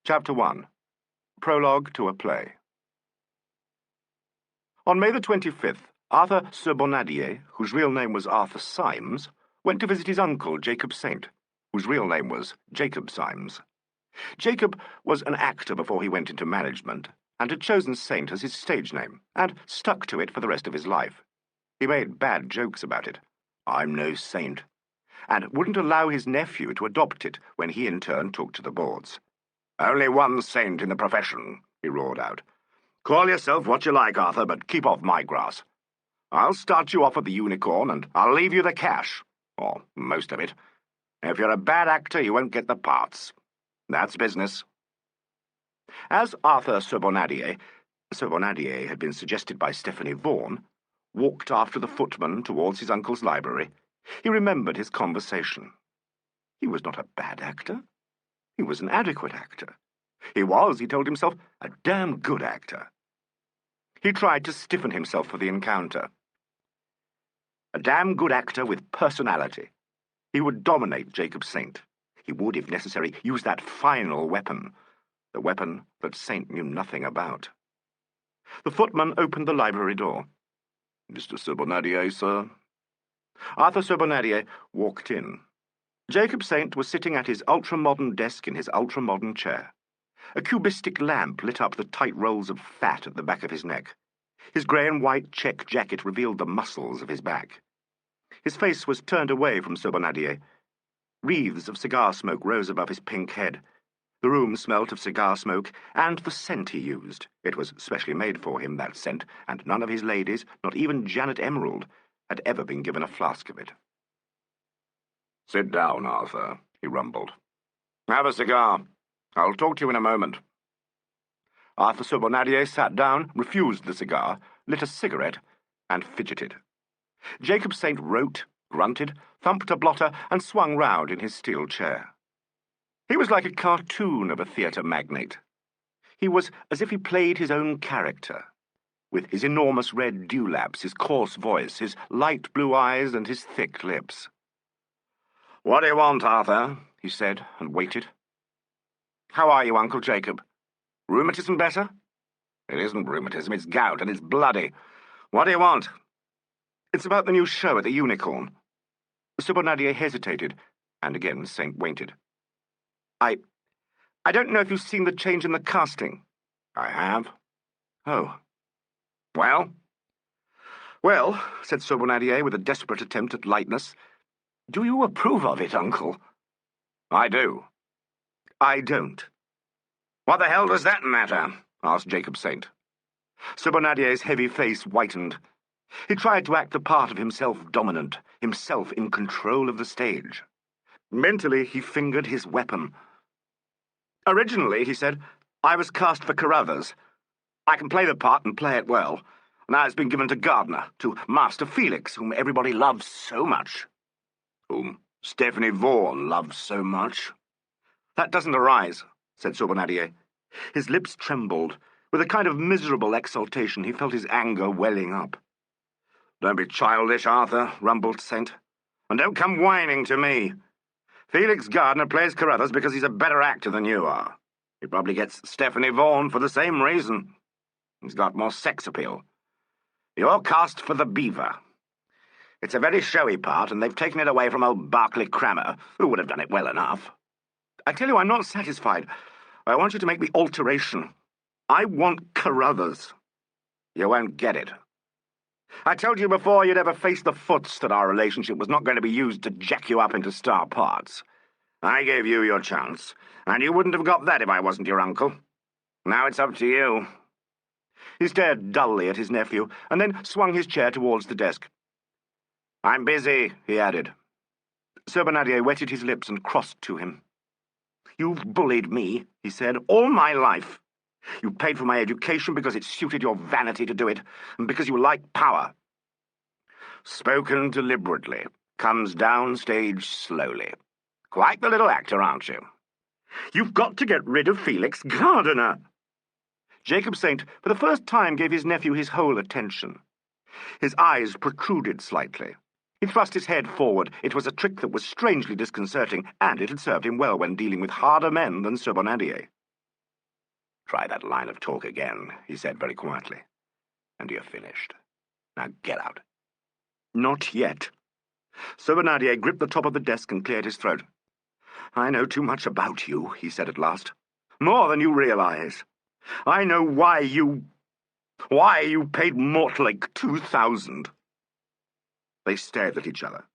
Chapter 1. Prologue to a Play. On May the 25th, Arthur Sir Bonadier, whose real name was Arthur Symes, went to visit his uncle, Jacob Saint, whose real name was Jacob Symes. Jacob was an actor before he went into management, and had chosen Saint as his stage name, and stuck to it for the rest of his life. He made bad jokes about it. "I'm no saint," and wouldn't allow his nephew to adopt it when he in turn talked to the boards. "Only one saint in the profession," he roared out. "Call yourself what you like, Arthur, but keep off my grass. I'll start you off at the Unicorn, and I'll leave you the cash, or most of it. If you're a bad actor, you won't get the parts. That's business." As Arthur Sir Bonadier had been suggested by Stephanie Vaughan, walked after the footman towards his uncle's library, he remembered his conversation. He was not a bad actor. He was an adequate actor. He was, he told himself, a damn good actor. He tried to stiffen himself for the encounter. A damn good actor with personality. He would dominate Jacob Saint. He would, if necessary, use that final weapon, the weapon that Saint knew nothing about. The footman opened the library door. "Mr. Sir Bonadier, sir?" Arthur Sir Bonadier walked in. Jacob Saint was sitting at his ultra-modern desk in his ultra-modern chair. A cubistic lamp lit up the tight rolls of fat at the back of his neck. His grey and white check jacket revealed the muscles of his back. His face was turned away from Sir Bonadier. Wreaths of cigar smoke rose above his pink head. The room smelt of cigar smoke and the scent he used. It was specially made for him, that scent, and none of his ladies, not even Janet Emerald, had ever been given a flask of it. "Sit down, Arthur," he rumbled. "Have a cigar. I'll talk to you in a moment." Arthur Sir Bonadier sat down, refused the cigar, lit a cigarette, and fidgeted. Jacob Saint wrote, grunted, thumped a blotter, and swung round in his steel chair. He was like a cartoon of a theatre magnate. He was as if he played his own character, with his enormous red dewlaps, his coarse voice, his light blue eyes, and his thick lips. "What do you want, Arthur?" he said, and waited. "How are you, Uncle Jacob? Rheumatism better?" "It isn't rheumatism, it's gout, and it's bloody. What do you want?" "It's about the new show at the Unicorn." Sir Bonadier hesitated, and again Saint waited. I don't know if you've seen the change in the casting." "I have." "Oh. Well?" "Well," said Sir Bonadier with a desperate attempt at lightness, "do you approve of it, Uncle?" "I do." "I don't." "What the hell does that matter?" asked Jacob Saint. Sir Bonadier's heavy face whitened. He tried to act the part of himself dominant, himself in control of the stage. Mentally, he fingered his weapon. "Originally," he said, "I was cast for Carruthers. I can play the part and play it well. Now it's been given to Gardner, to Master Felix, whom everybody loves so much." "Whom Stephanie Vaughan loves so much?" "That doesn't arise," said Sir Bonadier. His lips trembled. With a kind of miserable exultation, he felt his anger welling up. "Don't be childish, Arthur," rumbled Saint. "And don't come whining to me. Felix Gardner plays Carruthers because he's a better actor than you are. He probably gets Stephanie Vaughan for the same reason. He's got more sex appeal. You're cast for the Beaver. It's a very showy part, and they've taken it away from old Barclay Cramer, who would have done it well enough. I tell you, I'm not satisfied. I want you to make the alteration. I want Carruthers." "You won't get it. I told you before you'd ever face the foots that our relationship was not going to be used to jack you up into star parts. I gave you your chance, and you wouldn't have got that if I wasn't your uncle. Now it's up to you." He stared dully at his nephew, and then swung his chair towards the desk. "I'm busy," he added. Sir Bonadier wetted his lips and crossed to him. "You've bullied me," he said, "all my life. You paid for my education because it suited your vanity to do it, and because you like power. Spoken deliberately, comes downstage slowly. Quite the little actor, aren't you? You've got to get rid of Felix Gardner." Jacob Saint, for the first time, gave his nephew his whole attention. His eyes protruded slightly. He thrust his head forward. It was a trick that was strangely disconcerting, and it had served him well when dealing with harder men than Sir Bonadier. "Try that line of talk again," he said very quietly. "And you're finished. Now get out." "Not yet." Sir Bernardier gripped the top of the desk and cleared his throat. "I know too much about you," he said at last. "More than you realize. I know why you paid Mortlake 2,000. They stared at each other.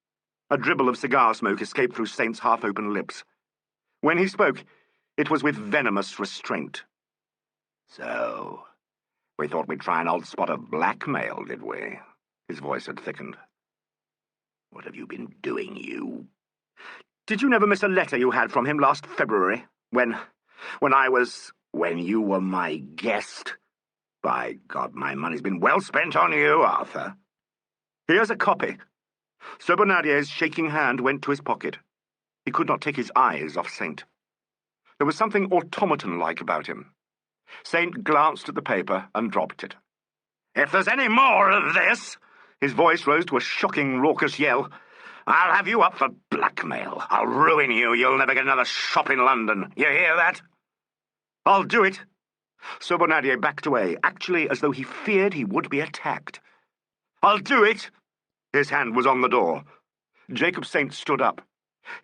A dribble of cigar smoke escaped through Saint's half-open lips. When he spoke, it was with venomous restraint. "So, we thought we'd try an old spot of blackmail, did we?" His voice had thickened. "What have you been doing, you?" "Did you never miss a letter you had from him last February, when you were my guest? By God, my money's been well spent on you, Arthur. Here's a copy." Sir Bernardier's shaking hand went to his pocket. He could not take his eyes off Saint. There was something automaton-like about him. Saint glanced at the paper and dropped it. "If there's any more of this," his voice rose to a shocking, raucous yell, "I'll have you up for blackmail. I'll ruin you. You'll never get another shop in London. You hear that?" "I'll do it." Sir Bernardier backed away, actually as though he feared he would be attacked. "I'll do it." His hand was on the door. Jacob Saint stood up.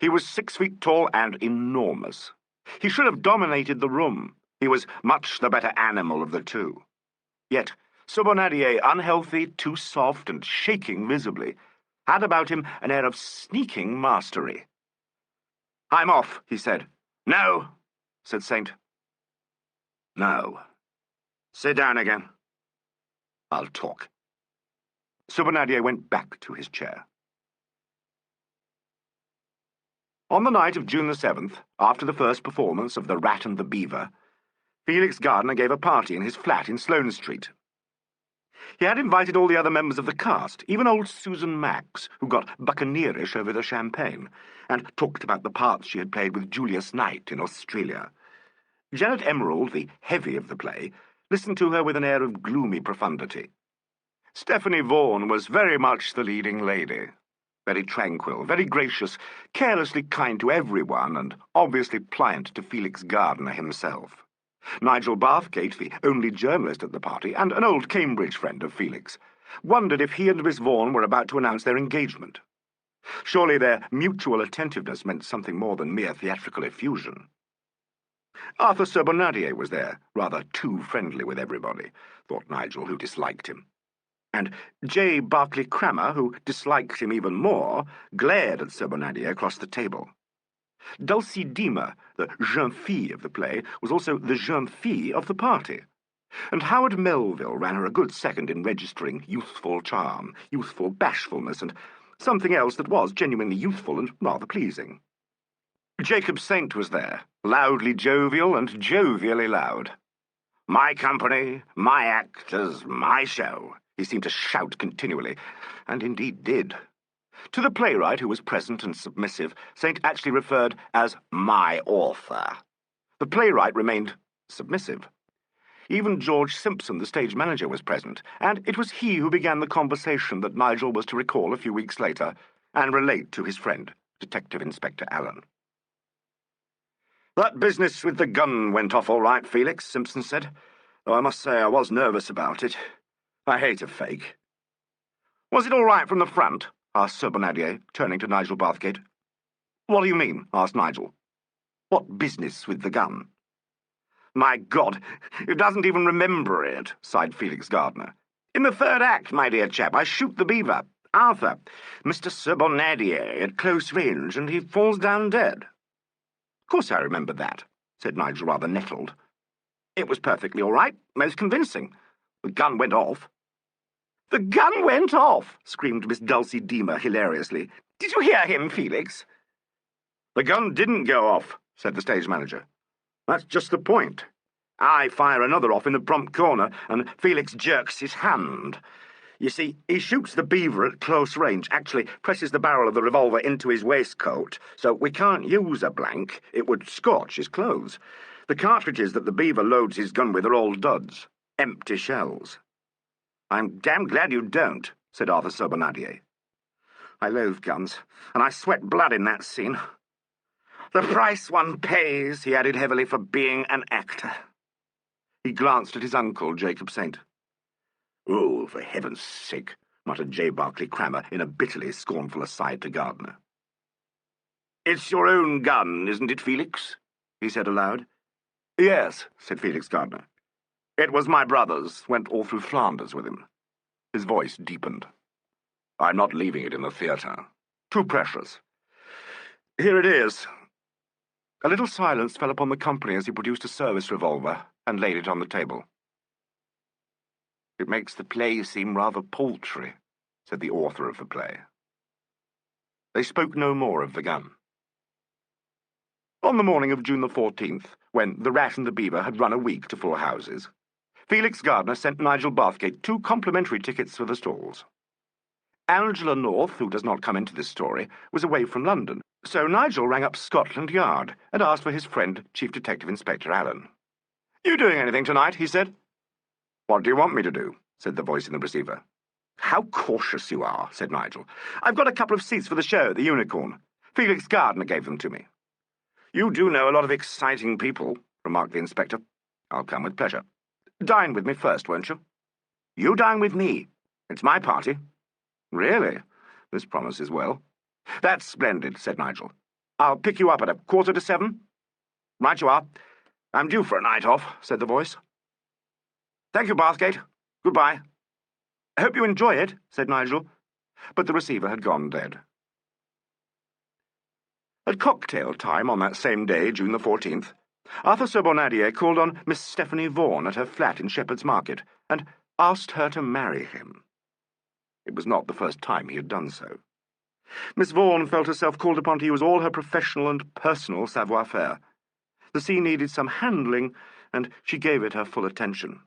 He was 6 feet tall and enormous. He should have dominated the room. He was much the better animal of the two. Yet Sir Bernardier, unhealthy, too soft, and shaking visibly, had about him an air of sneaking mastery. "I'm off," he said. "No," said Saint. "No. Sit down again. I'll talk." Sir Bernardier went back to his chair. On the night of June the 7th, after the first performance of The Rat and the Beaver, Felix Gardner gave a party in his flat in Sloane Street. He had invited all the other members of the cast, even old Susan Max, who got buccaneerish over the champagne, and talked about the parts she had played with Julius Knight in Australia. Janet Emerald, the heavy of the play, listened to her with an air of gloomy profundity. Stephanie Vaughan was very much the leading lady. Very tranquil, very gracious, carelessly kind to everyone, and obviously pliant to Felix Gardner himself. Nigel Bathgate, the only journalist at the party, and an old Cambridge friend of Felix, wondered if he and Miss Vaughan were about to announce their engagement. Surely their mutual attentiveness meant something more than mere theatrical effusion. Arthur Sir Bernardier was there, rather too friendly with everybody, thought Nigel, who disliked him. And J. Barclay Crammer, who disliked him even more, glared at Sir Bernardier across the table. Dulcie Deemer, the jeune fille of the play, was also the jeune fille of the party. And Howard Melville ran her a good second in registering youthful charm, youthful bashfulness, and something else that was genuinely youthful and rather pleasing. Jacob Saint was there, loudly jovial and jovially loud. "My company, my actors, my show," he seemed to shout continually, and indeed did. To the playwright, who was present and submissive, Saint actually referred as "my author." The playwright remained submissive. Even George Simpson, the stage manager, was present, and it was he who began the conversation that Nigel was to recall a few weeks later and relate to his friend, Detective Inspector Allen. "That business with the gun went off all right, Felix," Simpson said, "though I must say I was nervous about it. I hate a fake." "Was it all right from the front?" asked Sir Bernardier, turning to Nigel Bathgate. "What do you mean?" asked Nigel. "What business with the gun?" "My God, you doesn't even remember it," sighed Felix Gardner. "In the third act, my dear chap, I shoot the beaver, Arthur, Mr. Sir Bernardier, at close range, and he falls down dead." "Of course I remember that," said Nigel, rather nettled. "It was perfectly all right, most convincing. The gun went off." "The gun went off!" screamed Miss Dulcie Deemer hilariously. "Did you hear him, Felix?" "The gun didn't go off," said the stage manager. "That's just the point. I fire another off in the prompt corner, and Felix jerks his hand. You see, he shoots the beaver at close range, actually presses the barrel of the revolver into his waistcoat, so we can't use a blank. It would scorch his clothes. The cartridges that the beaver loads his gun with are all duds, empty shells." "I'm damn glad you don't," said Arthur Sir Bernardier. "I loathe guns, and I sweat blood in that scene. The price one pays," he added heavily, "for being an actor." He glanced at his uncle, Jacob Saint. "Oh, for heaven's sake," muttered J. Barclay Crammer in a bitterly scornful aside to Gardner. "It's your own gun, isn't it, Felix?" he said aloud. "Yes," said Felix Gardner. "It was my brother's. Went all through Flanders with him." His voice deepened. "I'm not leaving it in the theatre. Too precious. Here it is." A little silence fell upon the company as he produced a service revolver and laid it on the table. "It makes the play seem rather paltry," said the author of the play. They spoke no more of the gun. On the morning of June the 14th, when The Rat and the Beaver had run a week to full houses, Felix Gardner sent Nigel Bathgate 2 complimentary tickets for the stalls. Angela North, who does not come into this story, was away from London, so Nigel rang up Scotland Yard and asked for his friend, Chief Detective Inspector Allen. "You doing anything tonight?" he said. "What do you want me to do?" said the voice in the receiver. "How cautious you are," said Nigel. "I've got a couple of seats for the show at the Unicorn. Felix Gardner gave them to me." "You do know a lot of exciting people," remarked the inspector. "I'll come with pleasure. Dine with me first, won't you?" "You dine with me. It's my party." "Really? This promises well." "That's splendid," said Nigel. "I'll pick you up at 6:45. "Right you are. I'm due for a night off," said the voice. "Thank you, Bathgate. Goodbye." "I hope you enjoy it," said Nigel, but the receiver had gone dead. At cocktail time on that same day, June the 14th, Arthur Sobonadier called on Miss Stephanie Vaughan at her flat in Shepherd's Market and asked her to marry him. It was not the first time he had done so. Miss Vaughan felt herself called upon to use all her professional and personal savoir-faire. The scene needed some handling, and she gave it her full attention.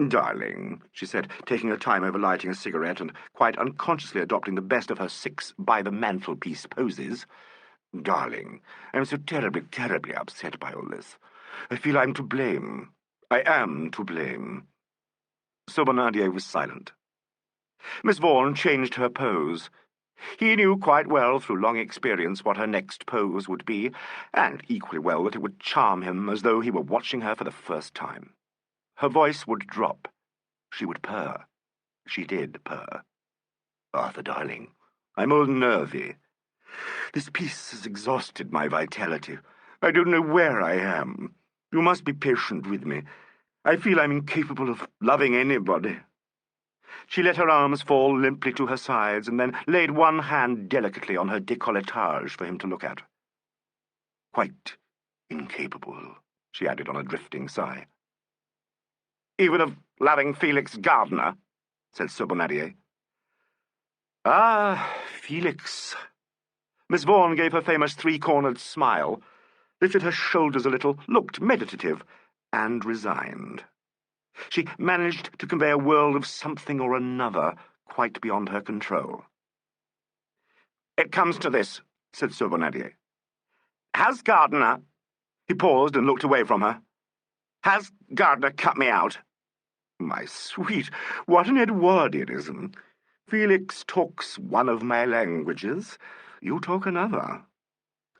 "Darling," she said, taking her time over lighting a cigarette and quite unconsciously adopting the best of her 6 by-the-mantelpiece poses. "Darling, I'm so terribly, terribly upset by all this. I feel I'm to blame. I am to blame." Sobonadier was silent. Miss Vaughan changed her pose. He knew quite well through long experience what her next pose would be, and equally well that it would charm him as though he were watching her for the first time. Her voice would drop. She would purr. She did purr. "Arthur, darling, I'm all nervy. This piece has exhausted my vitality. I don't know where I am. You must be patient with me. I feel I'm incapable of loving anybody." She let her arms fall limply to her sides and then laid one hand delicately on her décolletage for him to look at. "Quite incapable," she added on a drifting sigh. "Even of loving Felix Gardner?" said Sobonadier. "Ah, Felix." Miss Vaughan gave her famous 3-cornered smile, lifted her shoulders a little, looked meditative, and resigned. She managed to convey a world of something or another quite beyond her control. "It comes to this," said Sobonadier. "Has Gardner—" He paused and looked away from her. "Has Gardner cut me out?" "My sweet, what an Edwardianism! Felix talks one of my languages. You talk another."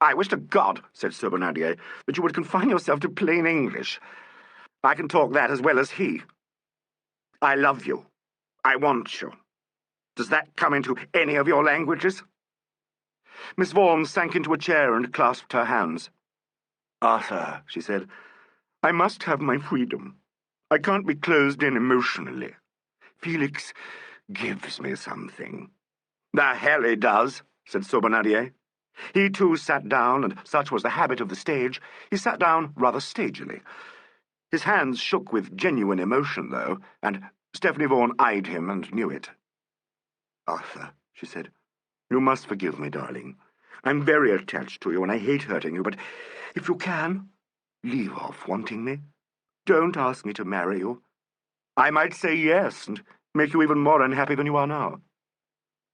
"I wish to God," said Sobonadier, "that you would confine yourself to plain English. I can talk that as well as he. I love you. I want you. Does that come into any of your languages?" Miss Vaughan sank into a chair and clasped her hands. "Arthur," she said, "I must have my freedom. I can't be closed in emotionally. Felix gives me something." "The hell he does," said Sobonadier. He too sat down, and such was the habit of the stage, he sat down rather stagily. His hands shook with genuine emotion, though, and Stephanie Vaughan eyed him and knew it. "Arthur," she said, "you must forgive me, darling. I'm very attached to you, and I hate hurting you, but if you can, leave off wanting me. Don't ask me to marry you. I might say yes, and make you even more unhappy than you are now."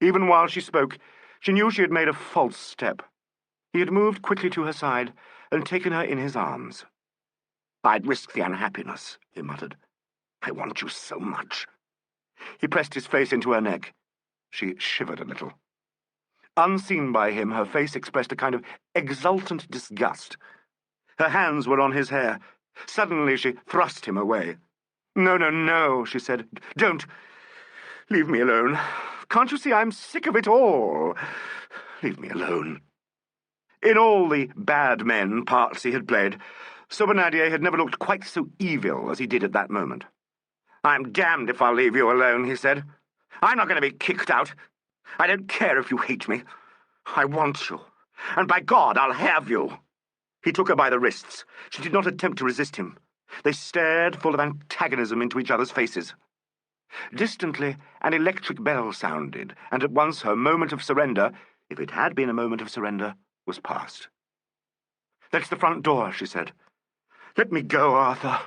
Even while she spoke, she knew she had made a false step. He had moved quickly to her side and taken her in his arms. "I'd risk the unhappiness," he muttered. "I want you so much." He pressed his face into her neck. She shivered a little. Unseen by him, her face expressed a kind of exultant disgust. Her hands were on his hair, Suddenly she thrust him away. "No, no, no," she said. "Don't. Leave me alone. Can't you see I'm sick of it all? Leave me alone." In all the bad men parts he had played, Sobonadier had never looked quite so evil as he did at that moment. "I'm damned if I'll leave you alone," he said. "I'm not going to be kicked out. I don't care if you hate me. I want you, and by God, I'll have you." He took her by the wrists. She did not attempt to resist him. They stared, full of antagonism, into each other's faces. Distantly, an electric bell sounded, and at once her moment of surrender, if it had been a moment of surrender, was past. "That's the front door," she said. "Let me go, Arthur."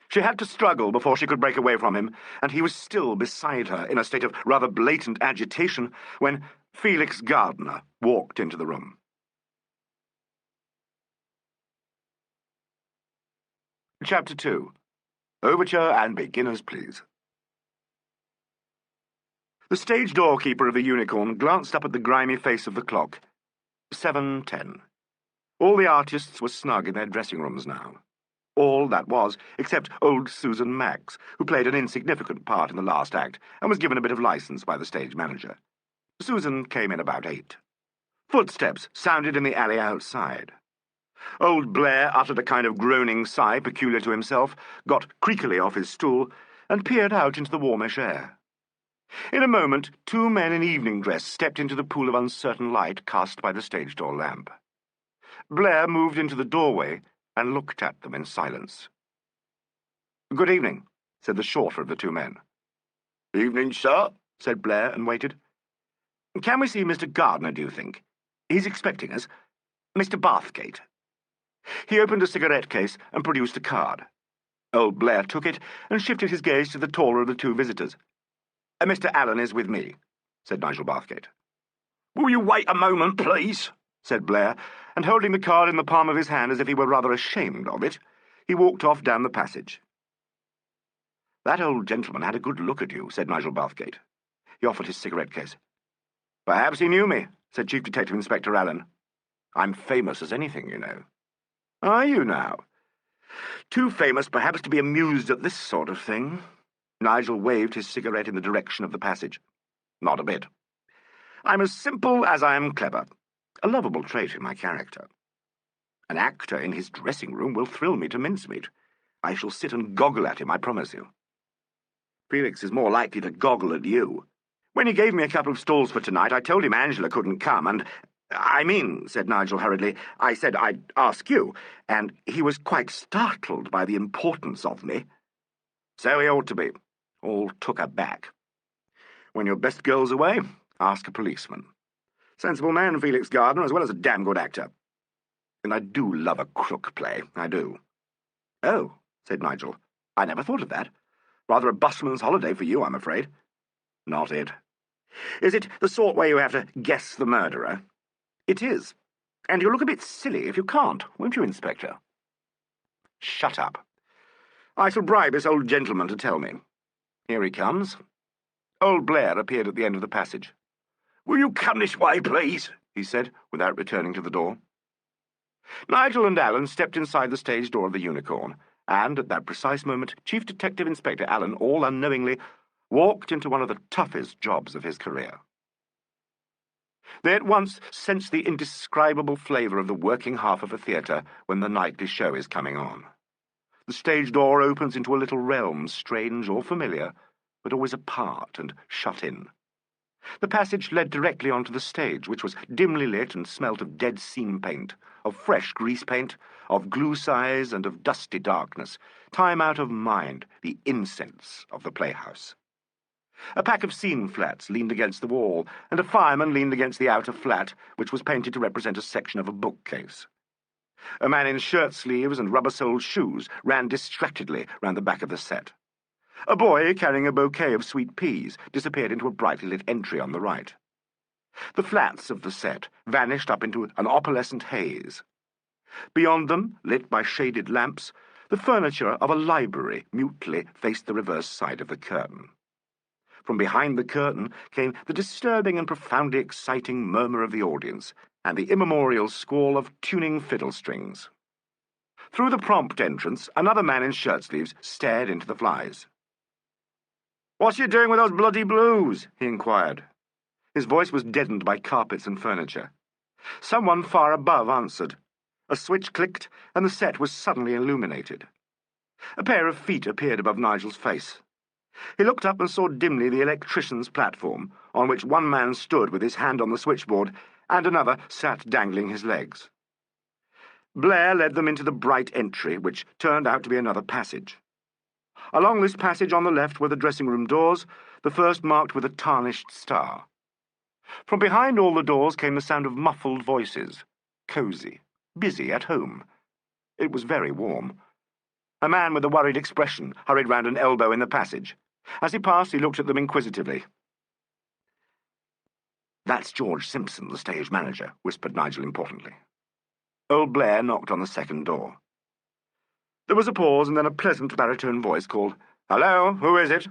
She had to struggle before she could break away from him, and he was still beside her in a state of rather blatant agitation when Felix Gardner walked into the room. Chapter 2. Overture and Beginners, Please. The stage doorkeeper of the Unicorn glanced up at the grimy face of the clock. 7:10. All the artists were snug in their dressing rooms now. All, that was, except old Susan Max, who played an insignificant part in the last act and was given a bit of license by the stage manager. Susan came in about 8. Footsteps sounded in the alley outside. Old Blair uttered a kind of groaning sigh peculiar to himself, got creakily off his stool, and peered out into the warmish air. In a moment, 2 men in evening dress stepped into the pool of uncertain light cast by the stage door lamp. Blair moved into the doorway and looked at them in silence. "Good evening," said the shorter of the 2 men. "Evening, sir," said Blair, and waited. "Can we see Mr. Gardner, do you think? He's expecting us. Mr. Bathgate." He opened a cigarette case and produced a card. Old Blair took it and shifted his gaze to the taller of the 2 visitors. "Mr. Allen is with me," said Nigel Bathgate. "Will you wait a moment, please?" said Blair, and holding the card in the palm of his hand as if he were rather ashamed of it, he walked off down the passage. "That old gentleman had a good look at you," said Nigel Bathgate. He offered his cigarette case. "Perhaps he knew me," said Chief Detective Inspector Allen. "I'm famous as anything, you know." "Are you now? Too famous, perhaps, to be amused at this sort of thing." Nigel waved his cigarette in the direction of the passage. "Not a bit. I'm as simple as I am clever. A lovable trait in my character. An actor in his dressing room will thrill me to mincemeat. I shall sit and goggle at him, I promise you." "Felix is more likely to goggle at you. When he gave me a couple of stalls for tonight, I told him Angela couldn't come, and—" "I mean," said Nigel hurriedly, "I said I'd ask you, and he was quite startled by the importance of me." "So he ought to be. All took aback. When your best girl's away, ask a policeman. Sensible man, Felix Gardner, as well as a damn good actor. And I do love a crook play, I do." "Oh," said Nigel, "I never thought of that. Rather a busman's holiday for you, I'm afraid." "Not it." "Is it the sort where you have to guess the murderer?" "It is. And you'll look a bit silly if you can't, won't you, Inspector?" "Shut up. I shall bribe this old gentleman to tell me. Here he comes." Old Blair appeared at the end of the passage. "Will you come this way, please?" he said, without returning to the door. Nigel and Allen stepped inside the stage door of the Unicorn, and at that precise moment Chief Detective Inspector Allen, all unknowingly, walked into one of the toughest jobs of his career. They at once sensed the indescribable flavour of the working half of a theatre when the nightly show is coming on. The stage door opens into a little realm, strange or familiar, but always apart and shut in. The passage led directly onto the stage, which was dimly lit and smelt of dead seam paint, of fresh grease paint, of glue size, and of dusty darkness, time out of mind, the incense of the playhouse. A pack of scene flats leaned against the wall, and a fireman leaned against the outer flat, which was painted to represent a section of a bookcase. A man in shirt-sleeves and rubber-soled shoes ran distractedly round the back of the set. A boy, carrying a bouquet of sweet peas, disappeared into a brightly lit entry on the right. The flats of the set vanished up into an opalescent haze. Beyond them, lit by shaded lamps, the furniture of a library mutely faced the reverse side of the curtain. From behind the curtain came the disturbing and profoundly exciting murmur of the audience, and the immemorial squall of tuning fiddle strings. Through the prompt entrance, another man in shirt-sleeves stared into the flies. "What are you doing with those bloody blues?" he inquired. His voice was deadened by carpets and furniture. Someone far above answered. A switch clicked, and the set was suddenly illuminated. A pair of feet appeared above Nigel's face. He looked up and saw dimly the electrician's platform, on which one man stood with his hand on the switchboard, and another sat dangling his legs. Blair led them into the bright entry, which turned out to be another passage. Along this passage on the left were the dressing-room doors, the first marked with a tarnished star. From behind all the doors came the sound of muffled voices, cosy, busy, at home. It was very warm. A man with a worried expression hurried round an elbow in the passage. As he passed, he looked at them inquisitively. "That's George Simpson, the stage manager," whispered Nigel importantly. Old Blair knocked on the second door. There was a pause, and then a pleasant baritone voice called, "Hello, who is it?"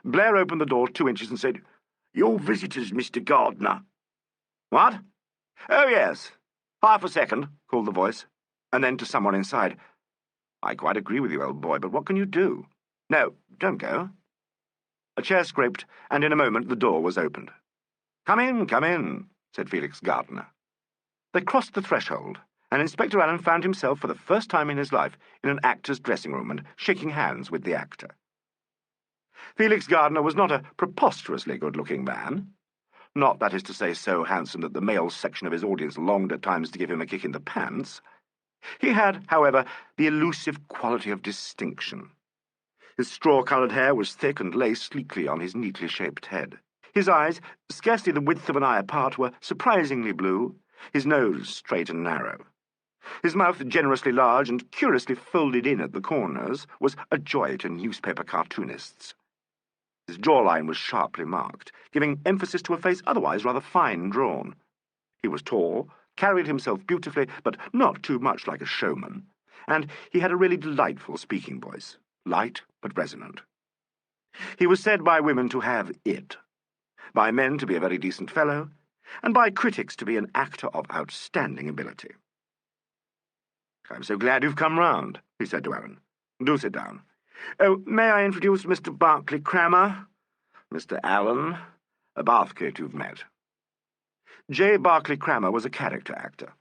Blair opened the door 2 inches and said, "Your visitors, Mr. Gardner." "What?" "Oh, yes. Half a second," called the voice, and then to someone inside, "I quite agree with you, old boy, but what can you do?" "No, don't go." A chair scraped, and in a moment the door was opened. Come in," said Felix Gardner. They crossed the threshold, and Inspector Allen found himself for the first time in his life in an actor's dressing-room and shaking hands with the actor. Felix Gardner was not a preposterously good-looking man. Not, that is to say, so handsome that the male section of his audience longed at times to give him a kick in the pants. He had, however, the elusive quality of distinction. His straw-coloured hair was thick and lay sleekly on his neatly shaped head. His eyes, scarcely the width of an eye apart, were surprisingly blue, his nose straight and narrow. His mouth, generously large and curiously folded in at the corners, was a joy to newspaper cartoonists. His jawline was sharply marked, giving emphasis to a face otherwise rather fine drawn. He was tall, carried himself beautifully, but not too much like a showman, and he had a really delightful speaking voice, light but resonant. He was said by women to have it, by men to be a very decent fellow, and by critics to be an actor of outstanding ability. "I'm so glad you've come round," he said to Allen. "Do sit down. Oh, may I introduce Mr. Barclay Crammer? Mr. Allen, a Bathgate you've met." J. Barclay Crammer was a character actor.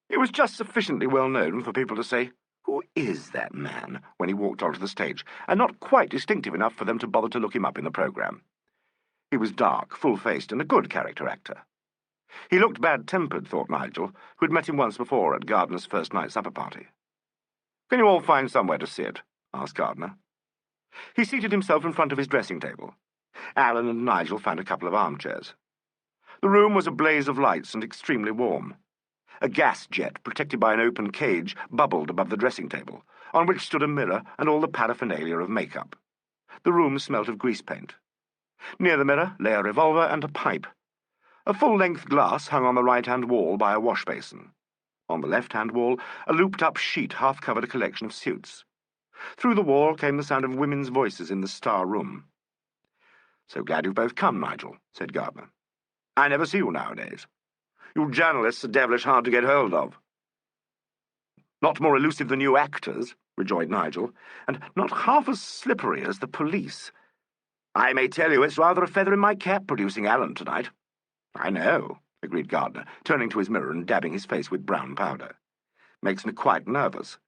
He was just sufficiently well known for people to say, "Who is that man?" when he walked onto the stage, and not quite distinctive enough for them to bother to look him up in the programme. He was dark, full-faced, and a good character actor. He looked bad-tempered, thought Nigel, who had met him once before at Gardner's first night supper party. "Can you all find somewhere to sit?" asked Gardner. He seated himself in front of his dressing-table. Allen and Nigel found a couple of armchairs. The room was a blaze of lights and extremely warm. A gas jet, protected by an open cage, bubbled above the dressing-table, on which stood a mirror and all the paraphernalia of makeup. The room smelt of grease paint. Near the mirror lay a revolver and a pipe. A full-length glass hung on the right-hand wall by a wash-basin. On the left-hand wall, a looped-up sheet half-covered a collection of suits. Through the wall came the sound of women's voices in the star room. "So glad you've both come, Nigel," said Gardner. "I never see you nowadays. You journalists are devilish hard to get hold of." "Not more elusive than you actors," rejoined Nigel, "and not half as slippery as the police. I may tell you it's rather a feather in my cap producing Allen tonight." "I know," agreed Gardner, turning to his mirror and dabbing his face with brown powder. "Makes me quite nervous.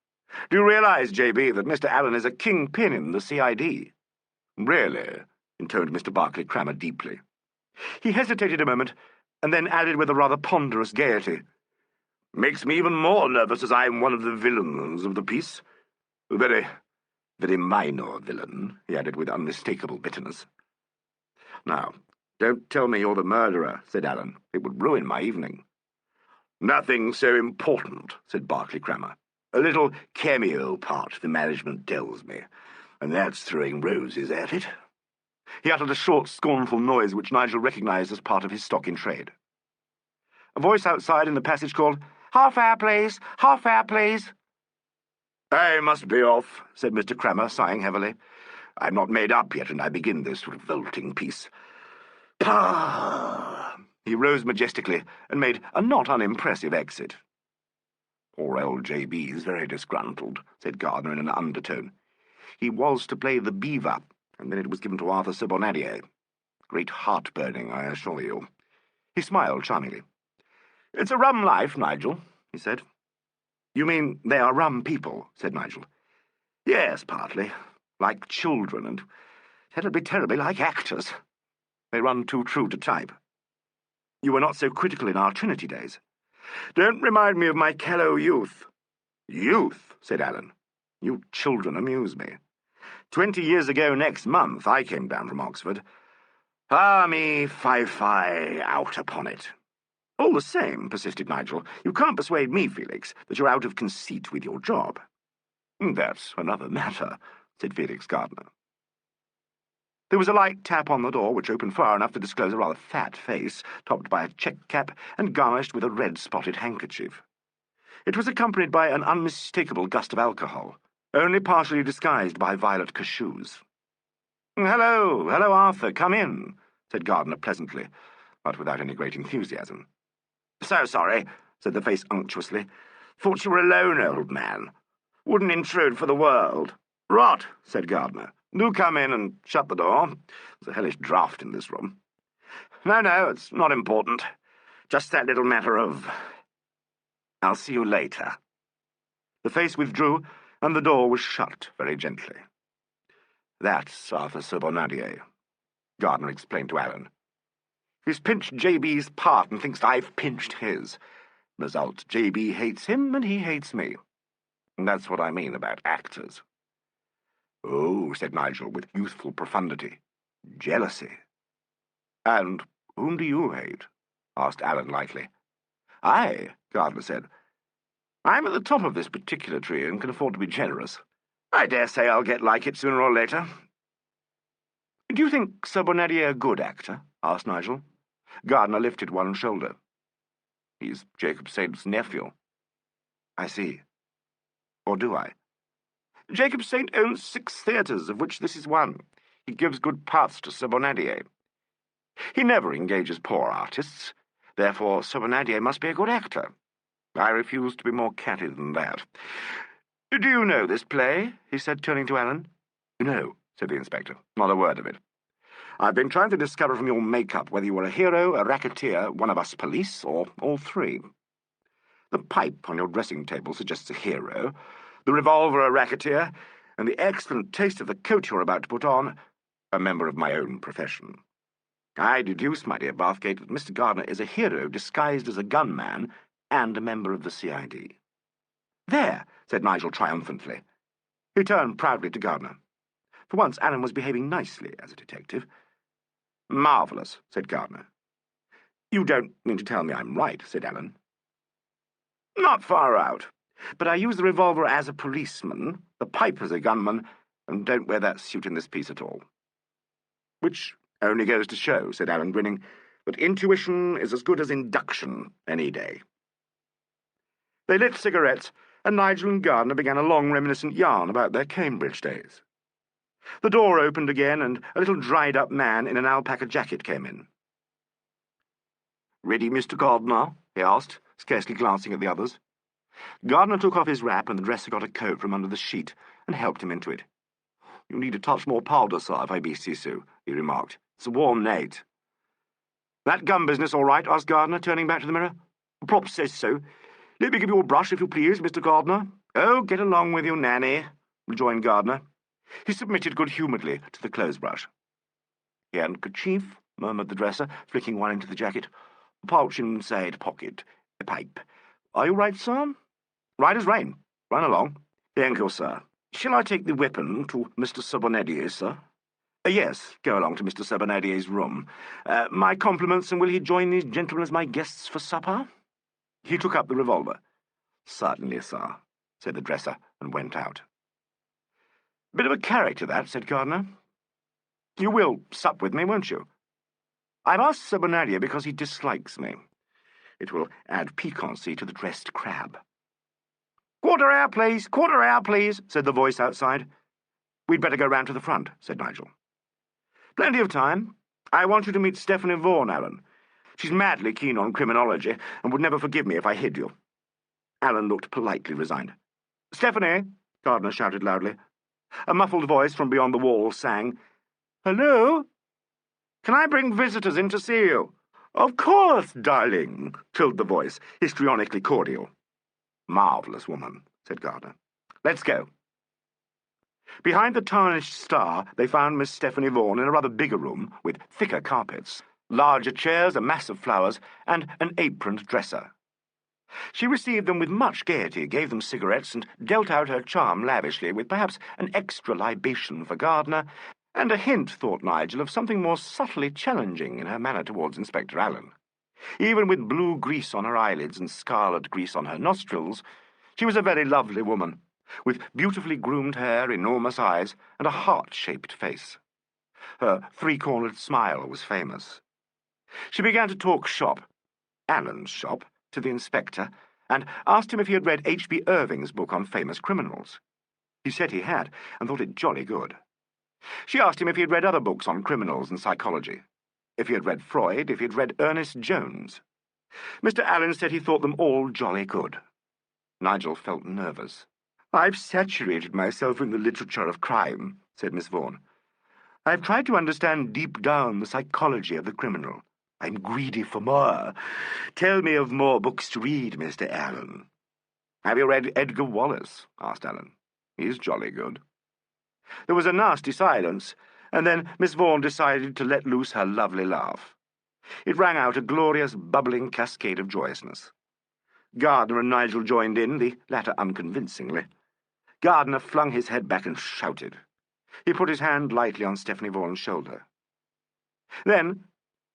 Do you realize, J.B., that Mr. Allen is a kingpin in the C.I.D.? "Really?" intoned Mr. Barclay Crammer deeply. He hesitated a moment, and then added with a rather ponderous gaiety, "Makes me even more nervous as I'm one of the villains of the piece. A very minor villain," he added with unmistakable bitterness. "Now, don't tell me you're the murderer," said Allen. "It would ruin my evening." "Nothing so important," said Barclay Crammer. "A little cameo part, the management tells me, and that's throwing roses at it." He uttered a short, scornful noise which Nigel recognized as part of his stock in trade. A voice outside in the passage called, "Half hour, please! Half hour, please!" "I must be off," said Mr. Crammer, sighing heavily. "I'm not made up yet, and I begin this revolting piece. Pah!" He rose majestically and made a not unimpressive exit. Poor old JB's very disgruntled, said Gardner in an undertone. He was to play the beaver, and then it was given to Arthur Sir Bonadier. Great heart-burning, I assure you. He smiled charmingly. It's a rum life, Nigel, he said. You mean they are rum people, said Nigel. Yes, partly. Like children, and terribly, terribly like actors. They run too true to type. You were not so critical in our Trinity days. Don't remind me of my callow youth. Youth, said Alan. You children amuse me. 20 years ago next month I came down from Oxford. Ah, me fie out upon it. All the same, persisted Nigel, you can't persuade me, Felix, that you're out of conceit with your job. That's another matter, said Felix Gardner. There was a light tap on the door, which opened far enough to disclose a rather fat face, topped by a check cap and garnished with a red-spotted handkerchief. It was accompanied by an unmistakable gust of alcohol, only partially disguised by violet cashews. Hello, Arthur, come in, said Gardner pleasantly, but without any great enthusiasm. So sorry, said the face unctuously. Thought you were alone, old man. Wouldn't intrude for the world. Rot, said Gardner. Do come in and shut the door. There's a hellish draught in this room. No, it's not important. Just that little matter of... I'll see you later. The face withdrew, and the door was shut very gently. That's Arthur Sir Bonadier, Gardner explained to Alan. He's pinched JB's part and thinks I've pinched his. Result, JB hates him and he hates me. And that's what I mean about actors. Oh, said Nigel with youthful profundity. Jealousy. And whom do you hate? Asked Alan lightly. I, Gardner said. I'm at the top of this particular tree and can afford to be generous. I dare say I'll get like it sooner or later. Do you think Sir Bonadier a good actor? Asked Nigel. Gardner lifted one shoulder. He's Jacob Saint's nephew. I see. Or do I? Jacob Saint owns 6 theatres, of which this is one. He gives good parts to Sir Bonadier. He never engages poor artists. Therefore, Sir Bonadier must be a good actor. I refuse to be more catty than that. Do you know this play? He said, turning to Alan. No, said the inspector. Not a word of it. I've been trying to discover from your make-up whether you were a hero, a racketeer, one of us police, or all three. The pipe on your dressing table suggests a hero, the revolver a racketeer, and the excellent taste of the coat you're about to put on, a member of my own profession. I deduce, my dear Bathgate, that Mr. Gardner is a hero disguised as a gunman and a member of the CID. There, said Nigel triumphantly. He turned proudly to Gardner. For once, Alan was behaving nicely as a detective. Marvellous, said Gardner. You don't mean to tell me I'm right, said Alan. Not far out. But I use the revolver as a policeman, the pipe as a gunman, and don't wear that suit in this piece at all. Which only goes to show, said Alan, grinning, that intuition is as good as induction any day. They lit cigarettes, and Nigel and Gardner began a long reminiscent yarn about their Cambridge days. The door opened again, and a little dried-up man in an alpaca jacket came in. "Ready, Mr. Gardner?" he asked, scarcely glancing at the others. Gardner took off his wrap, and the dresser got a coat from under the sheet and helped him into it. "You need a touch more powder, sir, if I be so," he remarked. "It's a warm night." "That gun business all right?" asked Gardner, turning back to the mirror. "Prop says so. Let me give you a brush, if you please, Mr. Gardner." "Oh, get along with you, Nanny," rejoined Gardner. He submitted good-humouredly to the clothes-brush. "Handkerchief," murmured the dresser, flicking one into the jacket. "A pouch inside pocket. A pipe. Are you right, sir?" "Right as rain. Run along." "Thank you, sir. Shall I take the weapon to Mr. Sir Bonadier, sir?" "Yes, go along to Mr. Sir Bonadier's room. My compliments, and will he join these gentlemen as my guests for supper?" He took up the revolver. "Certainly, sir," said the dresser, and went out. "Bit of a character, that," said Gardner. "You will sup with me, won't you?" "I've asked Sir Bonadier because he dislikes me. It will add piquancy to the dressed crab." "Quarter hour, please," said the voice outside. "We'd better go round to the front," said Nigel. "Plenty of time. I want you to meet Stephanie Vaughan, Alan. She's madly keen on criminology, and would never forgive me if I hid you." Alan looked politely resigned. "Stephanie!" Gardner shouted loudly. A muffled voice from beyond the wall sang, "Hello? Can I bring visitors in to see you?" "Of course, darling," trilled the voice, histrionically cordial. "Marvellous woman," said Gardner. "Let's go." Behind the tarnished star, they found Miss Stephanie Vaughan in a rather bigger room, with thicker carpets, larger chairs, a mass of flowers, and an aproned dresser. She received them with much gaiety, gave them cigarettes, and dealt out her charm lavishly, with perhaps an extra libation for Gardner, and a hint, thought Nigel, of something more subtly challenging in her manner towards Inspector Alleyn. Even with blue grease on her eyelids and scarlet grease on her nostrils, she was a very lovely woman, with beautifully groomed hair, enormous eyes, and a heart-shaped face. Her three-cornered smile was famous. She began to talk shop, Allen's shop, to the inspector, and asked him if he had read H.B. Irving's book on famous criminals. He said he had, and thought it jolly good. She asked him if he had read other books on criminals and psychology, if he had read Freud, if he had read Ernest Jones. Mr. Alleyn said he thought them all jolly good. Nigel felt nervous. "I've saturated myself in the literature of crime," said Miss Vaughan. "I've tried to understand deep down the psychology of the criminal. I'm greedy for more. Tell me of more books to read, Mr. Alleyn." "Have you read Edgar Wallace?" asked Alleyn. "He's jolly good." There was a nasty silence, and then Miss Vaughan decided to let loose her lovely laugh. It rang out a glorious, bubbling cascade of joyousness. Gardner and Nigel joined in, the latter unconvincingly. Gardner flung his head back and shouted. He put his hand lightly on Stephanie Vaughan's shoulder. Then,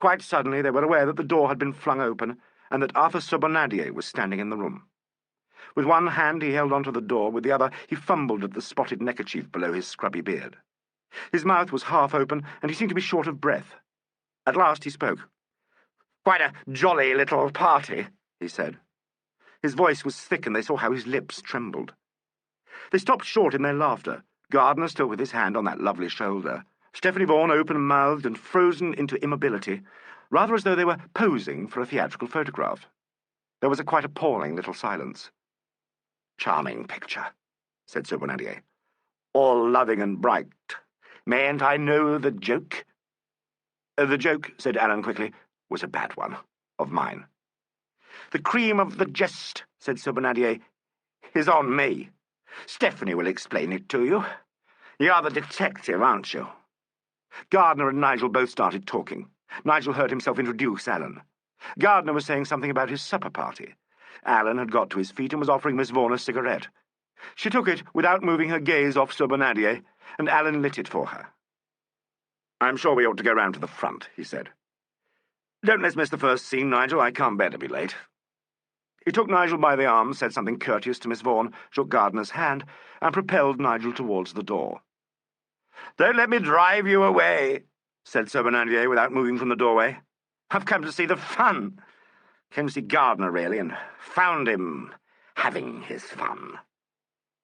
quite suddenly, they were aware that the door had been flung open, and that Arthur Sobonadier was standing in the room. With one hand he held onto the door, with the other he fumbled at the spotted neckerchief below his scrubby beard. His mouth was half open, and he seemed to be short of breath. At last he spoke. "Quite a jolly little party," he said. His voice was thick, and they saw how his lips trembled. They stopped short in their laughter, Gardner still with his hand on that lovely shoulder, Stephanie Vaughan open-mouthed and frozen into immobility, rather as though they were posing for a theatrical photograph. There was a quite appalling little silence. "Charming picture," said Sobonadier. "All loving and bright. Mayn't I know the joke?" "The joke," said Alleyn quickly, "was a bad one. Of mine." "The cream of the jest," said Sobonadier, "is on me. Stephanie will explain it to you. You're the detective, aren't you?" Gardner and Nigel both started talking. Nigel heard himself introduce Alleyn. Gardner was saying something about his supper party. Alleyn had got to his feet and was offering Miss Vaughan a cigarette. She took it without moving her gaze off Sobonadier, and Alleyn lit it for her. "I'm sure we ought to go round to the front," he said. "Don't let's miss the first scene, Nigel. I can't bear to be late." He took Nigel by the arm, said something courteous to Miss Vaughan, shook Gardner's hand, and propelled Nigel towards the door. "Don't let me drive you away," said Sobonadier without moving from the doorway. "I've come to see the fun. Came to see Gardner, really, and found him having his fun."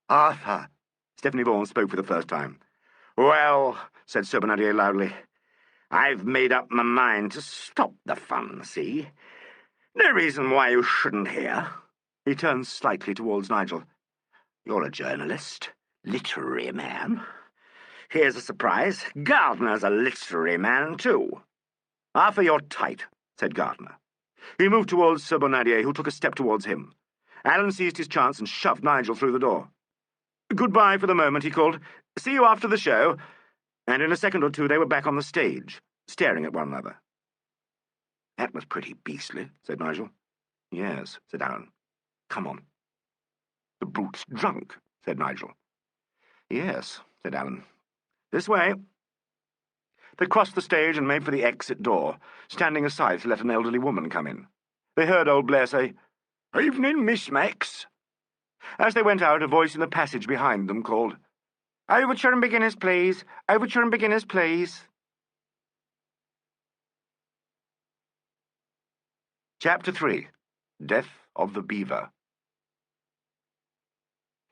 "Arthur," Stephanie Vaughan spoke for the first time. "Well," said Sobonadier loudly, "I've made up my mind to stop the fun, see? No reason why you shouldn't hear." He turned slightly towards Nigel. "You're a journalist, literary man. Here's a surprise. Gardner's a literary man, too." "Arthur, you're tight," said Gardner. He moved towards Sobonadier, who took a step towards him. Alleyn seized his chance and shoved Nigel through the door. "Goodbye for the moment," he called. "See you after the show." And in a second or two they were back on the stage, staring at one another. "That was pretty beastly," said Nigel. "Yes," said Alleyn. "Come on." "The brute's drunk," said Nigel. "Yes," said Alleyn. "This way." They crossed the stage and made for the exit door, standing aside to let an elderly woman come in. They heard old Blair say, "Evening, Miss Max." As they went out, a voice in the passage behind them called, "Overture and beginners, please. Overture and beginners, please." Chapter 3. Death of the Beaver.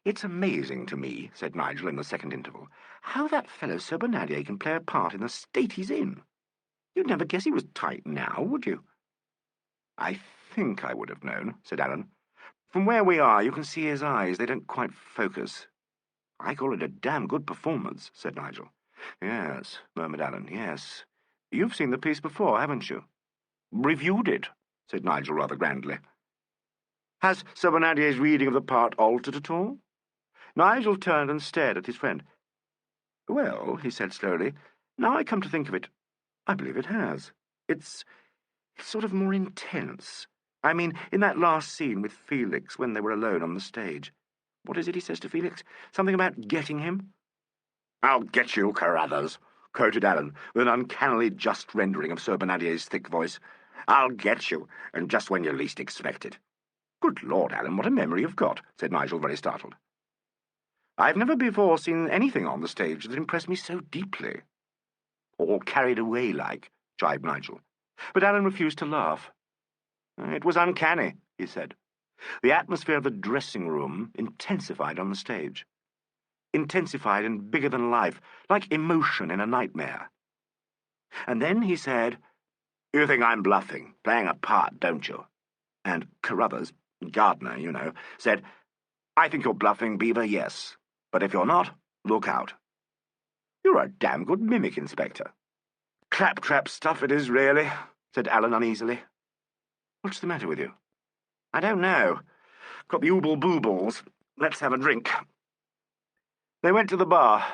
"It's amazing to me," said Nigel in the second interval, "how that fellow Sobonadier can play a part in the state he's in. You'd never guess he was tight now, would you?" "I think I would have known," said Alleyn. From where we are, you can see his eyes. They don't quite focus. I call it a damn good performance, said Nigel. Yes, murmured Alan, yes. You've seen the piece before, haven't you? Reviewed it, said Nigel rather grandly. Has Sir Bonadier's reading of the part altered at all? Nigel turned and stared at his friend. Well, he said slowly, now I come to think of it, I believe it has. It's sort of more intense. I mean, in that last scene with Felix when they were alone on the stage. What is it he says to Felix? Something about getting him? I'll get you, Carruthers, quoted Alan, with an uncannily just rendering of Sir Bonadier's thick voice. I'll get you, and just when you least expect it. Good Lord, Alan, what a memory you've got, said Nigel, very startled. I've never before seen anything on the stage that impressed me so deeply. All carried away like, jibed Nigel. But Alan refused to laugh. It was uncanny, he said. The atmosphere of the dressing room intensified on the stage. Intensified and bigger than life, like emotion in a nightmare. And then he said, You think I'm bluffing, playing a part, don't you? And Carruthers, Gardner, you know, said, I think you're bluffing, Beaver, yes. But if you're not, look out. You're a damn good mimic, Inspector. Claptrap stuff it is, really, said Alan uneasily. What's the matter with you? I don't know. Got the ooble-boobles. Let's have a drink. They went to the bar.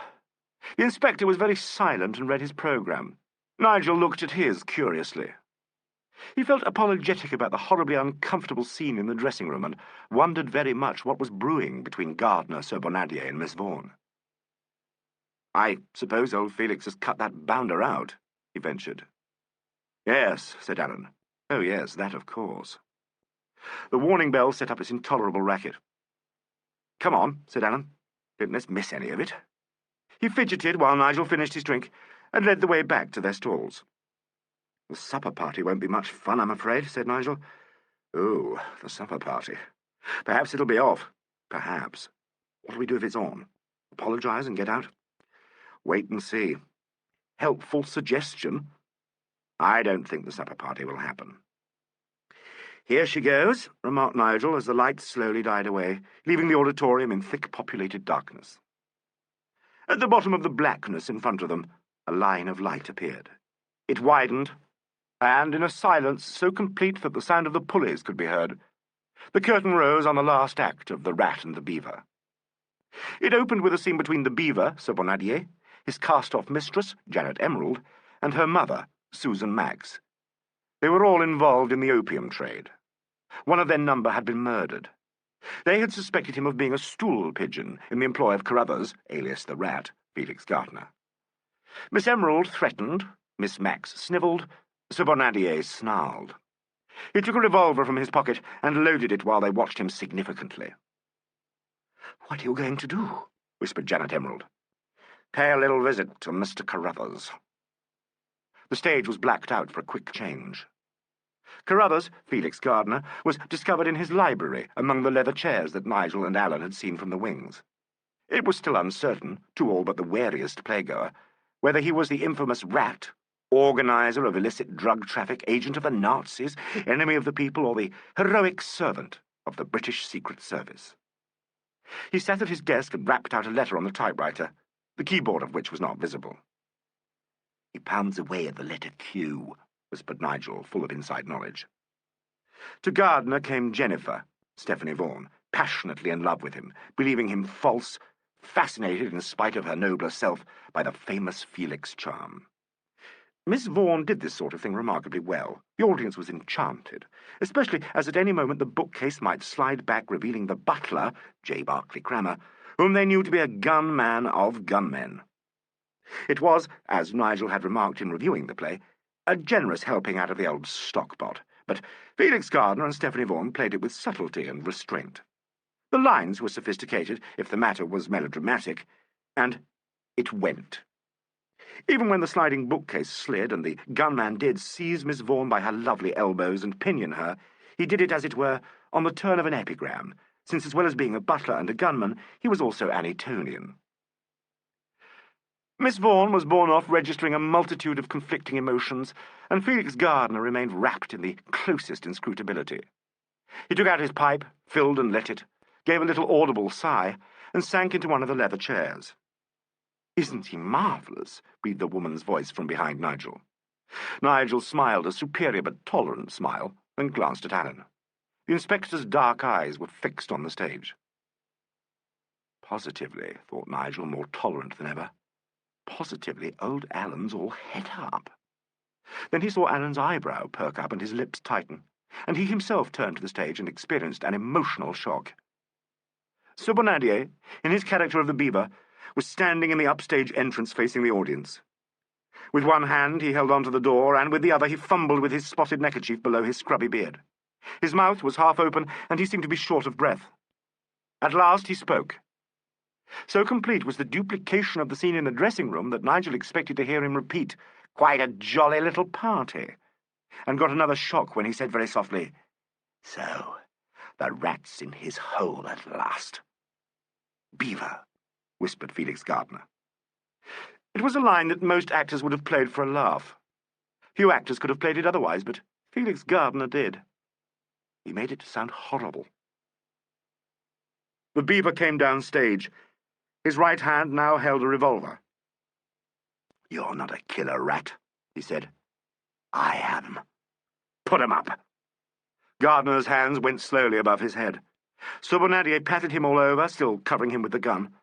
The inspector was very silent and read his programme. Nigel looked at his curiously. He felt apologetic about the horribly uncomfortable scene in the dressing room and wondered very much what was brewing between Gardner, Sir Bonadier, and Miss Vaughan. I suppose old Felix has cut that bounder out, he ventured. Yes, said Alan. Oh, yes, that of course. The warning bell set up its intolerable racket. Come on, said Alan. Don't let's miss any of it. He fidgeted while Nigel finished his drink and led the way back to their stalls. The supper party won't be much fun, I'm afraid, said Nigel. Oh, the supper party. Perhaps it'll be off. Perhaps. What'll we do if it's on? Apologise and get out? Wait and see. Helpful suggestion. I don't think the supper party will happen. Here she goes, remarked Nigel as the lights slowly died away, leaving the auditorium in thick populated darkness. At the bottom of the blackness in front of them, a line of light appeared. It widened, and in a silence so complete that the sound of the pulleys could be heard, the curtain rose on the last act of The Rat and the Beaver. It opened with a scene between the Beaver, Sir Bonadier, his cast-off mistress, Janet Emerald, and her mother, Susan Max. They were all involved in the opium trade. One of their number had been murdered. They had suspected him of being a stool pigeon in the employ of Carruthers, alias the Rat, Felix Gardner. Miss Emerald threatened, Miss Max snivelled, Sir Bonadier snarled. He took a revolver from his pocket and loaded it while they watched him significantly. "What are you going to do?" whispered Janet Emerald. "Pay a little visit to Mr. Carruthers." The stage was blacked out for a quick change. Carruthers, Felix Gardner, was discovered in his library among the leather chairs that Nigel and Alan had seen from the wings. It was still uncertain, to all but the wariest playgoer, whether he was the infamous Rat, organizer of illicit drug traffic, agent of the Nazis, enemy of the people, or the heroic servant of the British Secret Service. He sat at his desk and rapped out a letter on the typewriter, the keyboard of which was not visible. "He pounds away at the letter Q," whispered Nigel, full of inside knowledge. To Gardner came Jennifer, Stephanie Vaughan, passionately in love with him, believing him false, fascinated in spite of her nobler self by the famous Felix charm. Miss Vaughan did this sort of thing remarkably well. The audience was enchanted, especially as at any moment the bookcase might slide back, revealing the butler, J. Barclay Crammer, whom they knew to be a gunman of gunmen. It was, as Nigel had remarked in reviewing the play, a generous helping out of the old stockpot, but Felix Gardner and Stephanie Vaughan played it with subtlety and restraint. The lines were sophisticated, if the matter was melodramatic, and it went. Even when the sliding bookcase slid and the gunman did seize Miss Vaughan by her lovely elbows and pinion her, he did it, as it were, on the turn of an epigram, since as well as being a butler and a gunman, he was also an Etonian. Miss Vaughan was borne off registering a multitude of conflicting emotions, and Felix Gardner remained wrapped in the closest inscrutability. He took out his pipe, filled and lit it, gave a little audible sigh, and sank into one of the leather chairs. "Isn't he marvellous?" breathed the woman's voice from behind Nigel. Nigel smiled a superior but tolerant smile, and glanced at Alan. The inspector's dark eyes were fixed on the stage. Positively, thought Nigel, more tolerant than ever. Positively, old Alan's all het up. Then he saw Alan's eyebrow perk up and his lips tighten, and he himself turned to the stage and experienced an emotional shock. Sir Bonadier, in his character of the Beaver, was standing in the upstage entrance facing the audience. With one hand he held on to the door, and with the other he fumbled with his spotted neckerchief below his scrubby beard. His mouth was half open, and he seemed to be short of breath. At last he spoke. So complete was the duplication of the scene in the dressing-room that Nigel expected to hear him repeat, "Quite a jolly little party," and got another shock when he said very softly, "So, the rat's in his hole at last." "Beaver," whispered Felix Gardner. It was a line that most actors would have played for a laugh. Few actors could have played it otherwise, but Felix Gardner did. He made it sound horrible. The Beaver came down stage. His right hand now held a revolver. "You're not a killer rat," he said. "I am. Put 'em up." Gardner's hands went slowly above his head. Sir Bonadier patted him all over, still covering him with the gun.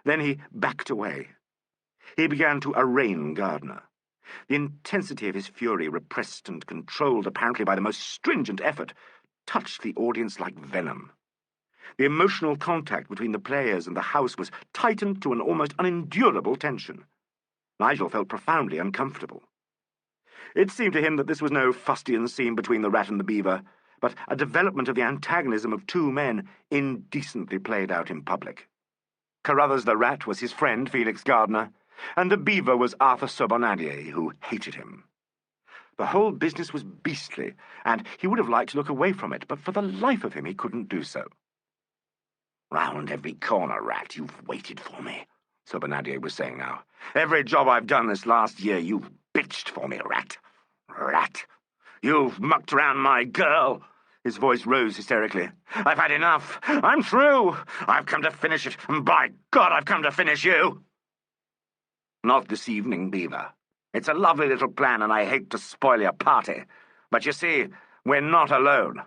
Then he backed away. He began to arraign Gardner. The intensity of his fury, repressed and controlled apparently by the most stringent effort, touched the audience like venom. The emotional contact between the players and the house was tightened to an almost unendurable tension. Nigel felt profoundly uncomfortable. It seemed to him that this was no fustian scene between the rat and the beaver, but a development of the antagonism of two men indecently played out in public. Carruthers the rat was his friend, Felix Gardner, and the beaver was Arthur Sir Bonadier, who hated him. The whole business was beastly, and he would have liked to look away from it, but for the life of him he couldn't do so. "Round every corner, rat, you've waited for me," Sir Bonadier was saying now. "Every job I've done this last year, you've bitched for me, rat. Rat! You've mucked around my girl." His voice rose hysterically. "I've had enough. I'm through. I've come to finish it, and by God, I've come to finish you." "Not this evening, Beaver. It's a lovely little plan, and I hate to spoil your party. But you see, we're not alone."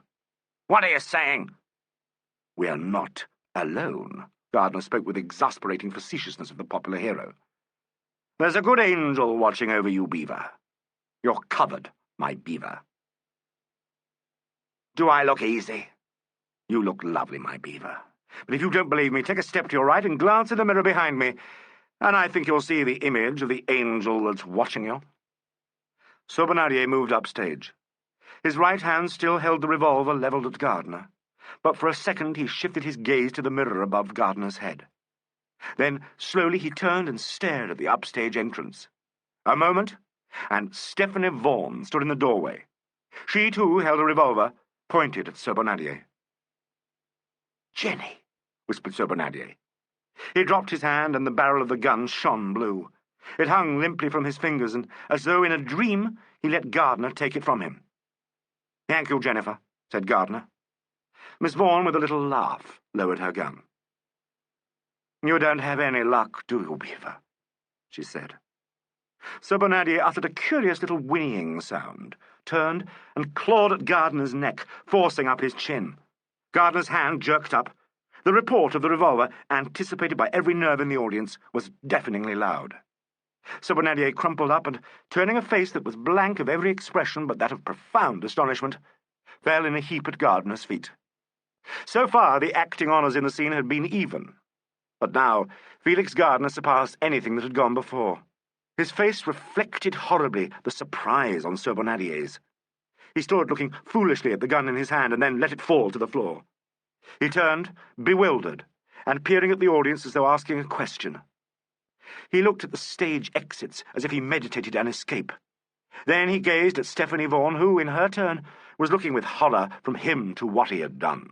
"What are you saying?" "We're not alone." Gardner spoke with exasperating facetiousness of the popular hero. "There's a good angel watching over you, Beaver. You're covered, my Beaver." "Do I look easy?" "You look lovely, my Beaver. But if you don't believe me, take a step to your right and glance in the mirror behind me, and I think you'll see the image of the angel that's watching you." Sir Bonadier moved upstage. His right hand still held the revolver levelled at Gardner, but for a second he shifted his gaze to the mirror above Gardner's head. Then, slowly, he turned and stared at the upstage entrance. A moment, and Stephanie Vaughan stood in the doorway. She, too, held a revolver, pointed at Sir Bonadier. "Jenny," whispered Sir Bonadier. He dropped his hand, and the barrel of the gun shone blue. It hung limply from his fingers, and, as though in a dream, he let Gardner take it from him. "Thank you, Jennifer," said Gardner. Miss Vaughan, with a little laugh, lowered her gun. "You don't have any luck, do you, Beaver?" she said. Sir Bonadier uttered a curious little whinnying sound, turned, and clawed at Gardner's neck, forcing up his chin. Gardner's hand jerked up. The report of the revolver, anticipated by every nerve in the audience, was deafeningly loud. Sir Bonadier crumpled up and, turning a face that was blank of every expression but that of profound astonishment, fell in a heap at Gardner's feet. So far, the acting honours in the scene had been even. But now, Felix Gardner surpassed anything that had gone before. His face reflected horribly the surprise on Sir Bonadier's. He stood looking foolishly at the gun in his hand and then let it fall to the floor. He turned, bewildered, and peering at the audience as though asking a question. He looked at the stage exits as if he meditated an escape. Then he gazed at Stephanie Vaughan, who, in her turn, was looking with horror from him to what he had done.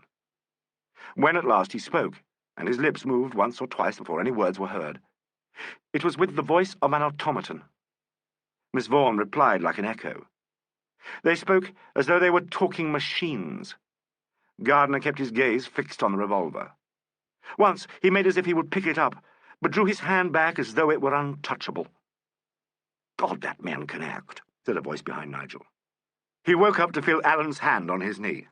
When at last he spoke, and his lips moved once or twice before any words were heard, it was with the voice of an automaton. Miss Vaughan replied like an echo. They spoke as though they were talking machines. Gardner kept his gaze fixed on the revolver. Once he made as if he would pick it up, but drew his hand back as though it were untouchable. "God, that man can act," said a voice behind Nigel. He woke up to feel Alan's hand on his knee.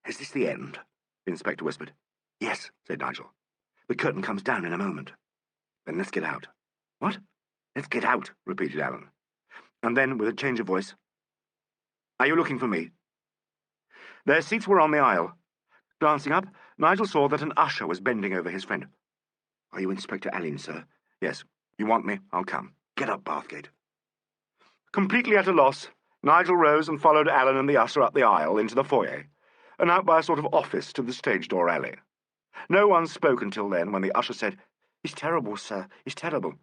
"Is this the end?" the inspector whispered. "Yes," said Nigel. "The curtain comes down in a moment." "Then let's get out." "What?" "Let's get out," repeated Alan. And then, with a change of voice, "Are you looking for me?" Their seats were on the aisle. Glancing up, Nigel saw that an usher was bending over his friend. "Are you Inspector Alleyn, sir?" "Yes. You want me? I'll come. Get up, Bathgate." Completely at a loss, Nigel rose and followed Alan and the usher up the aisle into the foyer, and out by a sort of office to the stage door alley. No one spoke until then, when the usher said, "He's terrible, sir. He's terrible."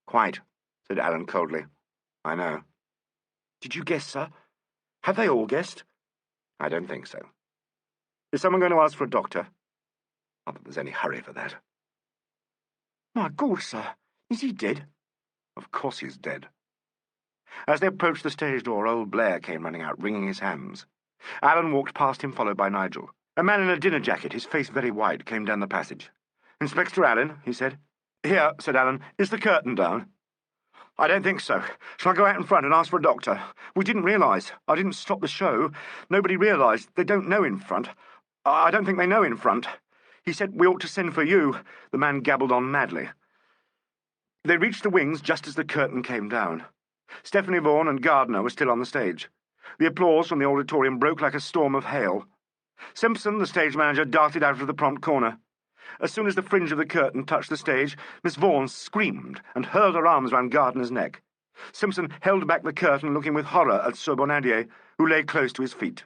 "Quite," said Alan coldly. "I know." "Did you guess, sir? Have they all guessed?" "I don't think so. Is someone going to ask for a doctor?" "Not that there's any hurry for that." "My God, sir, is he dead?" "Of course he's dead." As they approached the stage door, old Blair came running out, wringing his hands. Alan walked past him, followed by Nigel. A man in a dinner jacket, his face very white, came down the passage. "Inspector Alleyn," he said. "Here," said Alan. "Is the curtain down?" "I don't think so. Shall I go out in front and ask for a doctor? We didn't realise. I didn't stop the show. Nobody realised. They don't know in front. I don't think they know in front. He said we ought to send for you." The man gabbled on madly. They reached the wings just as the curtain came down. Stephanie Vaughan and Gardner were still on the stage. The applause from the auditorium broke like a storm of hail. Simpson, the stage manager, darted out of the prompt corner. As soon as the fringe of the curtain touched the stage, Miss Vaughan screamed and hurled her arms round Gardner's neck. Simpson held back the curtain, looking with horror at Sir Bonadier, who lay close to his feet.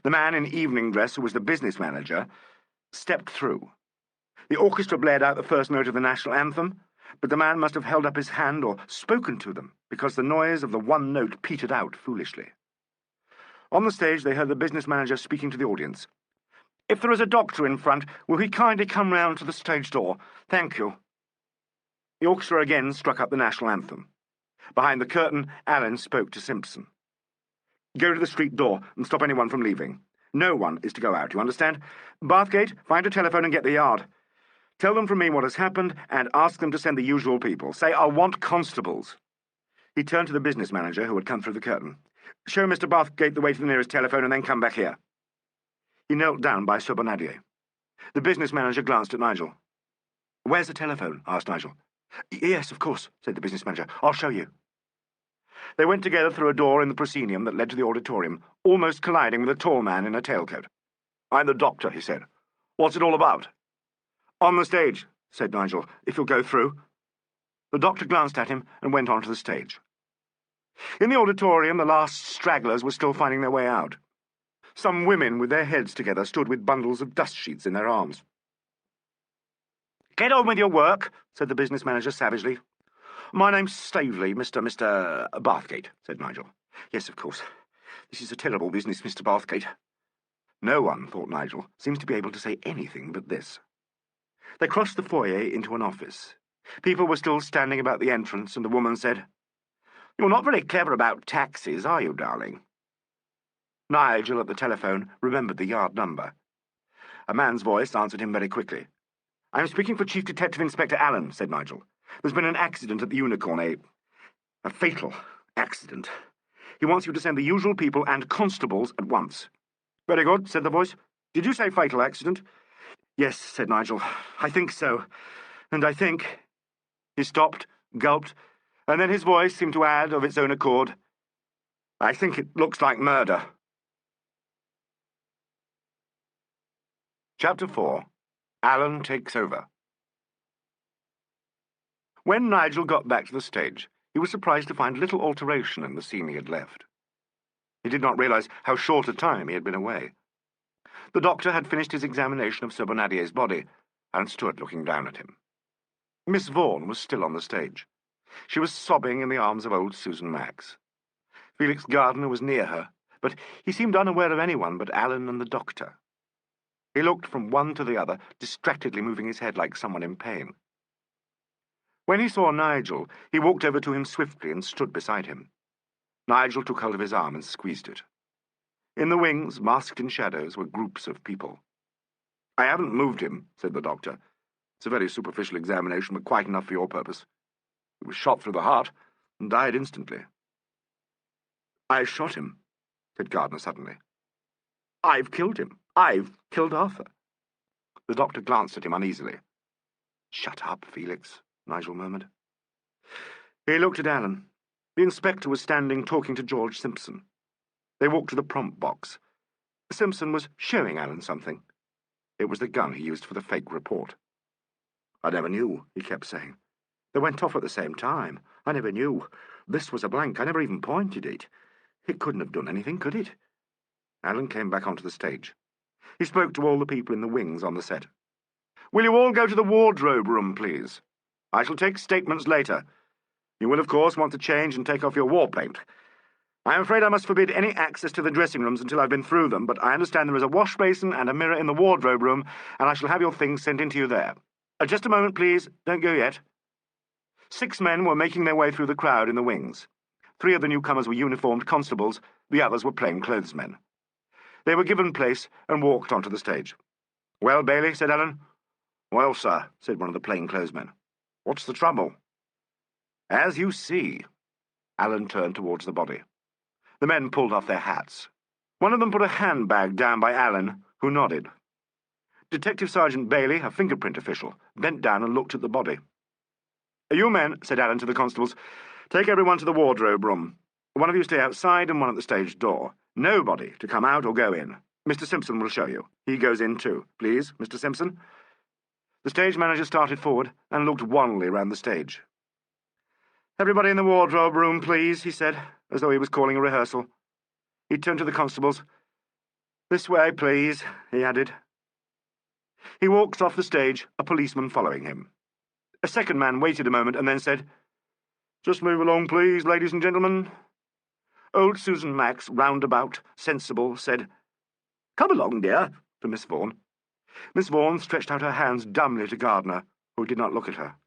The man in evening dress, who was the business manager, stepped through. The orchestra blared out the first note of the national anthem, but the man must have held up his hand or spoken to them, because the noise of the one note petered out foolishly. On the stage they heard the business manager speaking to the audience. "If there is a doctor in front, will he kindly come round to the stage door? Thank you." The orchestra again struck up the national anthem. Behind the curtain, Alan spoke to Simpson. "Go to the street door and stop anyone from leaving. No one is to go out, you understand? Bathgate, find a telephone and get the yard. Tell them from me what has happened, and ask them to send the usual people. Say, I want constables." He turned to the business manager, who had come through the curtain. "Show Mr. Bathgate the way to the nearest telephone, and then come back here." He knelt down by Sir Bonadier. The business manager glanced at Nigel. "Where's the telephone?" asked Nigel. "Yes, of course," said the business manager. "I'll show you." They went together through a door in the proscenium that led to the auditorium, almost colliding with a tall man in a tailcoat. "I'm the doctor," he said. "What's it all about?" "On the stage," said Nigel, "if you'll go through." The doctor glanced at him and went on to the stage. In the auditorium, the last stragglers were still finding their way out. Some women with their heads together stood with bundles of dust sheets in their arms. "Get on with your work," said the business manager savagely. "My name's Staveley, Mr. Bathgate," said Nigel. "Yes, of course. This is a terrible business, Mr. Bathgate." No one, thought Nigel, seems to be able to say anything but this. They crossed the foyer into an office. People were still standing about the entrance, and the woman said, "You're not very clever about taxes, are you, darling?" Nigel, at the telephone, remembered the yard number. A man's voice answered him very quickly. "I'm speaking for Chief Detective Inspector Allen," said Nigel. "There's been an accident at the Unicorn, a fatal accident. He wants you to send the usual people and constables at once." "Very good," said the voice. "Did you say fatal accident?" "Yes," said Nigel. "I think so. And I think—" He stopped, gulped, and then his voice seemed to add of its own accord, "I think it looks like murder." Chapter 4. Alan Takes Over. When Nigel got back to the stage, he was surprised to find little alteration in the scene he had left. He did not realize how short a time he had been away. The doctor had finished his examination of Sir Bonadier's body, and stood looking down at him. Miss Vaughan was still on the stage. She was sobbing in the arms of old Susan Max. Felix Gardner was near her, but he seemed unaware of anyone but Alan and the doctor. He looked from one to the other, distractedly moving his head like someone in pain. When he saw Nigel, he walked over to him swiftly and stood beside him. Nigel took hold of his arm and squeezed it. In the wings, masked in shadows, were groups of people. "I haven't moved him," said the doctor. "It's a very superficial examination, but quite enough for your purpose. He was shot through the heart and died instantly." "I shot him," said Gardner suddenly. "I've killed him. I've killed Arthur." The doctor glanced at him uneasily. "Shut up, Felix," Nigel murmured. He looked at Alan. The inspector was standing talking to George Simpson. They walked to the prompt box. Simpson was showing Alan something. It was the gun he used for the fake report. "I never knew," he kept saying. "They went off at the same time. I never knew. This was a blank. I never even pointed it. It couldn't have done anything, could it?" Alan came back onto the stage. He spoke to all the people in the wings on the set. "Will you all go to the wardrobe room, please? I shall take statements later. You will, of course, want to change and take off your war paint. I am afraid I must forbid any access to the dressing rooms until I've been through them, but I understand there is a wash basin and a mirror in the wardrobe room, and I shall have your things sent in to you there. Just a moment, please. Don't go yet." 6 men were making their way through the crowd in the wings. 3 of the newcomers were uniformed constables, the others were plain-clothes-men. They were given place and walked onto the stage. "Well, Bailey," said Alan. "Well, sir," said one of the plain-clothes-men. "What's the trouble?" "As you see." Alan turned towards the body. The men pulled off their hats. One of them put a handbag down by Alan, who nodded. Detective Sergeant Bailey, a fingerprint official, bent down and looked at the body. "You men," said Alan to the constables, "take everyone to the wardrobe room. One of you stay outside and one at the stage door. Nobody to come out or go in. Mr. Simpson will show you. He goes in too. Please, Mr. Simpson." The stage manager started forward and looked wannily round the stage. "Everybody in the wardrobe room, please," he said, as though he was calling a rehearsal. He turned to the constables. "This way, please," he added. He walked off the stage, a policeman following him. A second man waited a moment and then said, "Just move along, please, ladies and gentlemen." Old Susan Max, roundabout, sensible, said, "Come along, dear," to Miss Vaughan. Miss Vaughan stretched out her hands dumbly to Gardner, who did not look at her.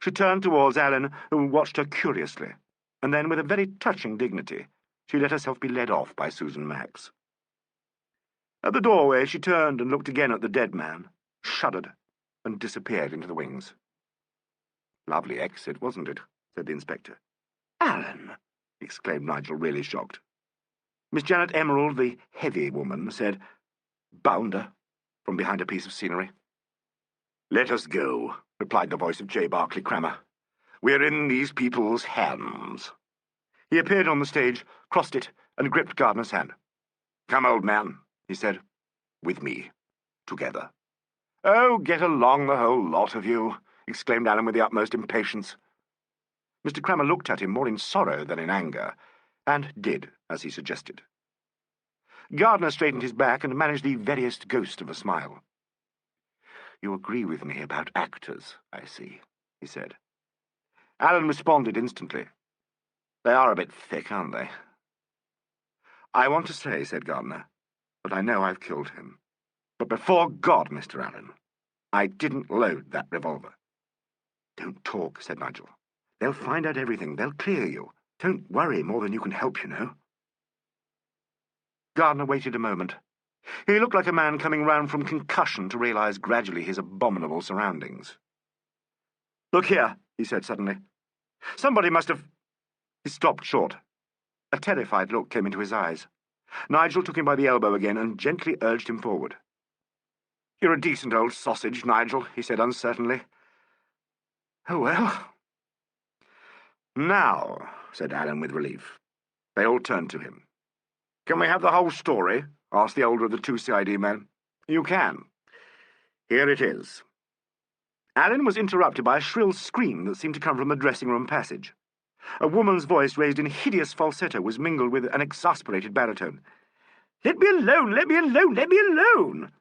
She turned towards Alan, who watched her curiously, and then, with a very touching dignity, she let herself be led off by Susan Max. At the doorway she turned and looked again at the dead man, shuddered, and disappeared into the wings. "Lovely exit, wasn't it?" said the inspector. "Alan!" exclaimed Nigel, really shocked. Miss Janet Emerald, the heavy woman, said, "Bounder," from behind a piece of scenery. "Let us go," replied the voice of J. Barclay Crammer. "We're in these people's hands." He appeared on the stage, crossed it, and gripped Gardner's hand. "Come, old man," he said. "With me. Together." "Oh, get along, the whole lot of you," exclaimed Alan with the utmost impatience. Mr. Crammer looked at him more in sorrow than in anger, and did as he suggested. Gardner straightened his back and managed the veriest ghost of a smile. "You agree with me about actors, I see," he said. Alan responded instantly. "They are a bit thick, aren't they?" "I want to say," said Gardner, "that I know I've killed him. But before God, Mr. Allen, I didn't load that revolver." "Don't talk," said Nigel. "They'll find out everything. They'll clear you. Don't worry more than you can help, you know." Gardner waited a moment. He looked like a man coming round from concussion to realize gradually his abominable surroundings. "Look here," he said suddenly. "Somebody must have—" He stopped short. A terrified look came into his eyes. Nigel took him by the elbow again and gently urged him forward. "You're a decent old sausage, Nigel," he said uncertainly. "Oh, well." "Now," said Alan with relief. They all turned to him. "Can we have the whole story?" asked the older of the 2 CID men. "You can. Here it is." Alan was interrupted by a shrill scream that seemed to come from the dressing-room passage. A woman's voice, raised in hideous falsetto, was mingled with an exasperated baritone. "Let me alone! Let me alone! Let me alone!"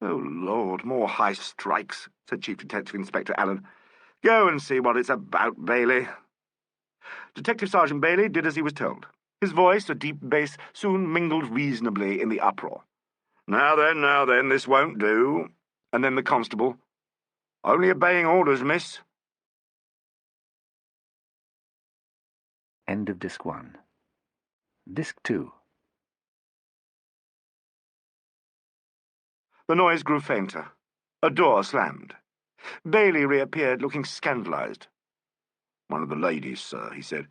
"Oh, Lord, more high strikes," said Chief Detective Inspector Allen. "Go and see what it's about, Bailey." Detective Sergeant Bailey did as he was told. His voice, a deep bass, soon mingled reasonably in the uproar. Now then, this won't do." And then the constable. "Only obeying orders, miss." End of Disc 1. Disc 2. The noise grew fainter. A door slammed. Bailey reappeared, looking scandalized. "One of the ladies, sir," he said.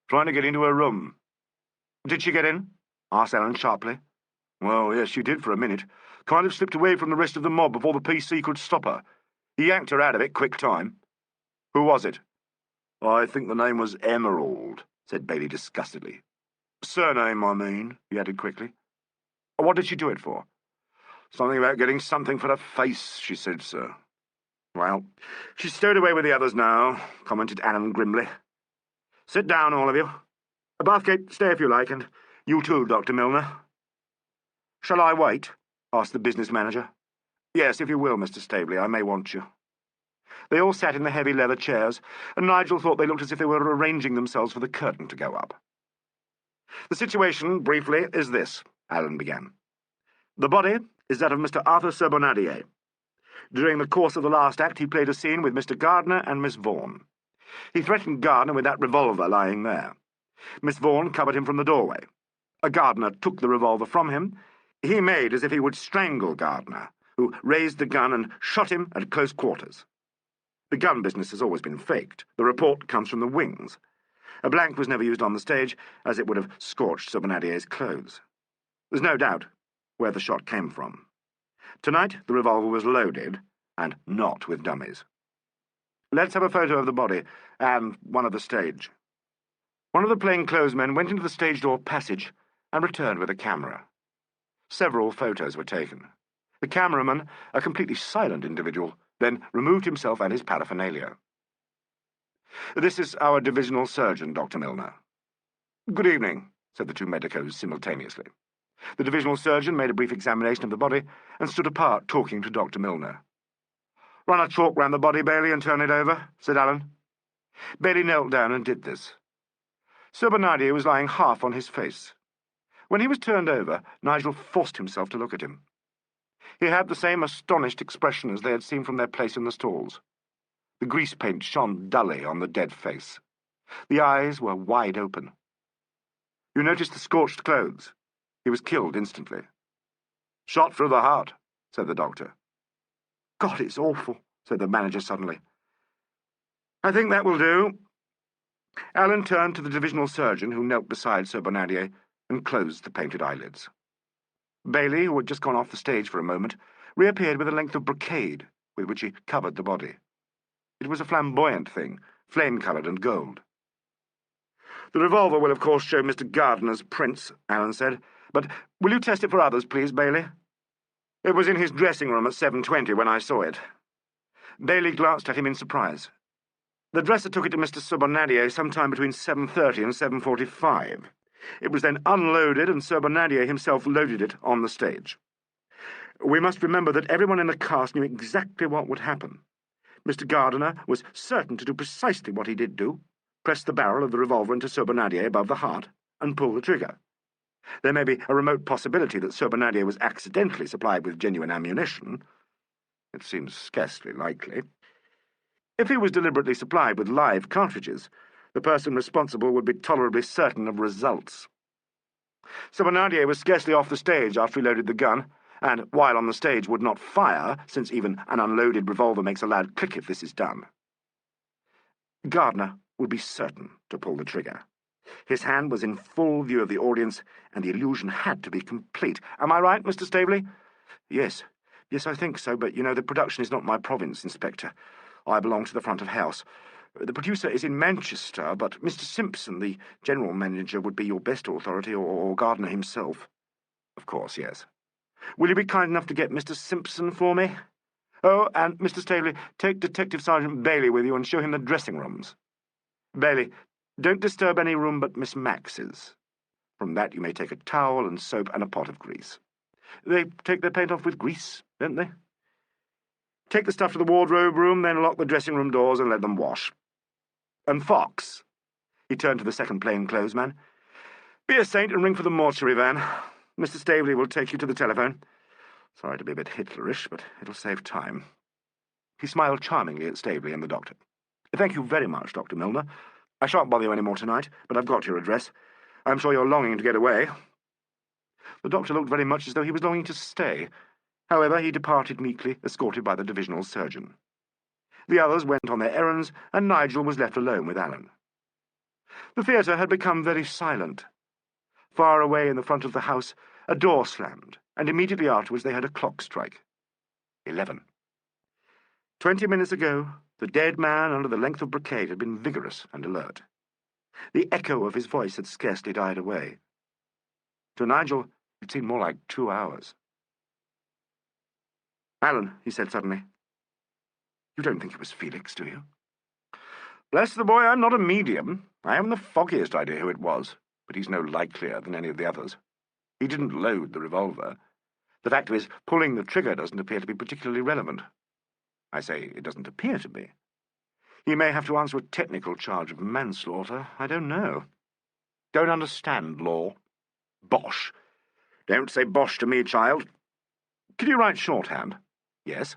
"Trying to get into her room." "Did she get in?" asked Alan sharply. "Well, yes, she did for a minute. Kind of slipped away from the rest of the mob before the PC could stop her. He yanked her out of it quick time." "Who was it?" "I think the name was Emerald," said Bailey disgustedly. "Surname, I mean," he added quickly. "What did she do it for?" "Something about getting something for her face, she said, sir." "Well, she's stowed away with the others now," commented Alan grimly. "Sit down, all of you. Bathgate, stay if you like, and you too, Dr. Milner." "Shall I wait?" asked the business manager. "Yes, if you will, Mr. Staveley. I may want you." They all sat in the heavy leather chairs, and Nigel thought they looked as if they were arranging themselves for the curtain to go up. "The situation, briefly, is this," Alan began. "The body is that of Mr. Arthur Serbonadier. During the course of the last act, he played a scene with Mr. Gardner and Miss Vaughan. He threatened Gardner with that revolver lying there. Miss Vaughan covered him from the doorway. Gardner took the revolver from him. He made as if he would strangle Gardner, who raised the gun and shot him at close quarters. The gun business has always been faked. The report comes from the wings. A blank was never used on the stage, as it would have scorched Serbonadier's clothes. There's no doubt where the shot came from. Tonight, the revolver was loaded, and not with dummies. Let's have a photo of the body, and one of the stage." One of the plainclothesmen went into the stage door passage and returned with a camera. Several photos were taken. The cameraman, a completely silent individual, then removed himself and his paraphernalia. "This is our divisional surgeon, Dr. Milner." "Good evening," said the two medicos simultaneously. The divisional surgeon made a brief examination of the body and stood apart, talking to Dr. Milner. "Run a chalk round the body, Bailey, and turn it over," said Alan. Bailey knelt down and did this. Serbonadier was lying half on his face. When he was turned over, Nigel forced himself to look at him. He had the same astonished expression as they had seen from their place in the stalls. The grease paint shone dully on the dead face. The eyes were wide open. "You noticed the scorched clothes? He was killed instantly." "Shot through the heart," said the doctor. "God, it's awful," said the manager suddenly. "I think that will do." Alan turned to the divisional surgeon, who knelt beside Serbonadier, and closed the painted eyelids. Bailey, who had just gone off the stage for a moment, reappeared with a length of brocade with which he covered the body. It was a flamboyant thing, flame-coloured and gold. "The revolver will, of course, show Mr. Gardner's prints," Alan said, "but will you test it for others, please, Bailey?" "It was in his dressing room at 7:20 when I saw it." Bailey glanced at him in surprise. "The dresser took it to Mr. Serbonadier sometime between 7:30 and 7:45. It was then unloaded, and Serbonadier himself loaded it on the stage. We must remember that everyone in the cast knew exactly what would happen. Mr. Gardner was certain to do precisely what he did do, press the barrel of the revolver into Serbonadier above the heart, and pull the trigger. There may be a remote possibility that Serbonadier was accidentally supplied with genuine ammunition. It seems scarcely likely. If he was deliberately supplied with live cartridges, the person responsible would be tolerably certain of results. Serbonadier was scarcely off the stage after he loaded the gun, and while on the stage would not fire, since even an unloaded revolver makes a loud click if this is done. Gardner would be certain to pull the trigger. His hand was in full view of the audience, and the illusion had to be complete. Am I right, Mr. Staveley? Yes, I think so, but, the production is not my province, Inspector. I belong to the front of house. The producer is in Manchester, but Mr. Simpson, the general manager, would be your best authority, or Gardner himself. Of course, yes. Will you be kind enough to get Mr. Simpson for me? Oh, and, Mr. Staveley, take Detective Sergeant Bailey with you and show him the dressing rooms. Bailey, don't disturb any room but Miss Max's. From that you may take a towel and soap and a pot of grease. They take their paint off with grease, don't they? Take the stuff to the wardrobe room, then lock the dressing room doors and let them wash. And Fox," he turned to the second plainclothesman, "be a saint and ring for the mortuary van. Mr. Staveley will take you to the telephone. Sorry to be a bit Hitlerish, but it'll save time." He smiled charmingly at Staveley and the doctor. "Thank you very much, Dr. Milner. I shan't bother you any more tonight, but I've got your address. I'm sure you're longing to get away." The doctor looked very much as though he was longing to stay. However, he departed meekly, escorted by the divisional surgeon. The others went on their errands, and Nigel was left alone with Alan. The theatre had become very silent. Far away in the front of the house, a door slammed, and immediately afterwards they heard a clock strike. 11. 20 minutes ago, the dead man under the length of brocade had been vigorous and alert. The echo of his voice had scarcely died away. To Nigel, it seemed more like 2 hours. "Alan," he said suddenly, "you don't think it was Felix, do you?" "Bless the boy, I'm not a medium. I haven't the foggiest idea who it was, but he's no likelier than any of the others. He didn't load the revolver. The fact of his pulling the trigger doesn't appear to be particularly relevant. I say it doesn't appear to be. He may have to answer a technical charge of manslaughter. I don't know. Don't understand law. Bosh. Don't say bosh to me, child. Can you write shorthand?" "Yes."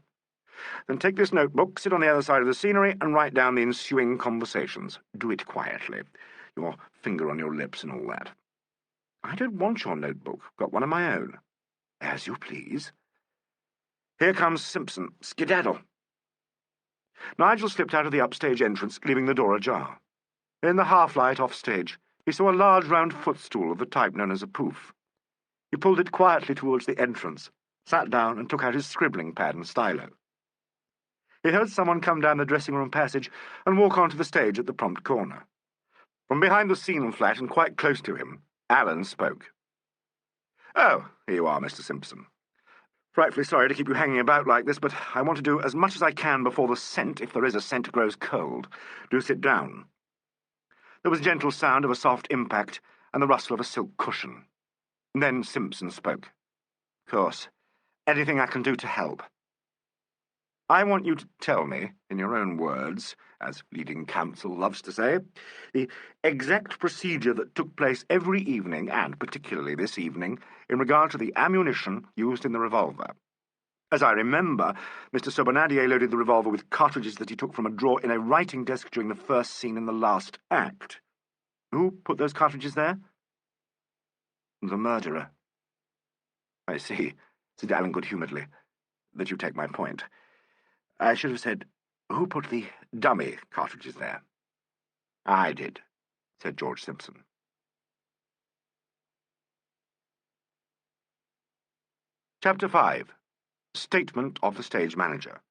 "Then take this notebook, sit on the other side of the scenery, and write down the ensuing conversations. Do it quietly. Your finger on your lips and all that." "I don't want your notebook. Got one of my own." "As you please." "Here comes Simpson. Skedaddle." Nigel slipped out of the upstage entrance, leaving the door ajar. In the half-light offstage, he saw a large round footstool of the type known as a pouf. He pulled it quietly towards the entrance, sat down, and took out his scribbling pad and stylo. He heard someone come down the dressing-room passage and walk onto the stage at the prompt corner. From behind the scene flat and quite close to him, Alan spoke. "Oh, here you are, Mr. Simpson. Frightfully sorry to keep you hanging about like this, but I want to do as much as I can before the scent, if there is a scent, grows cold. Do sit down." There was a gentle sound of a soft impact and the rustle of a silk cushion. Then Simpson spoke. "Of course, anything I can do to help." "I want you to tell me, in your own words, as leading counsel loves to say, the exact procedure that took place every evening, and particularly this evening, in regard to the ammunition used in the revolver. As I remember, Mr. Sobonadier loaded the revolver with cartridges that he took from a drawer in a writing desk during the first scene in the last act. Who put those cartridges there?" "The murderer." "I see," said Alan good-humouredly, "that you take my point. I should have said, who put the dummy cartridges there?" "I did," said George Simpson. Chapter 5. Statement of the Stage Manager.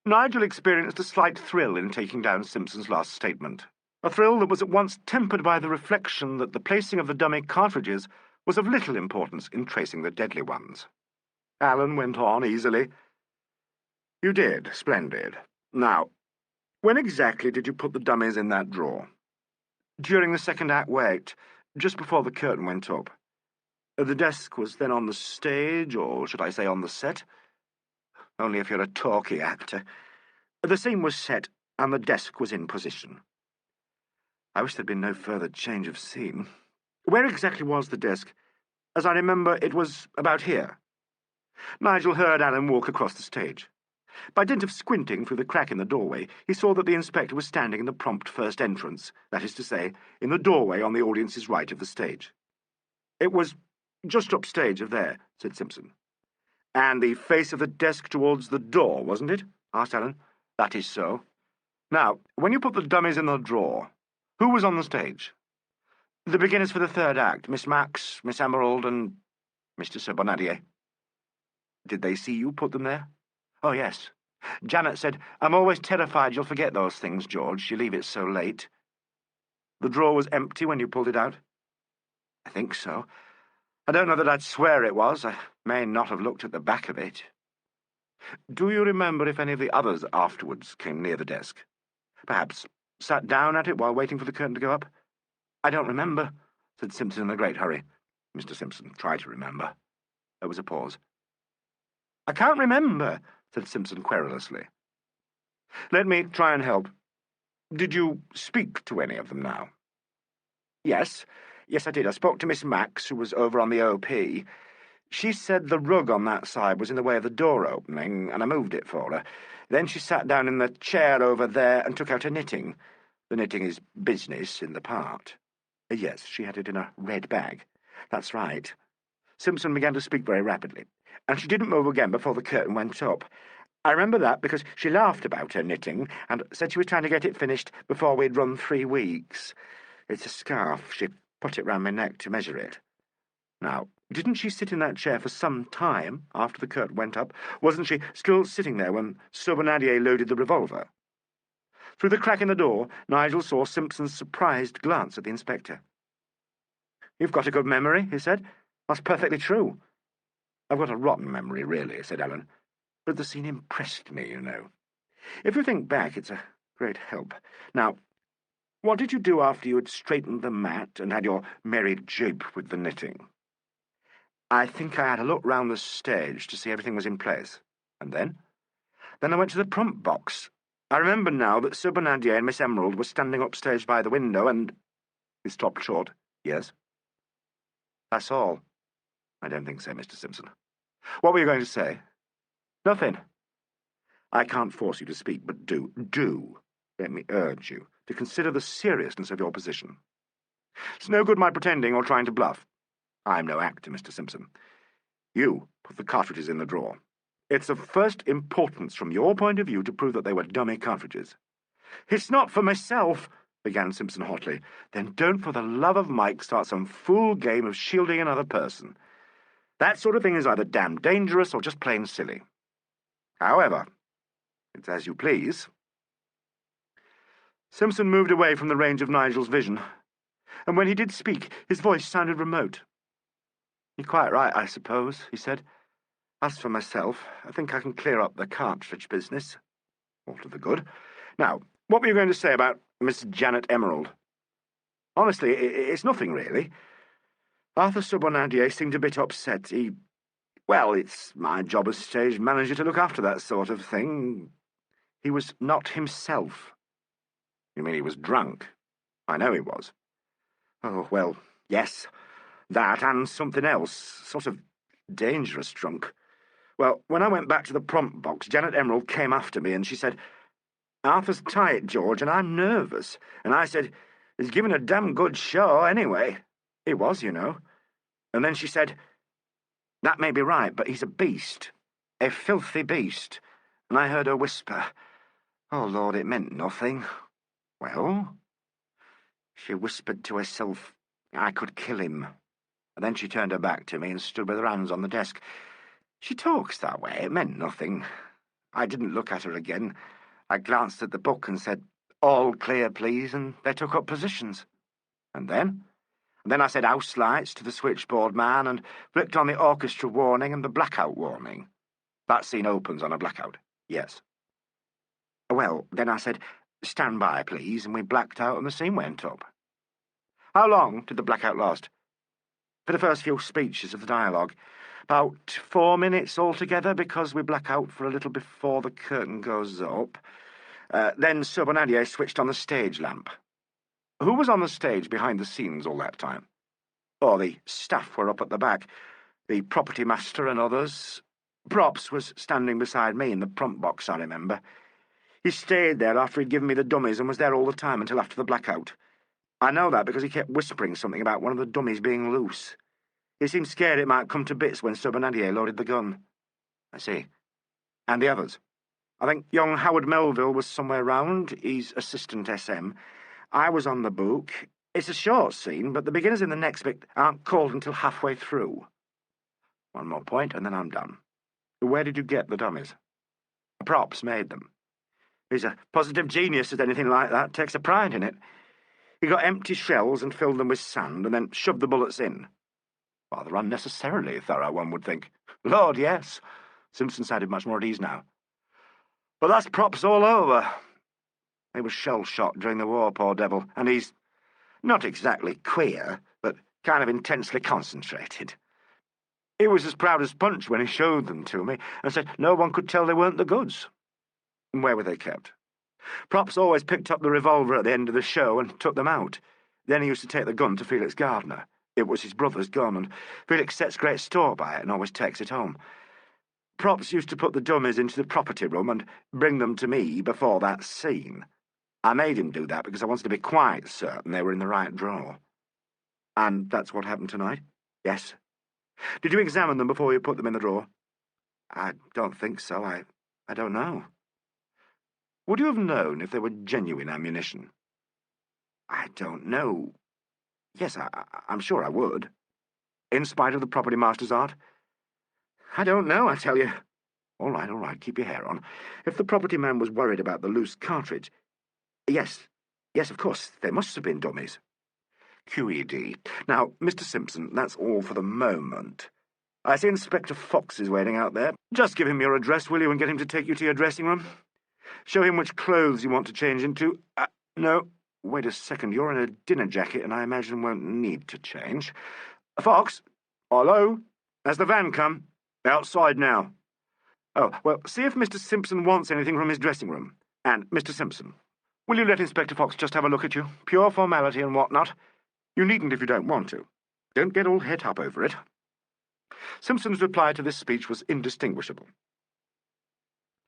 Nigel experienced a slight thrill in taking down Simpson's last statement, a thrill that was at once tempered by the reflection that the placing of the dummy cartridges was of little importance in tracing the deadly ones. Alan went on easily. "You did. Splendid. Now, when exactly did you put the dummies in that drawer?" "During the second act wait, just before the curtain went up. The desk was then on the stage, or should I say on the set? Only if you're a talky actor. The scene was set, and the desk was in position. I wish there'd been no further change of scene. Where exactly was the desk? As I remember, it was about here." Nigel heard Alan walk across the stage. By dint of squinting through the crack in the doorway, he saw that the inspector was standing in the prompt first entrance, that is to say, in the doorway on the audience's right of the stage. "It was just upstage of there," said Simpson. "And the face of the desk towards the door, wasn't it?" asked Alan. "That is so. Now, when you put the dummies in the drawer, who was on the stage?" "The beginners for the third act, Miss Max, Miss Emerald, and Mr. Sobonadier." "Did they see you put them there?" "Oh, yes. Janet said, 'I'm always terrified you'll forget those things, George. You leave it so late.'" "The drawer was empty when you pulled it out?" "I think so. I don't know that I'd swear it was. I may not have looked at the back of it." "Do you remember if any of the others afterwards came near the desk? Perhaps sat down at it while waiting for the curtain to go up?" "I don't remember," said Simpson in a great hurry. Mr. Simpson tried to remember. There was a pause. "I can't remember," said Simpson querulously. "Let me try and help. Did you speak to any of them now?" Yes, I did. I spoke to Miss Max, who was over on the OP. She said the rug on that side was in the way of the door opening, and I moved it for her. Then she sat down in the chair over there and took out her knitting. The knitting is business in the part." "Yes, she had it in a red bag." "That's right. Simpson began to speak very rapidly, and she didn't move again before the curtain went up. I remember that because she laughed about her knitting and said she was trying to get it finished before we'd run 3 weeks. It's a scarf. She put it round my neck to measure it. Now, didn't she sit in that chair for some time after the curtain went up? Wasn't she still sitting there when Sobonadier loaded the revolver? Through the crack in the door, Nigel saw Simpson's surprised glance at the inspector. "You've got a good memory," he said. "That's perfectly true." "I've got a rotten memory, really," said Ellen. "But the scene impressed me, you know. If you think back, it's a great help. Now, what did you do after you had straightened the mat and had your merry jape with the knitting?" "I think I had a look round the stage to see everything was in place. And then?" "Then I went to the prompt box. I remember now that Sir Bonadier and Miss Emerald were standing upstage by the window, and—" He stopped short. "Yes?" "That's all." "I don't think so, Mr. Simpson. What were you going to say?" "Nothing." "I can't force you to speak, but do, let me urge you to consider the seriousness of your position. It's no good my pretending or trying to bluff. I'm no actor, Mr. Simpson. You put the cartridges in the drawer. It's of first importance from your point of view to prove that they were dummy cartridges." "It's not for myself," began Simpson hotly. "Then don't for the love of Mike start some fool game of shielding another person. That sort of thing is either damned dangerous or just plain silly. However, it's as you please." Simpson moved away from the range of Nigel's vision, and when he did speak, his voice sounded remote. "You're quite right, I suppose," he said. "As for myself, I think I can clear up the cartridge business. All to the good. Now, what were you going to say about Miss Janet Emerald?" "Honestly, it's nothing, really. Arthur Sobonadier seemed a bit upset. Well, it's my job as stage manager to look after that sort of thing. He was not himself." "You mean he was drunk?" "I know he was." "Oh, well, yes. That and something else. Sort of dangerous drunk. Well, when I went back to the prompt box, Janet Emerald came after me and she said, 'Arthur's tight, George, and I'm nervous.' And I said, 'He's giving a damn good show, anyway.' He was, you know. And then she said, 'That may be right, but he's a beast. A filthy beast.' And I heard her whisper, 'Oh, Lord, it meant nothing.'" "Well?" "She whispered to herself, 'I could kill him.' And then she turned her back to me and stood with her hands on the desk. She talks that way. It meant nothing. I didn't look at her again. I glanced at the book and said, 'All clear, please,' and they took up positions." "And then?" "And then I said 'house lights' to the switchboard man and flicked on the orchestra warning and the blackout warning." "That scene opens on a blackout." "Yes." "Well, then I said, 'Stand by, please,' and we blacked out and the scene went up." "How long did the blackout last?" "For the first few speeches of the dialogue. About 4 minutes altogether, because we black out for a little before the curtain goes up. Then Sir Bonadier switched on the stage lamp." "Who was on the stage behind the scenes all that time?" "Oh, the staff were up at the back. The property master and others. Props was standing beside me in the prompt box, I remember. He stayed there after he'd given me the dummies and was there all the time until after the blackout. I know that because he kept whispering something about one of the dummies being loose. He seemed scared it might come to bits when Sir Bonadier loaded the gun." "I see. And the others?" "I think young Howard Melville was somewhere round. He's assistant SM. I was on the book. It's a short scene, but the beginners in the next bit aren't called until halfway through." "One more point, and then I'm done. Where did you get the dummies?" "Props made them. He's a positive genius at anything like that, takes a pride in it. He got empty shells and filled them with sand, and then shoved the bullets in." "Rather unnecessarily thorough, one would think." "Lord, yes." Simpson sounded much more at ease now. "But that's Props all over. He was shell-shocked during the war, poor devil, and he's not exactly queer, but kind of intensely concentrated. He was as proud as Punch when he showed them to me, and said no one could tell they weren't the goods." "Where were they kept?" "Props always picked up the revolver at the end of the show and took them out. Then he used to take the gun to Felix Gardner. It was his brother's gun, and Felix sets great store by it and always takes it home. Props used to put the dummies into the property room and bring them to me before that scene. I made him do that because I wanted to be quite certain they were in the right drawer." "And that's what happened tonight?" "Yes. Did you examine them before you put them in the drawer? I don't think so. I don't know. Would you have known if they were genuine ammunition? I don't know. Yes, I'm sure I would. In spite of the property master's art? I don't know, I tell you. All right, keep your hair on. If the property man was worried about the loose cartridge... Yes, of course, they must have been dummies. QED. Now, Mr. Simpson, that's all for the moment. I see Inspector Fox is waiting out there. Just give him your address, will you, and get him to take you to your dressing room? Show him which clothes you want to change into. No, wait a second. You're in a dinner jacket, and I imagine won't need to change. Fox? Hello? Has the van come? Outside now. Oh, well, see if Mr. Simpson wants anything from his dressing room. And, Mr. Simpson, will you let Inspector Fox just have a look at you? Pure formality and what-not. You needn't if you don't want to. Don't get all het up over it. Simpson's reply to this speech was indistinguishable.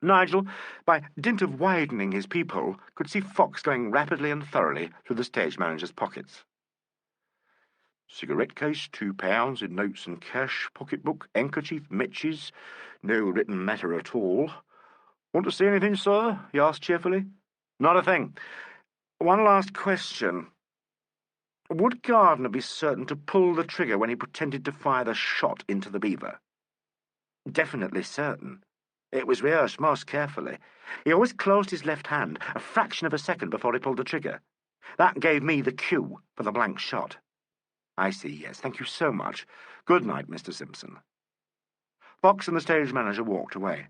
Nigel, by dint of widening his peephole, could see Fox going rapidly and thoroughly through the stage manager's pockets. Cigarette case, £2 in notes and cash, pocketbook, handkerchief, matches, no written matter at all. Want to see anything, sir? He asked cheerfully. Not a thing. One last question. Would Gardner be certain to pull the trigger when he pretended to fire the shot into the beaver? Definitely certain. It was rehearsed most carefully. He always closed his left hand a fraction of a second before he pulled the trigger. That gave me the cue for the blank shot. I see, yes. Thank you so much. Good night, Mr. Simpson. Fox and the stage manager walked away.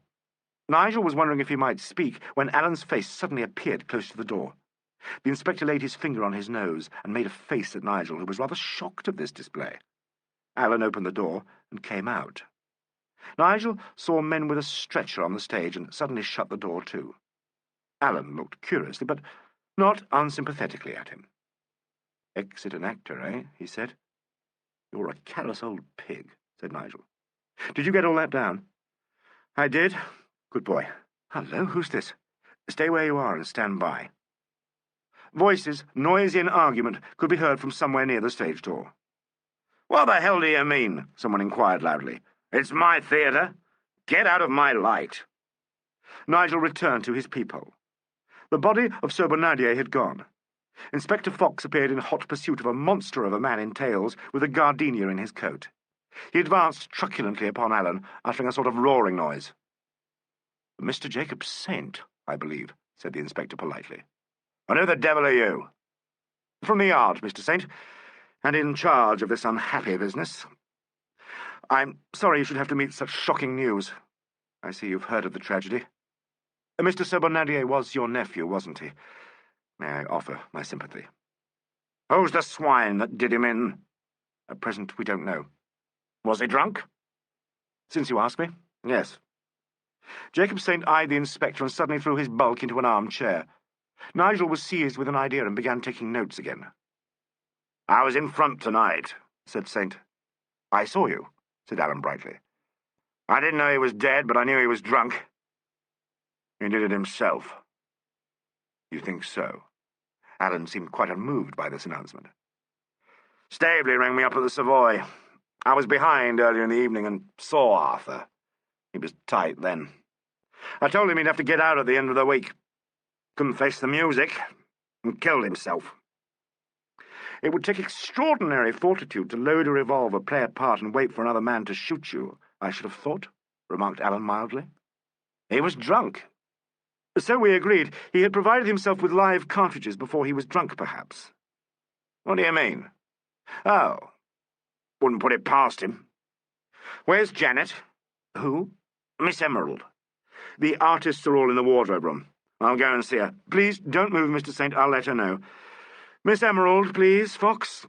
Nigel was wondering if he might speak when Alan's face suddenly appeared close to the door. The inspector laid his finger on his nose and made a face at Nigel, who was rather shocked at this display. Alan opened the door and came out. Nigel saw men with a stretcher on the stage and suddenly shut the door too. Alan looked curiously, but not unsympathetically at him. "Exit an actor, eh?" he said. "You're a callous old pig," said Nigel. "Did you get all that down?" "I did. Good boy. Hello, who's this? Stay where you are and stand by." Voices, noisy and argument, could be heard from somewhere near the stage door. "What the hell do you mean?" someone inquired loudly. "It's my theatre. Get out of my light." Nigel returned to his peephole. The body of Sir Bonadier had gone. Inspector Fox appeared in hot pursuit of a monster of a man in tails with a gardenia in his coat. He advanced truculently upon Alan, uttering a sort of roaring noise. "Mr. Jacob Saint, I believe," said the inspector politely. "And who the devil are you?" "From the yard, Mr. Saint, and in charge of this unhappy business. I'm sorry you should have to meet such shocking news. I see you've heard of the tragedy. Mr. Sir Bonadier was your nephew, wasn't he? May I offer my sympathy?" "Who's the swine that did him in?" "At present, we don't know." "Was he drunk?" "Since you ask me, yes." Jacob Saint eyed the inspector and suddenly threw his bulk into an armchair. Nigel was seized with an idea and began taking notes again. "I was in front tonight," said Saint. "I saw you," said Alan brightly. "I didn't know he was dead, but I knew he was drunk." "He did it himself." "You think so?" Alan seemed quite unmoved by this announcement. "Staveley rang me up at the Savoy. I was behind earlier in the evening and saw Arthur. He was tight then. I told him he'd have to get out at the end of the week. Couldn't face the music, and killed himself." "It would take extraordinary fortitude to load a revolver, play a part, and wait for another man to shoot you, I should have thought," remarked Alan mildly. "He was drunk." "So we agreed. He had provided himself with live cartridges before he was drunk, perhaps." "What do you mean?" "Oh, wouldn't put it past him. Where's Janet?" "Who?" "Miss Emerald. The artists are all in the wardrobe room. I'll go and see her. Please don't move, Mr. Saint. I'll let her know. Miss Emerald, please, Fox."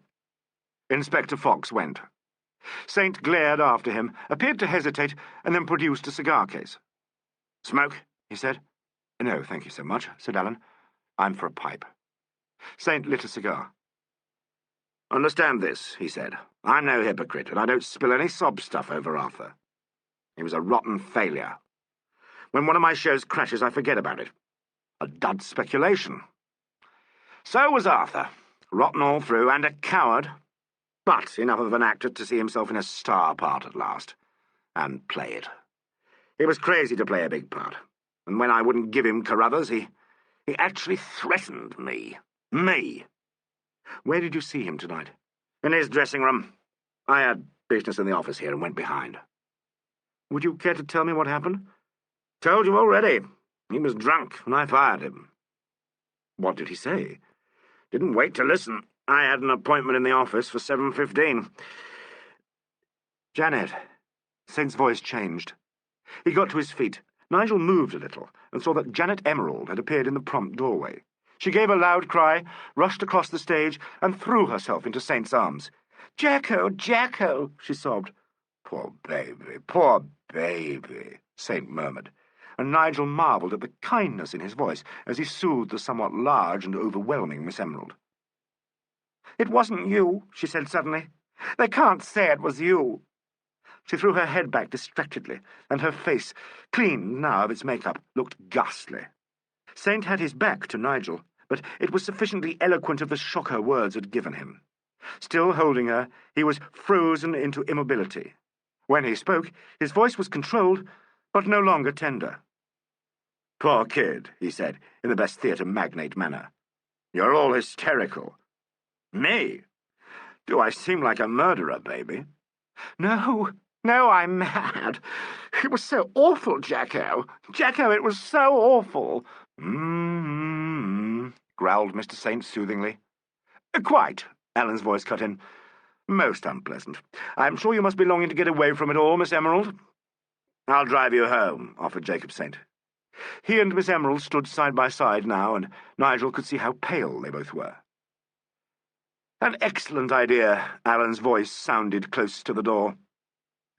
Inspector Fox went. Saint glared after him, appeared to hesitate, and then produced a cigar case. "Smoke?" he said. "No, thank you so much," said Alan. "I'm for a pipe." Saint lit a cigar. "Understand this," he said. "I'm no hypocrite, and I don't spill any sob stuff over Arthur. He was a rotten failure. When one of my shows crashes, I forget about it. A dud speculation. So was Arthur. Rotten all through, and a coward. but enough of an actor to see himself in a star part at last, and play it. He was crazy to play a big part, and when I wouldn't give him Carruthers, he actually threatened me. Me! Where did you see him tonight? In his dressing room. I had business in the office here and went behind. Would you care to tell me what happened? Told you already. He was drunk, and I fired him. What did he say? Didn't wait to listen. I had an appointment in the office for 7:15. Janet. Saint's voice changed. He got to his feet. Nigel moved a little and saw that Janet Emerald had appeared in the prompt doorway. She gave a loud cry, rushed across the stage, and threw herself into Saint's arms. "Jacko, Jacko!" she sobbed. "Poor baby," Saint murmured, and Nigel marvelled at the kindness in his voice as he soothed the somewhat large and overwhelming Miss Emerald. "It wasn't you," she said suddenly. "They can't say it was you." She threw her head back distractedly, and her face, clean now of its makeup, looked ghastly. Saint had his back to Nigel, but it was sufficiently eloquent of the shock her words had given him. Still holding her, he was frozen into immobility. When he spoke, his voice was controlled, but no longer tender. "Poor kid," he said, in the best theatre magnate manner. "You're all hysterical." "Me? Do I seem like a murderer, baby?" No, I'm mad. It was so awful, Jacko. Jacko, it was so awful." Growled Mr. Saint soothingly. "Quite," Alan's voice cut in. "Most unpleasant. I'm sure you must be longing to get away from it all, Miss Emerald." "I'll drive you home," offered Jacob Saint. He and Miss Emerald stood side by side now, and Nigel could see how pale they both were. "An excellent idea," Alan's voice sounded close to the door.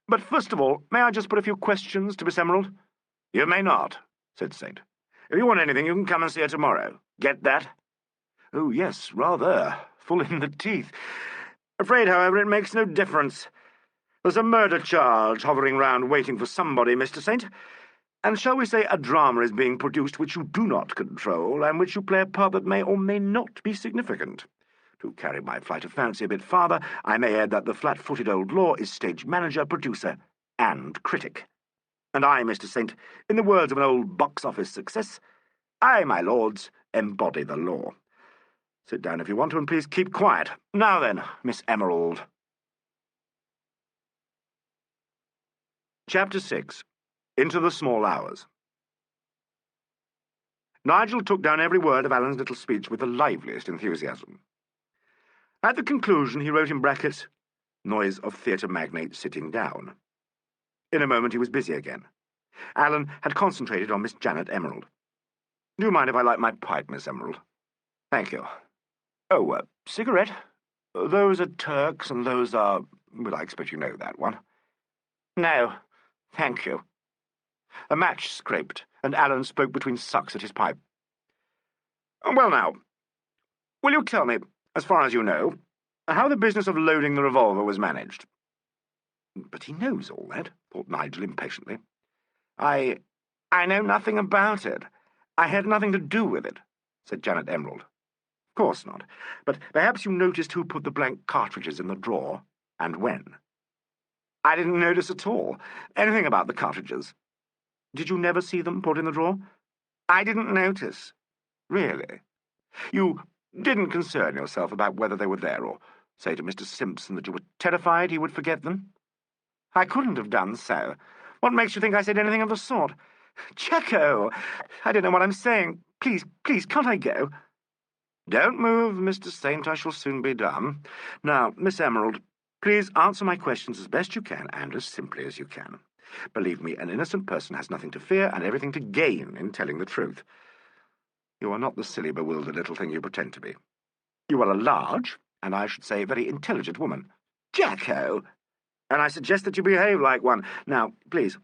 "But first of all, may I just put a few questions to Miss Emerald?" "You may not," said Saint. "If you want anything, you can come and see her tomorrow. Get that?" "Oh, yes, rather. Full in the teeth. Afraid, however, it makes no difference. There's a murder charge hovering round waiting for somebody, Mr. Saint, and shall we say a drama is being produced which you do not control, and which you play a part that may or may not be significant. To carry my flight of fancy a bit farther, I may add that the flat-footed old law is stage manager, producer, and critic. And I, Mr. Saint, in the words of an old box-office success, I, my lords, embody the law. Sit down if you want to, and please keep quiet. Now then, Miss Emerald." Chapter 6. Into the Small Hours. Nigel took down every word of Alan's little speech with the liveliest enthusiasm. At the conclusion he wrote in brackets, "Noise of theatre magnate sitting down." In a moment he was busy again. Alan had concentrated on Miss Janet Emerald. "Do you mind if I light my pipe, Miss Emerald?" "Thank you." "Oh, cigarette? Those are Turks, and those are... well, I expect you know that one." "No, thank you." A match scraped, and Alan spoke between sucks at his pipe. "Well now, will you tell me, as far as you know, how the business of loading the revolver was managed?" "But he knows all that," thought Nigel impatiently. I know nothing about it. I had nothing to do with it," said Janet Emerald. "Of course not. But perhaps you noticed who put the blank cartridges in the drawer, and when." "I didn't notice at all. Anything about the cartridges." "Did you never see them put in the drawer?" "I didn't notice." "Really? You didn't concern yourself about whether they were there, or say to Mr. Simpson that you were terrified he would forget them?" "I couldn't have done so. What makes you think I said anything of the sort?" "Jacko, I don't know what I'm saying. Please, can't I go?" "Don't move, Mr. Saint. I shall soon be done. Now, Miss Emerald, please answer my questions as best you can, and as simply as you can. Believe me, an innocent person has nothing to fear and everything to gain in telling the truth. You are not the silly, bewildered little thing you pretend to be. You are a large, and I should say very intelligent woman." "Jacko!" "And I suggest that you behave like one. Now, please,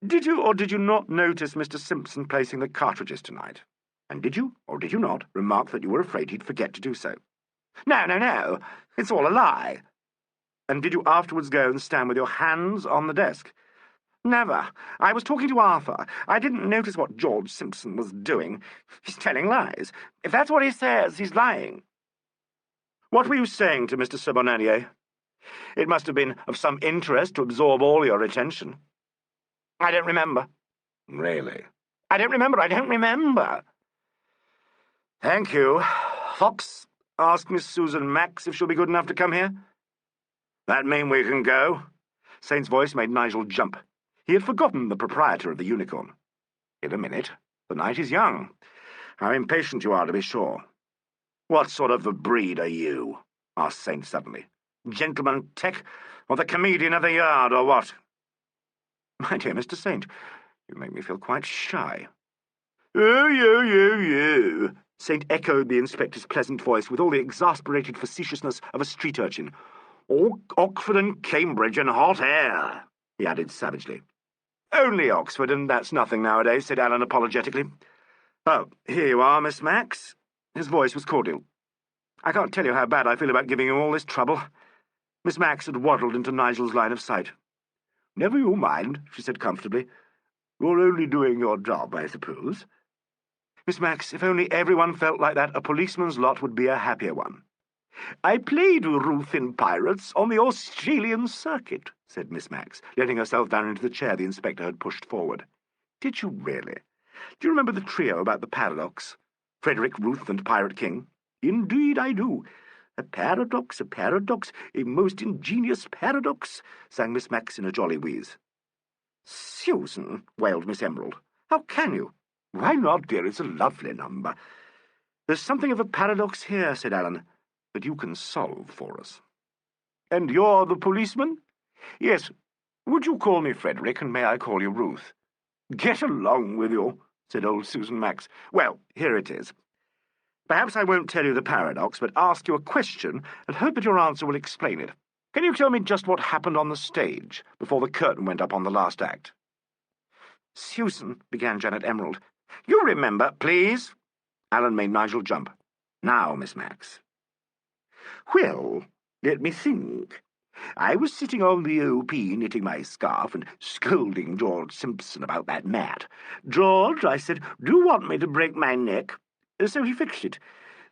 did you or did you not notice Mr. Simpson placing the cartridges tonight? And did you, or did you not, remark that you were afraid he'd forget to do so?" No. It's all a lie." "And did you afterwards go and stand with your hands on the desk?" "Never. I was talking to Arthur. I didn't notice what George Simpson was doing. He's telling lies. If that's what he says, he's lying." "What were you saying to Mr. Sibonanier?" It must have been of some interest to absorb all your attention. I don't remember. Really? I don't remember. Thank you. Fox, ask Miss Susan Max if she'll be good enough to come here. That mean we can go? Saint's voice made Nigel jump. He had forgotten the proprietor of the Unicorn. In a minute. The night is young. How impatient you are, to be sure. What sort of a breed are you? Asked Saint suddenly. Gentleman Tech, or the comedian of the yard, or what? My dear Mr. Saint, you make me feel quite shy. Oh, you. Saint echoed the inspector's pleasant voice with all the exasperated facetiousness of a street urchin. Oxford and Cambridge and hot air, he added savagely. Only Oxford, and that's nothing nowadays, said Alan apologetically. Oh, here you are, Miss Max. His voice was cordial. I can't tell you how bad I feel about giving you all this trouble. Miss Max had waddled into Nigel's line of sight. Never you mind, she said comfortably. You're only doing your job, I suppose. Miss Max, if only everyone felt like that, a policeman's lot would be a happier one. I played Ruth in Pirates on the Australian circuit, said Miss Max, letting herself down into the chair the inspector had pushed forward. Did you really? Do you remember the trio about the paradox? Frederick, Ruth, and Pirate King? Indeed I do. A paradox, a most ingenious paradox, sang Miss Max in a jolly wheeze. Susan, wailed Miss Emerald. How can you? Why not, dear? It's a lovely number. There's something of a paradox here, said Alan, that you can solve for us. And you're the policeman? Yes. Would you call me Frederick, and may I call you Ruth? Get along with you, said old Susan Max. Well, here it is. Perhaps I won't tell you the paradox, but ask you a question and hope that your answer will explain it. Can you tell me just what happened on the stage before the curtain went up on the last act? Susan, began Janet Emerald. You remember, please. Alan made Nigel jump. Now, Miss Max. Well, let me think. I was sitting on the OP knitting my scarf and scolding George Simpson about that mat. George, I said, do you want me to break my neck? So he fixed it.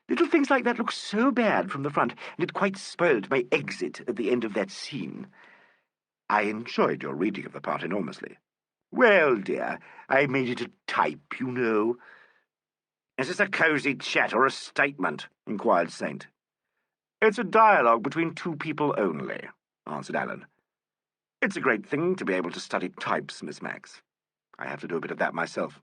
Little things like that look so bad from the front, and it quite spoiled my exit at the end of that scene. I enjoyed your reading of the part enormously. Well, dear, I made it a type, you know. Is this a cosy chat or a statement? Inquired Saint. It's a dialogue between two people only, answered Alan. It's a great thing to be able to study types, Miss Max. I have to do a bit of that myself.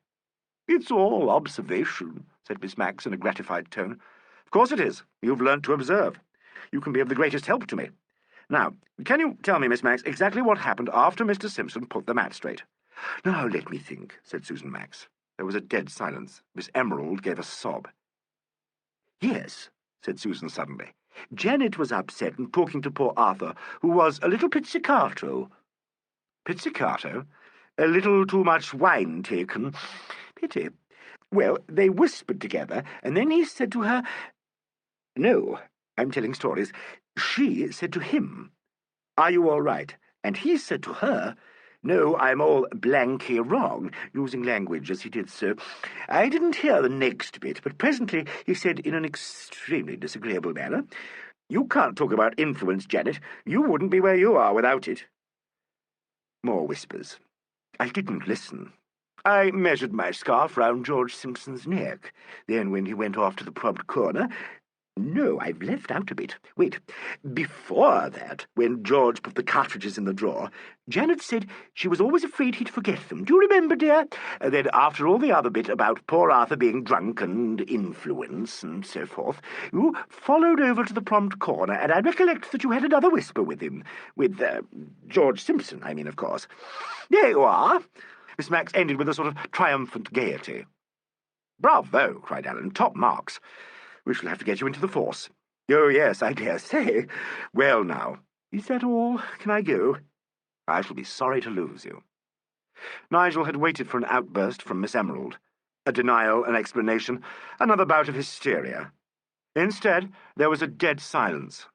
It's all observation, said Miss Max in a gratified tone. Of course it is. You've learnt to observe. You can be of the greatest help to me. Now, can you tell me, Miss Max, exactly what happened after Mr. Simpson put the mat straight? Now, let me think, said Susan Max. There was a dead silence. Miss Emerald gave a sob. Yes, said Susan suddenly. Janet was upset and talking to poor Arthur, who was a little pizzicato. Pizzicato? A little too much wine taken. Pity. Well, they whispered together, and then he said to her... No, I'm telling stories. She said to him, Are you all right? And he said to her, No, I'm all blankly wrong, using language as he did so. I didn't hear the next bit, but presently he said in an extremely disagreeable manner, You can't talk about influence, Janet. You wouldn't be where you are without it. More whispers. I didn't listen. I measured my scarf round George Simpson's neck. Then when he went off to the prompt corner... No, I've left out a bit. Wait. Before that, when George put the cartridges in the drawer, Janet said she was always afraid he'd forget them. Do you remember, dear? Then after all the other bit about poor Arthur being drunk and influence and so forth, you followed over to the prompt corner, and I recollect that you had another whisper with him. With George Simpson, I mean, of course. There you are. Miss Max ended with a sort of triumphant gaiety. Bravo, cried Alan. Top marks. We shall have to get you into the force. Oh, yes, I dare say. Well, now, is that all? Can I go? I shall be sorry to lose you. Nigel had waited for an outburst from Miss Emerald. A denial, an explanation, another bout of hysteria. Instead, there was a dead silence.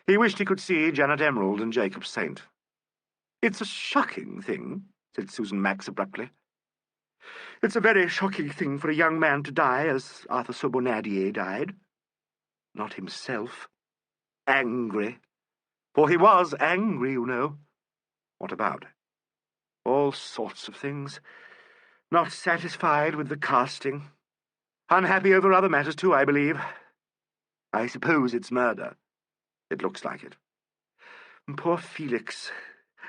He wished he could see Janet Emerald and Jacob Saint. It's a shocking thing, said Susan Max abruptly. It's a very shocking thing for a young man to die as Arthur Sobonadier died. Not himself. Angry. For he was angry, you know. What about? All sorts of things. Not satisfied with the casting. Unhappy over other matters, too, I believe. I suppose it's murder. It looks like it. And poor Felix.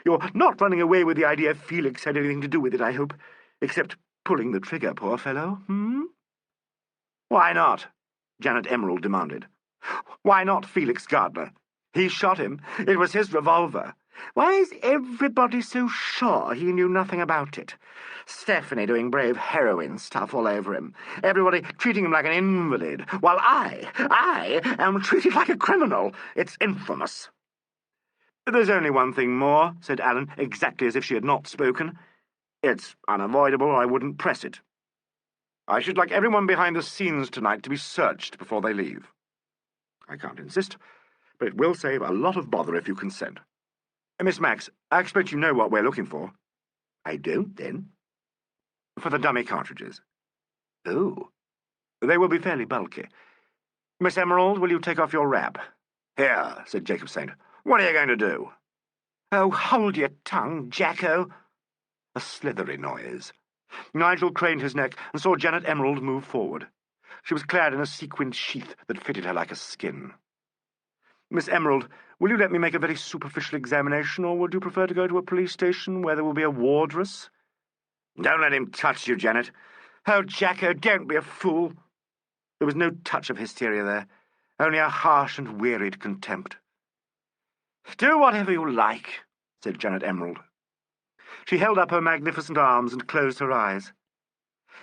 You're not running away with the idea Felix had anything to do with it, I hope, except pulling the trigger, poor fellow, hmm? Why not? Janet Emerald demanded. Why not Felix Gardner? He shot him. It was his revolver. Why is everybody so sure he knew nothing about it? Stephanie doing brave heroine stuff all over him. Everybody treating him like an invalid, while I am treated like a criminal. It's infamous. There's only one thing more, said Alan, exactly as if she had not spoken. It's unavoidable, or I wouldn't press it. I should like everyone behind the scenes tonight to be searched before they leave. I can't insist, but it will save a lot of bother if you consent. Miss Max, I expect you know what we're looking for. I don't, then. For the dummy cartridges. Oh. They will be fairly bulky. Miss Emerald, will you take off your wrap? Here, said Jacob Saint. What are you going to do? Oh, hold your tongue, Jacko. A slithery noise. Nigel craned his neck and saw Janet Emerald move forward. She was clad in a sequined sheath that fitted her like a skin. Miss Emerald, will you let me make a very superficial examination, or would you prefer to go to a police station where there will be a wardress? Don't let him touch you, Janet. Oh, Jacko, don't be a fool. There was no touch of hysteria there, only a harsh and wearied contempt. Do whatever you like, said Janet Emerald. She held up her magnificent arms and closed her eyes.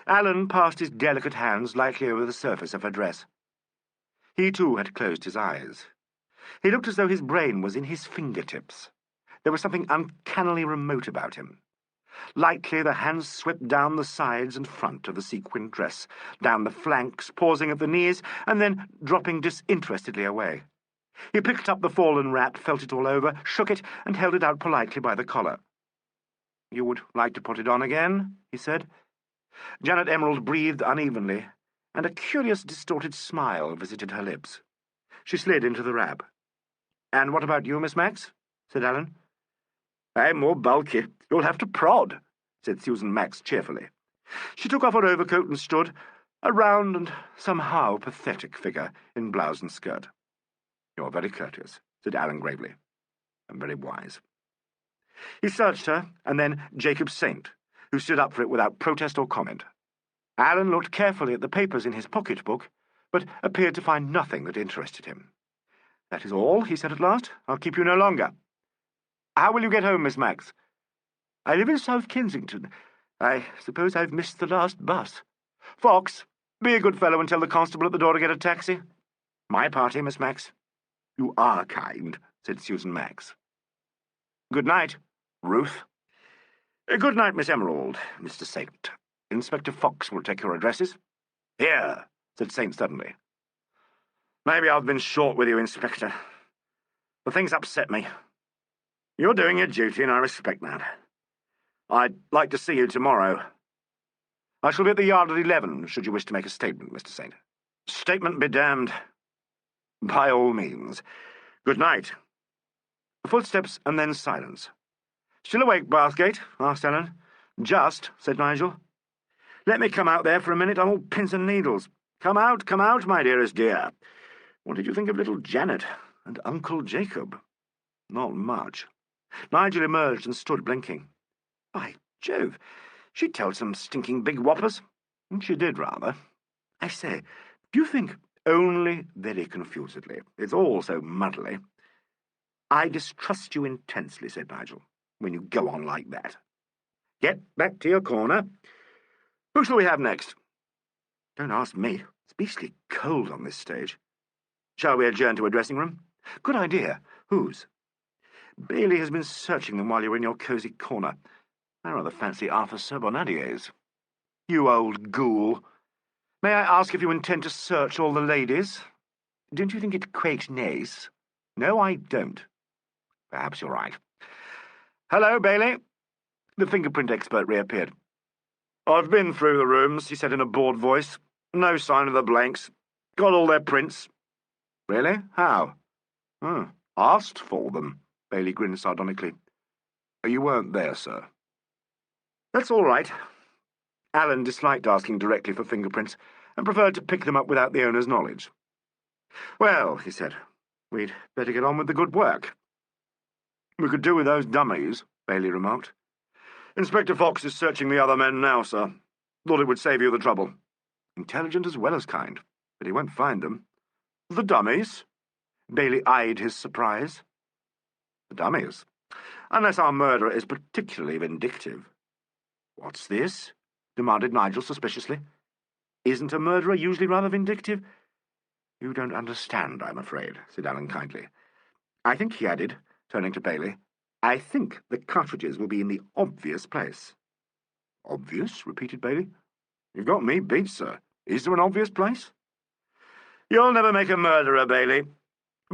Alan passed his delicate hands lightly over the surface of her dress. He, too, had closed his eyes. He looked as though his brain was in his fingertips. There was something uncannily remote about him. Lightly the hands swept down the sides and front of the sequined dress, down the flanks, pausing at the knees, and then dropping disinterestedly away. He picked up the fallen wrap, felt it all over, shook it, and held it out politely by the collar. You would like to put it on again? He said. Janet Emerald breathed unevenly, and a curious distorted smile visited her lips. She slid into the wrap. And what about you, Miss Max? Said Alan. I'm more bulky. You'll have to prod, said Susan Max cheerfully. She took off her overcoat and stood, a round and somehow pathetic figure in blouse and skirt. You're very courteous, said Alan gravely, and very wise. He searched her, and then Jacob Saint, who stood up for it without protest or comment. Alan looked carefully at the papers in his pocket-book, but appeared to find nothing that interested him. That is all, he said at last. I'll keep you no longer. How will you get home, Miss Max? I live in South Kensington. I suppose I've missed the last bus. Fox, be a good fellow and tell the constable at the door to get a taxi. My party, Miss Max. You are kind, said Susan Max. Good night, Ruth. Good night, Miss Emerald, Mr. Saint. Inspector Fox will take your addresses. Here, said Saint suddenly. Maybe I've been short with you, Inspector. The thing's upset me. You're doing your duty, and I respect that. I'd like to see you tomorrow. I shall be at the Yard at 11, should you wish to make a statement, Mr. Saint. Statement be damned. By all means. Good night. Footsteps, and then silence. Still awake, Bathgate? Asked Ellen. Just, said Nigel. Let me come out there for a minute. I'm all pins and needles. Come out, my dearest dear. What did you think of little Janet and Uncle Jacob? Not much. Nigel emerged and stood blinking. By Jove, she told some stinking big whoppers. She did, rather. I say, do you think, only very confusedly, it's all so muddly. I distrust you intensely, said Nigel, when you go on like that. Get back to your corner. Who shall we have next? Don't ask me. It's beastly cold on this stage. Shall we adjourn to a dressing room? Good idea. Whose? Bailey has been searching them while you were in your cosy corner. I rather fancy Arthur Serbonadier's. You old ghoul. May I ask if you intend to search all the ladies? Don't you think it quite nice? No, I don't. Perhaps you're right. Hello, Bailey. The fingerprint expert reappeared. I've been through the rooms, he said in a bored voice. No sign of the blanks. Got all their prints. Really? How? Asked for them, Bailey grinned sardonically. You weren't there, sir. That's all right. Alleyn disliked asking directly for fingerprints and preferred to pick them up without the owner's knowledge. Well, he said, we'd better get on with the good work. We could do with those dummies, Bailey remarked. Inspector Fox is searching the other men now, sir. Thought it would save you the trouble. Intelligent as well as kind, but he won't find them. The dummies? Bailey eyed his surprise. The dummies? Unless our murderer is particularly vindictive. What's this? Demanded Nigel suspiciously. Isn't a murderer usually rather vindictive? You don't understand, I'm afraid, said Alleyn kindly. I think, he added, turning to Bailey, I think the cartridges will be in the obvious place. Obvious? Repeated Bailey. You've got me beat, sir. Is there an obvious place? You'll never make a murderer, Bailey.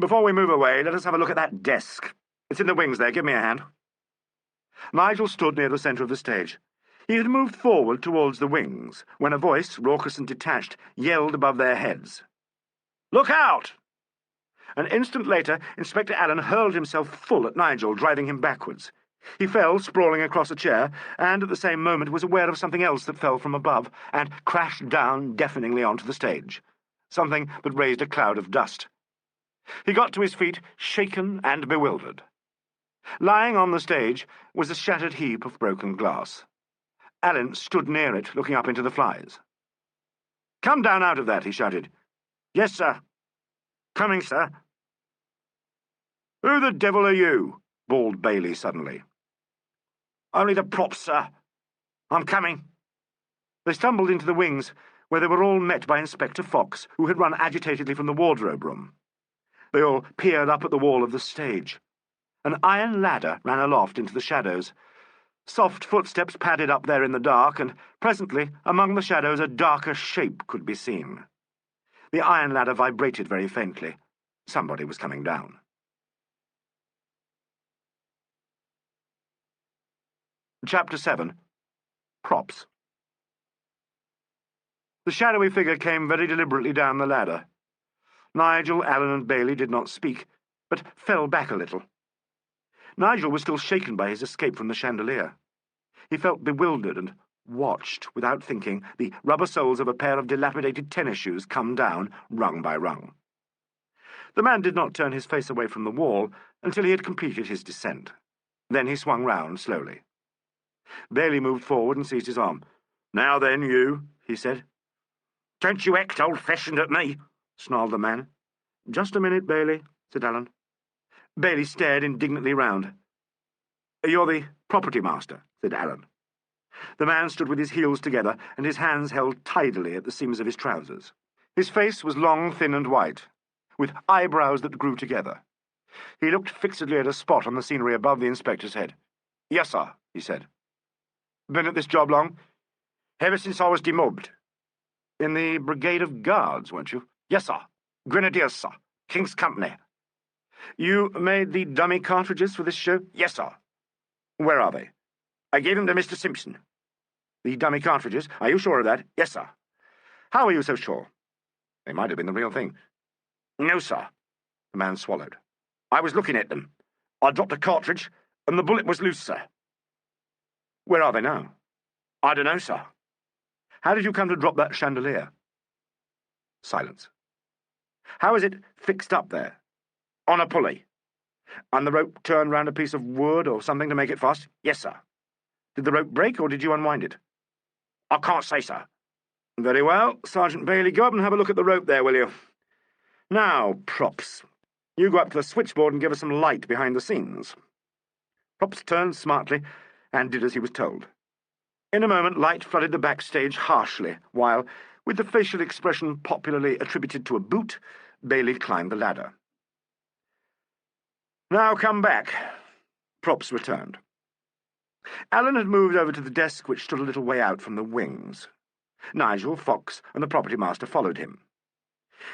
Before we move away, let us have a look at that desk. It's in the wings there. Give me a hand. Nigel stood near the centre of the stage. He had moved forward towards the wings, when a voice, raucous and detached, yelled above their heads. Look out! An instant later, Inspector Alleyn hurled himself full at Nigel, driving him backwards. He fell, sprawling across a chair, and at the same moment was aware of something else that fell from above, and crashed down deafeningly onto the stage. Something that raised a cloud of dust. He got to his feet, shaken and bewildered. Lying on the stage was a shattered heap of broken glass. Alleyn stood near it, looking up into the flies. Come down out of that, he shouted. Yes, sir. Coming, sir. Who the devil are you? Bawled Bailey suddenly. Only the props, sir. I'm coming. They stumbled into the wings, where they were all met by Inspector Fox, who had run agitatedly from the wardrobe room. They all peered up at the wall of the stage. An iron ladder ran aloft into the shadows. Soft footsteps padded up there in the dark, and presently, among the shadows, a darker shape could be seen. The iron ladder vibrated very faintly. Somebody was coming down. Chapter 7. Props. The shadowy figure came very deliberately down the ladder. Nigel, Alleyn, and Bailey did not speak, but fell back a little. Nigel was still shaken by his escape from the chandelier. He felt bewildered and watched, without thinking, the rubber soles of a pair of dilapidated tennis shoes come down, rung by rung. The man did not turn his face away from the wall until he had completed his descent. Then he swung round slowly. Bailey moved forward and seized his arm. "Now then, you," he said. "Don't you act old-fashioned at me," snarled the man. "Just a minute, Bailey," said Alleyn. Bailey stared indignantly round. "You're the property master," said Alleyn. The man stood with his heels together and his hands held tidily at the seams of his trousers. His face was long, thin, and white, with eyebrows that grew together. He looked fixedly at a spot on the scenery above the inspector's head. "Yes, sir," he said. "Been at this job long?" "Ever since I was demobbed." "In the Brigade of Guards, weren't you?" "Yes, sir. Grenadiers, sir. King's Company." "You made the dummy cartridges for this show?" "Yes, sir." "Where are they?" "I gave them to Mr. Simpson." "The dummy cartridges? Are you sure of that?" "Yes, sir." "How are you so sure?" "They might have been the real thing." "No, sir." The man swallowed. "I was looking at them. I dropped a cartridge, and the bullet was loose, sir." "Where are they now?" "I don't know, sir." "How did you come to drop that chandelier?" Silence. "How is it fixed up there?" "On a pulley." "And the rope turned round a piece of wood or something to make it fast?" "Yes, sir." "Did the rope break, or did you unwind it?" "I can't say, sir." "Very well. Sergeant Bailey, go up and have a look at the rope there, will you? Now, Props, you go up to the switchboard and give us some light behind the scenes." Props turned smartly and did as he was told. In a moment, light flooded the backstage harshly, while, with the facial expression popularly attributed to a boot, Bailey climbed the ladder. "Now come back." Props returned. Alleyn had moved over to the desk which stood a little way out from the wings. Nigel, Fox, and the property master followed him.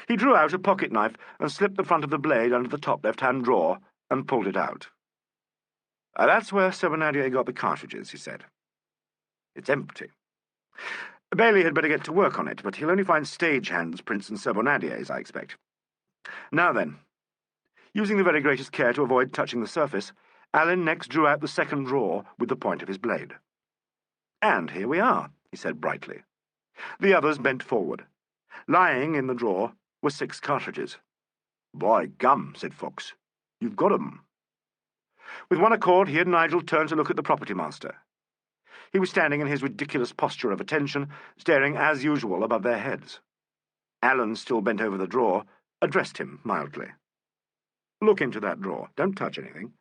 He drew out a pocket knife and slipped the front of the blade under the top left-hand drawer and pulled it out. "That's where Sir Bonadier got the cartridges," he said. "It's empty. Bailey had better get to work on it, but he'll only find stagehands' prints and Sir Bonadier's, I expect. Now then, Using the very greatest care to avoid touching the surface, Alleyn next drew out the second drawer with the point of his blade. "And here we are," he said brightly. The others bent forward. Lying in the drawer were 6 cartridges. "By gum," said Fox, "you've got 'em." With one accord, he and Nigel turned to look at the property master. He was standing in his ridiculous posture of attention, staring as usual above their heads. Alleyn, still bent over the drawer, addressed him mildly. "Look into that drawer. Don't touch anything.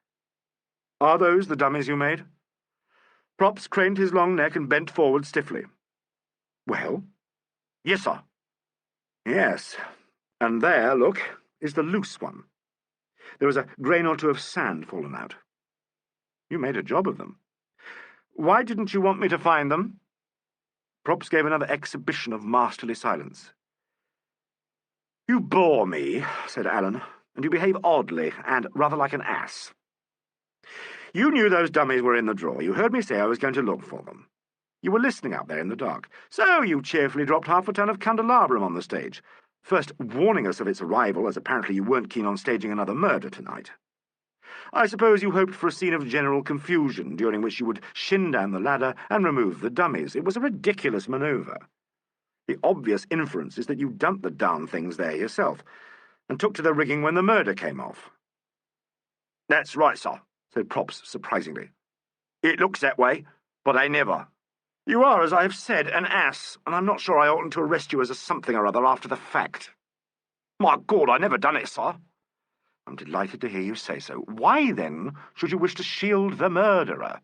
Are those the dummies you made?" Props craned his long neck and bent forward stiffly. "Well?" "Yes, sir." "Yes. And there, look, is the loose one. There was a grain or two of sand fallen out. You made a job of them. Why didn't you want me to find them?" Props gave another exhibition of masterly silence. "You bore me," said Alleyn, "and you behave oddly, and rather like an ass. You knew those dummies were in the drawer. You heard me say I was going to look for them. You were listening out there in the dark, so you cheerfully dropped half a ton of candelabrum on the stage, first warning us of its arrival, as apparently you weren't keen on staging another murder tonight. I suppose you hoped for a scene of general confusion, during which you would shin down the ladder and remove the dummies. It was a ridiculous manoeuvre. The obvious inference is that you dumped the darn things there yourself, and took to the rigging when the murder came off." "That's right, sir," said Props surprisingly. "It looks that way, but I never. You are, as I have said, an ass, and I'm not sure I oughtn't to arrest you as a something or other after the fact." "My God, I never done it, sir." "I'm delighted to hear you say so. Why, then, should you wish to shield the murderer?"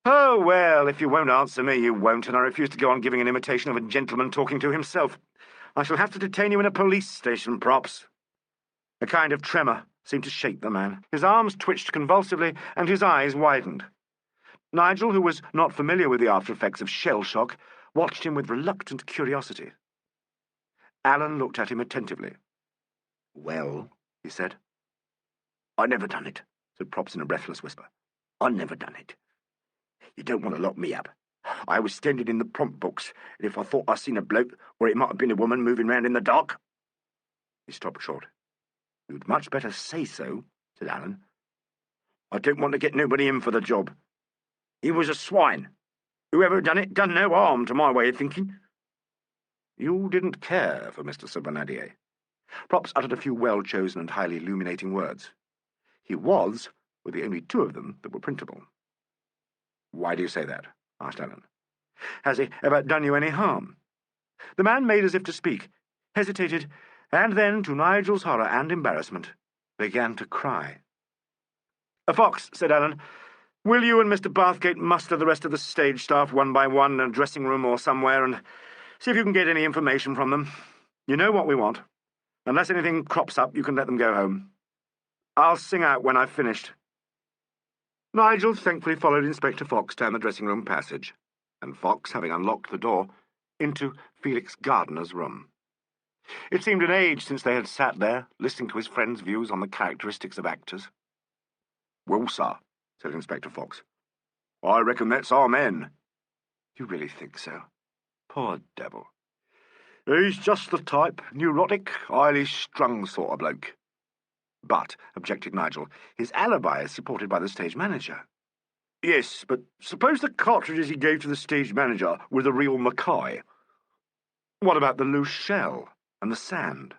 "Oh, well, if you won't answer me, you won't, and I refuse to go on giving an imitation of a gentleman talking to himself. I shall have to detain you in a police station, Props." A kind of tremor seemed to shake the man. His arms twitched convulsively, and his eyes widened. Nigel, who was not familiar with the after-effects of shell shock, watched him with reluctant curiosity. Alleyn looked at him attentively. "Well," he said. "I never done it," said Props in a breathless whisper. "I never done it. You don't want to lock me up. I was standing in the prompt books, and if I thought I seen a bloke, or it might have been a woman, moving round in the dark—" He stopped short. "You'd much better say so," said Alleyn. "I don't want to get nobody in for the job. He was a swine. Whoever done it done no harm, to my way of thinking." "You didn't care for Mr. Bernardier." Props uttered a few well-chosen and highly illuminating words. "He were the only 2 of them that were printable." "Why do you say that?" asked Alleyn. "Has he ever done you any harm?" The man made as if to speak, hesitated, and then, to Nigel's horror and embarrassment, began to cry. "Fox," said Alleyn, "will you and Mr. Bathgate muster the rest of the stage staff one by one in a dressing-room or somewhere, and see if you can get any information from them? You know what we want. Unless anything crops up, you can let them go home. I'll sing out when I've finished." Nigel thankfully followed Inspector Fox down the dressing-room passage, and Fox, having unlocked the door, into Felix Gardiner's room. It seemed an age since they had sat there, listening to his friend's views on the characteristics of actors. "Well, sir," said Inspector Fox, "I reckon that's our man." "You really think so? Poor devil." "He's just the type, neurotic, highly strung sort of bloke." "But," objected Nigel, "his alibi is supported by the stage manager." "Yes, but suppose the cartridges he gave to the stage manager were the real Mackay?" "What about the loose shell and the sand?"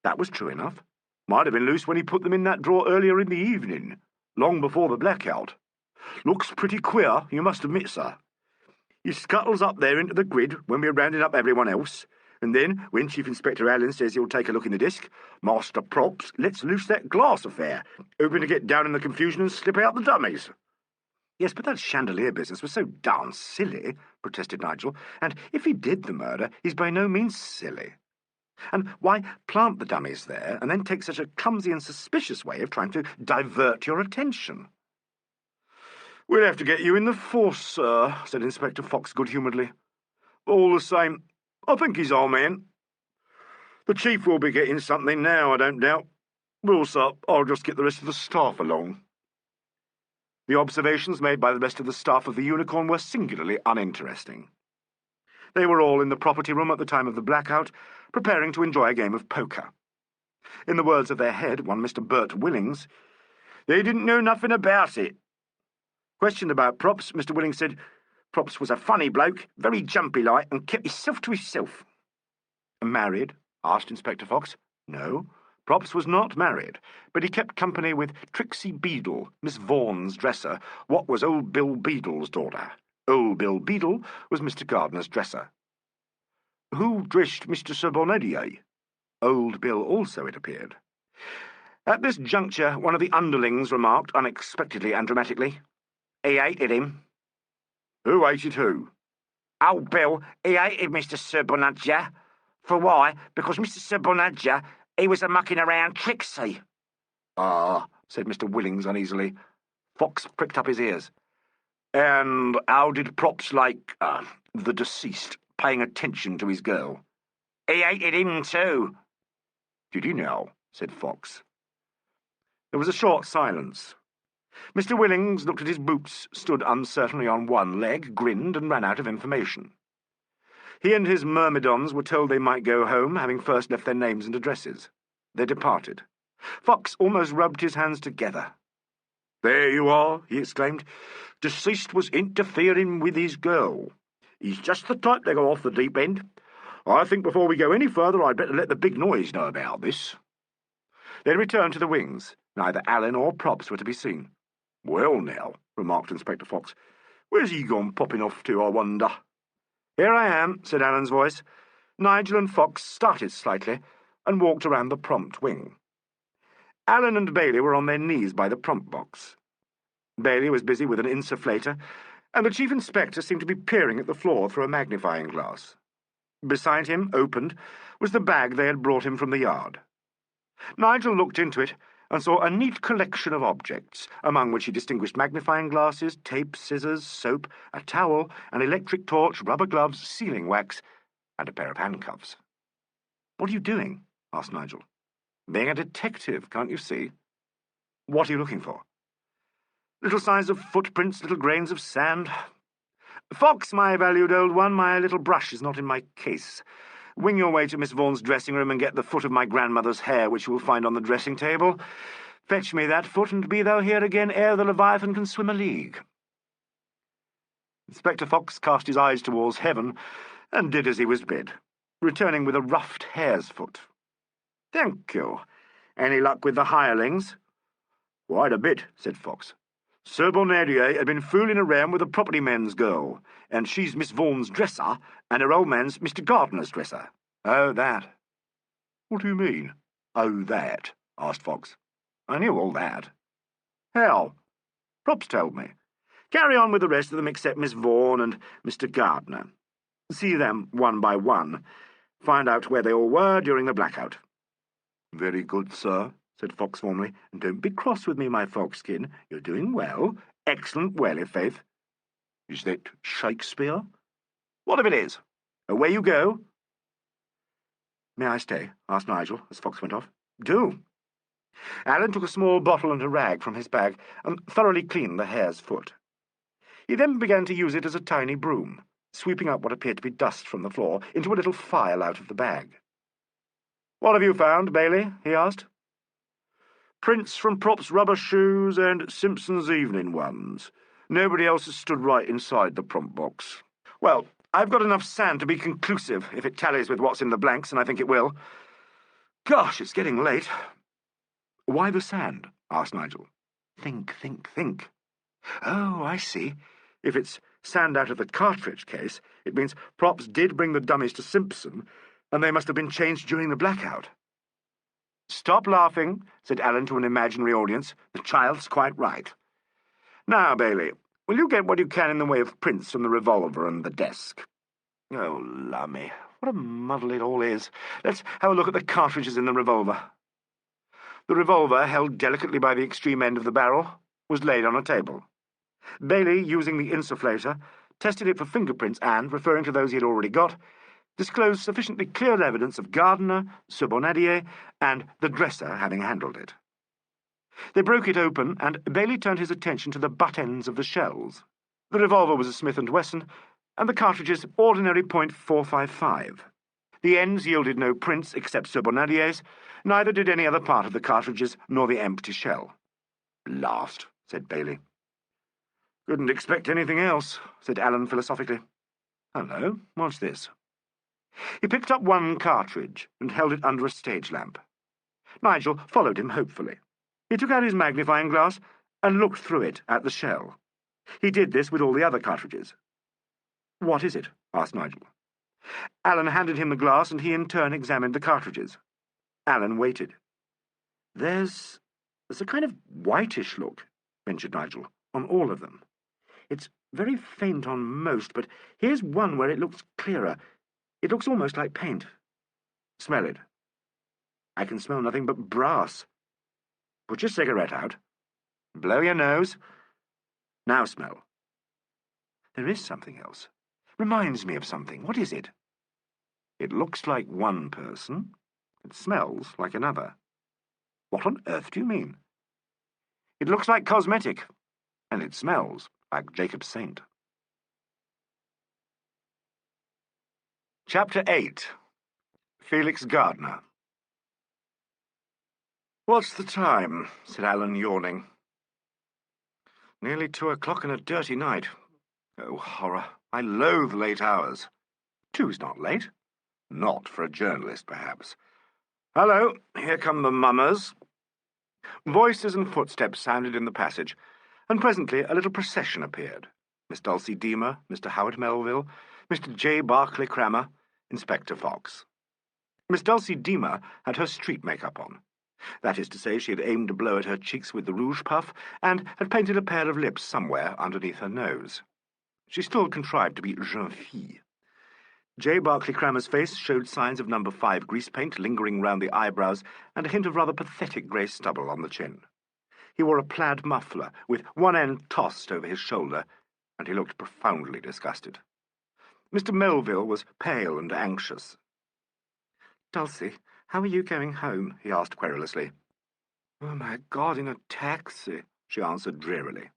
"That was true enough. Might have been loose when he put them in that drawer earlier in the evening, long before the blackout. Looks pretty queer, you must admit, sir. He scuttles up there into the grid when we're rounding up everyone else, and then, when Chief Inspector Alleyn says he'll take a look in the disk, Master Props lets loose that glass affair, hoping to get down in the confusion and slip out the dummies." "Yes, but that chandelier business was so darn silly," protested Nigel, "and if he did the murder, he's by no means silly. And why plant the dummies there, and then take such a clumsy and suspicious way of trying to divert your attention?" "We'll have to get you in the force, sir," said Inspector Fox good-humouredly. "All the same, I think he's our man. The Chief will be getting something now, I don't doubt. Well, sir, I'll just get the rest of the staff along." The observations made by the rest of the staff of the Unicorn were singularly uninteresting. They were all in the property room at the time of the blackout, preparing to enjoy a game of poker. In the words of their head, one Mr. Bert Willings, they didn't know nothing about it. Questioned about Props, Mr. Willings said Props was a funny bloke, very jumpy-like, and kept himself to himself. Married? Asked Inspector Fox. No, Props was not married, but he kept company with Trixie Beadle, Miss Vaughan's dresser, what was old Bill Beadle's daughter. Old Bill Beadle was Mr. Gardner's dresser. Who dressed Mr. Surbonadier? Old Bill also, it appeared. At this juncture, one of the underlings remarked, unexpectedly and dramatically, "He hated him." Who hated who? Old Bill, he hated Mr. Surbonadier. For why? Because Mr. Surbonadier, he was a-mucking around Trixie. Ah, said Mr. Willings uneasily. Fox pricked up his ears. And how did Props like, the deceased, paying attention to his girl? He hated him too. Did he now? Said Fox. There was a short silence. Mr. Willings looked at his boots, stood uncertainly on one leg, grinned, and ran out of information. He and his myrmidons were told they might go home, having first left their names and addresses. They departed. Fox almost rubbed his hands together. "There you are," he exclaimed. "Deceased was interfering with his girl. He's just the type to go off the deep end. I think before we go any further I'd better let the big noise know about this." They returned to the wings. Neither Allen or Props were to be seen. "Well, now," remarked Inspector Fox, "where's he gone popping off to, I wonder?" "Here I am," said Allen's voice. Nigel and Fox started slightly and walked around the prompt wing. Allen and Bailey were on their knees by the prompt box. Bailey was busy with an insufflator, and the Chief Inspector seemed to be peering at the floor through a magnifying glass. Beside him, opened, was the bag they had brought him from the yard. Nigel looked into it and saw a neat collection of objects, among which he distinguished magnifying glasses, tape, scissors, soap, a towel, an electric torch, rubber gloves, sealing wax, and a pair of handcuffs. "What are you doing?" asked Nigel. "Being a detective, can't you see?" "What are you looking for?" "Little signs of footprints, little grains of sand. Fox, my valued old one, my little brush is not in my case. Wing your way to Miss Vaughan's dressing-room and get the foot of my grandmother's hair, which you will find on the dressing-table. Fetch me that foot, and be thou here again ere the Leviathan can swim a league." Inspector Fox cast his eyes towards heaven and did as he was bid, returning with a ruffed hare's foot. "Thank you. Any luck with the hirelings?" "Quite a bit," said Fox. "Surbonadier had been fooling around with a property man's girl, and she's Miss Vaughan's dresser, and her old man's Mr. Gardner's dresser." "Oh, that." "What do you mean, oh, that?" asked Fox. "I knew all that." "How?" "Props told me. Carry on with the rest of them except Miss Vaughan and Mr. Gardner. See them one by one. Find out where they all were during the blackout." "Very good, sir," said Fox warmly. "And don't be cross with me, my Foxkin. You're doing well. Excellent well, i' faith." "Is that Shakespeare?" "What if it is? Away you go." "May I stay?" asked Nigel, as Fox went off. "Do." Allen took a small bottle and a rag from his bag and thoroughly cleaned the hare's foot. He then began to use it as a tiny broom, sweeping up what appeared to be dust from the floor into a little file out of the bag. "What have you found, Bailey?" he asked. "Prints from Prop's rubber shoes and Simpson's evening ones. Nobody else has stood right inside the prompt box." "Well, I've got enough sand to be conclusive, if it tallies with what's in the blanks, and I think it will. Gosh, it's getting late." "Why the sand?" asked Nigel. Think. "Oh, I see. If it's sand out of the cartridge case, it means Props did bring the dummies to Simpson, and they must have been changed during the blackout." "Stop laughing," said Allen to an imaginary audience. "The child's quite right. Now, Bailey, will you get what you can in the way of prints from the revolver and the desk?" "Oh, lummy, what a muddle it all is. Let's have a look at the cartridges in the revolver." The revolver, held delicately by the extreme end of the barrel, was laid on a table. Bailey, using the insufflator, tested it for fingerprints and, referring to those he had already got, disclosed sufficiently clear evidence of Gardner, Surbonadier, and the dresser having handled it. They broke it open, and Bailey turned his attention to the butt ends of the shells. The revolver was a Smith & Wesson, and the cartridges ordinary .455. The ends yielded no prints except Sir Bonadier's, neither did any other part of the cartridges nor the empty shell. "Blast," said Bailey. "Couldn't expect anything else," said Allen philosophically. "Hello, what's this?" He picked up one cartridge and held it under a stage lamp. Nigel followed him hopefully. He took out his magnifying glass and looked through it at the shell. He did this with all the other cartridges. "What is it?" asked Nigel. Allen handed him the glass, and he in turn examined the cartridges. Allen waited. There's a kind of whitish look," ventured Nigel, "on all of them. It's very faint on most, but here's one where it looks clearer. It looks almost like paint." "Smell it." "I can smell nothing but brass." "Put your cigarette out. Blow your nose. Now smell." "There is something else. Reminds me of something. What is it?" "It looks like one person. It smells like another." "What on earth do you mean?" "It looks like cosmetic, and it smells like Jacob Saint." Chapter 8. Felix Gardner. "What's the time?" said Allen, yawning. "Nearly 2 o'clock and a dirty night. Oh, horror. I loathe late hours." "Two's not late." "Not for a journalist, perhaps. Hello, here come the mummers." Voices and footsteps sounded in the passage, and presently a little procession appeared. Miss Dulcie Deemer, Mr. Howard Melville, Mr. J. Barclay Crammer, Inspector Fox. Miss Dulcie Deemer had her street make-up on. That is to say, she had aimed a blow at her cheeks with the rouge puff, and had painted a pair of lips somewhere underneath her nose. She still contrived to be jeune fille. J. Barclay Crammer's face showed signs of No. 5 grease paint lingering round the eyebrows and a hint of rather pathetic grey stubble on the chin. He wore a plaid muffler, with one end tossed over his shoulder, and he looked profoundly disgusted. Mr. Melville was pale and anxious. "Dulcie, how are you going home?" he asked querulously. "Oh, my God, in a taxi," she answered drearily.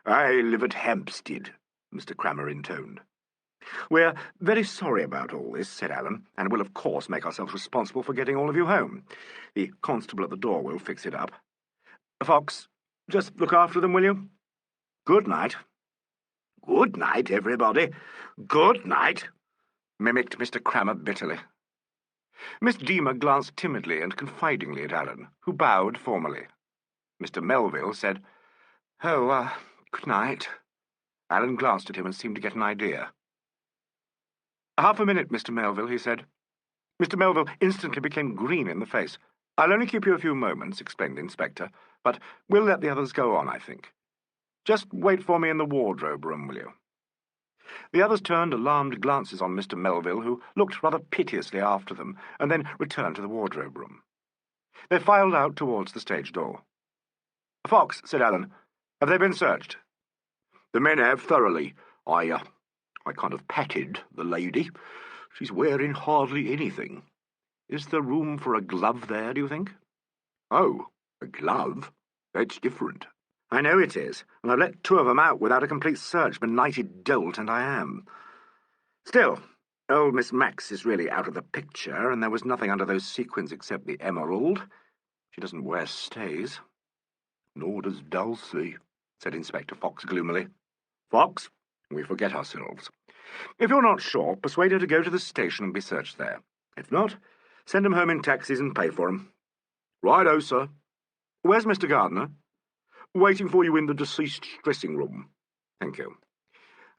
"I live at Hampstead," Mr. Crammer intoned. "We're very sorry about all this," said Allen, "and will of course make ourselves responsible for getting all of you home. The constable at the door will fix it up. Fox, just look after them, will you? Good night." "Good night, everybody. Good night," mimicked Mr. Crammer bitterly. Miss Deemer glanced timidly and confidingly at Allen, who bowed formally. Mr. Melville said, "Oh, good night." Allen glanced at him and seemed to get an idea. "Half a minute, Mr. Melville," he said. Mr. Melville instantly became green in the face. "I'll only keep you a few moments," explained the inspector, "but we'll let the others go on, I think. Just wait for me in the wardrobe room, will you?" The others turned alarmed glances on Mr. Melville, who looked rather piteously after them, and then returned to the wardrobe room. They filed out towards the stage door. "Fox," said Allen, "have they been searched?" "The men have thoroughly. I kind of patted the lady. She's wearing hardly anything. Is there room for a glove there, do you think?" "Oh, a glove? That's different." "I know it is, and I've let 2 of them out without a complete search, benighted dolt, and I am. Still, old Miss Max is really out of the picture, and there was nothing under those sequins except the emerald. She doesn't wear stays." "Nor does Dulcie," said Inspector Fox gloomily. "Fox, we forget ourselves. If you're not sure, persuade her to go to the station and be searched there. If not, send 'em home in taxis and pay for 'em." "Righto, sir." "Where's Mr. Gardner?" "Waiting for you in the deceased's dressing room." "Thank you.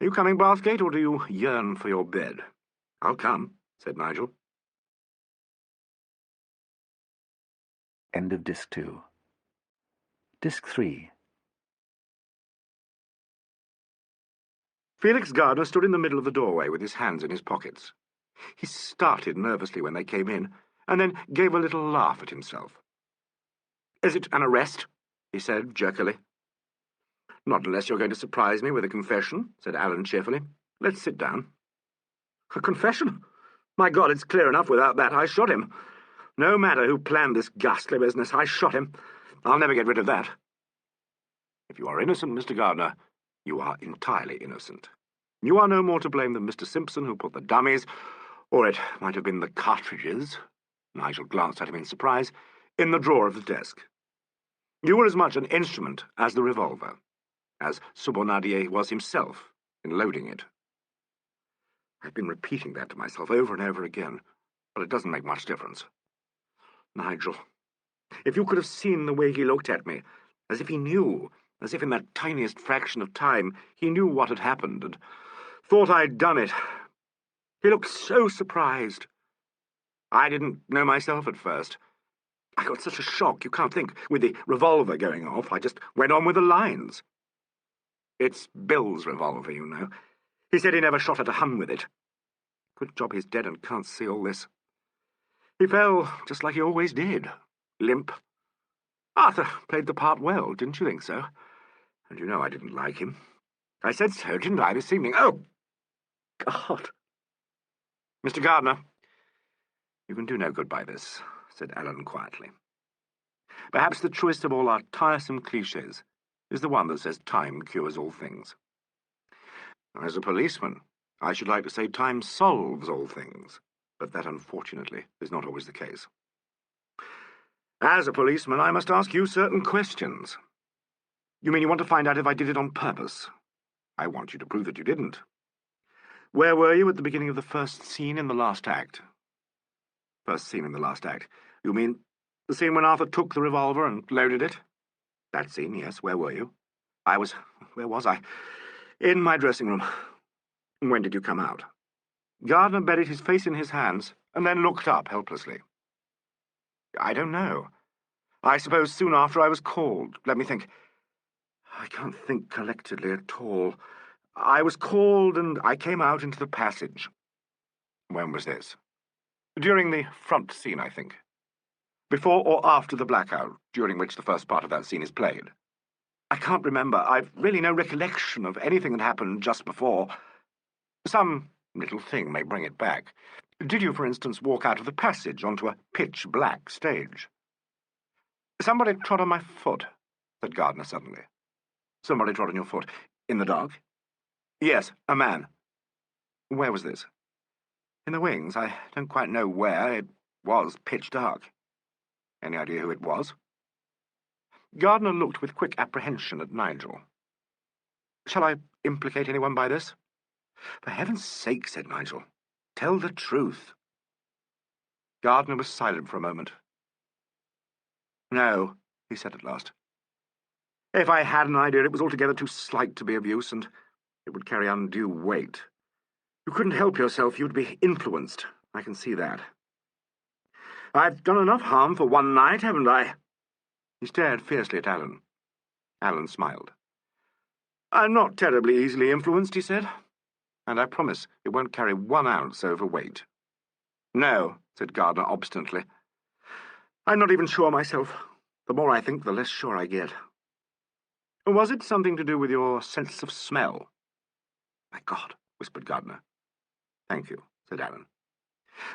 Are you coming, Bathgate, or do you yearn for your bed?" "I'll come," said Nigel. End of Disc 2. Disc 3. Felix Gardner stood in the middle of the doorway with his hands in his pockets. He started nervously when they came in, and then gave a little laugh at himself. "Is it an arrest?" he said jerkily. "Not unless you're going to surprise me with a confession," said Allen cheerfully. "Let's sit down." "A confession? My God, it's clear enough without that. I shot him. No matter who planned this ghastly business, I shot him. I'll never get rid of that." "If you are innocent, Mr. Gardner, you are entirely innocent. You are no more to blame than Mr. Simpson, who put the dummies, Or it might have been the cartridges, Nigel glanced at him in surprise, in the drawer of the desk. You were as much an instrument as the revolver, as Subonadier was himself in loading it. I've been repeating that to myself over and over again, but it doesn't make much difference. Nigel, if you could have seen the way he looked at me, as if he knew, as if in that tiniest fraction of time he knew what had happened and thought I'd done it. He looked so surprised. I didn't know myself at first. I got such a shock, you can't think. With the revolver going off, I just went on with the lines. It's Bill's revolver, you know. He said he never shot at a Hun with it. Good job he's dead and can't see all this. He fell just like he always did, limp. Arthur played the part well, didn't you think so? And you know I didn't like him. I said so, didn't I, this evening? Oh, God. Mr. Gardner, you can do no good by this, said Alan quietly. Perhaps the truest of all our tiresome cliches is the one that says time cures all things. As a policeman, I should like to say time solves all things, but that, unfortunately, is not always the case. As a policeman, I must ask you certain questions. You mean you want to find out if I did it on purpose? I want you to prove that you didn't. Where were you at the beginning of the first scene in the last act? First scene in the last act. You mean the scene when Arthur took the revolver and loaded it? That scene, yes. Where were you? Where was I? In my dressing room. When did you come out? Gardner buried his face in his hands and then looked up helplessly. I don't know. I suppose soon after I was called. Let me think. I can't think collectedly at all. I was called and I came out into the passage. When was this? During the front scene, I think. Before or after the blackout, during which the first part of that scene is played. I can't remember. I've really no recollection of anything that happened just before. Some little thing may bring it back. Did you, for instance, walk out of the passage onto a pitch-black stage? Somebody trod on my foot, said Gardner suddenly. Somebody trod on your foot. In the dark? Yes, a man. Where was this? In the wings. I don't quite know where. It was pitch dark. Any idea who it was? Gardner looked with quick apprehension at Nigel. Shall I implicate anyone by this? For heaven's sake, said Nigel, tell the truth. Gardner was silent for a moment. No, he said at last. If I had an idea, it was altogether too slight to be of use, and it would carry undue weight. You couldn't help yourself. You'd be influenced. I can see that. I've done enough harm for one night, haven't I? He stared fiercely at Alan. Alan smiled. I'm not terribly easily influenced, he said, and I promise it won't carry 1 ounce overweight. No, said Gardner obstinately. I'm not even sure myself. The more I think, the less sure I get. Was it something to do with your sense of smell? My God, whispered Gardner. Thank you, said Alan.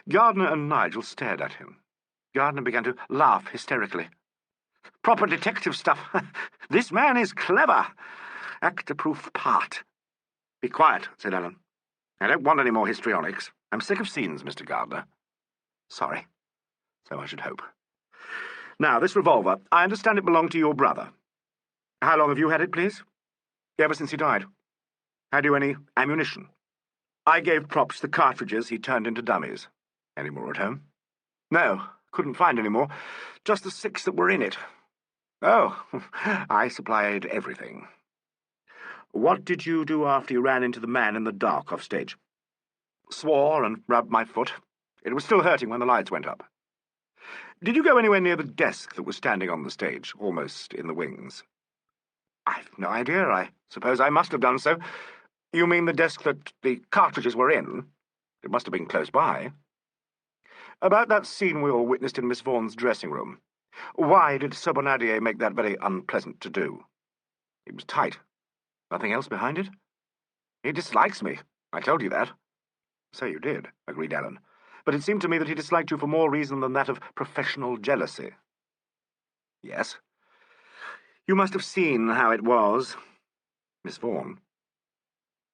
Gardner and Nigel stared at him. Gardner began to laugh hysterically. Proper detective stuff. This man is clever. Actor-proof part. Be quiet, said Alan. I don't want any more histrionics. I'm sick of scenes, Mr. Gardner. Sorry. So I should hope. Now, this revolver, I understand it belonged to your brother. How long have you had it, please? Ever since he died. Had you any ammunition? I gave Props the cartridges he turned into dummies. Any more at home? No, couldn't find any more. Just the 6 that were in it. Oh, I supplied everything. What did you do after you ran into the man in the dark off stage? Swore and rubbed my foot. It was still hurting when the lights went up. Did you go anywhere near the desk that was standing on the stage, almost in the wings? I've no idea. I suppose I must have done so. You mean the desk that the cartridges were in? It must have been close by. About that scene we all witnessed in Miss Vaughan's dressing room. Why did Sobonadier make that very unpleasant to do? It was tight. Nothing else behind it? He dislikes me. I told you that. So you did, agreed Alan. But it seemed to me that he disliked you for more reason than that of professional jealousy. Yes. You must have seen how it was. Miss Vaughan.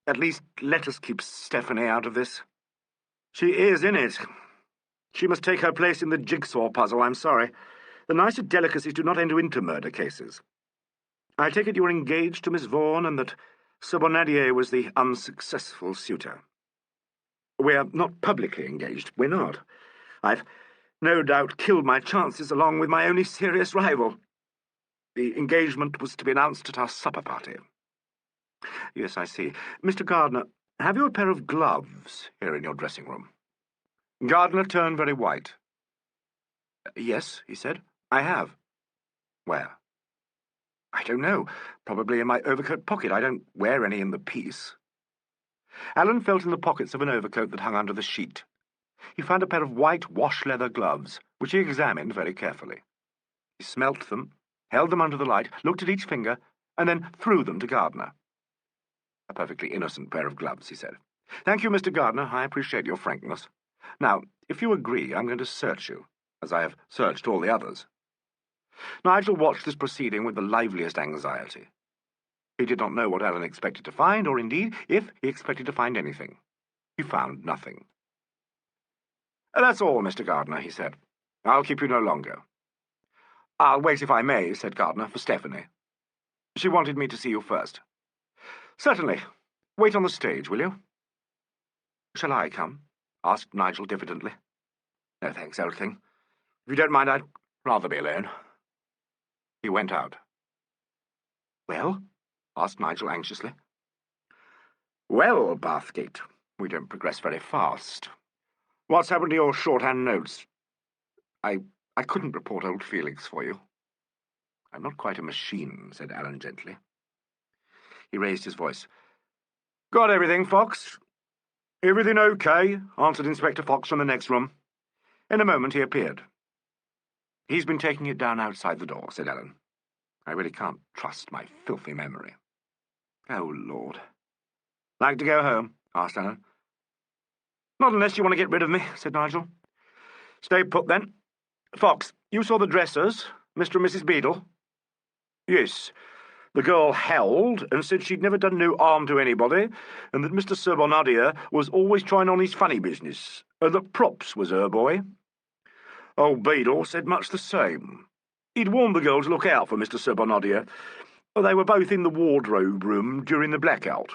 At least let us keep Stephanie out of this. She is in it. She must take her place in the jigsaw puzzle, I'm sorry. The nicer delicacies do not enter into murder cases. I take it you were engaged to Miss Vaughan and that Sir Bonadier was the unsuccessful suitor. We're not publicly engaged. We're not. I've no doubt killed my chances along with my only serious rival. The engagement was to be announced at our supper party. Yes, I see. Mr. Gardner, have you a pair of gloves here in your dressing room? Gardner turned very white. Yes, he said, I have. Where? I don't know. Probably in my overcoat pocket. I don't wear any in the piece. Alan felt in the pockets of an overcoat that hung under the sheet. He found a pair of white wash-leather gloves, which he examined very carefully. He smelt them, held them under the light, looked at each finger, and then threw them to Gardner. A perfectly innocent pair of gloves, he said. Thank you, Mr. Gardner. I appreciate your frankness. Now, if you agree, I'm going to search you, as I have searched all the others. Nigel watched this proceeding with the liveliest anxiety. He did not know what Alan expected to find, or indeed, if he expected to find anything. He found nothing. That's all, Mr. Gardner, he said. I'll keep you no longer. I'll wait, if I may, said Gardner, for Stephanie. She wanted me to see you first. Certainly. Wait on the stage, will you? Shall I come? Asked Nigel diffidently. No, thanks, old thing. If you don't mind, I'd rather be alone. He went out. Well? Asked Nigel anxiously. Well, Bathgate, we don't progress very fast. What's happened to your shorthand notes? I couldn't report old Felix for you. I'm not quite a machine, said Alan gently. He raised his voice. Got everything, Fox? Everything okay, answered Inspector Fox from the next room. In a moment he appeared. He's been taking it down outside the door, said Alan. I really can't trust my filthy memory. Oh, Lord. Like to go home? Asked Alan. Not unless you want to get rid of me, said Nigel. Stay put, then. Fox, you saw the dressers, Mr. and Mrs. Beadle? Yes. The girl howled and said she'd never done no harm to anybody, and that Mr. Sir Bonadier was always trying on his funny business, and that Props was her boy. Old Beadle said much the same. He'd warned the girl to look out for Mr. Sir Bonadier. They were both in the wardrobe room during the blackout.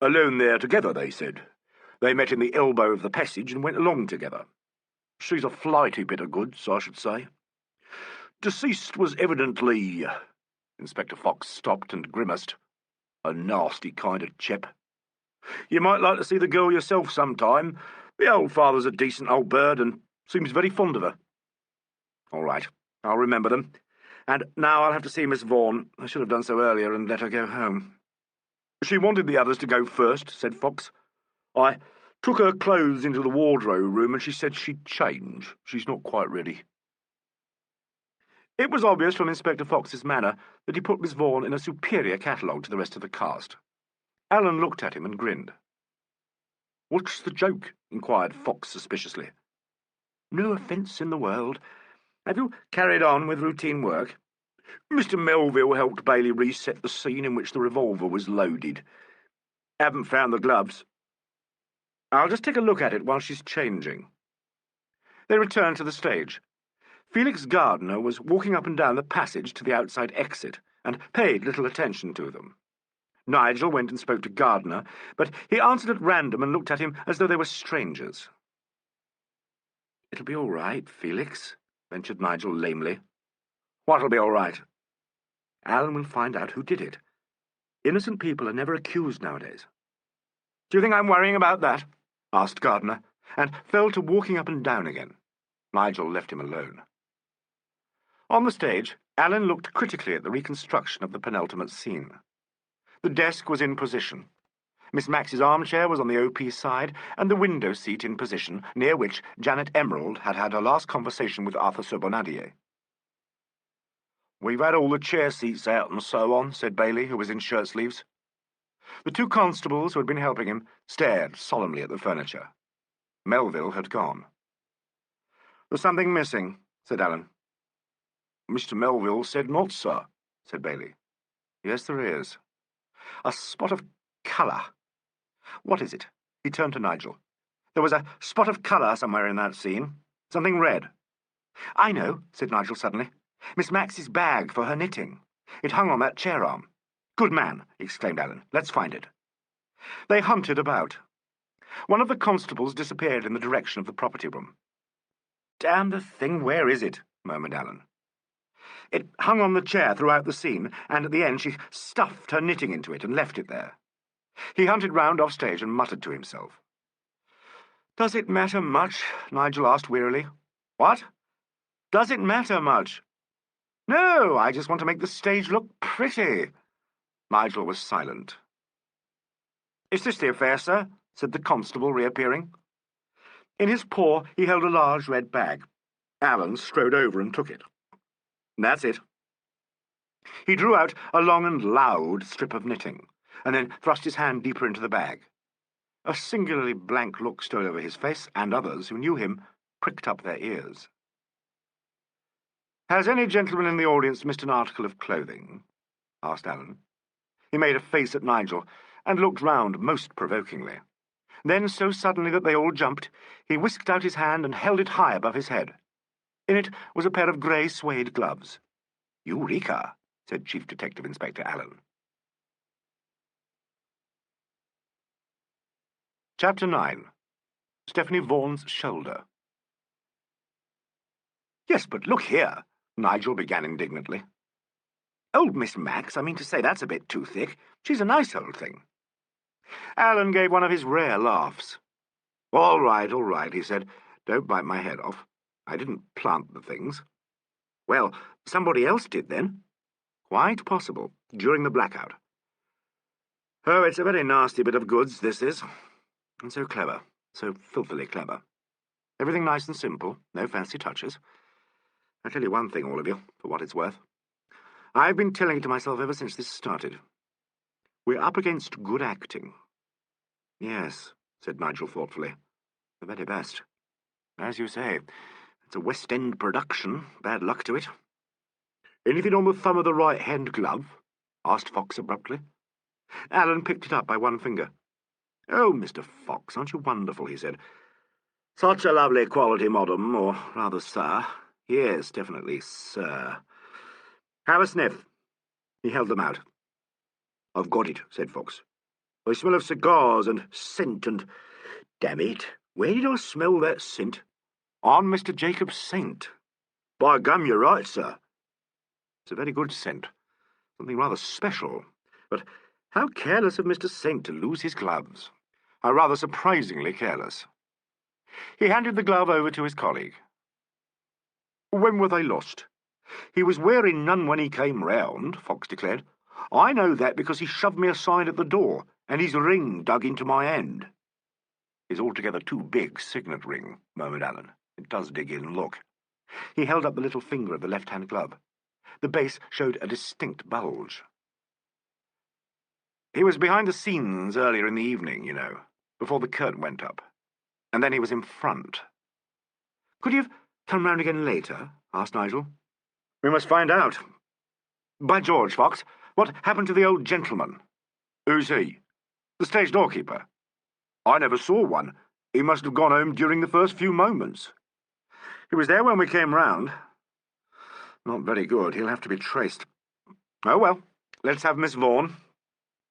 Alone there together, they said. They met in the elbow of the passage and went along together. She's a flighty bit of goods, I should say. Deceased was evidently... Inspector Fox stopped and grimaced. A nasty kind of chap. You might like to see the girl yourself sometime. The old father's a decent old bird and seems very fond of her. All right, I'll remember them. And now I'll have to see Miss Vaughan. I should have done so earlier and let her go home. She wanted the others to go first, said Fox. I took her clothes into the wardrobe room and she said she'd change. She's not quite ready. It was obvious from Inspector Fox's manner that he put Miss Vaughan in a superior catalogue to the rest of the cast. Alan looked at him and grinned. What's the joke? Inquired Fox suspiciously. No offence in the world. Have you carried on with routine work? Mr. Melville helped Bailey reset the scene in which the revolver was loaded. Haven't found the gloves. I'll just take a look at it while she's changing. They returned to the stage. Felix Gardner was walking up and down the passage to the outside exit, and paid little attention to them. Nigel went and spoke to Gardner, but he answered at random and looked at him as though they were strangers. It'll be all right, Felix, ventured Nigel lamely. What'll be all right? Alan will find out who did it. Innocent people are never accused nowadays. Do you think I'm worrying about that? Asked Gardner, and fell to walking up and down again. Nigel left him alone. On the stage, Alan looked critically at the reconstruction of the penultimate scene. The desk was in position. Miss Max's armchair was on the OP side, and the window seat in position, near which Janet Emerald had had her last conversation with Arthur Sir Bonadier. We've had all the chair seats out and so on, said Bailey, who was in shirt-sleeves. The two constables who had been helping him stared solemnly at the furniture. Melville had gone. There's something missing, said Alan. Mr. Melville said not, sir, said Bailey. Yes, there is. A spot of colour. What is it? He turned to Nigel. There was a spot of colour somewhere in that scene. Something red. I know, said Nigel suddenly. Miss Max's bag for her knitting. It hung on that chair arm. Good man, exclaimed Alan. Let's find it. They hunted about. One of the constables disappeared in the direction of the property room. Damn the thing, where is it? Murmured Alan. It hung on the chair throughout the scene, and at the end she stuffed her knitting into it and left it there. He hunted round off stage and muttered to himself. Does it matter much? Nigel asked wearily. What? Does it matter much? No, I just want to make the stage look pretty. Nigel was silent. Is this the affair, sir? Said the constable, reappearing. In his paw he held a large red bag. Alan strode over and took it. That's it. He drew out a long and loud strip of knitting, and then thrust his hand deeper into the bag. A singularly blank look stole over his face, and others who knew him pricked up their ears. Has any gentleman in the audience missed an article of clothing? Asked Alan. He made a face at Nigel, and looked round most provokingly. Then, so suddenly that they all jumped, he whisked out his hand and held it high above his head. In it was a pair of grey suede gloves. Eureka! Said Chief Detective Inspector Allen. Chapter 9. Stephanie Vaughan's Shoulder. Yes, but look here, Nigel began indignantly. Old Miss Max, I mean to say, that's a bit too thick. She's a nice old thing. Alan gave one of his rare laughs. All right, he said. Don't bite my head off. I didn't plant the things. Well, somebody else did then. Quite possible, during the blackout. Oh, it's a very nasty bit of goods, this is. And so clever, so filthily clever. Everything nice and simple, no fancy touches. I tell you one thing, all of you, for what it's worth. I've been telling it to myself ever since this started. We're up against good acting. Yes, said Nigel thoughtfully. The very best. As you say, it's a West End production. Bad luck to it. Anything on the thumb of the right-hand glove? Asked Fox abruptly. Alan picked it up by one finger. Oh, Mr. Fox, aren't you wonderful, he said. Such a lovely quality, madam, or rather, sir. Yes, definitely, sir. Have a sniff. He held them out. I've got it, said Fox. I smell of cigars and scent and... Damn it, where did I smell that scent? On Mr. Jacob Saint. By gum, you're right, sir. It's a very good scent. Something rather special. But how careless of Mr. Saint to lose his gloves. How rather surprisingly careless. He handed the glove over to his colleague. When were they lost? He was wearing none when he came round, Fox declared. I know that because he shoved me aside at the door, and his ring dug into my hand. His altogether too big signet ring, murmured Alan. It does dig in, look. He held up the little finger of the left-hand glove. The base showed a distinct bulge. He was behind the scenes earlier in the evening, you know, before the curtain went up. And then he was in front. Could he have come round again later? Asked Nigel. We must find out. By George, Fox, what happened to the old gentleman? Who's he? The stage doorkeeper. I never saw one. He must have gone home during the first few moments. He was there when we came round. Not very good. He'll have to be traced. Oh, well, let's have Miss Vaughan.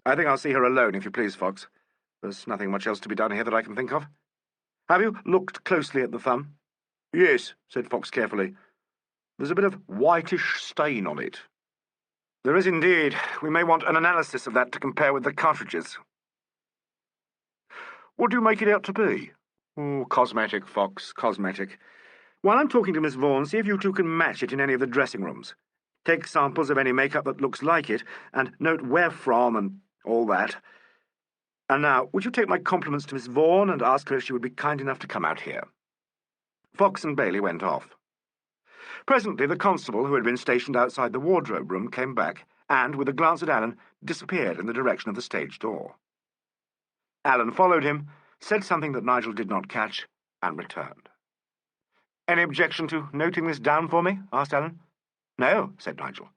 I think I'll see her alone, if you please, Fox. There's nothing much else to be done here that I can think of. Have you looked closely at the thumb? Yes, said Fox carefully. There's a bit of whitish stain on it. There is indeed. We may want an analysis of that to compare with the cartridges. What do you make it out to be? Oh, cosmetic, Fox, cosmetic. While I'm talking to Miss Vaughan, see if you two can match it in any of the dressing rooms. Take samples of any makeup that looks like it, and note where from and all that. And now, would you take my compliments to Miss Vaughan and ask her if she would be kind enough to come out here? Fox and Bailey went off. Presently, the constable, who had been stationed outside the wardrobe room, came back, and, with a glance at Alan, disappeared in the direction of the stage door. Alan followed him, said something that Nigel did not catch, and returned. Any objection to noting this down for me? Asked Alan. No, said Nigel.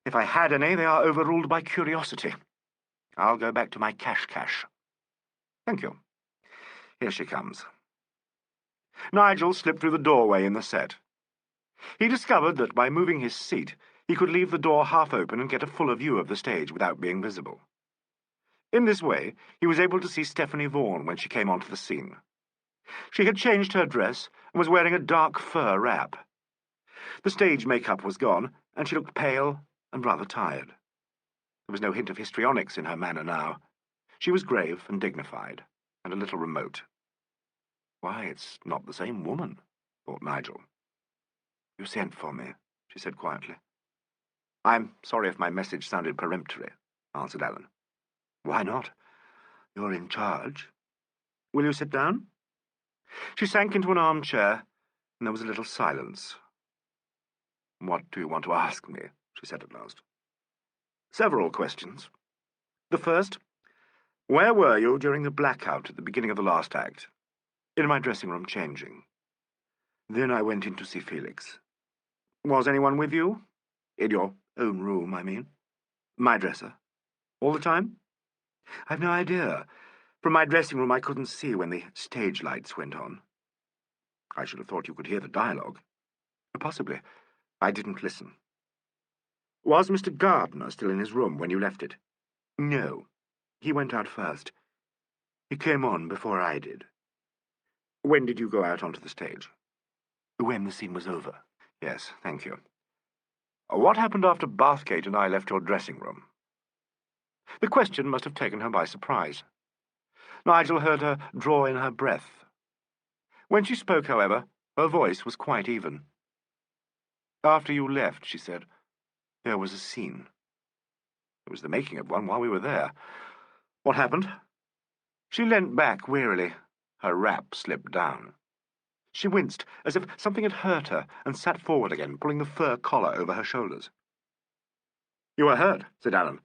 If I had any, they are overruled by curiosity. I'll go back to my cash. Thank you. Here she comes. Nigel slipped through the doorway in the set. He discovered that by moving his seat, he could leave the door half open and get a fuller view of the stage without being visible. In this way, he was able to see Stephanie Vaughan when she came onto the scene. She had changed her dress and was wearing a dark fur wrap. The stage makeup was gone, and she looked pale and rather tired. There was no hint of histrionics in her manner now. She was grave and dignified, and a little remote. Why, it's not the same woman, thought Nigel. You sent for me, she said quietly. I'm sorry if my message sounded peremptory, answered Alan. Why not? You're in charge. Will you sit down? She sank into an armchair, and there was a little silence. What do you want to ask me? She said at last. Several questions. The first, where were you during the blackout at the beginning of the last act? In my dressing room, changing. Then I went in to see Felix. Was anyone with you? In your own room, I mean. My dresser. All the time? I've no idea. From my dressing room I couldn't see when the stage lights went on. I should have thought you could hear the dialogue. Possibly. I didn't listen. Was Mr. Gardner still in his room when you left it? No. He went out first. He came on before I did. When did you go out onto the stage? When the scene was over. Yes, thank you. What happened after Bathgate and I left your dressing room? The question must have taken her by surprise. Nigel heard her draw in her breath. When she spoke, however, her voice was quite even. After you left, she said, there was a scene. It was the making of one while we were there. What happened? She leant back wearily. Her wrap slipped down. She winced, as if something had hurt her, and sat forward again, pulling the fur collar over her shoulders. You were hurt, said Alan.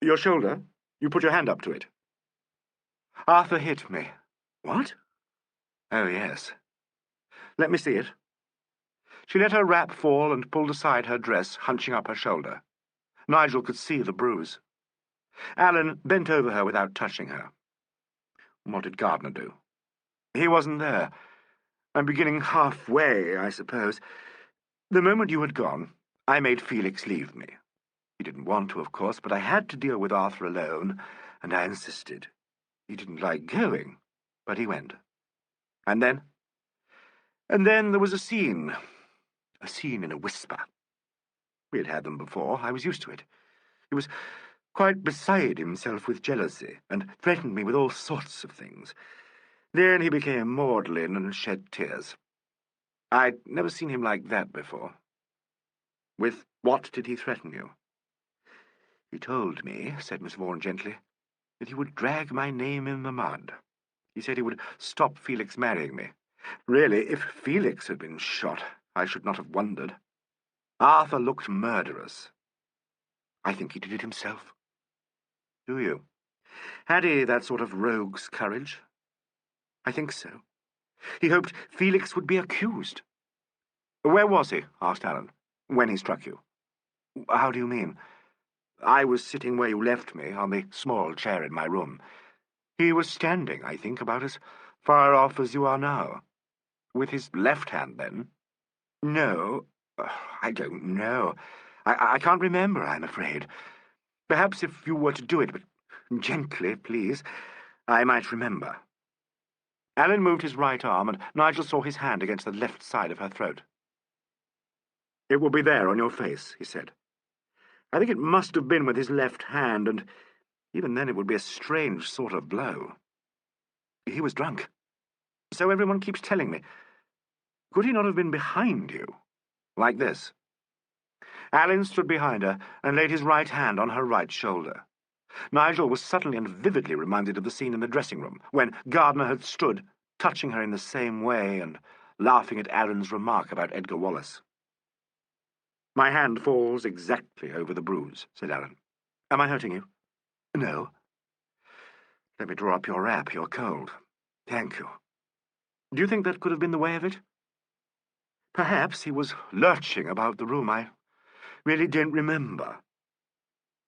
Your shoulder? You put your hand up to it. Arthur hit me. What? Oh, yes. Let me see it. She let her wrap fall and pulled aside her dress, hunching up her shoulder. Nigel could see the bruise. Alan bent over her without touching her. What did Gardner do? He wasn't there. I'm beginning halfway, I suppose. The moment you had gone, I made Felix leave me. He didn't want to, of course, but I had to deal with Arthur alone, and I insisted. He didn't like going, but he went. And then? And then there was a scene in a whisper. We had had them before. I was used to it. He was quite beside himself with jealousy, and threatened me with all sorts of things. Then he became maudlin and shed tears. I'd never seen him like that before. With what did he threaten you? He told me, said Miss Vaughan gently, that he would drag my name in the mud. He said he would stop Felix marrying me. Really, if Felix had been shot, I should not have wondered. Arthur looked murderous. I think he did it himself. Do you? Had he that sort of rogue's courage? I think so. He hoped Felix would be accused. Where was he? Asked Alan. When he struck you? How do you mean? I was sitting where you left me, on the small chair in my room. He was standing, I think, about as far off as you are now. With his left hand, then? No, I don't know. I can't remember, I'm afraid. Perhaps if you were to do it, but gently, please, I might remember. Alan moved his right arm, and Nigel saw his hand against the left side of her throat. It will be there on your face, he said. I think it must have been with his left hand, and even then it would be a strange sort of blow. He was drunk. So everyone keeps telling me. Could he not have been behind you? Like this? Alan stood behind her and laid his right hand on her right shoulder. Nigel was suddenly and vividly reminded of the scene in the dressing room, when Gardner had stood, touching her in the same way and laughing at Alan's remark about Edgar Wallace. My hand falls exactly over the bruise, said Alan. Am I hurting you? No. Let me draw up your wrap. You're cold. Thank you. Do you think that could have been the way of it? Perhaps he was lurching about the room. I really don't remember.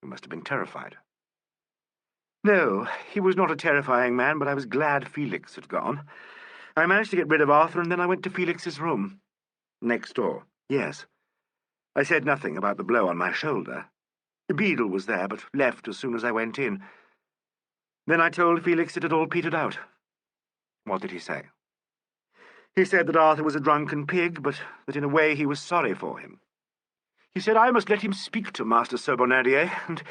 You must have been terrified. No, he was not a terrifying man, but I was glad Felix had gone. I managed to get rid of Arthur, and then I went to Felix's room. Next door, yes. I said nothing about the blow on my shoulder. Beadle was there, but left as soon as I went in. Then I told Felix it had all petered out. What did he say? He said that Arthur was a drunken pig, but that in a way he was sorry for him. He said I must let him speak to Master Sobonadier and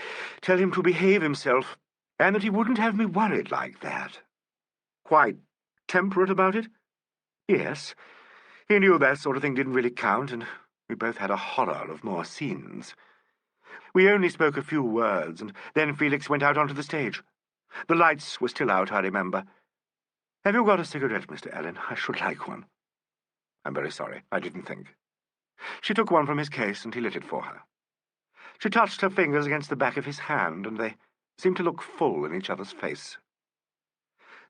tell him to behave himself, and that he wouldn't have me worried like that. Quite temperate about it? Yes. He knew that sort of thing didn't really count, and we both had a horror of more scenes. We only spoke a few words, and then Felix went out onto the stage. The lights were still out, I remember. Have you got a cigarette, Mr. Alleyn? I should like one. I'm very sorry. I didn't think. She took one from his case, and he lit it for her. She touched her fingers against the back of his hand, and they seemed to look full in each other's face.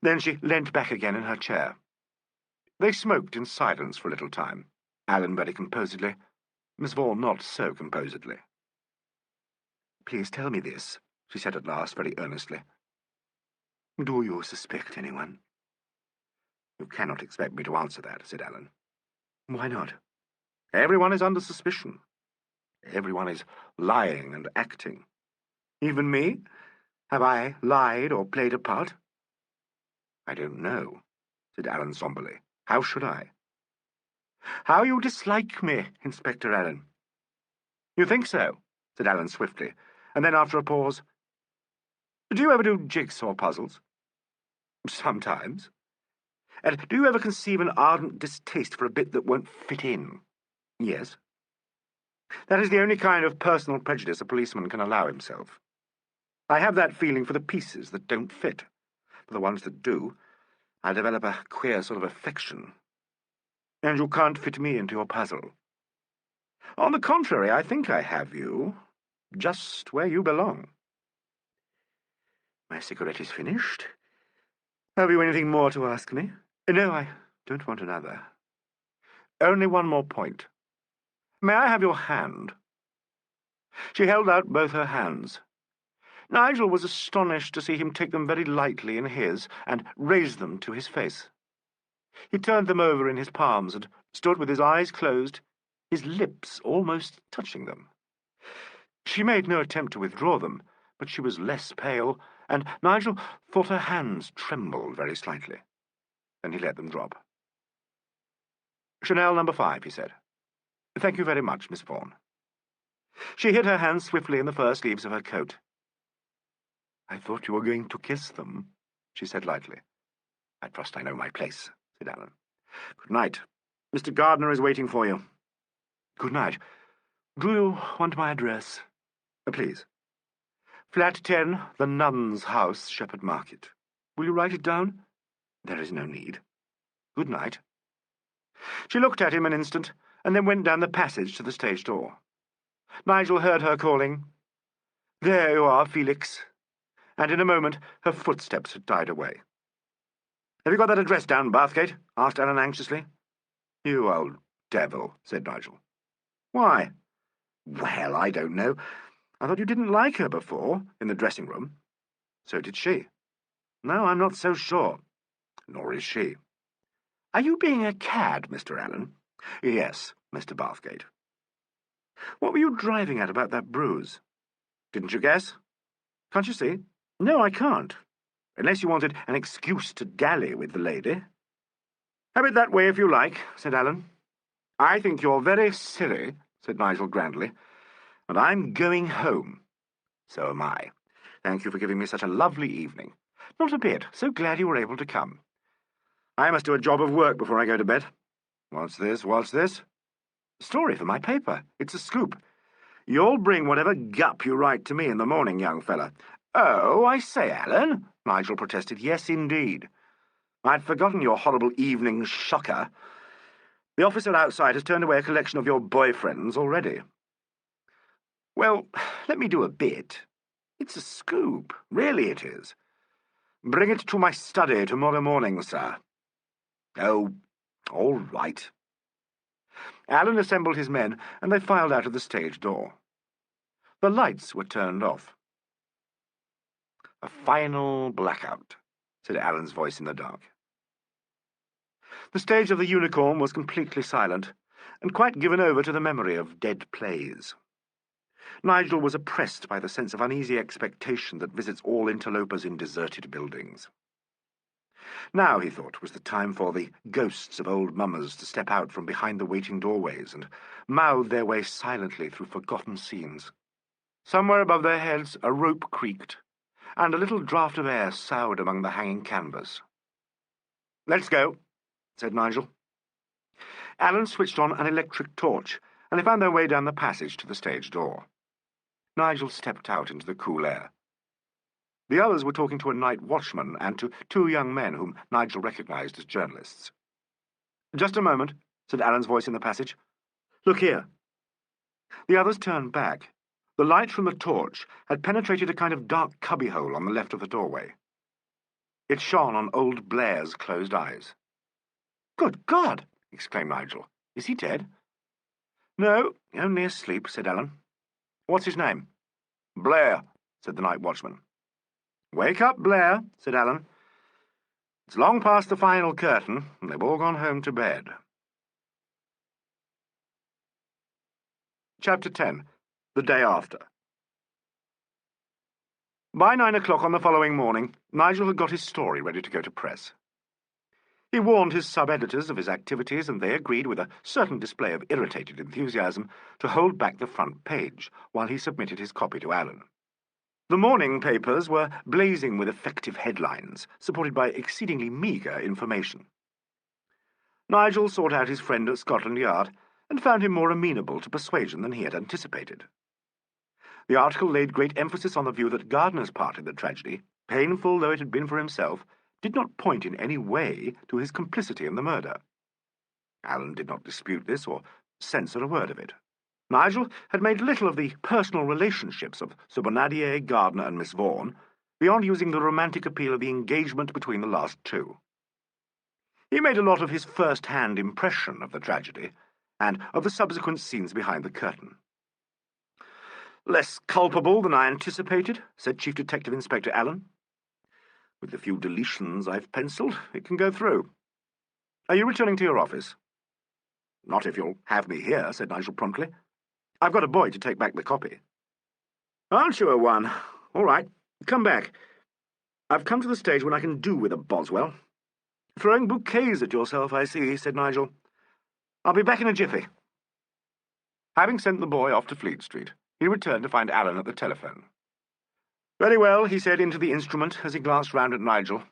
Then she leant back again in her chair. They smoked in silence for a little time, Alleyn very composedly, Miss Vaughan not so composedly. "Please tell me this," she said at last, very earnestly. "Do you suspect anyone?" "You cannot expect me to answer that," said Alleyn. "Why not?" "Everyone is under suspicion. Everyone is lying and acting. Even me? Have I lied or played a part?" "I don't know," said Alleyn somberly. "How should I?" "How you dislike me, Inspector Alleyn." "You think so?" said Alleyn swiftly, and then after a pause, "Do you ever do jigsaw puzzles?" "Sometimes." "And do you ever conceive an ardent distaste for a bit that won't fit in?" "Yes." "That is the only kind of personal prejudice a policeman can allow himself. I have that feeling for the pieces that don't fit. For the ones that do, I develop a queer sort of affection. And you can't fit me into your puzzle. On the contrary, I think I have you just where you belong." My cigarette is finished. Have you anything more to ask me? No, I don't want another. Only one more point. May I have your hand? She held out both her hands. Nigel was astonished to see him take them very lightly in his and raise them to his face. He turned them over in his palms and stood with his eyes closed, his lips almost touching them. She made no attempt to withdraw them, but she was less pale, and Nigel thought her hands trembled very slightly. Then he let them drop. "Chanel number 5, he said. "Thank you very much, Miss Vaughan." She hid her hands swiftly in the fur sleeves of her coat. "I thought you were going to kiss them," she said lightly. "I trust I know my place," said Alleyn. "Good night. Mr. Gardner is waiting for you." "Good night. Do you want my address?" "Please." "Flat 10, the Nuns' House, Shepherd Market. Will you write it down?" "There is no need." "Good night." She looked at him an instant, and then went down the passage to the stage door. Nigel heard her calling, "There you are, Felix," and in a moment her footsteps had died away. "Have you got that address down, Bathgate?" asked Alleyn anxiously. "You old devil," said Nigel. "Why?" "Well, I don't know. I thought you didn't like her before, in the dressing-room." "So did she." "No, I'm not so sure." "Nor is she." "Are you being a cad, Mr. Alleyn?" "Yes, Mr. Bathgate." "What were you driving at about that bruise?" "Didn't you guess?" "Can't you see?" "No, I can't. Unless you wanted an excuse to dally with the lady." "Have it that way if you like," said Alleyn. "I think you're very silly," said Nigel grandly, "and I'm going home." "So am I. Thank you for giving me such a lovely evening." "Not a bit. So glad you were able to come." "I must do a job of work before I go to bed." "What's this? What's this?" "Story for my paper. It's a scoop. You'll bring whatever gup you write to me in the morning, young fella." "Oh, I say, Alleyn," Nigel protested. "Yes, indeed. I'd forgotten your horrible evening shocker. The officer outside has turned away a collection of your boyfriends already." "Well, let me do a bit. It's a scoop. Really it is. Bring it to my study tomorrow morning, sir." "Oh, all right." Alleyn assembled his men, and they filed out of the stage door. The lights were turned off. A final blackout, said Alan's voice in the dark. The stage of the Unicorn was completely silent, and quite given over to the memory of dead plays. Nigel was oppressed by the sense of uneasy expectation that visits all interlopers in deserted buildings. Now, he thought, was the time for the ghosts of old mummers to step out from behind the waiting doorways and mouth their way silently through forgotten scenes. Somewhere above their heads a rope creaked, and a little draught of air soughed among the hanging canvas. "Let's go," said Nigel. Alan switched on an electric torch, and they found their way down the passage to the stage door. Nigel stepped out into the cool air. The others were talking to a night watchman and to two young men whom Nigel recognized as journalists. "Just a moment," said Alan's voice in the passage. "Look here." The others turned back. The light from the torch had penetrated a kind of dark cubbyhole on the left of the doorway. It shone on old Blair's closed eyes. "Good God!" exclaimed Nigel. "Is he dead?" "No, only asleep," said Alan. "What's his name?" "Blair," said the night watchman. "Wake up, Blair," said Alan. "It's long past the final curtain, and they've all gone home to bed." Chapter 10. The Day After. By 9 o'clock on the following morning, Nigel had got his story ready to go to press. He warned his sub-editors of his activities, and they agreed, with a certain display of irritated enthusiasm, to hold back the front page while he submitted his copy to Alan. The morning papers were blazing with effective headlines, supported by exceedingly meagre information. Nigel sought out his friend at Scotland Yard and found him more amenable to persuasion than he had anticipated. The article laid great emphasis on the view that Gardner's part in the tragedy, painful though it had been for himself, did not point in any way to his complicity in the murder. Alan did not dispute this or censor a word of it. Nigel had made little of the personal relationships of Sir Bonadier, Gardner, and Miss Vaughan, beyond using the romantic appeal of the engagement between the last two. He made a lot of his first-hand impression of the tragedy, and of the subsequent scenes behind the curtain. "Less culpable than I anticipated," said Chief Detective Inspector Allen. "With the few deletions I've penciled, it can go through. Are you returning to your office?" "Not if you'll have me here," said Nigel promptly. "I've got a boy to take back the copy." "Aren't you a one? All right, come back. I've come to the stage when I can do with a Boswell." "Throwing bouquets at yourself, I see," said Nigel. "I'll be back in a jiffy." Having sent the boy off to Fleet Street, he returned to find Alan at the telephone. "Very well," he said into the instrument as he glanced round at Nigel.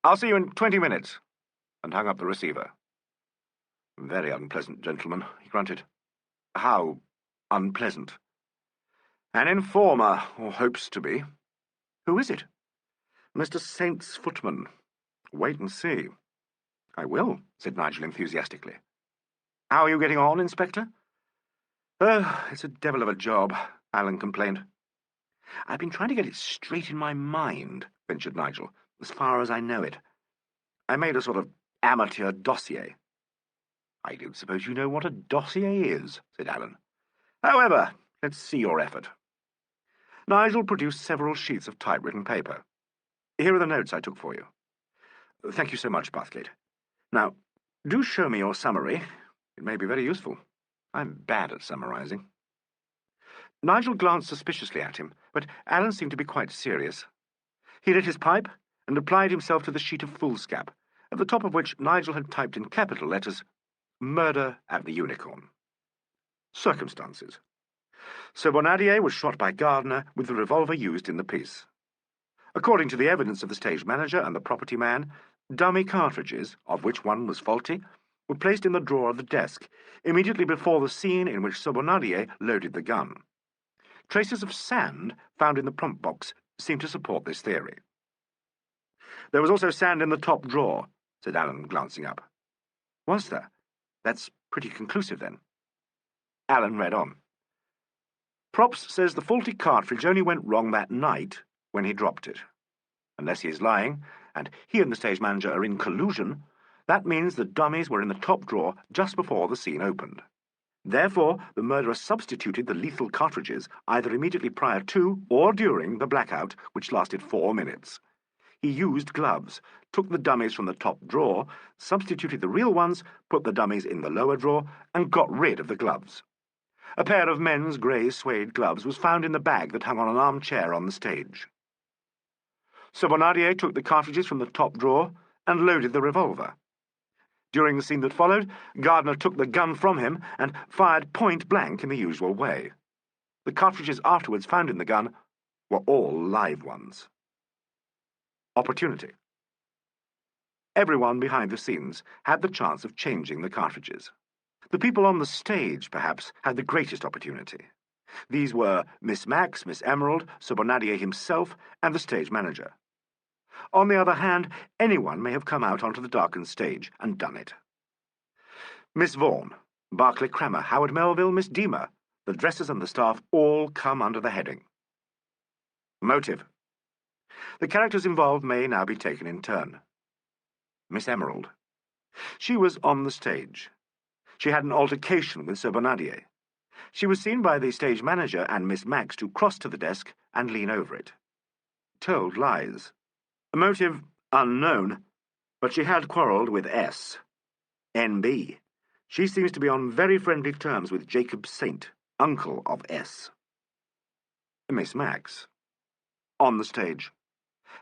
"I'll see you in 20 minutes, and hung up the receiver. "Very unpleasant gentleman," he grunted. "How unpleasant?" "An informer, or hopes to be." "Who is it?" "Mr. Saint's footman. Wait and see." "I will," said Nigel enthusiastically. "How are you getting on, Inspector?" "Oh, it's a devil of a job," Alan complained. "I've been trying to get it straight in my mind," ventured Nigel, "as far as I know it. I made a sort of amateur dossier." "I don't suppose you know what a dossier is," said Alan. "However, let's see your effort." Nigel produced several sheets of typewritten paper. "Here are the notes I took for you." "Thank you so much, Bathgate. Now, do show me your summary. It may be very useful. I'm bad at summarizing." Nigel glanced suspiciously at him, but Alan seemed to be quite serious. He lit his pipe and applied himself to the sheet of foolscap, at the top of which Nigel had typed in capital letters, "Murder at the Unicorn." Circumstances. Sir Bonadier was shot by Gardner with the revolver used in the piece. According to the evidence of the stage manager and the property man, dummy cartridges, of which one was faulty, were placed in the drawer of the desk, immediately before the scene in which Sir Bonadier loaded the gun. Traces of sand found in the prompt box seemed to support this theory. "There was also sand in the top drawer," said Alan, glancing up. "Was there? That's pretty conclusive, then." Alan read on. "Props says the faulty cartridge only went wrong that night when he dropped it. Unless he is lying, and he and the stage manager are in collusion, that means the dummies were in the top drawer just before the scene opened. Therefore, the murderer substituted the lethal cartridges either immediately prior to or during the blackout, which lasted 4 minutes. He used gloves, took the dummies from the top drawer, substituted the real ones, put the dummies in the lower drawer, and got rid of the gloves. A pair of men's grey suede gloves was found in the bag that hung on an armchair on the stage. Sir Bonardier took the cartridges from the top drawer and loaded the revolver. During the scene that followed, Gardner took the gun from him and fired point blank in the usual way. The cartridges afterwards found in the gun were all live ones. Opportunity. Everyone behind the scenes had the chance of changing the cartridges. The people on the stage, perhaps, had the greatest opportunity. These were Miss Max, Miss Emerald, Sir Bonardier himself, and the stage manager. On the other hand, anyone may have come out onto the darkened stage and done it. Miss Vaughan, Barclay Crammer, Howard Melville, Miss Deemer, the dressers and the staff all come under the heading. Motive. The characters involved may now be taken in turn. Miss Emerald. She was on the stage. She had an altercation with Sir Bonardier. She was seen by the stage manager and Miss Max to cross to the desk and lean over it. Told lies. A motive unknown, but she had quarrelled with S. N.B. She seems to be on very friendly terms with Jacob Saint, uncle of S. Miss Max. On the stage.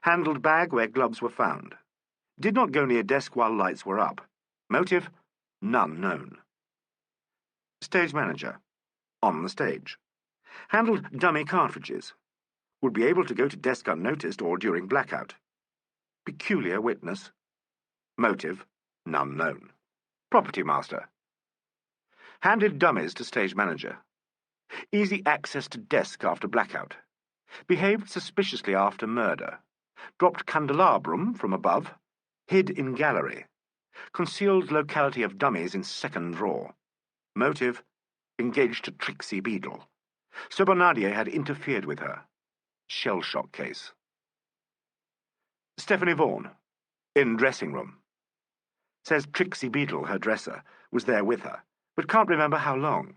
Handled bag where gloves were found. Did not go near desk while lights were up. Motive none known. Stage manager. On the stage. Handled dummy cartridges. Would be able to go to desk unnoticed or during blackout. Peculiar witness. Motive none known. Property master. Handed dummies to stage manager. Easy access to desk after blackout. Behaved suspiciously after murder. Dropped candelabrum from above. Hid in gallery. Concealed locality of dummies in second drawer. Motive engaged to Trixie Beadle. Sir Bonardier had interfered with her. Shell-shock case. Stephanie Vaughan. In dressing room. Says Trixie Beadle, her dresser, was there with her, but can't remember how long.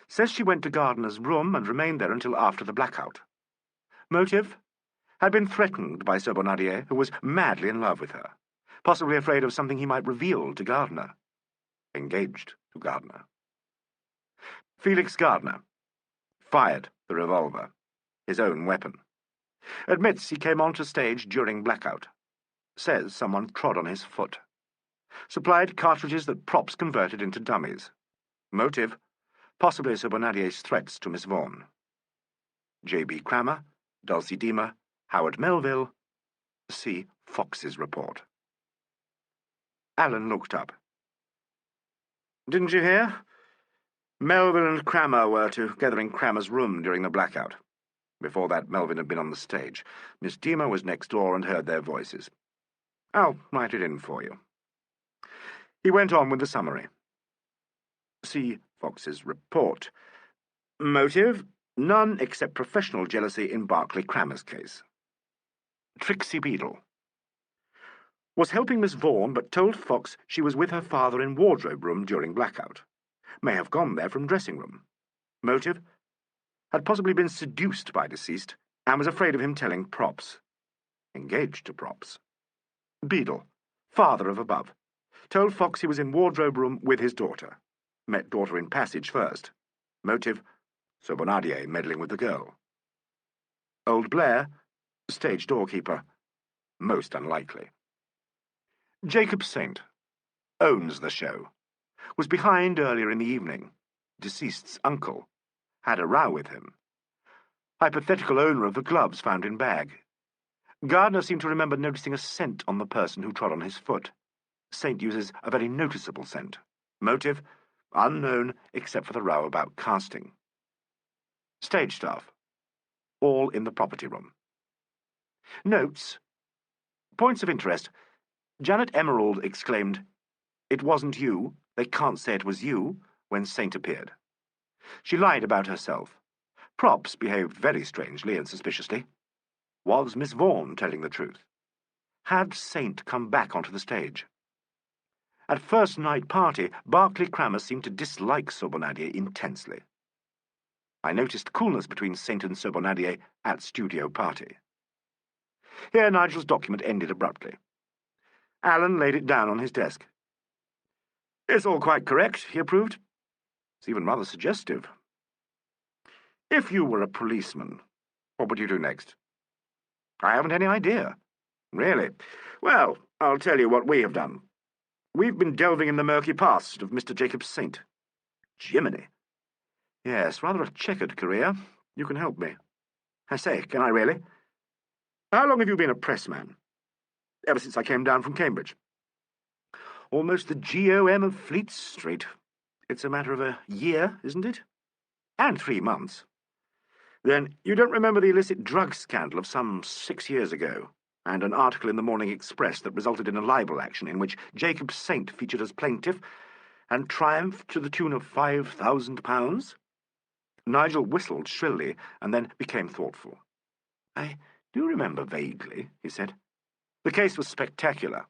Says she went to Gardner's room and remained there until after the blackout. Motive? Had been threatened by Sir Bonardier, who was madly in love with her, possibly afraid of something he might reveal to Gardner. Engaged to Gardner. Felix Gardner. Fired the revolver, his own weapon. Admits he came onto stage during blackout. Says someone trod on his foot. Supplied cartridges that props converted into dummies. Motive, possibly Sir Bonardier's threats to Miss Vaughan. J.B. Crammer, Dulcie Deemer, Howard Melville. See Fox's report. Alan looked up. Didn't you hear? Melville and Crammer were together in Crammer's room during the blackout. Before that, Melville had been on the stage. Miss Deemer was next door and heard their voices. I'll write it in for you. He went on with the summary. See Fox's report. Motive? None except professional jealousy in Barclay Crammer's case. Trixie Beadle. Was helping Miss Vaughan, but told Fox she was with her father in wardrobe room during blackout. May have gone there from dressing room. Motive? Had possibly been seduced by deceased and was afraid of him telling props. Engaged to props. Beadle. Father of above. Told Fox he was in wardrobe room with his daughter. Met daughter in passage first. Motive? Sir Bonardier meddling with the girl. Old Blair? Stage doorkeeper. Most unlikely. Jacob Saint. Owns the show. Was behind earlier in the evening. Deceased's uncle. Had a row with him. Hypothetical owner of the gloves found in bag. Gardner seemed to remember noticing a scent on the person who trod on his foot. Saint uses a very noticeable scent. Motive? Unknown, except for the row about casting. Stage staff. All in the property room. Notes. Points of interest. Janet Emerald exclaimed, "It wasn't you. They can't say it was you," when Saint appeared. She lied about herself. Props behaved very strangely and suspiciously. Was Miss Vaughan telling the truth? Had Saint come back onto the stage? At first night party, Berkeley Crammer seemed to dislike Sobonadier intensely. I noticed coolness between Saint and Sobonadier at studio party. Here Nigel's document ended abruptly. Alleyn laid it down on his desk. "It's all quite correct," he approved. "It's even rather suggestive. If you were a policeman, what would you do next?" "I haven't any idea." "Really? Well, I'll tell you what we have done. We've been delving in the murky past of Mr. Jacob Saint." "Jiminy." "Yes, rather a checkered career. You can help me." "I say, can I really? How long have you been a pressman?" "Ever since I came down from Cambridge." "Almost the GOM of Fleet Street. It's a matter of a year, isn't it?" "And 3 months. Then you don't remember the illicit drug scandal of some 6 years ago, and an article in the Morning Express that resulted in a libel action in which Jacob Saint featured as plaintiff and triumphed to the tune of £5,000? Nigel whistled shrilly and then became thoughtful. "I do remember vaguely," he said. "The case was spectacular.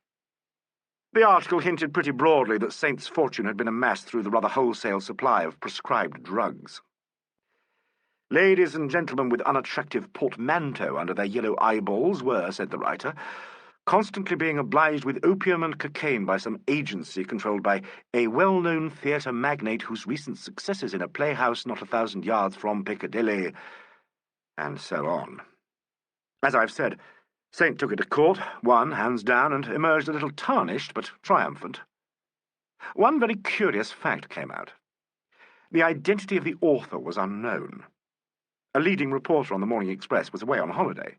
The article hinted pretty broadly that Saint's fortune had been amassed through the rather wholesale supply of prescribed drugs. Ladies and gentlemen with unattractive portmanteau under their yellow eyeballs were, said the writer, constantly being obliged with opium and cocaine by some agency controlled by a well-known theatre magnate whose recent successes in a playhouse not 1,000 yards from Piccadilly," and so on. As I've said, Saint took it to court, won, hands down, and emerged a little tarnished, but triumphant. One very curious fact came out. The identity of the author was unknown. A leading reporter on the Morning Express was away on holiday.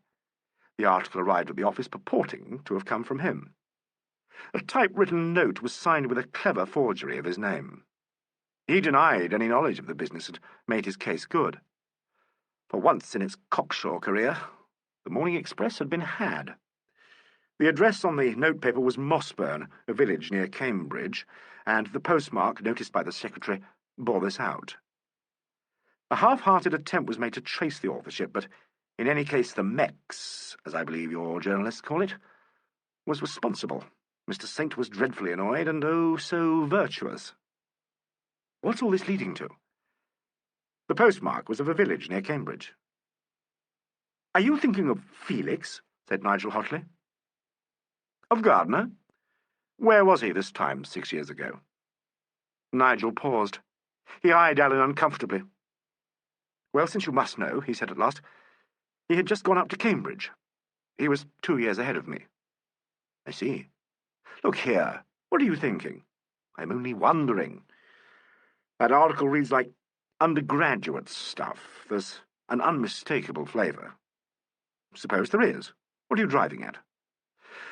The article arrived at the office purporting to have come from him. A typewritten note was signed with a clever forgery of his name. He denied any knowledge of the business and made his case good. For once in its cocksure career, the Morning Express had been had. The address on the notepaper was Mossburn, a village near Cambridge, and the postmark, noticed by the secretary, bore this out. A half-hearted attempt was made to trace the authorship, but in any case the Mex, as I believe your journalists call it, was responsible. Mr. Saint was dreadfully annoyed, and oh so virtuous. What's all this leading to? The postmark was of a village near Cambridge. "Are you thinking of Felix?" said Nigel hotly. "Of Gardner? Where was he this time 6 years ago?" Nigel paused. He eyed Alleyn uncomfortably. "Well, since you must know," he said at last, "he had just gone up to Cambridge. He was 2 years ahead of me." "I see. Look here, what are you thinking?" "I'm only wondering. That article reads like undergraduate stuff. There's an unmistakable flavour." "Suppose there is. What are you driving at?"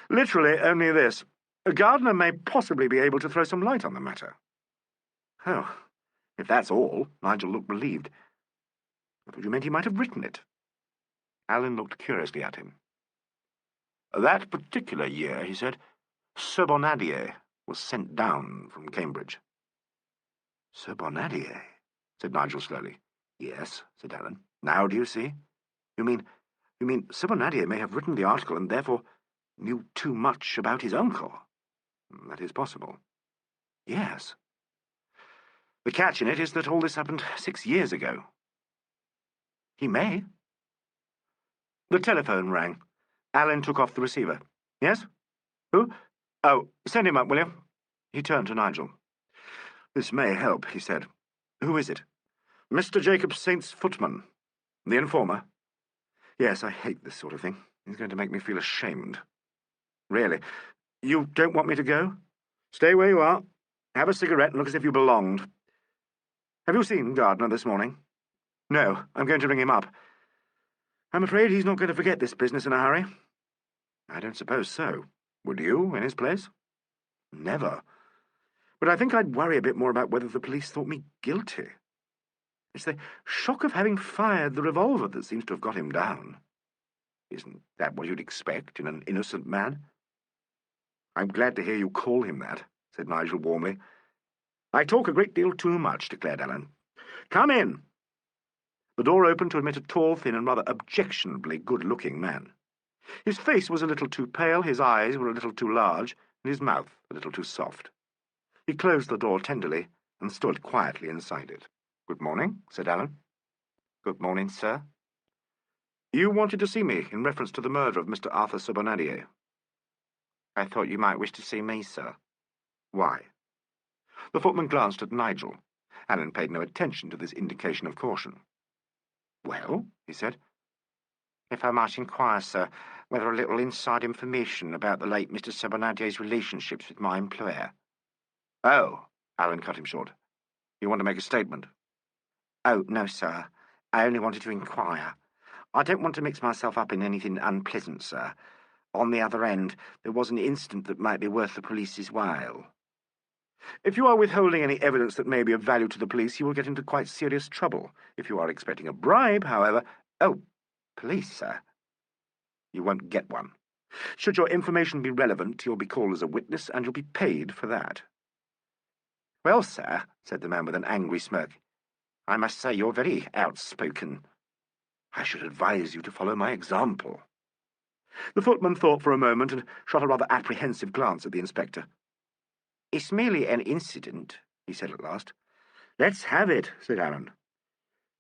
"Literally only this. Gardner may possibly be able to throw some light on the matter." "Oh, if that's all," Nigel looked relieved. "I thought you meant he might have written it." Alleyn looked curiously at him. "That particular year," he said, "Sobonadier was sent down from Cambridge." "Sobonadier?" said Nigel slowly. "Yes," said Alleyn. "Now do you see? You mean Sobonadier may have written the article and therefore knew too much about his uncle?" "That is possible." "Yes. The catch in it is that all this happened 6 years ago." "He may." The telephone rang. Alleyn took off the receiver. "Yes? Who? Oh, send him up, will you?" He turned to Nigel. "This may help," he said. "Who is it?" "Mr. Jacob Saint's footman. The informer?" "Yes, I hate this sort of thing. He's going to make me feel ashamed." "Really? You don't want me to go?" "Stay where you are. Have a cigarette and look as if you belonged. Have you seen Gardner this morning?" "No, I'm going to ring him up. I'm afraid he's not going to forget this business in a hurry." "I don't suppose so. Would you, in his place?" "Never. But I think I'd worry a bit more about whether the police thought me guilty. It's the shock of having fired the revolver that seems to have got him down. Isn't that what you'd expect in an innocent man?" "I'm glad to hear you call him that," said Nigel warmly. "I talk a great deal too much," declared Alleyn. "Come in." The door opened to admit a tall, thin, and rather objectionably good-looking man. His face was a little too pale, his eyes were a little too large, and his mouth a little too soft. He closed the door tenderly and stood quietly inside it. "Good morning," said Allen. "Good morning, sir." "You wanted to see me in reference to the murder of Mr. Arthur Sobonadier." "I thought you might wish to see me, sir." "Why?" The footman glanced at Nigel. Allen paid no attention to this indication of caution. "Well?" he said. "If I might inquire, sir, whether a little inside information about the late Mr. Sobonadier's relationships with my employer." "Oh," Allen cut him short. "You want to make a statement?" "Oh, no, sir. I only wanted to inquire. I don't want to mix myself up in anything unpleasant, sir. On the other end, there was an incident that might be worth the police's while." "If you are withholding any evidence that may be of value to the police, you will get into quite serious trouble. If you are expecting a bribe, however—" "Oh, police, sir." "You won't get one. Should your information be relevant, you'll be called as a witness, and you'll be paid for that." "Well, sir," said the man with an angry smirk, "I must say you're very outspoken." "I should advise you to follow my example." The footman thought for a moment and shot a rather apprehensive glance at the inspector. "It's merely an incident," he said at last. "Let's have it," said Allen.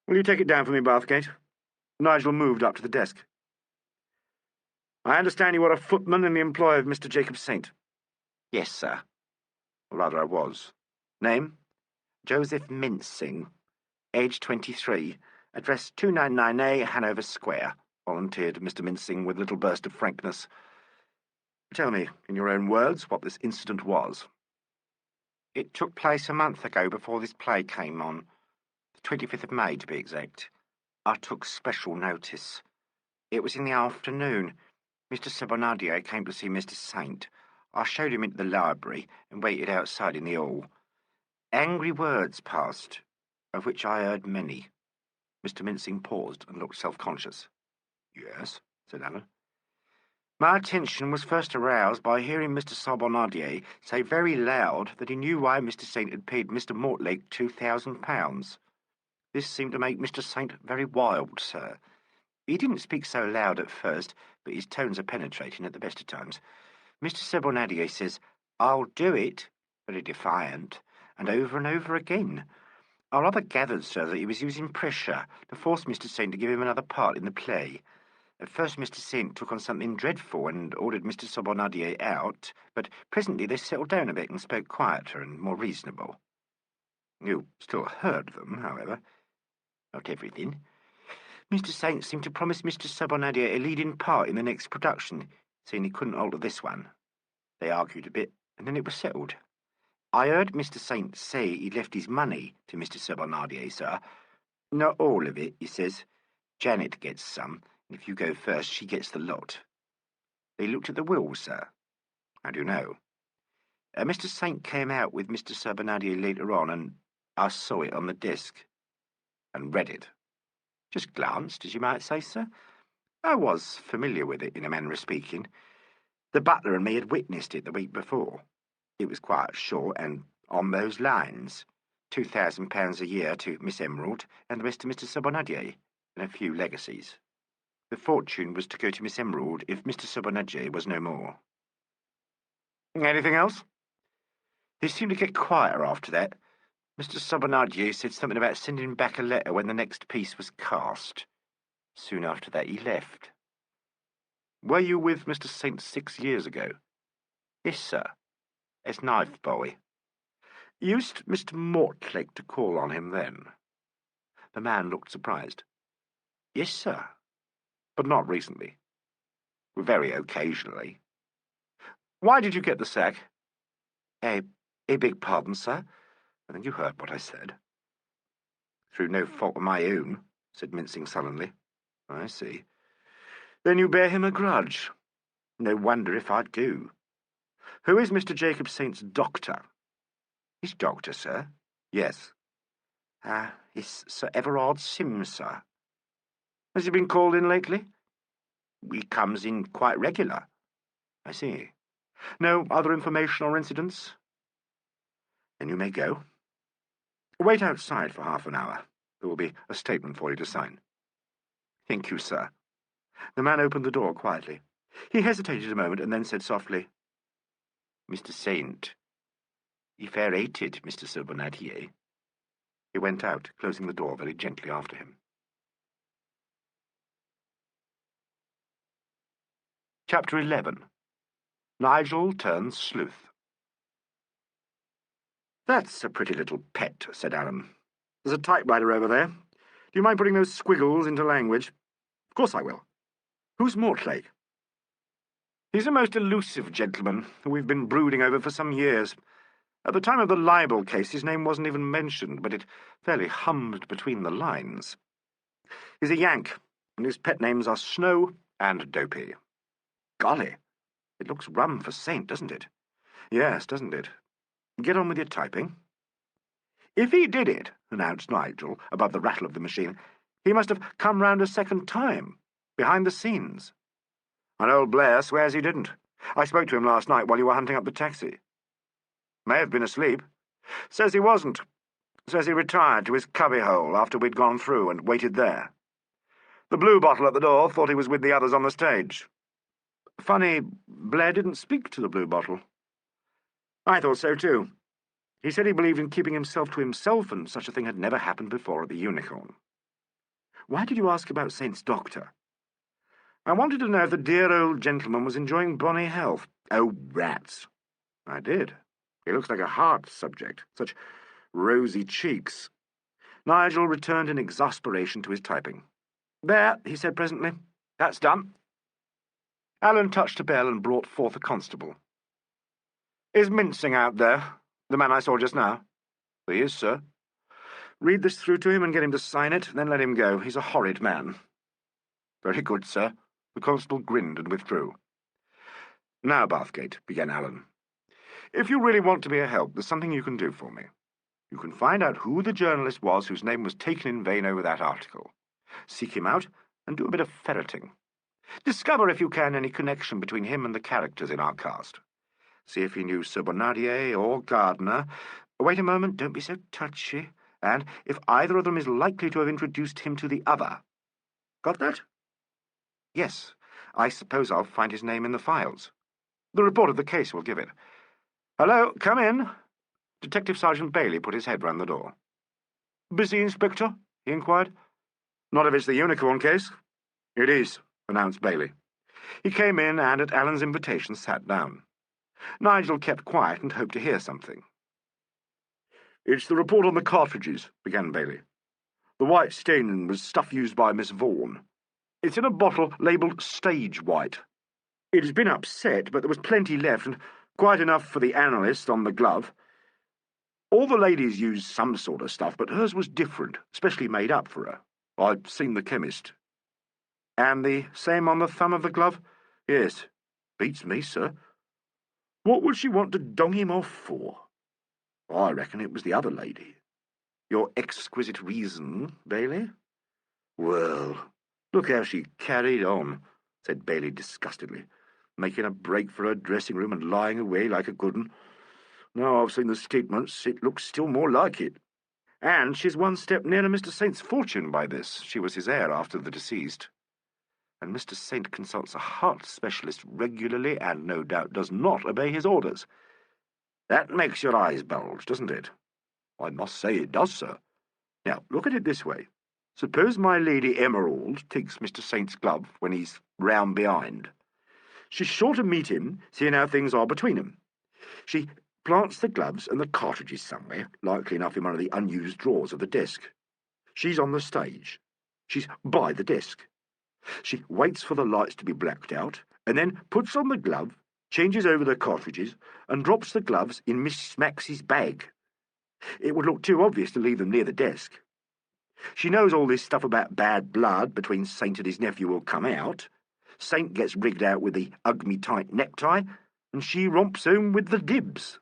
"Will you take it down for me, Bathgate?" Nigel moved up to the desk. "I understand you are a footman in the employ of Mr. Jacob Saint." "Yes, sir." "Or rather, I was. Name?" "Joseph Mincing. Age 23. Address 299A, Hanover Square," volunteered Mr. Mincing with a little burst of frankness. "Tell me, in your own words, what this incident was." "It took place a month ago before this play came on. The 25th of May, to be exact. I took special notice. It was in the afternoon. Mr. Sobonadier came to see Mr. Saint. I showed him into the library and waited outside in the hall. Angry words passed, of which I heard many." Mr. Mincing paused and looked self-conscious. "Yes," said Allen. "My attention was first aroused by hearing Mr. Sobonadier say very loud that he knew why Mr. Saint had paid Mr. Mortlake £2,000. This seemed to make Mr. Saint very wild, sir. He didn't speak so loud at first, but his tones are penetrating at the best of times. Mr. Sobonadier says, 'I'll do it,' very defiant, and over again. I rather gathered, sir, that he was using pressure to force Mr. Saint to give him another part in the play. At first Mr. Saint took on something dreadful and ordered Mr. Sobonadier out, but presently they settled down a bit and spoke quieter and more reasonable." "You still heard them, however?" "Not everything. Mr. Saint seemed to promise Mr. Sobonadier a leading part in the next production, saying he couldn't alter this one. They argued a bit, and then it was settled. I heard Mr. Saint say he'd left his money to Mr. Sobonadier, sir. Not all of it, he says. Janet gets some, and if you go first, she gets the lot. They looked at the will, sir." "How do you know?" Mr. Saint came out with Mr. Sobonadier later on, and I saw it on the desk." "And read it?" "Just glanced, as you might say, sir. I was familiar with it, in a manner of speaking. The butler and me had witnessed it the week before. It was quite short, and on those lines. £2,000 a year to Miss Emerald, and the rest to Mr. Sobonadier, and a few legacies. The fortune was to go to Miss Emerald if Mr. Sobonadier was no more." "Anything else?" "They seemed to get quieter after that. Mr. Sobonadier said something about sending back a letter when the next piece was cast. Soon after that he left." "Were you with Mr. Saint 6 years ago?" "Yes, sir, as knife boy." "Used Mr. Mortlake to call on him then?" The man looked surprised. "Yes, sir." "But not recently?" "Very occasionally." "Why did you get the sack?" A big pardon, sir. I think you heard what I said." "Through no fault of my own," said Mincing sullenly. "I see. Then you bear him a grudge. No wonder if I do. Who is Mr. Jacob Saint's doctor?" "His doctor, sir?" "Yes." It's Sir Everard Sims, sir." "Has he been called in lately?" "He comes in quite regular." "I see. No other information or incidents?" "Then you may go. Wait outside for half an hour. There will be a statement for you to sign." "Thank you, sir." The man opened the door quietly. He hesitated a moment and then said softly, "Mr. Saint, He fair hated Mr. Sir Bonadier. He went out, closing the door very gently after him. Chapter 11. Nigel Turns Sleuth. "That's a pretty little pet," said Alan. "There's a typewriter over there. Do you mind putting those squiggles into language?" "Of course I will. Who's Mortlake?" "He's a most elusive gentleman who we've been brooding over for some years. At the time of the libel case, his name wasn't even mentioned, but it fairly hummed between the lines. He's a Yank, and his pet names are Snow and Dopey. Golly, it looks rum for Saint, doesn't it?" "Yes, doesn't it? Get on with your typing." "If he did it," announced Nigel, above the rattle of the machine, "he must have come round a second time, behind the scenes. And old Blair swears he didn't. I spoke to him last night while you were hunting up the taxi. May have been asleep. Says he wasn't. Says he retired to his cubbyhole after we'd gone through and waited there. The blue bottle at the door thought he was with the others on the stage. Funny, Blair didn't speak to the blue bottle." "I thought so too. He said he believed in keeping himself to himself, and such a thing had never happened before at the Unicorn." "Why did you ask about Saint's doctor?" "I wanted to know if the dear old gentleman was enjoying bonny health." "Oh, rats." "I did. He looks like a heart subject. Such rosy cheeks." Nigel returned in exasperation to his typing. "There," he said presently. "That's done." Alan touched a bell and brought forth a constable. "Is Mincing out there, the man I saw just now?" "He is, sir." "Read this through to him and get him to sign it, then let him go. He's a horrid man." "Very good, sir." The constable grinned and withdrew. "Now, Bathgate," began Alan, "if you really want to be a help, there's something you can do for me. You can find out who the journalist was whose name was taken in vain over that article. Seek him out and do a bit of ferreting. Discover, if you can, any connection between him and the characters in our cast. See if he knew Sir Bonadier or Gardner. Wait a moment, don't be so touchy. And if either of them is likely to have introduced him to the other. Got that?" "Yes. I suppose I'll find his name in the files. The report of the case will give it. Hello, come in." Detective Sergeant Bailey put his head round the door. "Busy, Inspector?" he inquired. "Not if it's the Unicorn case." "It is," announced Bailey. He came in and, at Alan's invitation, sat down. Nigel kept quiet and hoped to hear something. "It's the report on the cartridges," began Bailey. "The white staining was stuff used by Miss Vaughan. It's in a bottle labelled Stage White. It has been upset, but there was plenty left, and quite enough for the analyst on the glove. All the ladies used some sort of stuff, but hers was different, specially made up for her. I'd seen the chemist." "And the same on the thumb of the glove?" "Yes. Beats me, sir." "What would she want to dong him off for?" "I reckon it was the other lady." "Your exquisite reason, Bailey?" "Well, look how she carried on," said Bailey disgustedly, "making a break for her dressing-room and lying away like a good un. Now I've seen the statements, it looks still more like it. And she's one step nearer Mr. Saint's fortune by this. She was his heir after the deceased. And Mr. Saint consults a heart specialist regularly and no doubt does not obey his orders. That makes your eyes bulge, doesn't it?" "I must say it does, sir." "Now, look at it this way. Suppose my Lady Emerald takes Mr. Saint's glove when he's round behind. She's sure to meet him, seeing how things are between 'em. She plants the gloves and the cartridges somewhere, likely enough in one of the unused drawers of the desk. She's on the stage. She's by the desk. She waits for the lights to be blacked out, and then puts on the glove, changes over the cartridges, and drops the gloves in Miss Maxey's bag. It would look too obvious to leave them near the desk. She knows all this stuff about bad blood between Saint and his nephew will come out. Saint gets rigged out with the ug-me-tight necktie, and she romps home with the dibs.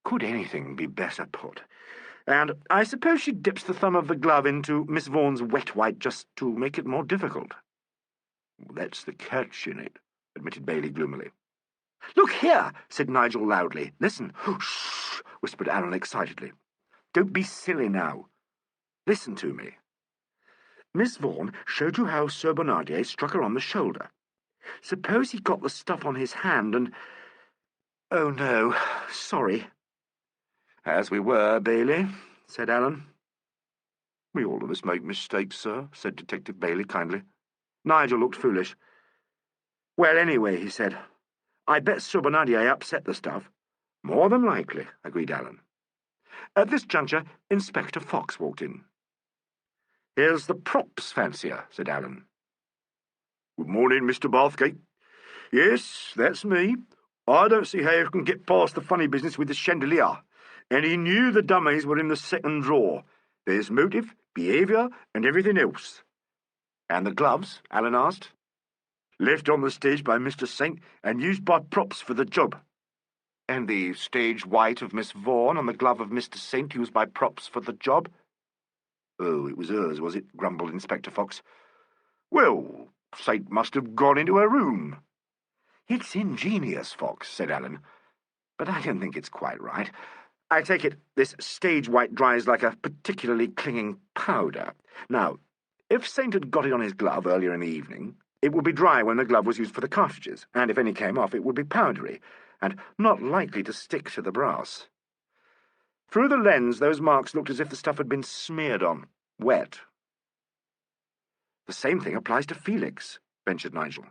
Could anything be better put? And I suppose she dips the thumb of the glove into Miss Vaughan's wet white just to make it more difficult." "That's the catch in it," admitted Bailey gloomily. "Look here," said Nigel loudly. "Listen." "Shh," whispered Alan excitedly. "Don't be silly now. Listen to me. Miss Vaughan showed you how Sir Bonadier struck her on the shoulder. Suppose he got the stuff on his hand and— Oh, no, sorry. "As we were, Bailey," said Allen. "We all of us make mistakes, sir," said Detective Bailey kindly. Nigel looked foolish. "Well, anyway," he said, "I bet Surbonadier upset the stuff." "More than likely," agreed Allen. At this juncture, Inspector Fox walked in. "Here's the props fancier," said Allen. "Good morning, Mr. Bathgate. Yes, that's me. I don't see how you can get past the funny business with the chandelier. And he knew the dummies were in the second drawer. There's motive, behaviour, and everything else." "And the gloves?" Allen asked. "Left on the stage by Mr. Saint and used by props for the job." "And the stage white of Miss Vaughan and the glove of Mr. Saint used by props for the job?" "Oh, it was hers, was it?" grumbled Inspector Fox. "Well, Saint must have gone into her room." "It's ingenious, Fox," said Allen, "but I don't think it's quite right. I take it this stage white dries like a particularly clinging powder. Now, if Saint had got it on his glove earlier in the evening, it would be dry when the glove was used for the cartridges, and if any came off, it would be powdery, and not likely to stick to the brass. Through the lens, those marks looked as if the stuff had been smeared on, wet." "The same thing applies to Felix," ventured Nigel.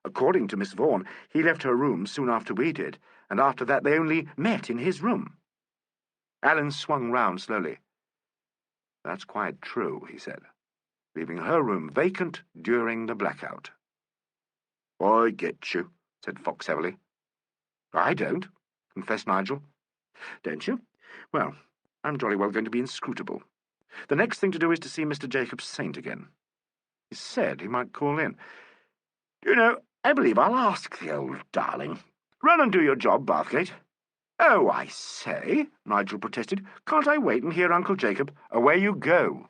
"According to Miss Vaughan, he left her room soon after we did, and after that they only met in his room." Allen swung round slowly. "That's quite true," he said, "leaving her room vacant during the blackout." "I get you," said Fox heavily. "I don't," confessed Nigel. "Don't you? Well, I'm jolly well going to be inscrutable. The next thing to do is to see Mr. Jacob Saint again. He said he might call in. You know, I believe I'll ask the old darling. Run and do your job, Bathgate." "Oh, I say," Nigel protested, "can't I wait and hear Uncle Jacob?" "Away you go."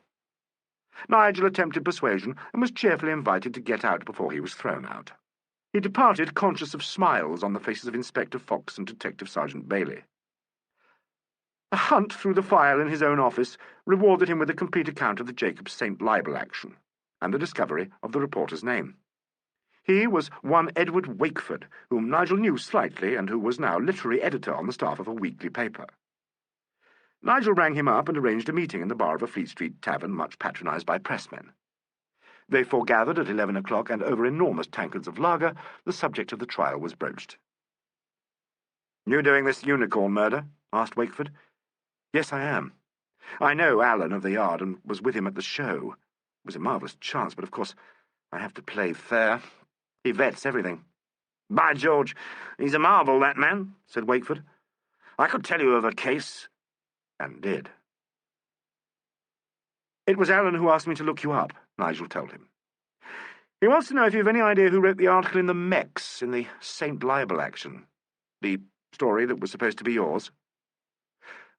Nigel attempted persuasion and was cheerfully invited to get out before he was thrown out. He departed conscious of smiles on the faces of Inspector Fox and Detective Sergeant Bailey. A hunt through the file in his own office rewarded him with a complete account of the Jacob Saint libel action, and the discovery of the reporter's name. He was one Edward Wakeford, whom Nigel knew slightly, and who was now literary editor on the staff of a weekly paper. Nigel rang him up and arranged a meeting in the bar of a Fleet Street tavern much patronised by pressmen. They foregathered at 11 o'clock, and over enormous tankards of lager, the subject of the trial was broached. "You doing this unicorn murder?" asked Wakeford. "Yes, I am. I know Allen of the Yard and was with him at the show. It was a marvellous chance, but of course I have to play fair. He vets everything." "By George, he's a marvel, that man," said Wakeford. "I could tell you of a case—" And did. "It was Allen who asked me to look you up," Nigel told him. "He wants to know if you have any idea who wrote the article in the Mex in the Saint libel action. The story that was supposed to be yours."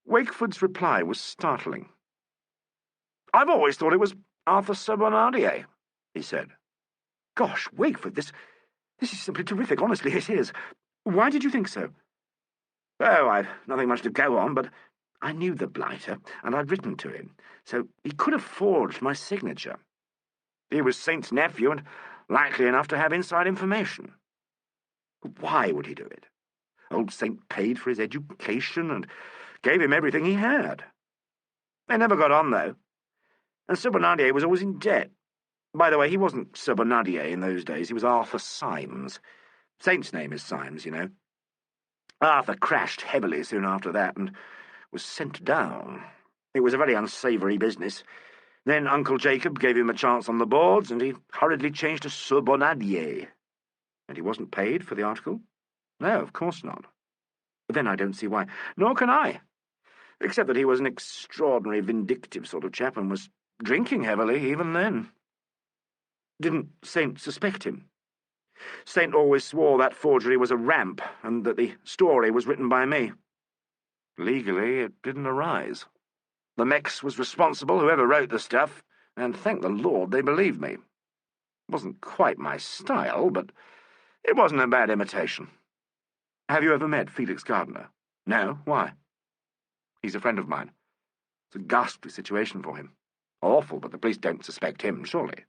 Wakeford's reply was startling. "I've always thought it was Arthur Surbonadier," he said. "Gosh, Wakeford, this is simply terrific. Honestly, it is. Why did you think so?" "Oh, I've nothing much to go on, but I knew the blighter, and I'd written to him, so he could have forged my signature. He was Saint's nephew, and likely enough to have inside information. But why would he do it? Old Saint paid for his education and gave him everything he had. They never got on, though, and Surbonadier was always in debt. By the way, he wasn't Surbonadier in those days. He was Arthur Symes. Saint's name is Symes, you know. Arthur crashed heavily soon after that and was sent down. It was a very unsavoury business. Then Uncle Jacob gave him a chance on the boards, and he hurriedly changed to Surbonadier. And he wasn't paid for the article? No, of course not. But then I don't see why. Nor can I. Except that he was an extraordinary vindictive sort of chap and was drinking heavily even then. Didn't Saint suspect him? Saint always swore that forgery was a ramp and that the story was written by me. Legally, it didn't arise. The Mex was responsible, whoever wrote the stuff, and thank the Lord they believed me. It wasn't quite my style, but it wasn't a bad imitation. Have you ever met Felix Gardner? No? Why? He's a friend of mine. It's a ghastly situation for him. Awful, but the police don't suspect him, surely.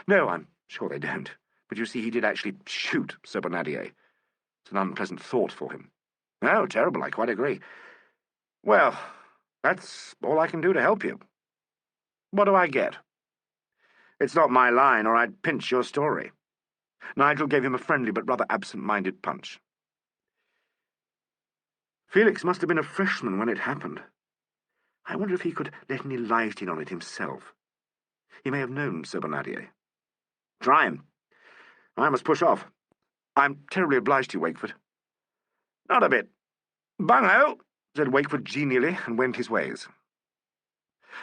No, I'm sure they don't. But you see, he did actually shoot Surbonadier. It's an unpleasant thought for him. Oh, terrible, I quite agree. Well, that's all I can do to help you. What do I get? It's not my line, or I'd pinch your story. Nigel gave him a friendly but rather absent-minded punch. Felix must have been a freshman when it happened. I wonder if he could let any light in on it himself. He may have known Sir Bernardier. Try him. I must push off. I'm terribly obliged to you, Wakeford. Not a bit. Bungo, said Wakeford genially, and went his ways.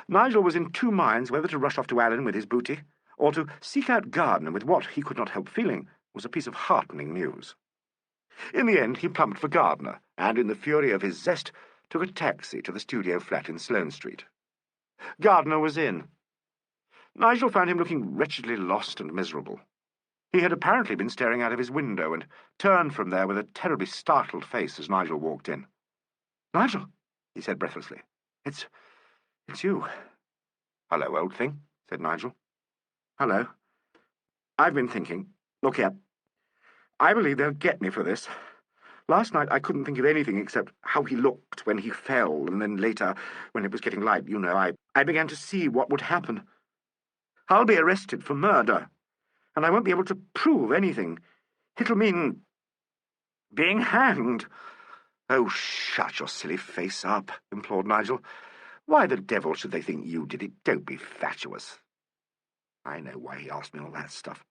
Nigel was in two minds whether to rush off to Alleyn with his booty, or to seek out Gardner with what, he could not help feeling, was a piece of heartening news. In the end, he plumped for Gardner, and in the fury of his zest, took a taxi to the studio flat in Sloane Street. Gardner was in. Nigel found him looking wretchedly lost and miserable. He had apparently been staring out of his window, and turned from there with a terribly startled face as Nigel walked in. "Nigel," he said breathlessly, It's you." "Hello, old thing," said Nigel. "Hello. I've been thinking. Look here. I believe they'll get me for this. Last night I couldn't think of anything except how he looked when he fell, and then later, when it was getting light, I began to see what would happen. I'll be arrested for murder, and I won't be able to prove anything. It'll mean being hanged." "Oh, shut your silly face up," implored Nigel. "Why the devil should they think you did it? Don't be fatuous." "I know why he asked me all that stuff.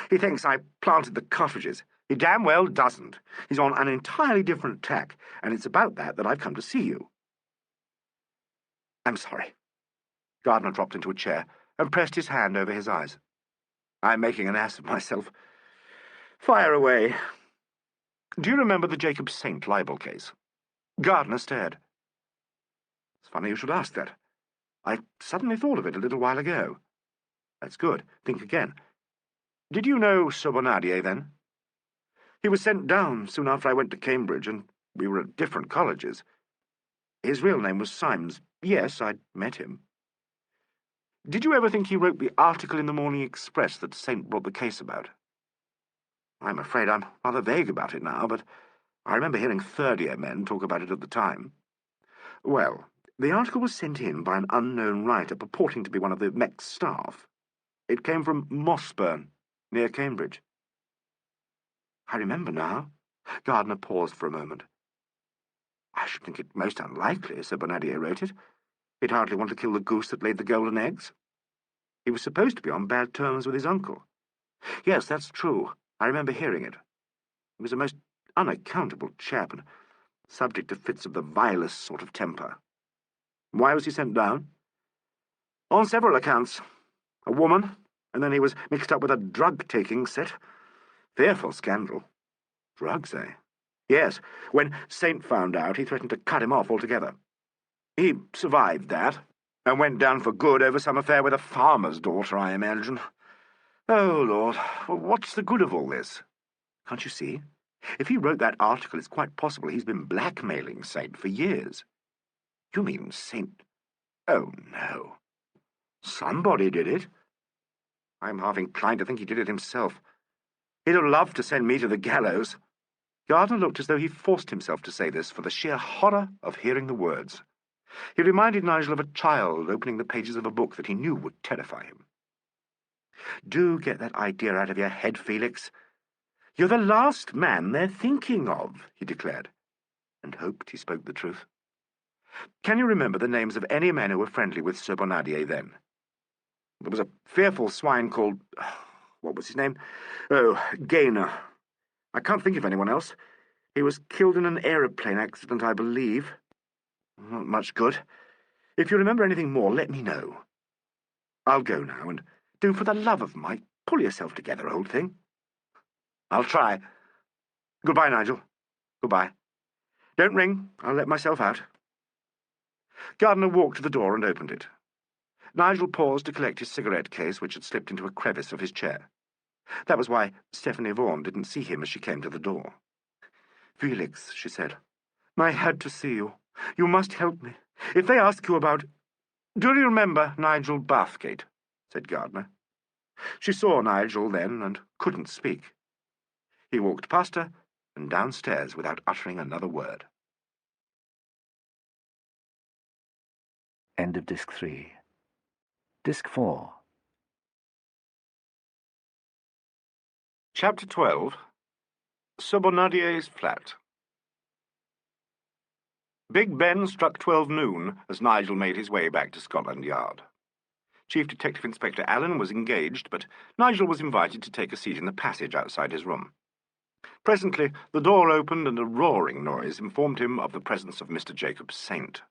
He thinks I planted the cartridges. He damn well doesn't. He's on an entirely different tack, and it's about that I've come to see you." "I'm sorry." Gardner dropped into a chair and pressed his hand over his eyes. "I'm making an ass of myself. Fire away. Do you remember the Jacob Saint libel case?" Gardner stared. "It's funny you should ask that. I suddenly thought of it a little while ago." "That's good. Think again. Did you know Sir Bernardier then?" "He was sent down soon after I went to Cambridge, and we were at different colleges. His real name was Symes. Yes, I'd met him." "Did you ever think he wrote the article in the Morning Express that Saint brought the case about?" "I'm afraid I'm rather vague about it now, but I remember hearing third-year men talk about it at the time." "Well, the article was sent in by an unknown writer purporting to be one of the Met's staff. It came from Mossburn, near Cambridge." "I remember now." Gardner paused for a moment. "I should think it most unlikely Sir Bernardier wrote it. He'd hardly want to kill the goose that laid the golden eggs. He was supposed to be on bad terms with his uncle. Yes, that's true. I remember hearing it. He was a most unaccountable chap, and subject to fits of the vilest sort of temper." "Why was he sent down?" "On several accounts. A woman, and then he was mixed up with a drug-taking set. Fearful scandal." "Drugs, eh?" "Yes. When Saint found out, he threatened to cut him off altogether. He survived that, and went down for good over some affair with a farmer's daughter, I imagine. Oh, Lord, what's the good of all this? Can't you see? If he wrote that article, it's quite possible he's been blackmailing Saint for years." "You mean Saint—" "Oh, no. Somebody did it. I'm half inclined to think he did it himself. He'd have loved to send me to the gallows." Gardner looked as though he forced himself to say this for the sheer horror of hearing the words. He reminded Nigel of a child opening the pages of a book that he knew would terrify him. "Do get that idea out of your head, Felix. You're the last man they're thinking of," he declared, and hoped he spoke the truth. "Can you remember the names of any men who were friendly with Sir Bernardier then?" "There was a fearful swine called— what was his name? Oh, Gaynor. I can't think of anyone else. He was killed in an aeroplane accident, I believe. Not much good. If you remember anything more, let me know. I'll go now, and do, for the love of Mike, pull yourself together, old thing." "I'll try. Goodbye, Nigel. Goodbye. Don't ring. I'll let myself out." Gardner walked to the door and opened it. Nigel paused to collect his cigarette case, which had slipped into a crevice of his chair. That was why Stephanie Vaughan didn't see him as she came to the door. "Felix," she said, "I had to see you. You must help me. If they ask you about—" "Do you remember Nigel Bathgate?" said Gardner. She saw Nigel then and couldn't speak. He walked past her and downstairs without uttering another word. End of Disc 3. Disc 4. Chapter 12. Sobonadier's Flat. Big Ben struck 12 noon as Nigel made his way back to Scotland Yard. Chief Detective Inspector Alleyn was engaged, but Nigel was invited to take a seat in the passage outside his room. Presently, the door opened and a roaring noise informed him of the presence of Mr. Jacob Saint.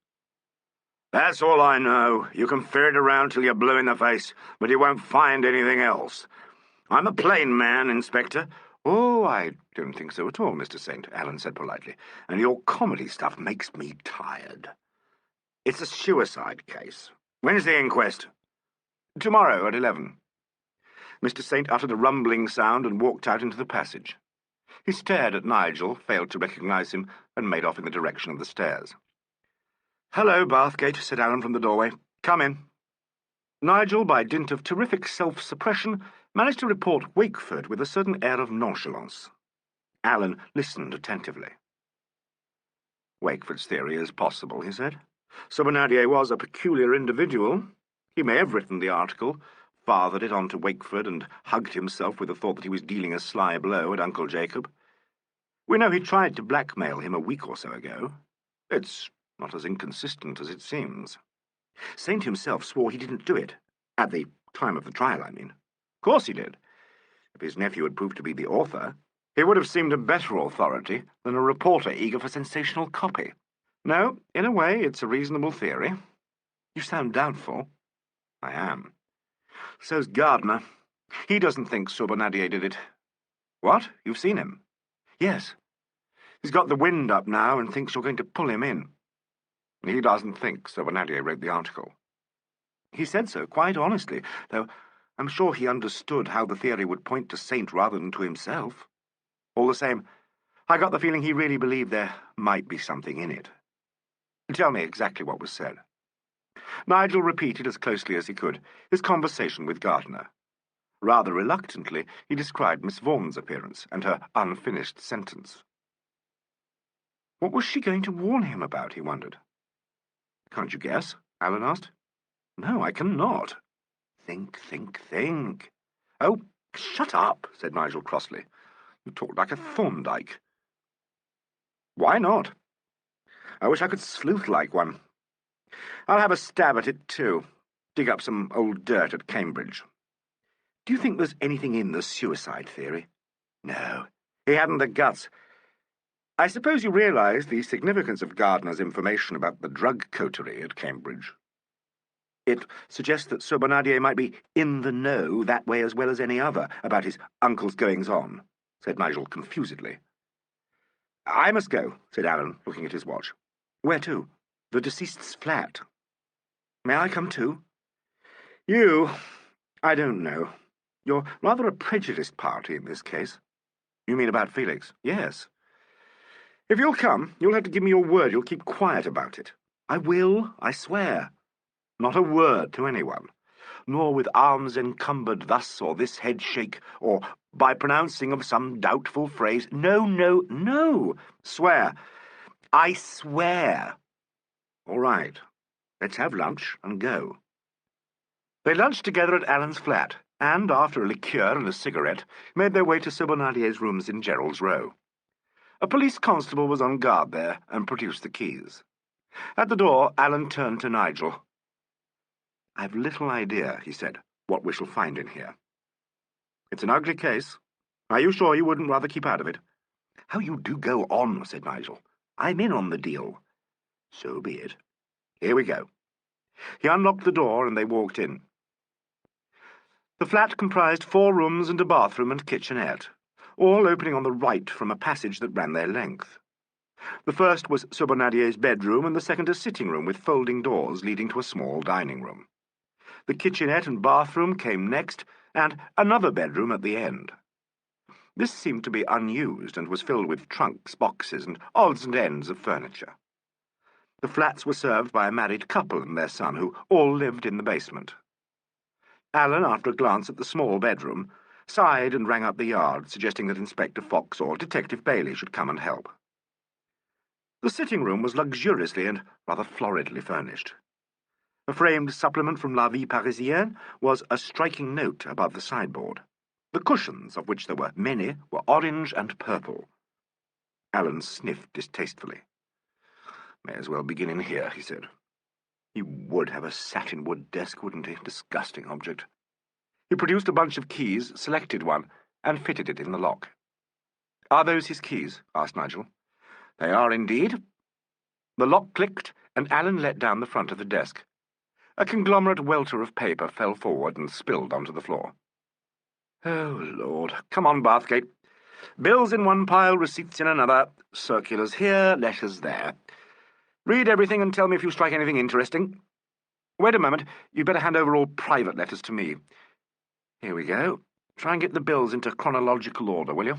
"That's all I know. You can ferret around till you're blue in the face, but you won't find anything else. I'm a plain man, Inspector." "Oh, I don't think so at all, Mr. Saint," Alleyn said politely, "and your comedy stuff makes me tired." "It's a suicide case. When's the inquest?" "Tomorrow at 11. Mr. Saint uttered a rumbling sound and walked out into the passage. He stared at Nigel, failed to recognize him, and made off in the direction of the stairs. "Hello, Bathgate," said Alleyn from the doorway. "Come in." Nigel, by dint of terrific self-suppression, managed to report Wakeford with a certain air of nonchalance. Alleyn listened attentively. "Wakeford's theory is possible," he said. "Sobonadier was a peculiar individual. He may have written the article, fathered it on to Wakeford, and hugged himself with the thought that he was dealing a sly blow at Uncle Jacob. We know he tried to blackmail him a week or so ago. It's not as inconsistent as it seems. Saint himself swore he didn't do it. At the time of the trial, I mean. Of course he did. If his nephew had proved to be the author, he would have seemed a better authority than a reporter eager for sensational copy. No, in a way, it's a reasonable theory. You sound doubtful." "I am. So's Gardner. He doesn't think Sobonadier did it." "What? You've seen him?" "Yes. He's got the wind up now and thinks you're going to pull him in." "He doesn't think Sobonadier wrote the article." "He said so, quite honestly, though I'm sure he understood how the theory would point to Saint rather than to himself. All the same, I got the feeling he really believed there might be something in it." "Tell me exactly what was said." Nigel repeated as closely as he could his conversation with Gardner. Rather reluctantly, he described Miss Vaughan's appearance and her unfinished sentence. What was she going to warn him about, he wondered. "Can't you guess?" Alleyn asked. "No, I cannot." Think. "Oh, shut up," said Nigel crossly. "You talk like a Thorndyke." "Why not? I wish I could sleuth like one. I'll have a stab at it, too. Dig up some old dirt at Cambridge. Do you think there's anything in the suicide theory?" "No, he hadn't the guts. I suppose you realise the significance of Gardner's information about the drug coterie at Cambridge. It suggests that Sobonadier might be in the know that way as well as any other about his uncle's goings-on," said Nigel confusedly. "I must go," said Alleyn, looking at his watch. "Where to?" "The deceased's flat." "May I come too?" "You? I don't know. You're rather a prejudiced party in this case." "You mean about Felix?" "Yes." "If you'll come, you'll have to give me your word you'll keep quiet about it." "I will, I swear." "Not a word to anyone, nor with arms encumbered thus or this head shake, or by pronouncing of some doubtful phrase. No. Swear." "I swear." "All right. Let's have lunch and go." They lunched together at Allen's flat, and, after a liqueur and a cigarette, made their way to Sobonadier's rooms in Gerald's Row. A police constable was on guard there and produced the keys. At the door, Alleyn turned to Nigel. "I've little idea," he said, "what we shall find in here. It's an ugly case. Are you sure you wouldn't rather keep out of it?" "How you do go on," said Nigel. "I'm in on the deal." "So be it. Here we go." He unlocked the door and they walked in. The flat comprised 4 rooms and a bathroom and kitchenette, all opening on the right from a passage that ran their length. The first was Sobonadier's bedroom, and the second a sitting room with folding doors leading to a small dining room. The kitchenette and bathroom came next, and another bedroom at the end. This seemed to be unused and was filled with trunks, boxes, and odds and ends of furniture. The flats were served by a married couple and their son, who all lived in the basement. Alleyn, after a glance at the small bedroom, sighed and rang up the yard, suggesting that Inspector Fox or Detective Bailey should come and help. The sitting room was luxuriously and rather floridly furnished. A framed supplement from La Vie Parisienne was a striking note above the sideboard. The cushions, of which there were many, were orange and purple. Alan sniffed distastefully. "May as well begin in here," he said. He would have a satin-wood desk, wouldn't he? Disgusting object. He produced a bunch of keys, selected one, and fitted it in the lock. "Are those his keys?" asked Nigel. "They are indeed." The lock clicked, and Alan let down the front of the desk. A conglomerate welter of paper fell forward and spilled onto the floor. "Oh, Lord. Come on, Bathgate. Bills in one pile, receipts in another, circulars here, letters there. Read everything and tell me if you strike anything interesting. Wait a moment. You'd better hand over all private letters to me. Here we go. Try and get the bills into chronological order, will you?"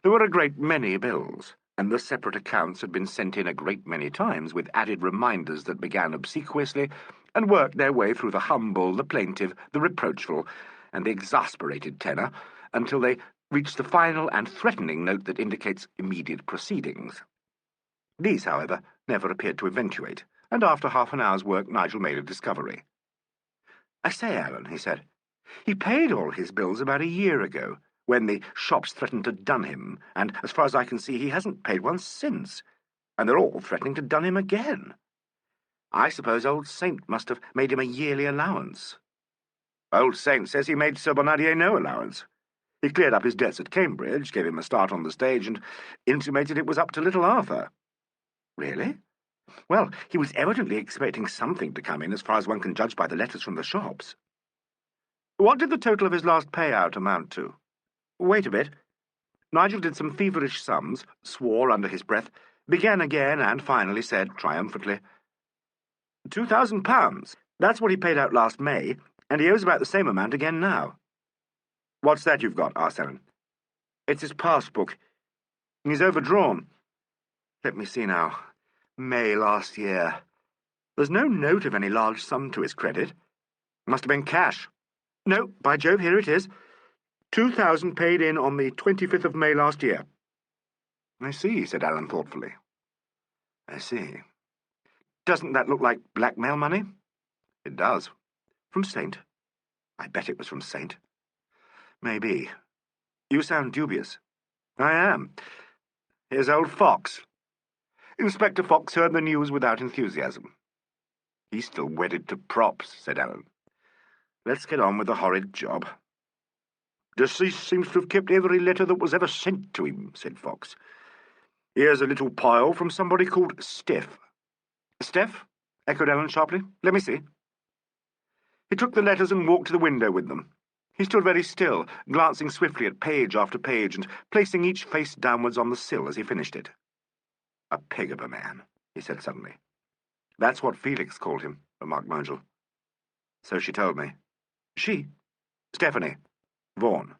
There were a great many bills, and the separate accounts had been sent in a great many times, with added reminders that began obsequiously and worked their way through the humble, the plaintive, the reproachful, and the exasperated tenor, until they reached the final and threatening note that indicates immediate proceedings. These, however, never appeared to eventuate, and after half an hour's work Nigel made a discovery. "I say, Alan," he said, "he paid all his bills about a year ago, when the shops threatened to dun him, and, as far as I can see, he hasn't paid one since, and they're all threatening to dun him again. I suppose old Saint must have made him a yearly allowance." "Old Saint says he made Sir Bonadier no allowance. He cleared up his debts at Cambridge, gave him a start on the stage, and intimated it was up to little Arthur." "Really? Well, he was evidently expecting something to come in, as far as one can judge by the letters from the shops." "What did the total of his last payout amount to?" "Wait a bit." Nigel did some feverish sums, swore under his breath, began again, and finally said triumphantly, £2,000. That's what he paid out last May, and he owes about the same amount again now." "What's that you've got?" asked Alan. "It's his passbook. He's overdrawn. Let me see now. May last year. There's no note of any large sum to his credit. Must have been cash. No, by Jove, here it is. 2,000 paid in on the 25th of May last year." "I see," said Alan thoughtfully. "I see. Doesn't that look like blackmail money?" "It does. From Saint?" "I bet it was from Saint." "Maybe. You sound dubious." "I am. Here's old Fox." Inspector Fox heard the news without enthusiasm. "He's still wedded to props," said Alan. "Let's get on with the horrid job." "Deceased seems to have kept every letter that was ever sent to him," said Fox. "Here's a little pile from somebody called Steph." "Steph?" echoed Alan sharply. "Let me see." He took the letters and walked to the window with them. He stood very still, glancing swiftly at page after page, and placing each face downwards on the sill as he finished it. "A pig of a man," he said suddenly. "That's what Felix called him," remarked Nigel. "So she told me." "She?" "Stephanie. Vaughan."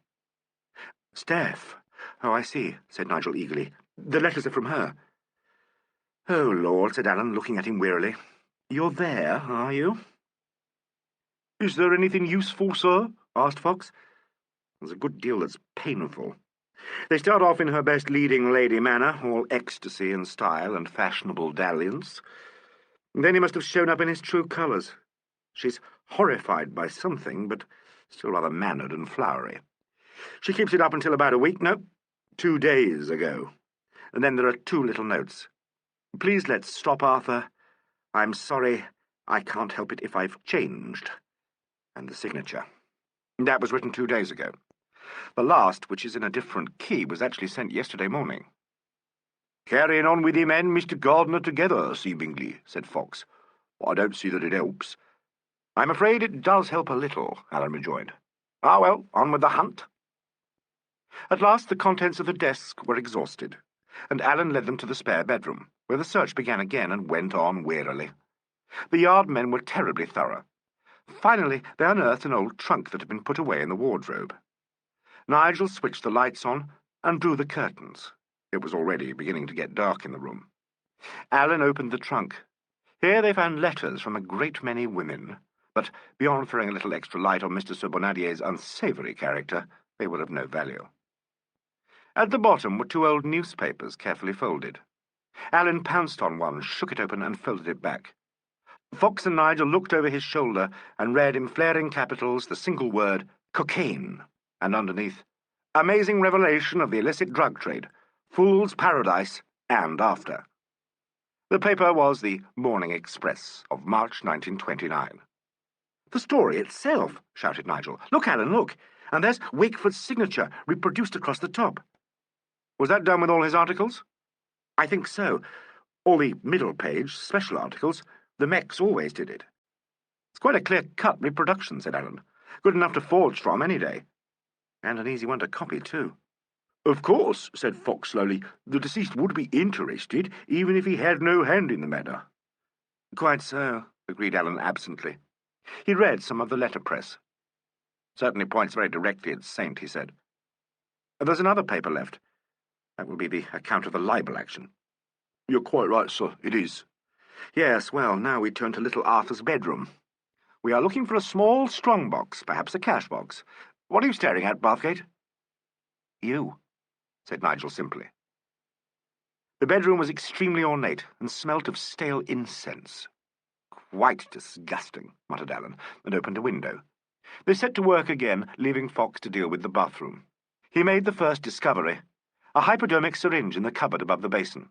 "Steph? Oh, I see," said Nigel eagerly. "The letters are from her." "Oh, Lord," said Alan, looking at him wearily. "You're there, are you?" "Is there anything useful, sir?" asked Fox. "There's a good deal that's painful. They start off in her best leading lady manner, all ecstasy and style and fashionable dalliance. Then he must have shown up in his true colours. She's horrified by something, but still rather mannered and flowery. She keeps it up until about a week, no, 2 days ago. And then there are 2 little notes. 'Please let's stop, Arthur. I'm sorry. I can't help it if I've changed.' And the signature. That was written 2 days ago. The last, which is in a different key, was actually sent yesterday morning." "Carrying on with him and Mr. Gardner together, seemingly," said Fox. "I don't see that it helps." "I'm afraid it does help a little," Alan rejoined. "Ah, well, on with the hunt." At last the contents of the desk were exhausted, and Alan led them to the spare bedroom, where the search began again and went on wearily. The yard men were terribly thorough. Finally they unearthed an old trunk that had been put away in the wardrobe. Nigel switched the lights on and drew the curtains. It was already beginning to get dark in the room. Alan opened the trunk. Here they found letters from a great many women, but beyond throwing a little extra light on Mr. Sir Bonadier's unsavoury character, they were of no value. At the bottom were 2 old newspapers, carefully folded. Alan pounced on one, shook it open, and folded it back. Fox and Nigel looked over his shoulder and read in flaring capitals the single word, cocaine, and underneath, amazing revelation of the illicit drug trade, fool's paradise, and after. The paper was the Morning Express of March 1929. "The story itself," shouted Nigel. "Look, Alan, look. And there's Wakeford's signature, reproduced across the top." "Was that done with all his articles?" "I think so. All the middle page, special articles. The Mex always did it." "It's quite a clear-cut reproduction," said Alan. "Good enough to forge from any day. And an easy one to copy, too." "Of course," said Fox slowly, "the deceased would be interested, even if he had no hand in the matter." "Quite so," agreed Alan absently. He read some of the letterpress. "Certainly points very directly at Saint," he said. "There's another paper left. That will be the account of the libel action." "You're quite right, sir, it is." "Yes, well, now we turn to little Arthur's bedroom. We are looking for a small strong box, perhaps a cash box. What are you staring at, Bathgate?" "You," said Nigel simply. The bedroom was extremely ornate and smelt of stale incense. "Quite disgusting," muttered Alan, and opened a window. They set to work again, leaving Fox to deal with the bathroom. He made the first discovery, a hypodermic syringe in the cupboard above the basin.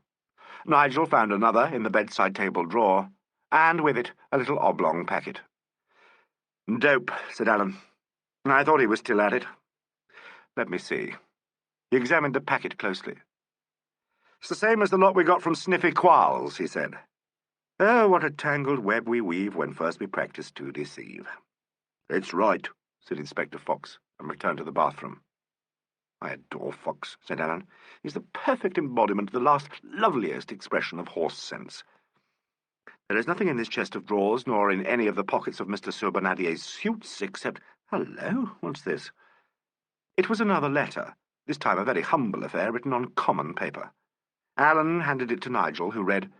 Nigel found another in the bedside table drawer, and with it a little oblong packet. "Dope," said Alan. "I thought he was still at it. Let me see." He examined the packet closely. "It's the same as the lot we got from Sniffy Quarles," he said. "Oh, what a tangled web we weave when first we practice to deceive." "It's right," said Inspector Fox, and returned to the bathroom. "I adore Fox," said Alan. "He's the perfect embodiment of the last loveliest expression of horse sense. There is nothing in this chest of drawers, nor in any of the pockets of Mr. Surbonadier's suits, except— Hello, what's this?" It was another letter, this time a very humble affair written on common paper. Alan handed it to Nigel, who read,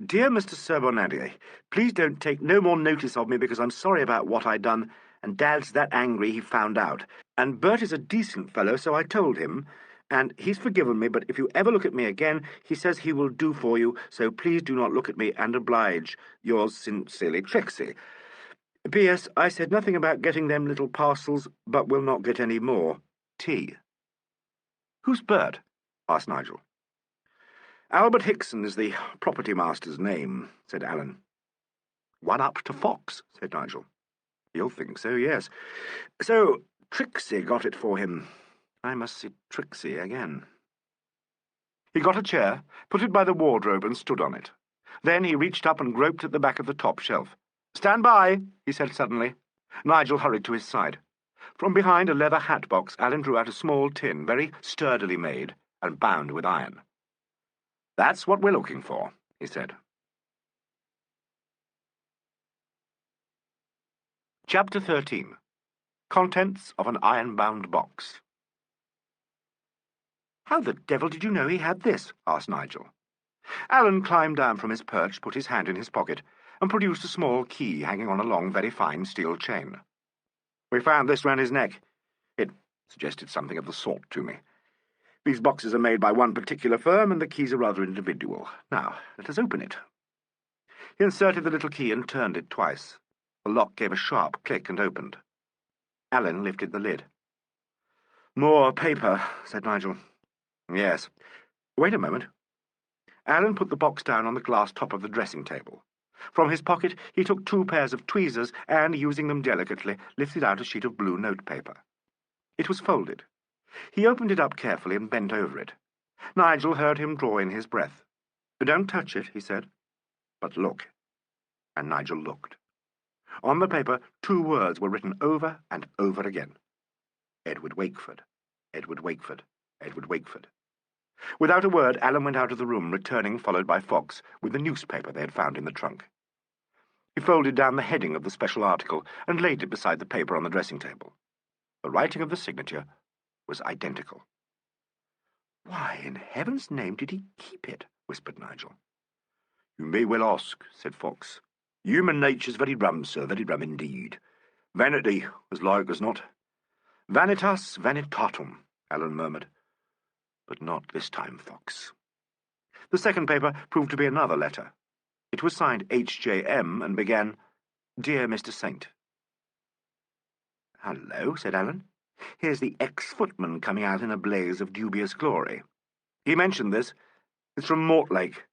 "Dear Mr. Surbonadier, please don't take no more notice of me because I'm sorry about what I done, and Dad's that angry he found out. And Bert is a decent fellow, so I told him, and he's forgiven me, but if you ever look at me again, he says he will do for you, so please do not look at me, and oblige. Yours sincerely, Trixie. P.S. I said nothing about getting them little parcels, but will not get any more. T." "Who's Bert?" asked Nigel. "Albert Hickson is the property master's name," said Alan. "One up to Fox," said Nigel. "You'll think so, yes. So Trixie got it for him. I must see Trixie again." He got a chair, put it by the wardrobe, and stood on it. Then he reached up and groped at the back of the top shelf. "Stand by," he said suddenly. Nigel hurried to his side. From behind a leather hat box, Alan drew out a small tin, very sturdily made, and bound with iron. "That's what we're looking for," he said. Chapter 13. Contents of an iron-bound box. "How the devil did you know he had this?" asked Nigel. Alan climbed down from his perch, put his hand in his pocket, and produced a small key hanging on a long, very fine steel chain. "We found this round his neck. It suggested something of the sort to me. These boxes are made by one particular firm, and the keys are rather individual. Now, let us open it." He inserted the little key and turned it twice. The lock gave a sharp click and opened. Alan lifted the lid. "More paper," said Nigel. "Yes. Wait a moment." Alan put the box down on the glass top of the dressing table. From his pocket he took 2 pairs of tweezers and, using them delicately, lifted out a sheet of blue notepaper. It was folded. He opened it up carefully and bent over it. Nigel heard him draw in his breath. "Don't touch it," he said. "But look." And Nigel looked. On the paper 2 words were written over and over again. Edward Wakeford, Edward Wakeford, Edward Wakeford. Without a word, Alan went out of the room, returning, followed by Fox, with the newspaper they had found in the trunk. He folded down the heading of the special article and laid it beside the paper on the dressing table. The writing of the signature was identical. "Why, in heaven's name, did he keep it?" whispered Nigel. "You may well ask," said Fox. "Human nature's very rum, sir, very rum indeed. Vanity, as like as not." "Vanitas vanitatum," Alan murmured. "But not this time, Fox." The second paper proved to be another letter. It was signed H.J.M. and began, "Dear Mr. Saint." "Hello," said Alan. "Here's the ex-footman coming out in a blaze of dubious glory. He mentioned this. It's from Mortlake.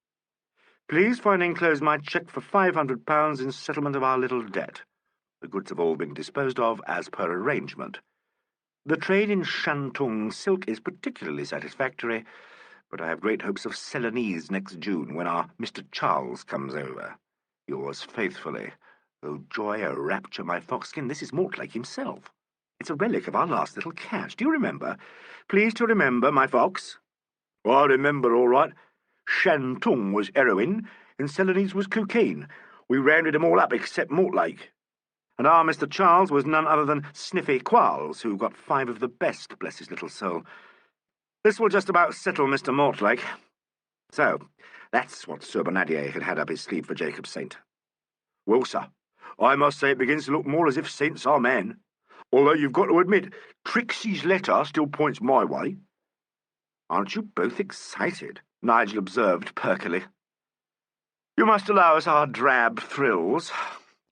Please find enclosed my cheque for £500 in settlement of our little debt. The goods have all been disposed of as per arrangement. The trade in Shantung silk is particularly satisfactory, but I have great hopes of Celanese next June, when our Mr. Charles comes over. Yours faithfully. Oh, joy, oh, rapture, my foxkin, this is Mortlake himself. It's a relic of our last little cash. Do you remember? Please to remember, my fox." "I remember all right. Shantung was heroin, and Celanese was cocaine. We rounded 'em all up except Mortlake. And our Mr. Charles was none other than Sniffy Quarles, who got 5 of the best, bless his little soul. This will just about settle Mr. Mortlake. So, that's what Sir Bonadier had up his sleeve for Jacob Saint. Well, sir, I must say it begins to look more as if Saints are men. Although you've got to admit, Trixie's letter still points my way." "Aren't you both excited?" Nigel observed perkily. "You must allow us our drab thrills.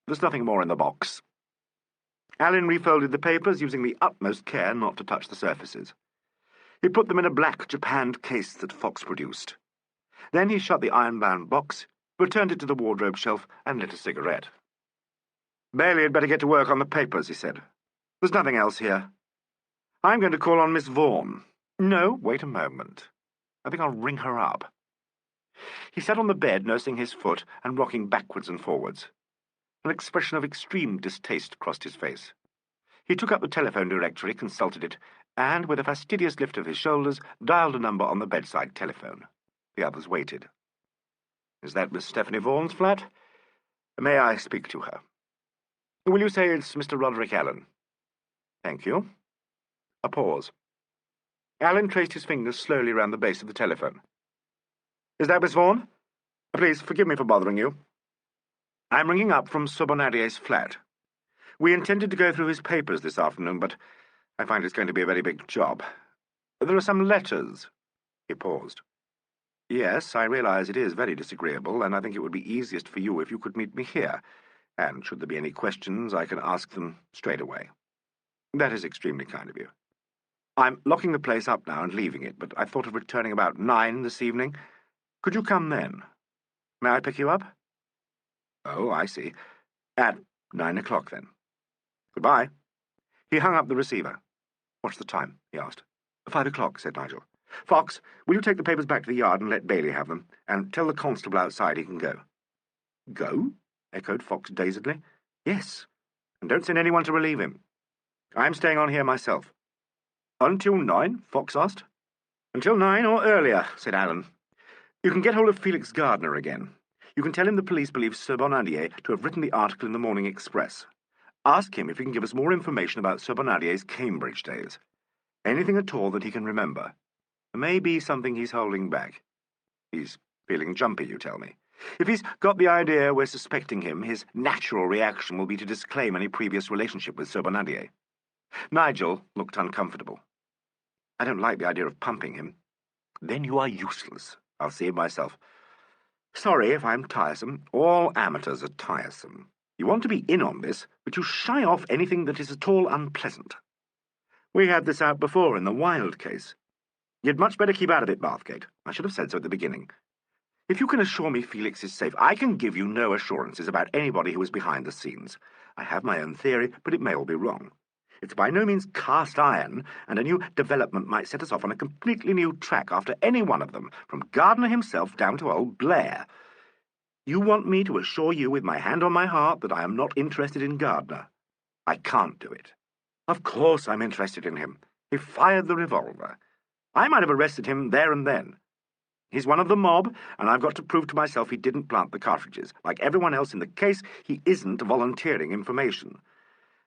There's nothing more in the box." Alan refolded the papers, using the utmost care not to touch the surfaces. He put them in a black japanned case that Fox produced. Then he shut the iron-bound box, returned it to the wardrobe shelf, and lit a cigarette. "Bailey had better get to work on the papers," he said. "There's nothing else here. I'm going to call on Miss Vaughan. No, wait a moment. I think I'll ring her up." He sat on the bed, nursing his foot and rocking backwards and forwards. An expression of extreme distaste crossed his face. He took up the telephone directory, consulted it, and, with a fastidious lift of his shoulders, dialed a number on the bedside telephone. The others waited. "Is that Miss Stephanie Vaughan's flat? May I speak to her? Will you say it's Mr. Roderick Alleyn? Thank you." A pause. Alan traced his fingers slowly round the base of the telephone. "Is that Miss Vaughan? Please forgive me for bothering you. I'm ringing up from Sir Bonadier's flat. We intended to go through his papers this afternoon, but I find it's going to be a very big job. There are some letters." He paused. "Yes, I realize it is very disagreeable, and I think it would be easiest for you if you could meet me here, and should there be any questions, I can ask them straight away." "That is extremely kind of you. I'm locking the place up now and leaving it, but I thought of returning about 9 this evening. Could you come then? May I pick you up?" "Oh, I see. At 9 o'clock, then. Goodbye." He hung up the receiver. "What's the time?" he asked. 5 o'clock, said Nigel. "Fox, will you take the papers back to the yard and let Bailey have them, and tell the constable outside he can go." "Go?" echoed Fox dazedly. "Yes, and don't send anyone to relieve him. I'm staying on here myself." "Until 9?" Fox asked. "Until 9 or earlier," said Alan. "You can get hold of Felix Gardner again. You can tell him the police believe Sir Bonadier to have written the article in the Morning Express. Ask him if he can give us more information about Sir Bonadier's Cambridge days. Anything at all that he can remember. There may be something he's holding back. He's feeling jumpy, you tell me. If he's got the idea we're suspecting him, his natural reaction will be to disclaim any previous relationship with Sir Bonadier." Nigel looked uncomfortable. "I don't like the idea of pumping him." "Then you are useless. I'll see him myself. Sorry if I'm tiresome. All amateurs are tiresome. You want to be in on this, but you shy off anything that is at all unpleasant. We had this out before in the Wild case. You'd much better keep out of it, Bathgate. I should have said so at the beginning. If you can assure me Felix is safe, I can give you no assurances about anybody who is behind the scenes. I have my own theory, but it may all be wrong. It's by no means cast iron, and a new development might set us off on a completely new track after any one of them, from Gardner himself down to old Blair. You want me to assure you with my hand on my heart that I am not interested in Gardner. I can't do it. Of course I'm interested in him. He fired the revolver. I might have arrested him there and then. He's one of the mob, and I've got to prove to myself he didn't plant the cartridges. Like everyone else in the case, he isn't volunteering information.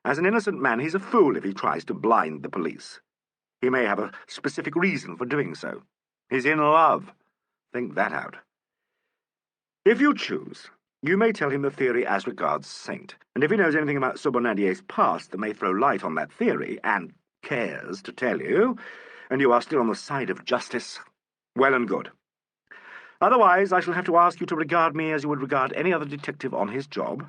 As an innocent man, he's a fool if he tries to blind the police. He may have a specific reason for doing so. He's in love. Think that out. If you choose, you may tell him the theory as regards Saint, and if he knows anything about Sir Bonadier's past that may throw light on that theory, and cares to tell you, and you are still on the side of justice, well and good. Otherwise, I shall have to ask you to regard me as you would regard any other detective on his job,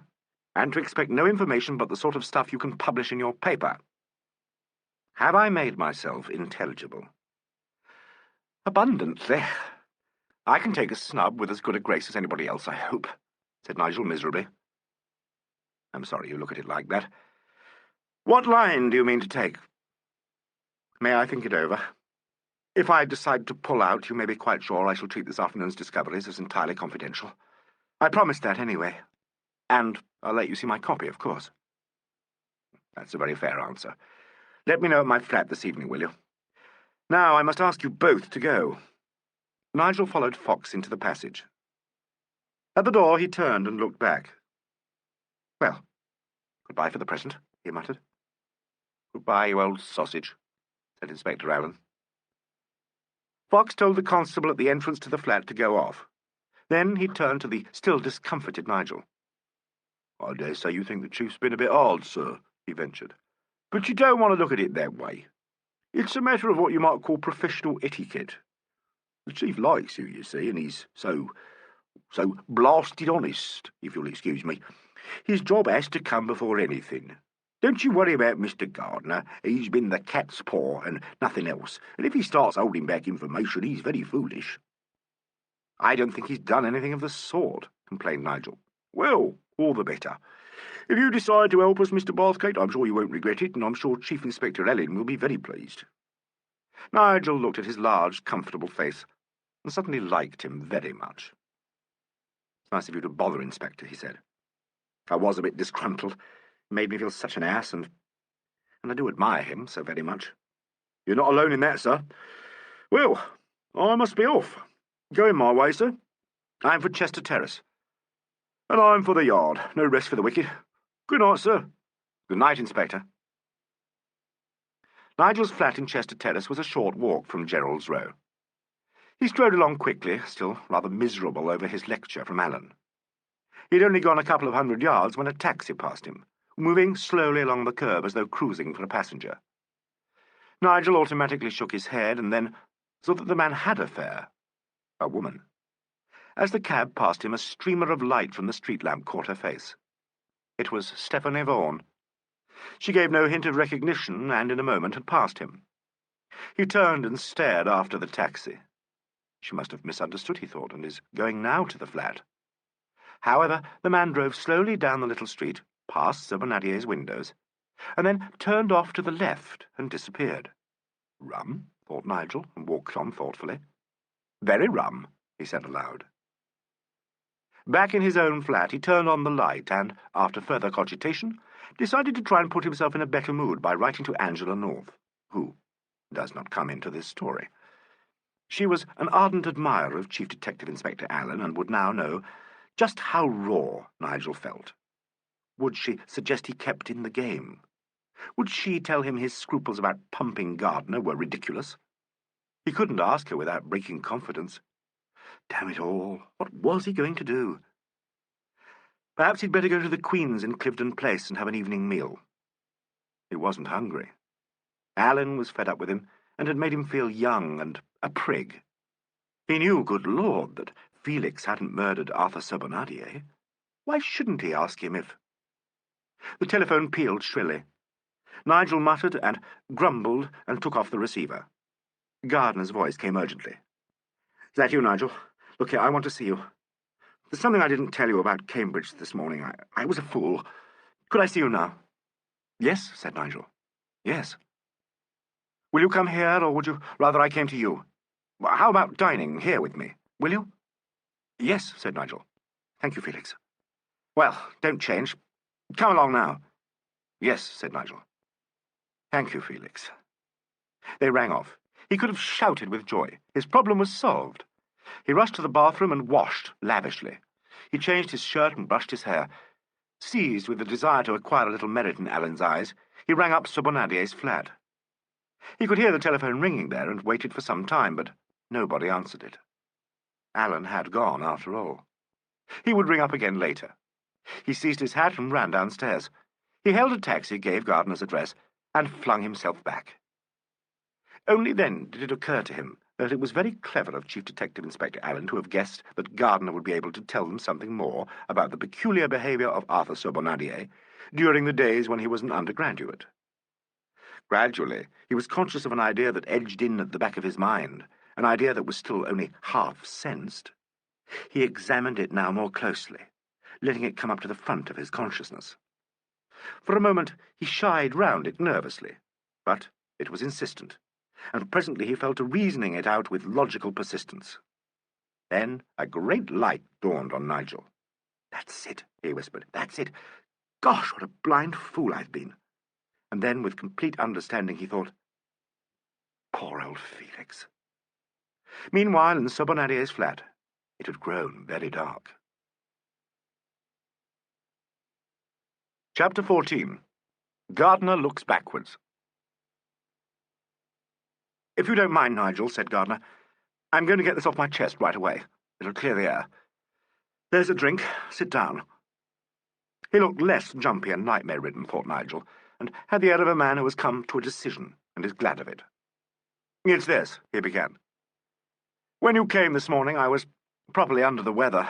and to expect no information but the sort of stuff you can publish in your paper. Have I made myself intelligible?" "Abundantly. I can take a snub with as good a grace as anybody else, I hope," said Nigel miserably. "I'm sorry you look at it like that. What line do you mean to take?" "May I think it over? If I decide to pull out, you may be quite sure I shall treat this afternoon's discoveries as entirely confidential. I promised that anyway. And I'll let you see my copy, of course." "That's a very fair answer. Let me know at my flat this evening, will you? Now, I must ask you both to go." Nigel followed Fox into the passage. At the door, he turned and looked back. "Well, goodbye for the present," he muttered. "Goodbye, you old sausage," said Inspector Alleyn. Fox told the constable at the entrance to the flat to go off. Then he turned to the still discomfited Nigel. "I dare say you think the chief's been a bit odd, sir," he ventured. "But you don't want to look at it that way. It's a matter of what you might call professional etiquette. The chief likes you see, and he's so blasted honest, if you'll excuse me. His job has to come before anything. Don't you worry about Mr. Gardner. He's been the cat's paw and nothing else, and if he starts holding back information, he's very foolish." "I don't think he's done anything of the sort," complained Nigel. "Well, all the better. If you decide to help us, Mr. Bathgate, I'm sure you won't regret it, and I'm sure Chief Inspector Alleyn will be very pleased." Nigel looked at his large, comfortable face, and suddenly liked him very much. "It's nice of you to bother, Inspector," he said. "I was a bit disgruntled. It made me feel such an ass, and I do admire him so very much." "You're not alone in that, sir. Well, I must be off. Going my way, sir." "I'm for Chester Terrace." "And I'm for the Yard. No rest for the wicked. Good night, sir." "Good night, Inspector." Nigel's flat in Chester Terrace was a short walk from Gerald's Row. He strode along quickly, still rather miserable over his lecture from Alleyn. He'd only gone a couple of 100 yards when a taxi passed him, moving slowly along the curb as though cruising for a passenger. Nigel automatically shook his head and then saw that the man had a fare. A woman. As the cab passed him, a streamer of light from the street lamp caught her face. It was Stephanie Vaughan. She gave no hint of recognition, and in a moment had passed him. He turned and stared after the taxi. She must have misunderstood, he thought, and is going now to the flat. However, the man drove slowly down the little street, past Sir Bonadier's windows, and then turned off to the left and disappeared. "Rum," thought Nigel, and walked on thoughtfully. "Very rum," he said aloud. Back in his own flat, he turned on the light and, after further cogitation, decided to try and put himself in a better mood by writing to Angela North, who does not come into this story. She was an ardent admirer of Chief Detective Inspector Alleyn and would now know just how raw Nigel felt. Would she suggest he kept in the game? Would she tell him his scruples about pumping Gardner were ridiculous? He couldn't ask her without breaking confidence. Damn it all, what was he going to do? Perhaps he'd better go to the Queen's in Cliveden Place and have an evening meal. He wasn't hungry. Alleyn was fed up with him and had made him feel young and a prig. He knew, good Lord, that Felix hadn't murdered Arthur Sir Bonadier. Why shouldn't he ask him if... The telephone pealed shrilly. Nigel muttered and grumbled and took off the receiver. Gardner's voice came urgently. "Is that you, Nigel? Look here, I want to see you. There's something I didn't tell you about Cambridge this morning. I was a fool. Could I see you now?" "Yes," said Nigel. "Yes." "Will you come here, or would you rather I came to you? How about dining here with me? Will you?" "Yes," said Nigel. "Thank you, Felix." "Well, don't change. Come along now." "Yes," said Nigel. "Thank you, Felix." They rang off. He could have shouted with joy. His problem was solved. He rushed to the bathroom and washed lavishly. He changed his shirt and brushed his hair. Seized with the desire to acquire a little merit in Alleyn's eyes, he rang up Sir Bonadier's flat. He could hear the telephone ringing there and waited for some time, but nobody answered it. Alleyn had gone, after all. He would ring up again later. He seized his hat and ran downstairs. He hailed a taxi, gave Gardner's address, and flung himself back. Only then did it occur to him that it was very clever of Chief Detective Inspector Alleyn to have guessed that Gardner would be able to tell them something more about the peculiar behaviour of Arthur Sobonadier during the days when he was an undergraduate. Gradually, he was conscious of an idea that edged in at the back of his mind, an idea that was still only half-sensed. He examined it now more closely, letting it come up to the front of his consciousness. For a moment he shied round it nervously, but it was insistent, and presently he fell to reasoning it out with logical persistence. Then a great light dawned on Nigel. "That's it," he whispered. "That's it. Gosh, what a blind fool I've been." And then, with complete understanding, he thought, "Poor old Felix." Meanwhile, in Sobonadier's flat, it had grown very dark. Chapter 14. Gardner Looks Backwards. "If you don't mind, Nigel," said Gardner, "I'm going to get this off my chest right away. It'll clear the air. There's a drink. Sit down." He looked less jumpy and nightmare-ridden, thought Nigel, and had the air of a man who has come to a decision and is glad of it. "It's this," he began. "When you came this morning, I was properly under the weather,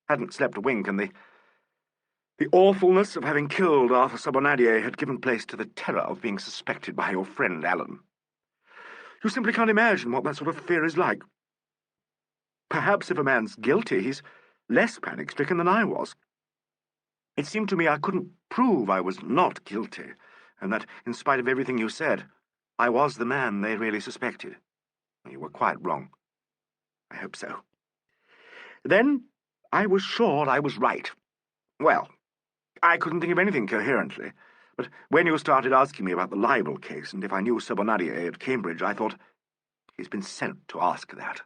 hadn't slept a wink, and the awfulness of having killed Arthur Sobonadier had given place to the terror of being suspected by your friend Alleyn. You simply can't imagine what that sort of fear is like. Perhaps if a man's guilty, he's less panic-stricken than I was. It seemed to me I couldn't prove I was not guilty, and that, in spite of everything you said, I was the man they really suspected. You were quite wrong. I hope so. Then I was sure I was right. Well, I couldn't think of anything coherently, but when you started asking me about the libel case and if I knew Sobonadier at Cambridge, I thought, he's been sent to ask that.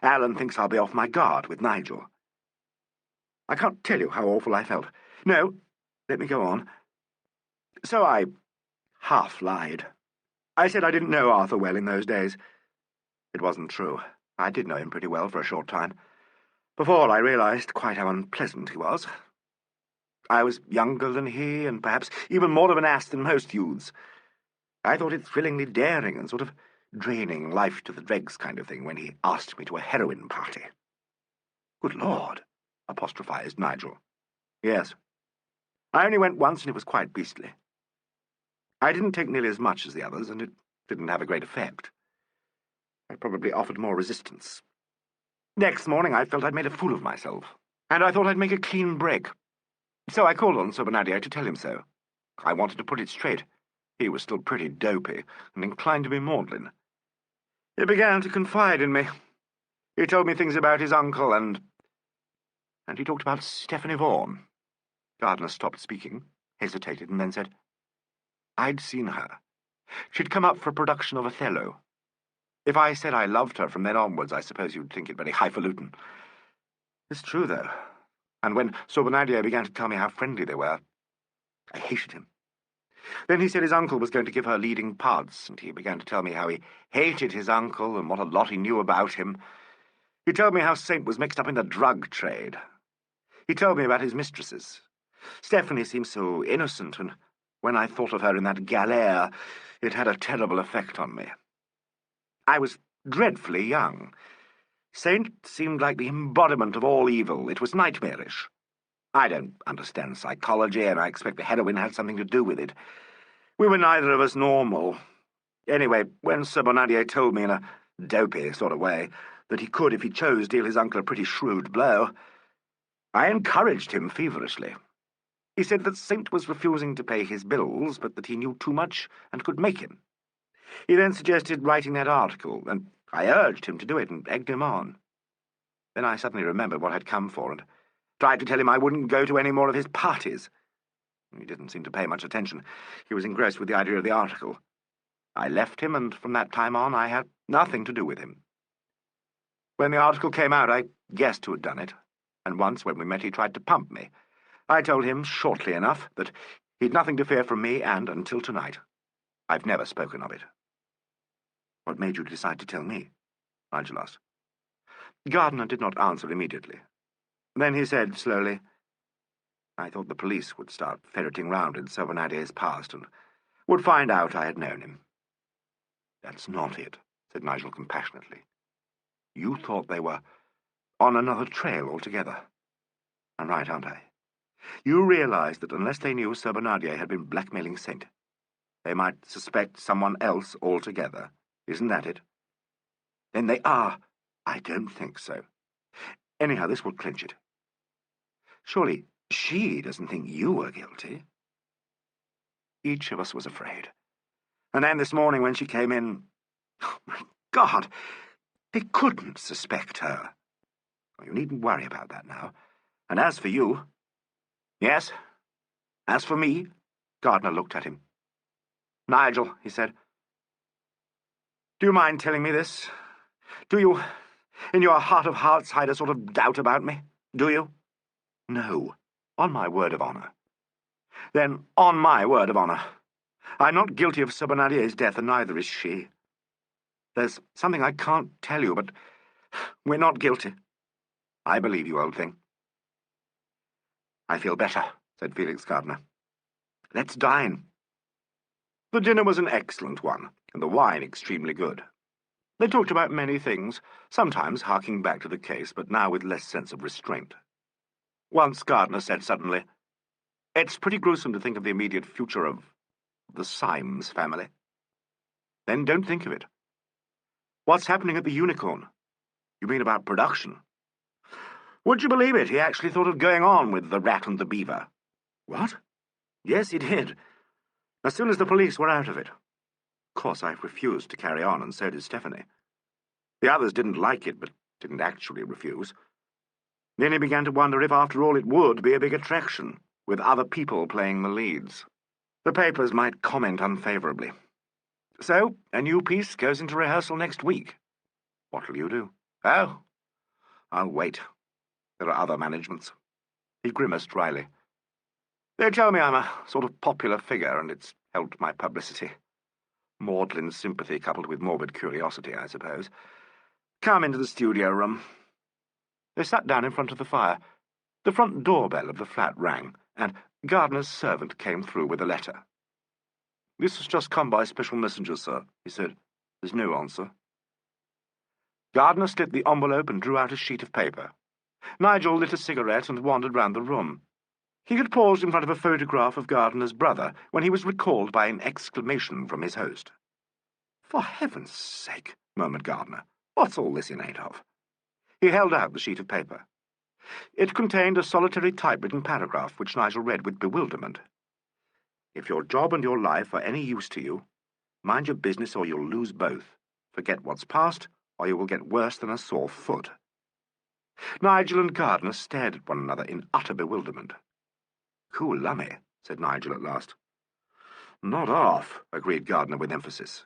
Alleyn thinks I'll be off my guard with Nigel. I can't tell you how awful I felt. No, let me go on. So I half-lied. I said I didn't know Arthur well in those days. It wasn't true. I did know him pretty well for a short time, before I realized quite how unpleasant he was. I was younger than he, and perhaps even more of an ass than most youths. I thought it thrillingly daring and sort of draining life to the dregs kind of thing when he asked me to a heroin party. "Good Lord," apostrophized Nigel. "Yes. I only went once, and it was quite beastly. I didn't take nearly as much as the others, and it didn't have a great effect. I probably offered more resistance. Next morning I felt I'd made a fool of myself, and I thought I'd make a clean break. So I called on Sobonadier to tell him so. I wanted to put it straight. He was still pretty dopey, and inclined to be maudlin. He began to confide in me. He told me things about his uncle, and he talked about Stephanie Vaughan." Gardner stopped speaking, hesitated, and then said, "I'd seen her. She'd come up for a production of Othello. If I said I loved her from then onwards, I suppose you'd think it very highfalutin. It's true, though, and when Sobonadier began to tell me how friendly they were, I hated him. Then he said his uncle was going to give her leading parts, and he began to tell me how he hated his uncle and what a lot he knew about him. He told me how Saint was mixed up in the drug trade. He told me about his mistresses. Stephanie seemed so innocent, and when I thought of her in that galère, it had a terrible effect on me. I was dreadfully young. Saint seemed like the embodiment of all evil. It was nightmarish. I don't understand psychology, and I expect the heroin had something to do with it. We were neither of us normal. Anyway, when Sobonadier told me in a dopey sort of way that he could, if he chose, deal his uncle a pretty shrewd blow, I encouraged him feverishly. He said that Saint was refusing to pay his bills, but that he knew too much and could make him. He then suggested writing that article, and I urged him to do it and egged him on. Then I suddenly remembered what I'd come for and tried to tell him I wouldn't go to any more of his parties. He didn't seem to pay much attention. He was engrossed with the idea of the article. I left him, and from that time on I had nothing to do with him. When the article came out, I guessed who had done it, and once when we met he tried to pump me. I told him, shortly enough, that he'd nothing to fear from me, and, until tonight, I've never spoken of it." "What made you decide to tell me?" Nigel asked. Gardner did not answer immediately. Then he said slowly, "I thought the police would start ferreting round in Sobonadier's past and would find out I had known him." "That's not it," said Nigel compassionately. You thought they were on another trail altogether. I'm right, aren't I? You realized that unless they knew Sir Bernardier had been blackmailing Saint, they might suspect someone else altogether. Isn't that it? Then they are. I don't think so. Anyhow, this will clinch it. Surely she doesn't think you were guilty. Each of us was afraid. And then this morning when she came in... Oh, my God! They couldn't suspect her. Well, you needn't worry about that now. And as for you... Yes, as for me... Gardner looked at him. Nigel, he said, do you mind telling me this? Do you, in your heart of hearts, hide a sort of doubt about me? Do you? No, on my word of honour. Then, on my word of honour, I'm not guilty of Sir Bernardier's death, and neither is she. There's something I can't tell you, but we're not guilty. I believe you, old thing. I feel better, said Felix Gardner. Let's dine. The dinner was an excellent one, and the wine extremely good. They talked about many things, sometimes harking back to the case, but now with less sense of restraint. Once Gardner said suddenly, "It's pretty gruesome to think of the immediate future of the Symes family." Then don't think of it. What's happening at the Unicorn? You mean about production? Would you believe it? He actually thought of going on with The Rat and the Beaver. What? Yes, he did. As soon as the police were out of it. Of course, I refused to carry on, and so did Stephanie. The others didn't like it, but didn't actually refuse. Then he began to wonder if, after all, it would be a big attraction, with other people playing the leads. The papers might comment unfavourably. So, a new piece goes into rehearsal next week. What'll you do? Oh, I'll wait. There are other managements. He grimaced dryly. They tell me I'm a sort of popular figure, and it's helped my publicity. Maudlin sympathy coupled with morbid curiosity, I suppose. Come into the studio room. They sat down in front of the fire. The front doorbell of the flat rang, and Gardner's servant came through with a letter. "This has just come by special messenger, sir," he said. "There's no answer." Gardner slit the envelope and drew out a sheet of paper. Nigel lit a cigarette and wandered round the room. He had paused in front of a photograph of Gardner's brother when he was recalled by an exclamation from his host. "For heaven's sake," murmured Gardner, "what's all this in aid of?" He held out the sheet of paper. It contained a solitary typewritten paragraph which Nigel read with bewilderment. "If your job and your life are any use to you, mind your business or you'll lose both. Forget what's past, or you will get worse than a sore foot." Nigel and Gardner stared at one another in utter bewilderment. "Cool lummy," said Nigel at last. "Not half," agreed Gardner with emphasis.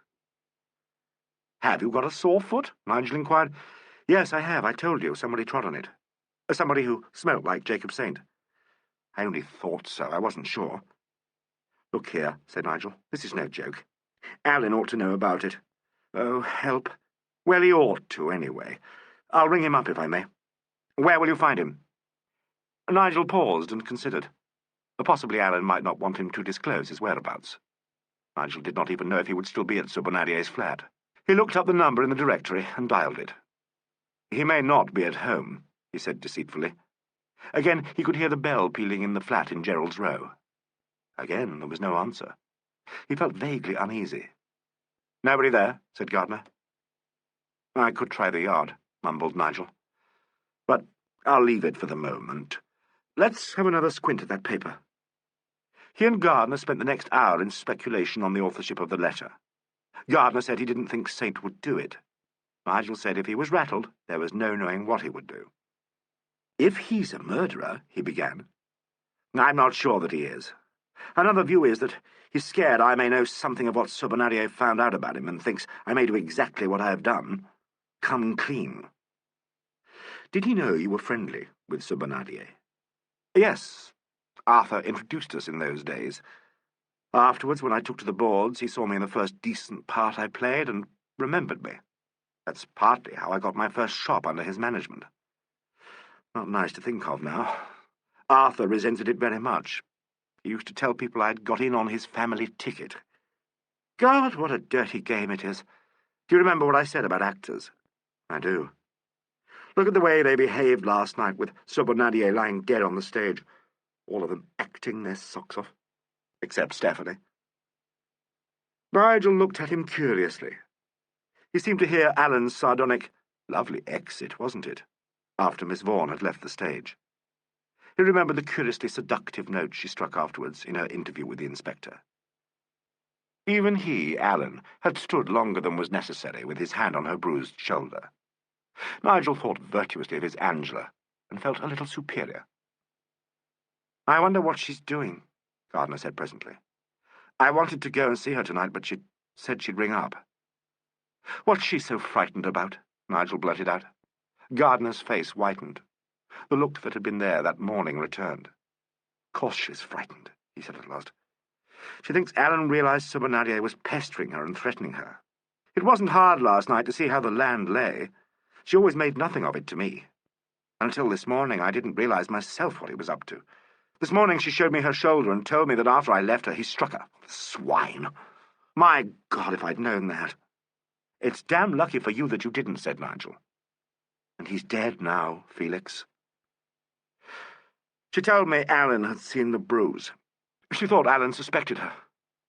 "Have you got a sore foot?" Nigel inquired. "Yes, I have. I told you. Somebody trod on it. Somebody who smelt like Jacob Saint." "I only thought so. I wasn't sure." "Look here," said Nigel. "This is no joke. Alleyn ought to know about it." "Oh, help." "Well, he ought to, anyway. I'll ring him up if I may." "Where will you find him?" Nigel paused and considered. Possibly Alleyn might not want him to disclose his whereabouts. Nigel did not even know if he would still be at Sir Bernardier's flat. He looked up the number in the directory and dialed it. "He may not be at home," he said deceitfully. Again he could hear the bell pealing in the flat in Gerald's Row. Again there was no answer. He felt vaguely uneasy. "Nobody there?" said Gardner. "I could try the yard," mumbled Nigel. "But I'll leave it for the moment. Let's have another squint at that paper." He and Gardner spent the next hour in speculation on the authorship of the letter. Gardner said he didn't think Saint would do it. Nigel said if he was rattled, there was no knowing what he would do. "If he's a murderer," he began. "I'm not sure that he is. Another view is that he's scared I may know something of what Sir Bernardier found out about him and thinks I may do exactly what I have done. Come clean." "Did he know you were friendly with Sir Bernardier?" "Yes. Arthur introduced us in those days. Afterwards, when I took to the boards, he saw me in the first decent part I played and remembered me. That's partly how I got my first shop under his management. Not nice to think of now. Arthur resented it very much. He used to tell people I'd got in on his family ticket. God, what a dirty game it is. Do you remember what I said about actors?" "I do." Look at the way they behaved last night, with Sobonadier lying dead on the stage. All of them acting their socks off. Except Stephanie. Nigel looked at him curiously. He seemed to hear Alan's sardonic, "Lovely exit, wasn't it?" after Miss Vaughan had left the stage. He remembered the curiously seductive note she struck afterwards in her interview with the inspector. Even he, Alan, had stood longer than was necessary with his hand on her bruised shoulder. Nigel thought virtuously of his Angela, and felt a little superior. "I wonder what she's doing," Gardner said presently. "I wanted to go and see her tonight, but she said she'd ring up." "What's she so frightened about?" Nigel blurted out. Gardner's face whitened. The look that had been there that morning returned. "Of course she's frightened," he said at last. "She thinks Alan realized Sobonadier was pestering her and threatening her. It wasn't hard last night to see how the land lay. She always made nothing of it to me. Until this morning I didn't realize myself what he was up to. This morning she showed me her shoulder and told me that after I left her he struck her. Swine! My God, if I'd known that!" "It's damn lucky for you that you didn't," said Nigel. "And he's dead now, Felix." She told me Alan had seen the bruise. She thought Alan suspected her.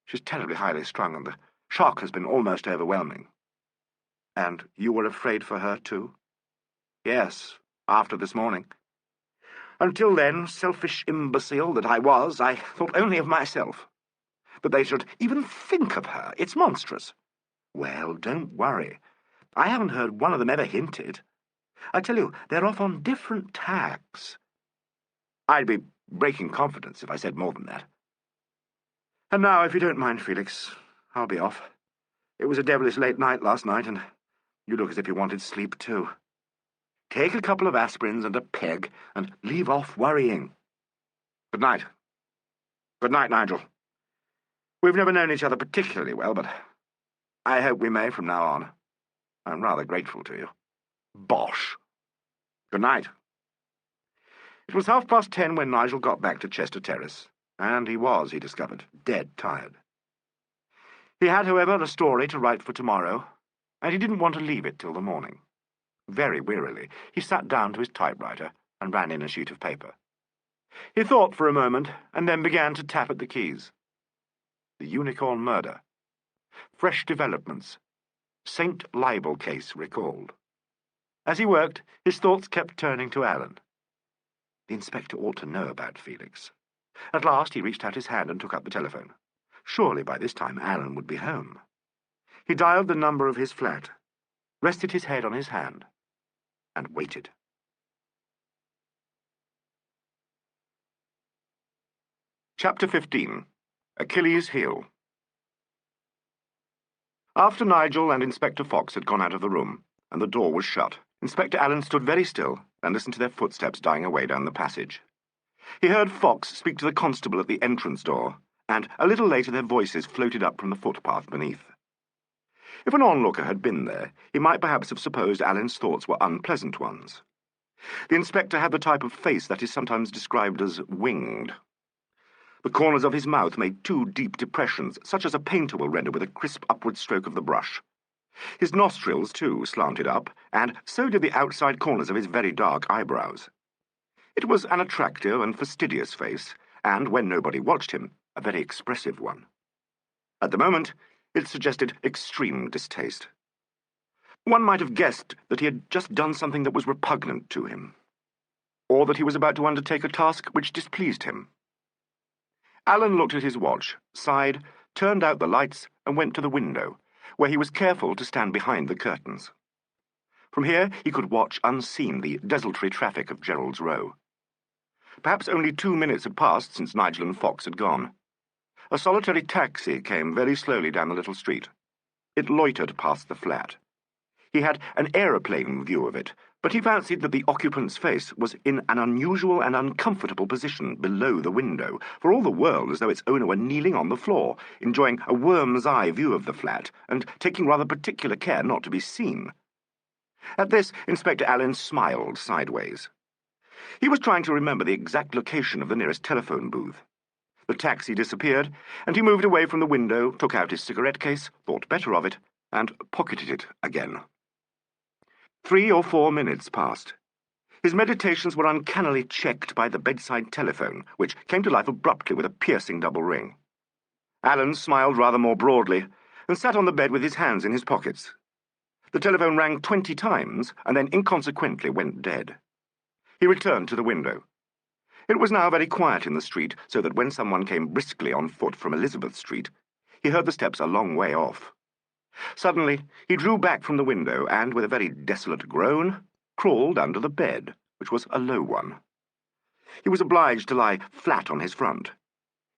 She's terribly highly strung, and the shock has been almost overwhelming." "And you were afraid for her, too?" "Yes, after this morning. Until then, selfish imbecile that I was, I thought only of myself. That they should even think of her, it's monstrous." "Well, don't worry. I haven't heard one of them ever hinted. I tell you, they're off on different tacks." "I'd be breaking confidence if I said more than that. And now, if you don't mind, Felix, I'll be off. It was a devilish late night last night, and you look as if you wanted sleep too. Take a couple of aspirins and a peg, and leave off worrying. Good night. Good night, Nigel. We've never known each other particularly well, but I hope we may from now on. I'm rather grateful to you." "Bosh! Good night." It was 10:30 when Nigel got back to Chester Terrace, and he was, he discovered, dead tired. He had, however, a story to write for tomorrow, and he didn't want to leave it till the morning. Very wearily, he sat down to his typewriter and ran in a sheet of paper. He thought for a moment, and then began to tap at the keys. The Unicorn murder. Fresh developments. St. Libel case recalled. As he worked, his thoughts kept turning to Alan. The inspector ought to know about Felix. At last he reached out his hand and took up the telephone. Surely by this time Alan would be home. He dialed the number of his flat, rested his head on his hand, and waited. Chapter 15. Achilles' Heel. After Nigel and Inspector Fox had gone out of the room, and the door was shut, Inspector Allen stood very still and listened to their footsteps dying away down the passage. He heard Fox speak to the constable at the entrance door, and a little later their voices floated up from the footpath beneath. If an onlooker had been there, he might perhaps have supposed Allen's thoughts were unpleasant ones. The inspector had the type of face that is sometimes described as winged. The corners of his mouth made two deep depressions, such as a painter will render with a crisp upward stroke of the brush. His nostrils, too, slanted up, and so did the outside corners of his very dark eyebrows. It was an attractive and fastidious face, and, when nobody watched him, a very expressive one. At the moment, it suggested extreme distaste. One might have guessed that he had just done something that was repugnant to him, or that he was about to undertake a task which displeased him. Alan looked at his watch, sighed, turned out the lights, and went to the window, where he was careful to stand behind the curtains. From here he could watch unseen the desultory traffic of Gerald's Row. Perhaps only 2 minutes had passed since Nigel and Fox had gone. A solitary taxi came very slowly down the little street. It loitered past the flat. He had an aeroplane view of it, but he fancied that the occupant's face was in an unusual and uncomfortable position below the window, for all the world as though its owner were kneeling on the floor, enjoying a worm's-eye view of the flat, and taking rather particular care not to be seen. At this, Inspector Allen smiled sideways. He was trying to remember the exact location of the nearest telephone booth. The taxi disappeared, and he moved away from the window, took out his cigarette case, thought better of it, and pocketed it again. 3 or 4 minutes passed. His meditations were uncannily checked by the bedside telephone, which came to life abruptly with a piercing double ring. Alan smiled rather more broadly and sat on the bed with his hands in his pockets. The telephone rang 20 times and then inconsequently went dead. He returned to the window. It was now very quiet in the street, so that when someone came briskly on foot from Elizabeth Street, he heard the steps a long way off. Suddenly, he drew back from the window and, with a very desolate groan, crawled under the bed, which was a low one. He was obliged to lie flat on his front.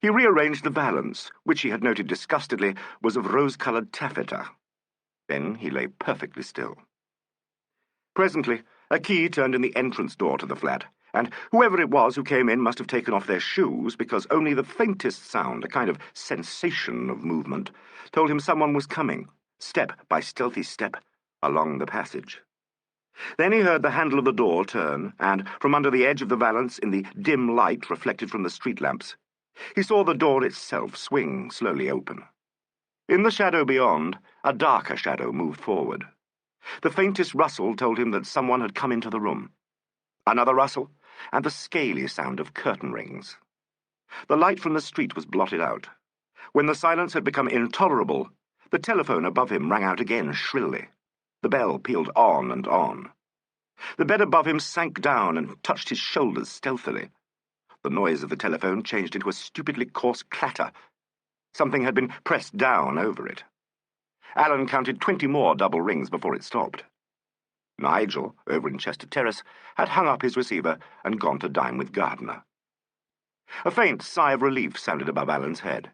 He rearranged the valance, which he had noted disgustedly was of rose-coloured taffeta. Then he lay perfectly still. Presently, a key turned in the entrance door to the flat, and whoever it was who came in must have taken off their shoes, because only the faintest sound, a kind of sensation of movement, told him someone was coming, step by stealthy step, along the passage. Then he heard the handle of the door turn, and from under the edge of the valance, in the dim light reflected from the street lamps, he saw the door itself swing slowly open. In the shadow beyond, a darker shadow moved forward. The faintest rustle told him that someone had come into the room. Another rustle, and the scaly sound of curtain rings. The light from the street was blotted out. When the silence had become intolerable, the telephone above him rang out again shrilly. The bell pealed on and on. The bed above him sank down and touched his shoulders stealthily. The noise of the telephone changed into a stupidly coarse clatter. Something had been pressed down over it. Alan counted 20 more double rings before it stopped. Nigel, over in Chester Terrace, had hung up his receiver and gone to dine with Gardiner. A faint sigh of relief sounded above Alan's head.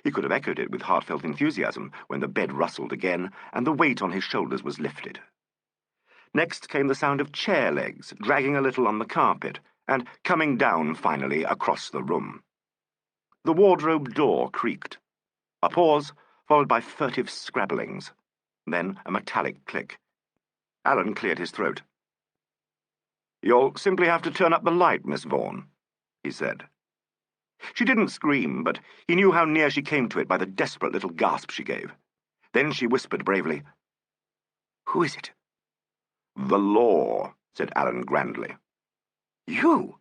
He could have echoed it with heartfelt enthusiasm when the bed rustled again and the weight on his shoulders was lifted. Next came the sound of chair legs dragging a little on the carpet and coming down finally across the room. The wardrobe door creaked. A pause, followed by furtive scrabblings. Then a metallic click. Alan cleared his throat. "You'll simply have to turn up the light, Miss Vaughan," he said. She didn't scream, but he knew how near she came to it by the desperate little gasp she gave. Then she whispered bravely, "Who is it?" "The law," said Alan grandly. "You?"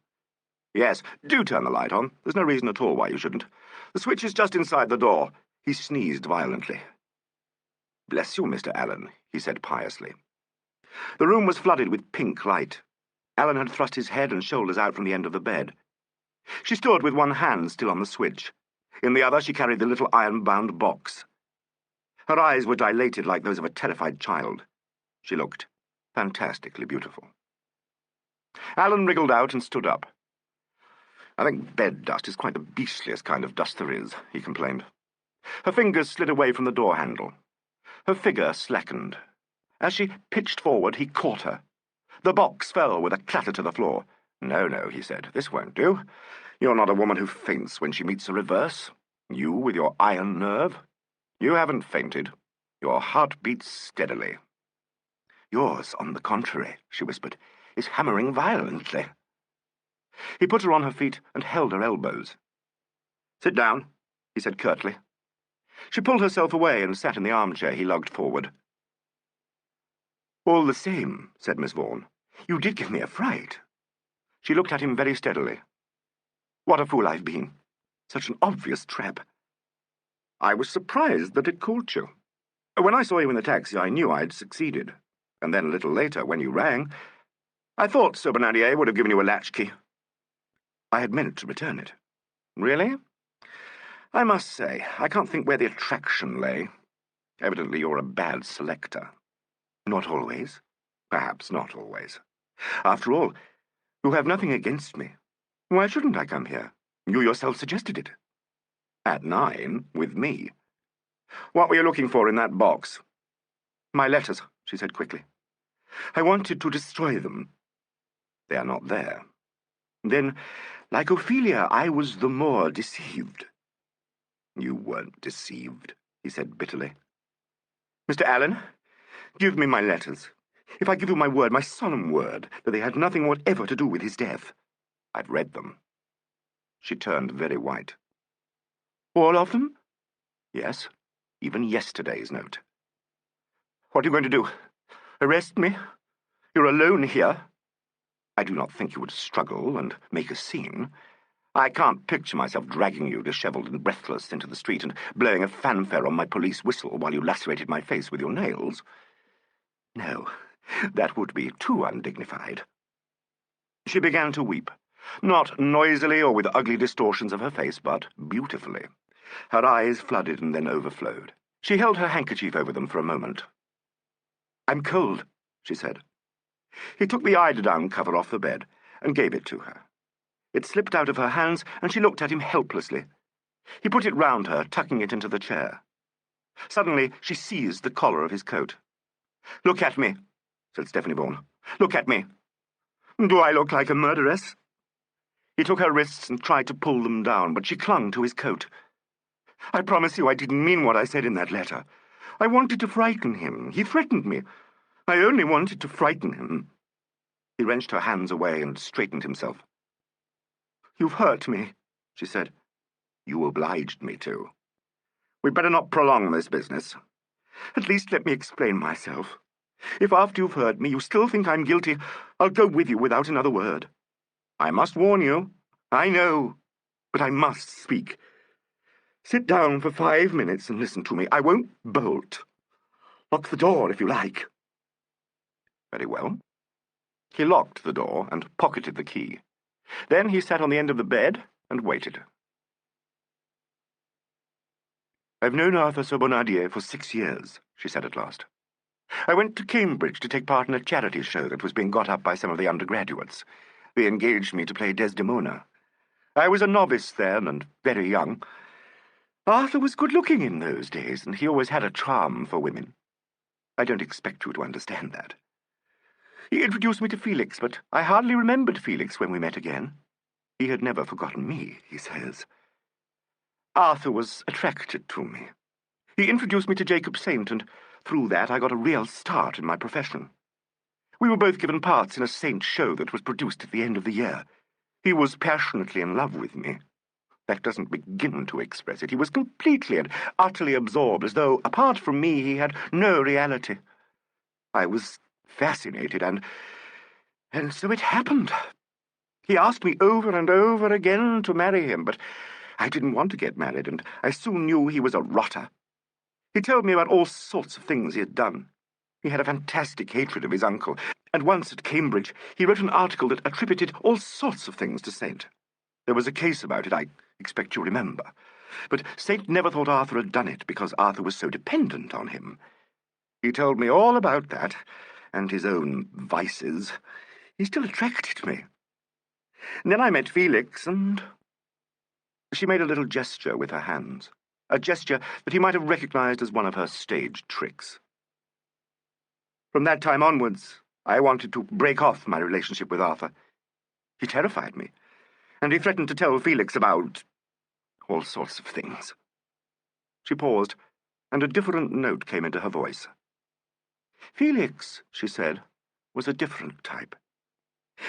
"Yes, do turn the light on. There's no reason at all why you shouldn't. The switch is just inside the door." He sneezed violently. "Bless you, Mr. Allen," he said piously. The room was flooded with pink light. Alan had thrust his head and shoulders out from the end of the bed. She stood with one hand still on the switch. In the other she carried the little iron-bound box. Her eyes were dilated like those of a terrified child. She looked fantastically beautiful. Alan wriggled out and stood up. "I think bed dust is quite the beastliest kind of dust there is," he complained. Her fingers slid away from the door handle. Her figure slackened. As she pitched forward, he caught her. The box fell with a clatter to the floor. "No, no," he said, "this won't do. You're not a woman who faints when she meets a reverse. You, with your iron nerve. You haven't fainted. Your heart beats steadily." "Yours, on the contrary," she whispered, "is hammering violently." He put her on her feet and held her elbows. "Sit down," he said curtly. She pulled herself away and sat in the armchair he lugged forward. "All the same," said Miss Vaughan, "you did give me a fright." She looked at him very steadily. "What a fool I've been. Such an obvious trap. I was surprised that it caught you. When I saw you in the taxi, I knew I'd succeeded. And then a little later, when you rang, I thought Sir Bernardier would have given you a latchkey. I had meant to return it." "Really?" "I must say, I can't think where the attraction lay. Evidently you're a bad selector." "Not always." "Perhaps not always. After all, you have nothing against me. Why shouldn't I come here? You yourself suggested it." "At 9, with me. What were you looking for in that box?" "My letters," she said quickly. "I wanted to destroy them." "They are not there." "Then, like Ophelia, I was the more deceived." "You weren't deceived," he said bitterly. "Mr. Allen, give me my letters. If I give you my word, my solemn word, that they had nothing whatever to do with his death." "I've read them." She turned very white. "All of them?" "Yes, even yesterday's note." "What are you going to do? Arrest me? You're alone here. I do not think you would struggle and make a scene. I can't picture myself dragging you dishevelled and breathless into the street and blowing a fanfare on my police whistle while you lacerated my face with your nails. No, that would be too undignified. She began to weep, not noisily or with ugly distortions of her face, but beautifully. Her eyes flooded and then overflowed. She held her handkerchief over them for a moment. "I'm cold," she said. He took the eiderdown cover off the bed and gave it to her. It slipped out of her hands, and she looked at him helplessly. He put it round her, tucking it into the chair. Suddenly, she seized the collar of his coat. "Look at me," said Stephanie Vaughan. "Look at me. Do I look like a murderess?" He took her wrists and tried to pull them down, but she clung to his coat. "I promise you I didn't mean what I said in that letter. I wanted to frighten him. He threatened me. I only wanted to frighten him." He wrenched her hands away and straightened himself. "You've hurt me," she said. "You obliged me to. We'd better not prolong this business. At least let me explain myself. If after you've heard me you still think I'm guilty, I'll go with you without another word. I must warn you. I know, but I must speak. Sit down for 5 minutes and listen to me. I won't bolt. Lock the door if you like." Very well. He locked the door and pocketed the key. Then he sat on the end of the bed and waited. "I've known Arthur Sobonadier for 6 years," she said at last. "I went to Cambridge to take part in a charity show that was being got up by some of the undergraduates. They engaged me to play Desdemona. I was a novice then and very young. Arthur was good-looking in those days, and he always had a charm for women. I don't expect you to understand that. He introduced me to Felix, but I hardly remembered Felix when we met again. He had never forgotten me, he says. Arthur was attracted to me. He introduced me to Jacob Saint, and through that I got a real start in my profession. We were both given parts in a Saint show that was produced at the end of the year. He was passionately in love with me. That doesn't begin to express it. He was completely and utterly absorbed, as though, apart from me, he had no reality. I was fascinated, and so it happened. He asked me over and over again to marry him, but I didn't want to get married, and I soon knew he was a rotter. He told me about all sorts of things he had done. He had a fantastic hatred of his uncle, and once at Cambridge he wrote an article that attributed all sorts of things to Saint. There was a case about it, I expect you remember. But Saint never thought Arthur had done it because Arthur was so dependent on him. He told me all about that, and his own vices. He still attracted me. And then I met Felix, and... She made a little gesture with her hands, a gesture that he might have recognized as one of her stage tricks. From that time onwards, I wanted to break off my relationship with Arthur. He terrified me, and he threatened to tell Felix about all sorts of things. She paused, and a different note came into her voice. Felix, she said, was a different type.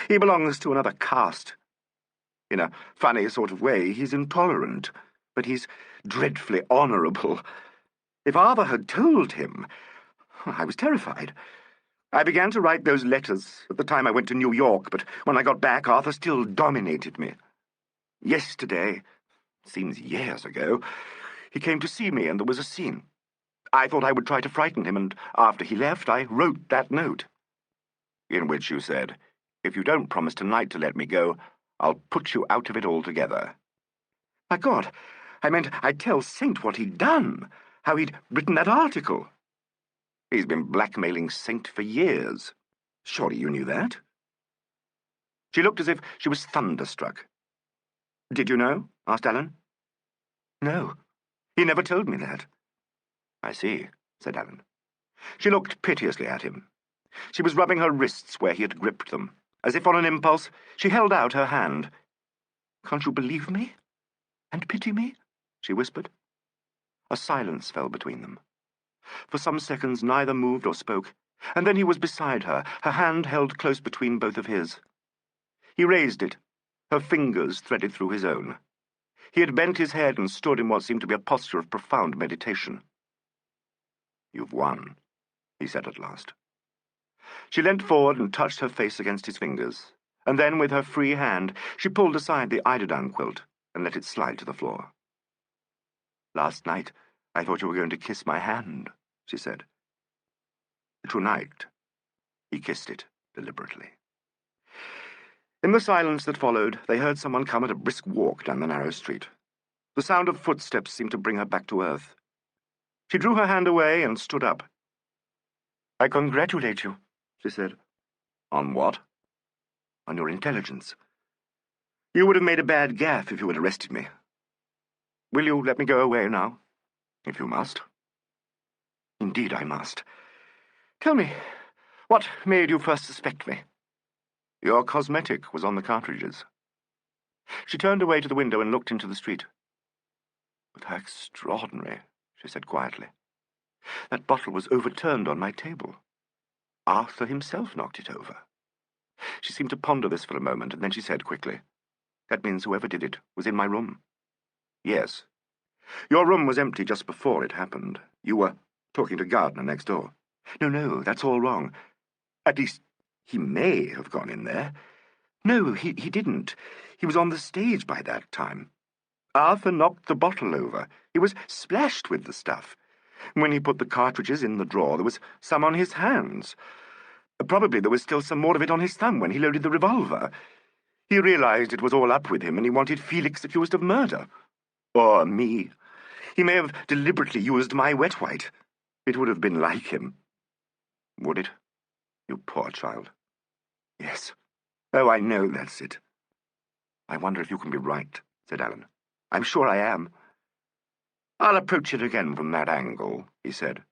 He belongs to another caste. In a funny sort of way, he's intolerant, but he's dreadfully honourable. If Arthur had told him, I was terrified. I began to write those letters at the time I went to New York, but when I got back, Arthur still dominated me. Yesterday, seems years ago, he came to see me and there was a scene. I thought I would try to frighten him, and after he left, I wrote that note. In which you said, if you don't promise tonight to let me go, I'll put you out of it altogether. My God, I meant I'd tell Saint what he'd done, how he'd written that article. He's been blackmailing Saint for years. Surely you knew that? She looked as if she was thunderstruck. Did you know? Asked Alan. No, he never told me that. I see, said Alan. She looked piteously at him. She was rubbing her wrists where he had gripped them. As if on an impulse, she held out her hand. Can't you believe me? And pity me? She whispered. A silence fell between them. For some seconds neither moved or spoke, and then he was beside her, her hand held close between both of his. He raised it, her fingers threaded through his own. He had bent his head and stood in what seemed to be a posture of profound meditation. You've won, he said at last. She leant forward and touched her face against his fingers, and then with her free hand she pulled aside the eiderdown quilt and let it slide to the floor. "Last night I thought you were going to kiss my hand," she said. "Tonight," he kissed it deliberately. In the silence that followed, they heard someone come at a brisk walk down the narrow street. The sound of footsteps seemed to bring her back to earth. She drew her hand away and stood up. "I congratulate you," she said. "On what?" "On your intelligence. You would have made a bad gaffe if you had arrested me. Will you let me go away now? If you must." "Indeed I must. Tell me, what made you first suspect me?" "Your cosmetic was on the cartridges." She turned away to the window and looked into the street. "But how extraordinary," she said quietly. "That bottle was overturned on my table. Arthur himself knocked it over." She seemed to ponder this for a moment, and then she said quickly, "That means whoever did it was in my room." "Yes. Your room was empty just before it happened. You were talking to Gardner next door." No, that's all wrong. At least, he may have gone in there." "No, he didn't. He was on the stage by that time. Arthur knocked the bottle over. He was splashed with the stuff. When he put the cartridges in the drawer, there was some on his hands. Probably there was still some more of it on his thumb when he loaded the revolver. He realized it was all up with him, and he wanted Felix accused of murder. Or me. He may have deliberately used my wet white. It would have been like him." "Would it? You poor child." "Yes. Oh, I know that's it." "I wonder if you can be right," said Alan. "I'm sure I am." "I'll approach it again from that angle," he said.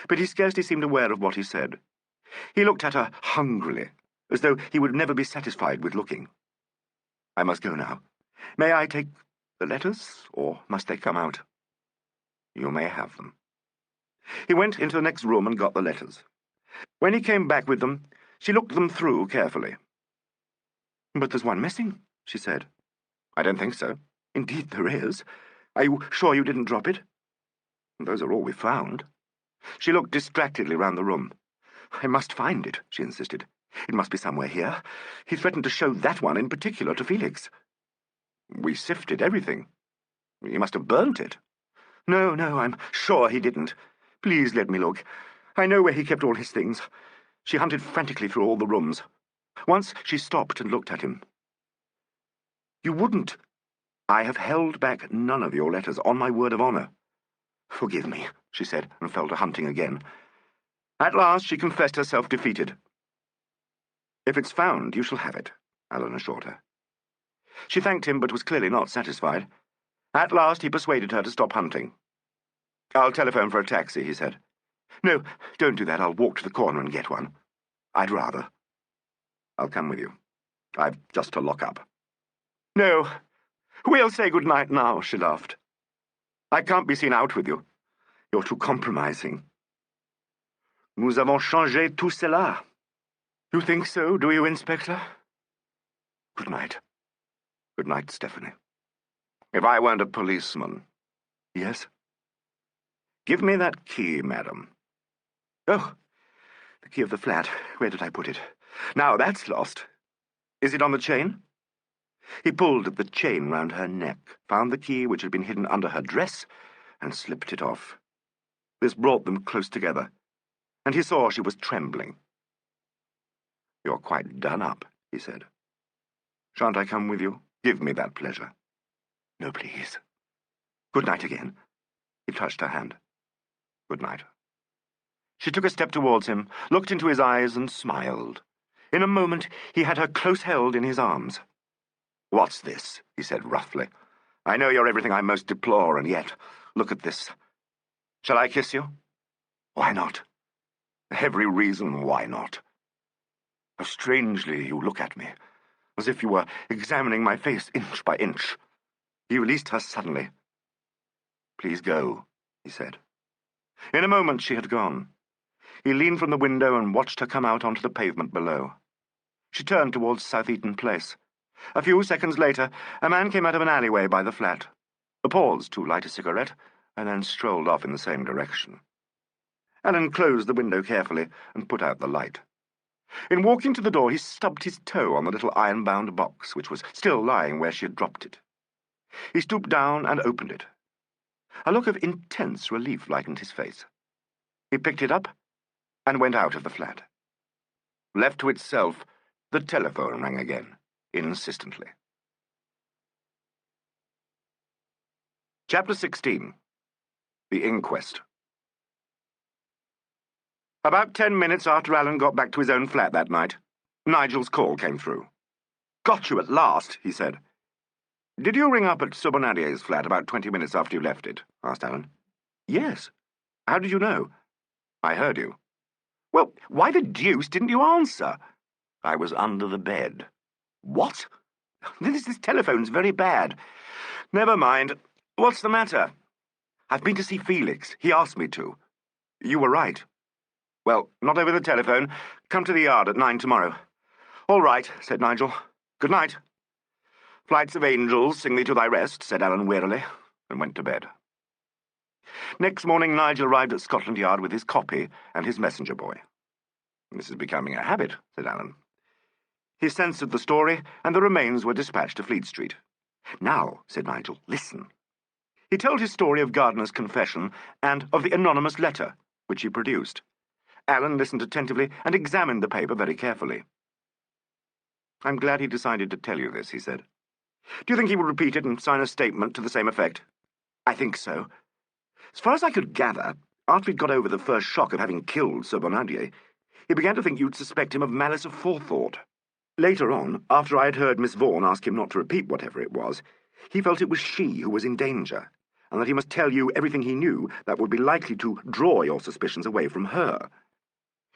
But he scarcely seemed aware of what he said. He looked at her hungrily, as though he would never be satisfied with looking. "I must go now. May I take the letters, or must they come out?" "You may have them." He went into the next room and got the letters. When he came back with them, she looked them through carefully. "But there's one missing," she said. "I don't think so." "Indeed there is. Are you sure you didn't drop it?" "Those are all we found." She looked distractedly round the room. "I must find it," she insisted. "It must be somewhere here. He threatened to show that one in particular to Felix." "We sifted everything. He must have burnt it." No, I'm sure he didn't. Please let me look. I know where he kept all his things." She hunted frantically through all the rooms. Once she stopped and looked at him. "You wouldn't—" "I have held back none of your letters, on my word of honor." "Forgive me," she said, and fell to hunting again. At last she confessed herself defeated. "If it's found, you shall have it," Alan assured her. She thanked him, but was clearly not satisfied. At last he persuaded her to stop hunting. "I'll telephone for a taxi," he said. "No, don't do that. I'll walk to the corner and get one." "I'd rather." "I'll come with you. I've just to lock up." "No, we'll say good night now," she laughed. "I can't be seen out with you. You're too compromising." "Nous avons changé tout cela." "You think so, do you, Inspector?" "Good night." "Good night, Stephanie." "If I weren't a policeman—" "Yes?" "Give me that key, madam." "Oh, the key of the flat. Where did I put it? Now that's lost. Is it on the chain?" He pulled at the chain round her neck, found the key which had been hidden under her dress, and slipped it off. This brought them close together, and he saw she was trembling. "You're quite done up," he said. "Shan't I come with you? Give me that pleasure." "No, please." "Good night again." He touched her hand. "Good night." She took a step towards him, looked into his eyes, and smiled. In a moment he had her close held in his arms. "What's this?" he said roughly. "I know you're everything I most deplore, and yet, look at this. Shall I kiss you?" "Why not?" "Every reason why not." "How strangely you look at me, as if you were examining my face inch by inch." He released her suddenly. "Please go," he said. In a moment she had gone. He leaned from the window and watched her come out onto the pavement below. She turned towards South Eaton Place. A few seconds later, a man came out of an alleyway by the flat, paused to light a cigarette, and then strolled off in the same direction. Alan closed the window carefully and put out the light. In walking to the door, he stubbed his toe on the little iron-bound box, which was still lying where she had dropped it. He stooped down and opened it. A look of intense relief lightened his face. He picked it up and went out of the flat. Left to itself, the telephone rang again, insistently. Chapter 16. The Inquest. About 10 minutes after Alan got back to his own flat that night, Nigel's call came through. "Got you at last," he said. "Did you ring up at Sobonadier's flat about 20 minutes after you left it?" asked Alan. "Yes. How did you know?" "I heard you." "Well, why the deuce didn't you answer?" "I was under the bed." "What? This telephone's very bad. Never mind. What's the matter?" "I've been to see Felix. He asked me to." "You were right." "Well, not over the telephone. Come to the yard at 9 tomorrow." "All right," said Nigel. "Good night." "Flights of angels, sing thee to thy rest," said Alan wearily, and went to bed. Next morning, Nigel arrived at Scotland Yard with his copy and his messenger boy. "This is becoming a habit," said Alan. He censored the story, and the remains were dispatched to Fleet Street. "Now," said Nigel, "listen." He told his story of Gardner's confession and of the anonymous letter, which he produced. Alan listened attentively and examined the paper very carefully. "I'm glad he decided to tell you this," he said. "Do you think he will repeat it and sign a statement to the same effect?" "I think so. As far as I could gather, after he'd got over the first shock of having killed Sir Bonadier, he began to think you'd suspect him of malice aforethought. Later on, after I had heard Miss Vaughan ask him not to repeat whatever it was, he felt it was she who was in danger, and that he must tell you everything he knew that would be likely to draw your suspicions away from her.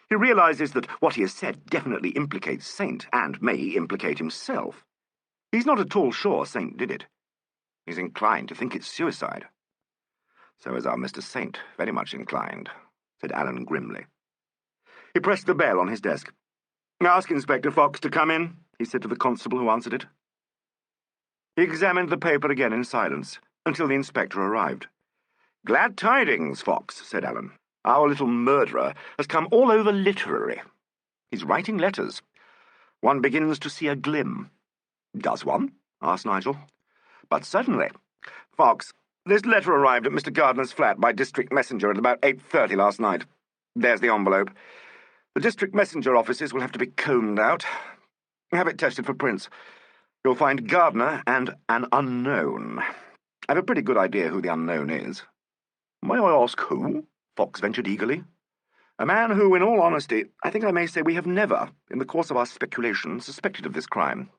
He realizes that what he has said definitely implicates Saint, and may implicate himself. He's not at all sure Saint did it. He's inclined to think it's suicide." "So is our Mr. Saint, very much inclined," said Alan grimly. He pressed the bell on his desk. "Ask Inspector Fox to come in," he said to the constable who answered it. He examined the paper again in silence, until the inspector arrived. "Glad tidings, Fox," said Alan. "Our little murderer has come all over literary. He's writing letters. One begins to see a glim." "Does one?" asked Nigel. "But certainly. Fox, this letter arrived at Mr. Gardner's flat by district messenger at about 8:30 last night. There's the envelope. The district messenger offices will have to be combed out. Have it tested for prints. You'll find Gardner and an unknown. I've a pretty good idea who the unknown is." "May I ask who?" Fox ventured eagerly. "A man who, in all honesty, I think I may say we have never, in the course of our speculation, suspected of this crime.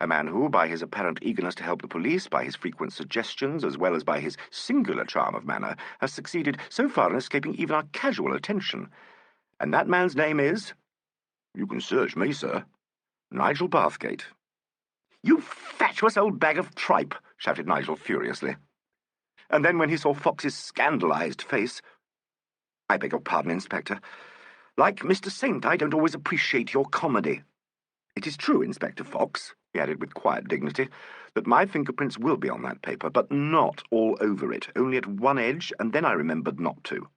A man who, by his apparent eagerness to help the police, by his frequent suggestions, as well as by his singular charm of manner, has succeeded so far in escaping even our casual attention. And that man's name is—" "You can search me, sir." "Nigel Bathgate." "You fatuous old bag of tripe!" shouted Nigel furiously. And then when he saw Fox's scandalized face— "I beg your pardon, Inspector. Like Mr. Saint, I don't always appreciate your comedy. It is true, Inspector Fox," he added with quiet dignity, "that my fingerprints will be on that paper, but not all over it, only at one edge, and then I remembered not to."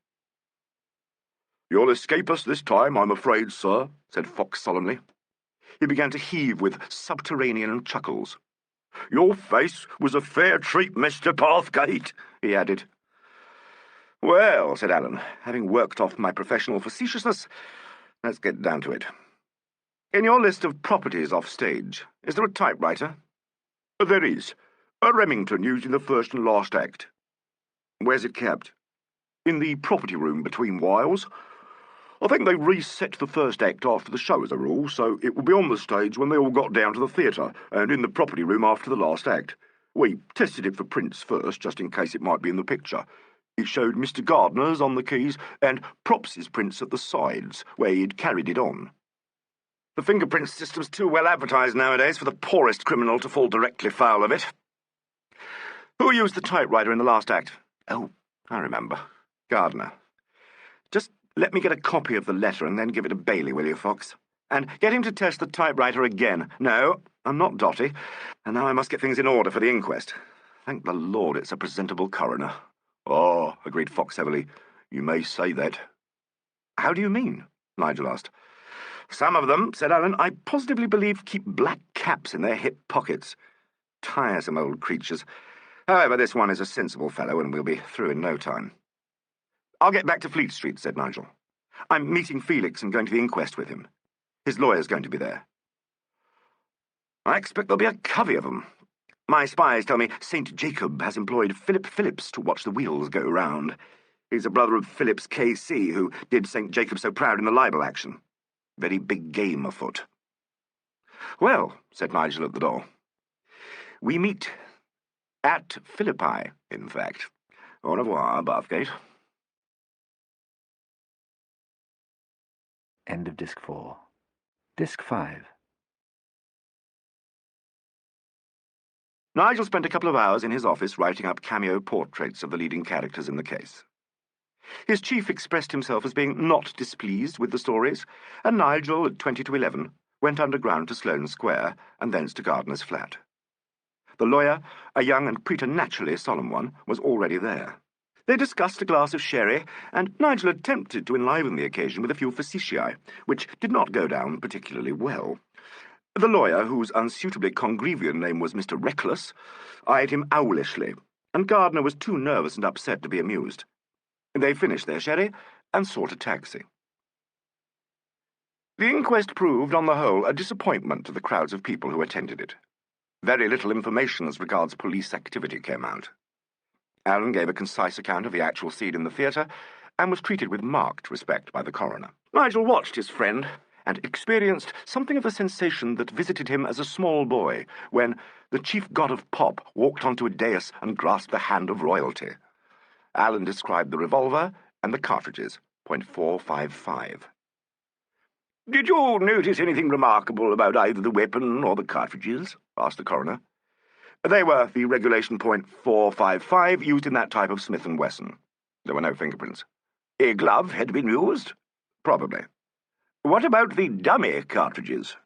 "You'll escape us this time, I'm afraid, sir," said Fox solemnly. He began to heave with subterranean chuckles. "Your face was a fair treat, Mr. Bathgate," he added. "Well," said Alan, having worked off my professional facetiousness, "let's get down to it. In your list of properties off stage, is there a typewriter?" "There is. A Remington used in the first and last act." "Where's it kept?" "In the property room between whiles. I think they reset the first act after the show as a rule, so it will be on the stage when they all got down to the theatre, and in the property room after the last act. We tested it for prints first, just in case it might be in the picture. It showed Mr. Gardner's on the keys, and Props's prints at the sides, where he'd carried it on. The fingerprint system's too well advertised nowadays for the poorest criminal to fall directly foul of it. Who used the typewriter in the last act?" "Oh, I remember. Gardner. Just let me get a copy of the letter and then give it to Bailey, will you, Fox? And get him to test the typewriter again. No, I'm not dotty, and now I must get things in order for the inquest. Thank the Lord it's a presentable coroner." "Oh," agreed Fox heavily, "you may say that." "How do you mean?" Nigel asked. "Some of them," said Allen, "I positively believe keep black caps in their hip pockets. Tiresome old creatures. However, this one is a sensible fellow, and we'll be through in no time." "I'll get back to Fleet Street," said Nigel. "I'm meeting Felix and going to the inquest with him. His lawyer's going to be there." "I expect there'll be a covey of them. My spies tell me St. Jacob has employed Philip Phillips to watch the wheels go round. He's a brother of Phillips K.C., who did St. Jacob so proud in the libel action. Very big game afoot." "Well," said Nigel at the door, "we meet at Philippi, in fact. Au revoir, Bathgate." End of Disc 4. Disc 5. Nigel spent a couple of hours in his office writing up cameo portraits of the leading characters in the case. His chief expressed himself as being not displeased with the stories, and Nigel, at 20 to 11, went underground to Sloane Square and thence to Gardner's flat. The lawyer, a young and preternaturally solemn one, was already there. They discussed a glass of sherry, and Nigel attempted to enliven the occasion with a few facetiae, which did not go down particularly well. The lawyer, whose unsuitably Congrevian name was Mr. Reckless, eyed him owlishly, and Gardner was too nervous and upset to be amused. They finished their sherry and sought a taxi. The inquest proved, on the whole, a disappointment to the crowds of people who attended it. Very little information as regards police activity came out. Allen gave a concise account of the actual scene in the theatre, and was treated with marked respect by the coroner. Nigel watched his friend, and experienced something of the sensation that visited him as a small boy, when the chief god of pop walked onto a dais and grasped the hand of royalty. Allen described the revolver and the cartridges, .455. "Did you notice anything remarkable about either the weapon or the cartridges?" asked the coroner. "They were the regulation .455 used in that type of Smith & Wesson. There were no fingerprints." "A glove had been used?" "Probably." "What about the dummy cartridges?"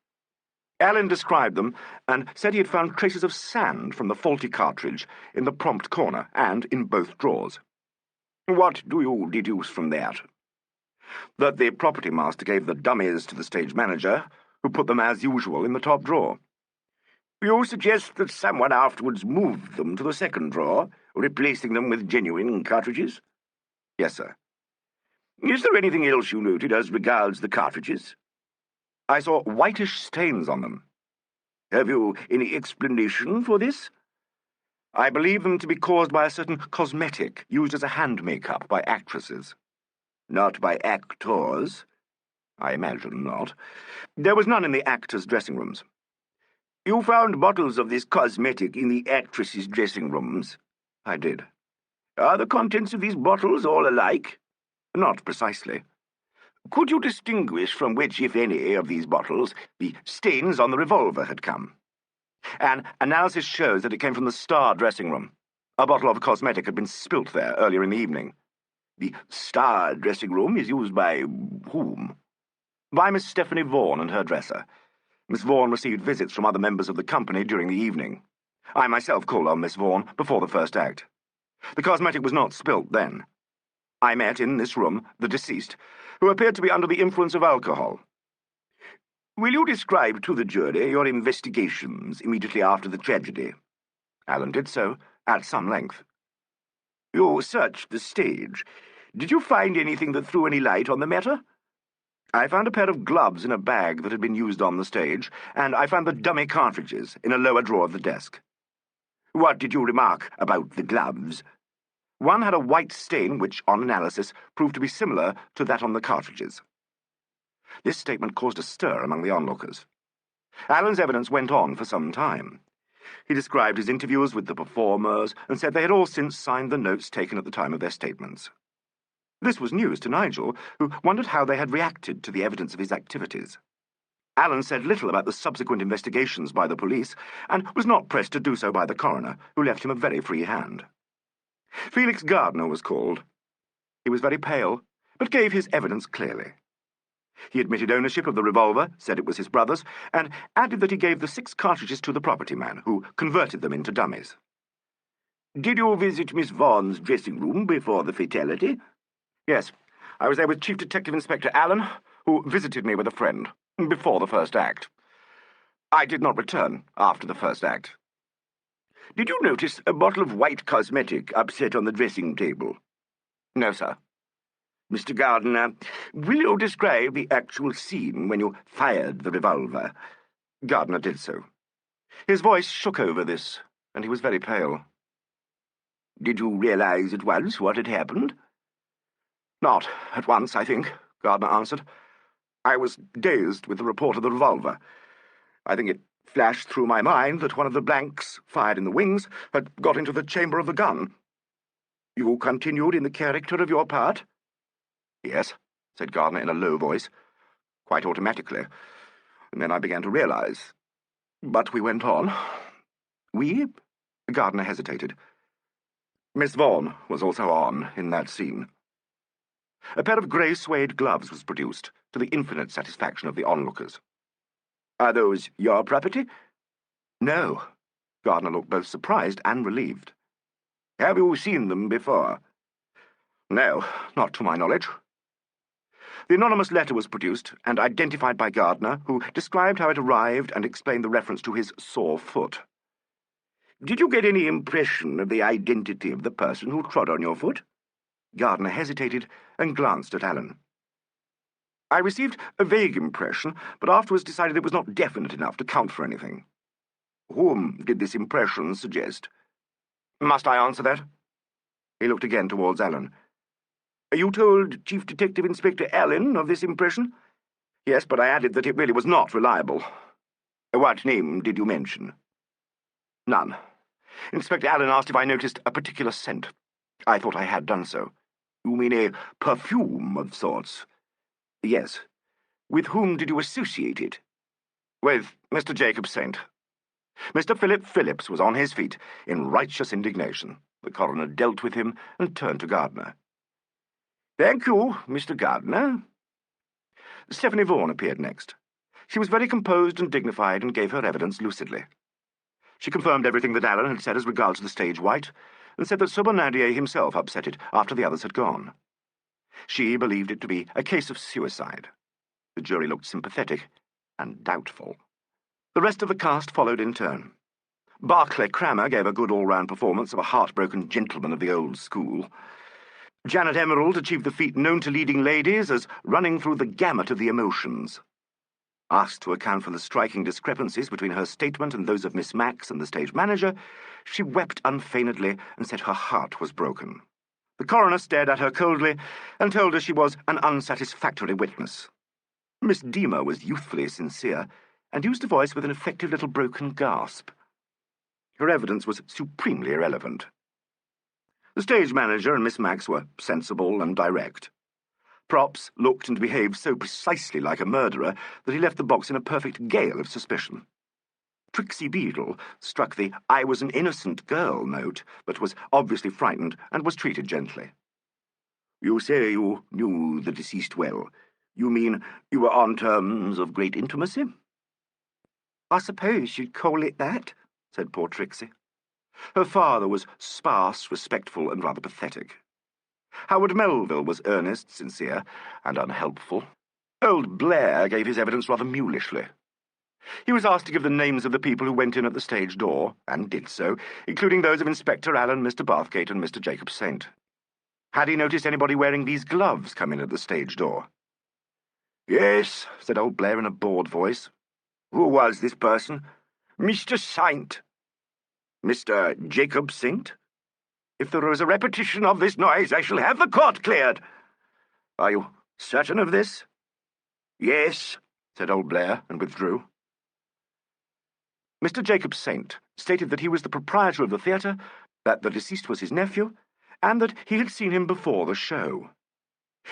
Allen described them, and said he had found traces of sand from the faulty cartridge in the prompt corner and in both drawers. "What do you deduce from that?" "That the property master gave the dummies to the stage manager, who put them as usual in the top drawer." "You suggest that someone afterwards moved them to the second drawer, replacing them with genuine cartridges?" "Yes, sir." "Is there anything else you noted as regards the cartridges?" "I saw whitish stains on them." "Have you any explanation for this?" "I believe them to be caused by a certain cosmetic used as a hand make-up by actresses." "Not by actors?" "I imagine not. There was none in the actors' dressing rooms." "You found bottles of this cosmetic in the actresses' dressing rooms?" "I did." "Are the contents of these bottles all alike?" "Not precisely." "Could you distinguish from which, if any, of these bottles the stains on the revolver had come?" "An analysis shows that it came from the Star dressing room. A bottle of cosmetic had been spilt there earlier in the evening." "The Star dressing room is used by whom?" "By Miss Stephanie Vaughan and her dresser. Miss Vaughan received visits from other members of the company during the evening. I myself called on Miss Vaughan before the first act. The cosmetic was not spilt then. I met, in this room, the deceased, who appeared to be under the influence of alcohol." "Will you describe to the jury your investigations immediately after the tragedy?" Allen did so, at some length. "You searched the stage. Did you find anything that threw any light on the matter?" "I found a pair of gloves in a bag that had been used on the stage, and I found the dummy cartridges in a lower drawer of the desk." "What did you remark about the gloves?" "One had a white stain which, on analysis, proved to be similar to that on the cartridges." This statement caused a stir among the onlookers. Allen's evidence went on for some time. He described his interviews with the performers, and said they had all since signed the notes taken at the time of their statements. This was news to Nigel, who wondered how they had reacted to the evidence of his activities. Allen said little about the subsequent investigations by the police, and was not pressed to do so by the coroner, who left him a very free hand. Felix Gardner was called. He was very pale, but gave his evidence clearly. He admitted ownership of the revolver, said it was his brother's, and added that he gave the 6 cartridges to the property man, who converted them into dummies. "Did you visit Miss Vaughan's dressing room before the fatality?" "Yes. I was there with Chief Detective Inspector Allen, who visited me with a friend. Before the first act. I did not return after the first act. Did you notice a bottle of white cosmetic upset on the dressing table? No, sir. Mr. Gardner, will you describe the actual scene when you fired the revolver? Gardner did so. His voice shook over this, and he was very pale. Did you realize at once what had happened? Not at once, I think, Gardner answered. I was dazed with the report of the revolver. I think it flashed through my mind that one of the blanks, fired in the wings, had got into the chamber of the gun. You continued in the character of your part? Yes, said Gardner in a low voice, quite automatically. And then I began to realize. But we went on. We? Gardner hesitated. Miss Vaughan was also on in that scene. A pair of grey suede gloves was produced, to the infinite satisfaction of the onlookers. Are those your property? No. Gardner looked both surprised and relieved. Have you seen them before? No, not to my knowledge. The anonymous letter was produced and identified by Gardner, who described how it arrived and explained the reference to his sore foot. Did you get any impression of the identity of the person who trod on your foot? Gardner hesitated and glanced at Allen. I received a vague impression, but afterwards decided it was not definite enough to count for anything. Whom did this impression suggest? Must I answer that? He looked again towards Allen. You told Chief Detective Inspector Allen of this impression? Yes, but I added that it really was not reliable. What name did you mention? None. Inspector Allen asked if I noticed a particular scent. I thought I had done so. You mean a perfume of sorts? Yes. With whom did you associate it? With Mr. Jacob Saint. Mr. Philip Phillips was on his feet in righteous indignation. The coroner dealt with him and turned to Gardner. Thank you, Mr. Gardner. Stephanie Vaughan appeared next. She was very composed and dignified and gave her evidence lucidly. She confirmed everything that Allen had said as regards the stage white, and said that Sobonadier himself upset it after the others had gone. She believed it to be a case of suicide. The jury looked sympathetic and doubtful. The rest of the cast followed in turn. Barclay Crammer gave a good all-round performance of a heartbroken gentleman of the old school. Janet Emerald achieved the feat known to leading ladies as running through the gamut of the emotions. Asked to account for the striking discrepancies between her statement and those of Miss Max and the stage manager, she wept unfeignedly and said her heart was broken. The coroner stared at her coldly and told her she was an unsatisfactory witness. Miss Deemer was youthfully sincere and used a voice with an effective little broken gasp. Her evidence was supremely irrelevant. The stage manager and Miss Max were sensible and direct. Props looked and behaved so precisely like a murderer that he left the box in a perfect gale of suspicion. Trixie Beadle struck the "I was an innocent girl" note, but was obviously frightened and was treated gently. You say you knew the deceased well. You mean you were on terms of great intimacy? I suppose you'd call it that, said poor Trixie. Her father was sparse, respectful, and rather pathetic. Howard Melville was earnest, sincere, and unhelpful. Old Blair gave his evidence rather mulishly. He was asked to give the names of the people who went in at the stage door, and did so, including those of Inspector Allen, Mr. Bathgate, and Mr. Jacob Saint. Had he noticed anybody wearing these gloves come in at the stage door? Yes, said old Blair in a bored voice. Who was this person? Mr. Saint. Mr. Jacob Saint? If there is a repetition of this noise, I shall have the court cleared. Are you certain of this? Yes, said old Blair, and withdrew. Mr. Jacob Saint stated that he was the proprietor of the theatre, that the deceased was his nephew, and that he had seen him before the show.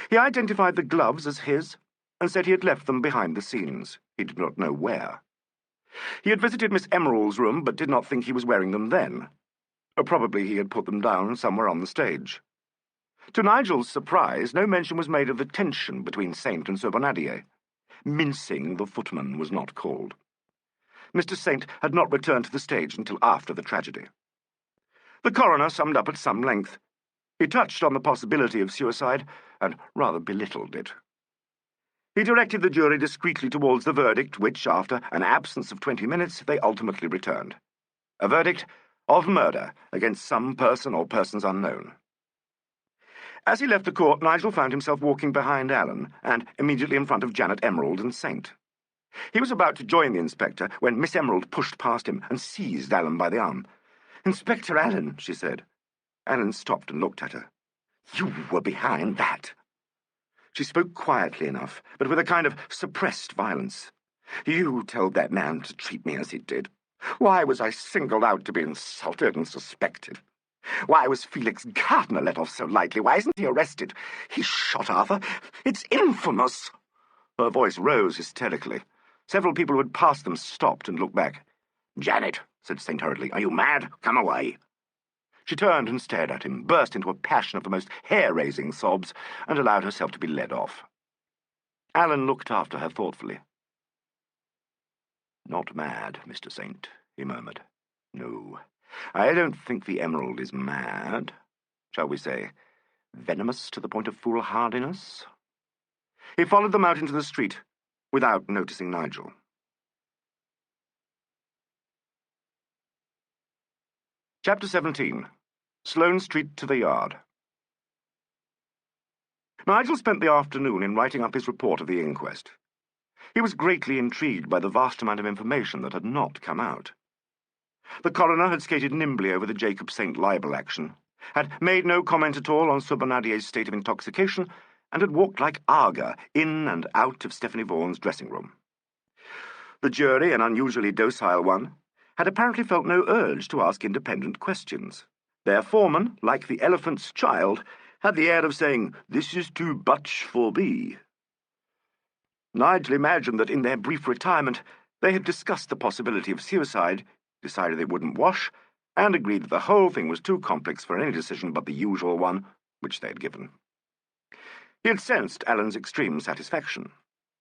He identified the gloves as his, and said he had left them behind the scenes. He did not know where. He had visited Miss Emerald's room, but did not think he was wearing them then. Or probably he had put them down somewhere on the stage. To Nigel's surprise, no mention was made of the tension between Saint and Sobonadier. Mincing the footman was not called. Mr. Saint had not returned to the stage until after the tragedy. The coroner summed up at some length. He touched on the possibility of suicide, and rather belittled it. He directed the jury discreetly towards the verdict, which, after an absence of 20 minutes, they ultimately returned. A verdict of murder against some person or persons unknown. As he left the court, Nigel found himself walking behind Allen and immediately in front of Janet Emerald and Saint. He was about to join the inspector when Miss Emerald pushed past him and seized Allen by the arm. "Inspector Allen," she said. Allen stopped and looked at her. "You were behind that." She spoke quietly enough, but with a kind of suppressed violence. "You told that man to treat me as he did. Why was I singled out to be insulted and suspected? Why was Felix Gardner let off so lightly? Why isn't he arrested? He shot Arthur. It's infamous." Her voice rose hysterically. Several who had passed them stopped and looked back. "Janet," said Saint hurriedly, "are you mad? Come away." She turned and stared at him, burst into a passion of the most hair-raising sobs, and allowed herself to be led off. Allen looked after her thoughtfully. "Not mad, Mr. Saint," he murmured. "No, I don't think the Emerald is mad. Shall we say, venomous to the point of foolhardiness?" He followed them out into the street, without noticing Nigel. Chapter 17. Sloane Street to the Yard. Nigel spent the afternoon in writing up his report of the inquest. He was greatly intrigued by the vast amount of information that had not come out. The coroner had skated nimbly over the Jacob St. libel action, had made no comment at all on Sir Bonadier's state of intoxication, and had walked like Aga in and out of Stephanie Vaughan's dressing room. The jury, an unusually docile one, had apparently felt no urge to ask independent questions. Their foreman, like the elephant's child, had the air of saying, "This is too much for me." Nigel imagined that in their brief retirement they had discussed the possibility of suicide, decided they wouldn't wash, and agreed that the whole thing was too complex for any decision but the usual one, which they had given. He had sensed Allen's extreme satisfaction,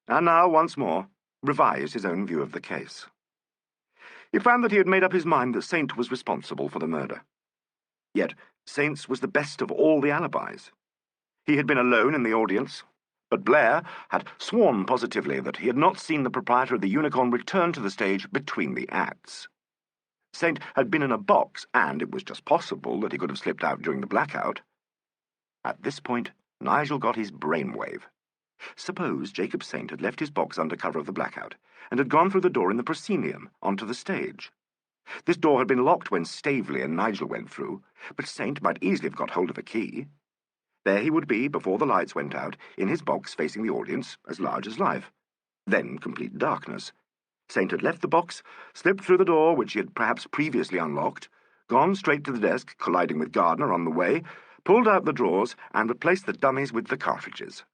and now, once more, revised his own view of the case. He found that he had made up his mind that Saint was responsible for the murder. Yet Saint's was the best of all the alibis. He had been alone in the audience, but Blair had sworn positively that he had not seen the proprietor of the Unicorn return to the stage between the acts. Saint had been in a box, and it was just possible that he could have slipped out during the blackout. At this point, Nigel got his brainwave. Suppose Jacob Saint had left his box under cover of the blackout, and had gone through the door in the proscenium onto the stage. This door had been locked when Staveley and Nigel went through, but Saint might easily have got hold of a key. There he would be, before the lights went out, in his box facing the audience, as large as life. Then complete darkness. Saint had left the box, slipped through the door, which he had perhaps previously unlocked, gone straight to the desk, colliding with Gardner on the way, pulled out the drawers, and replaced the dummies with the cartridges.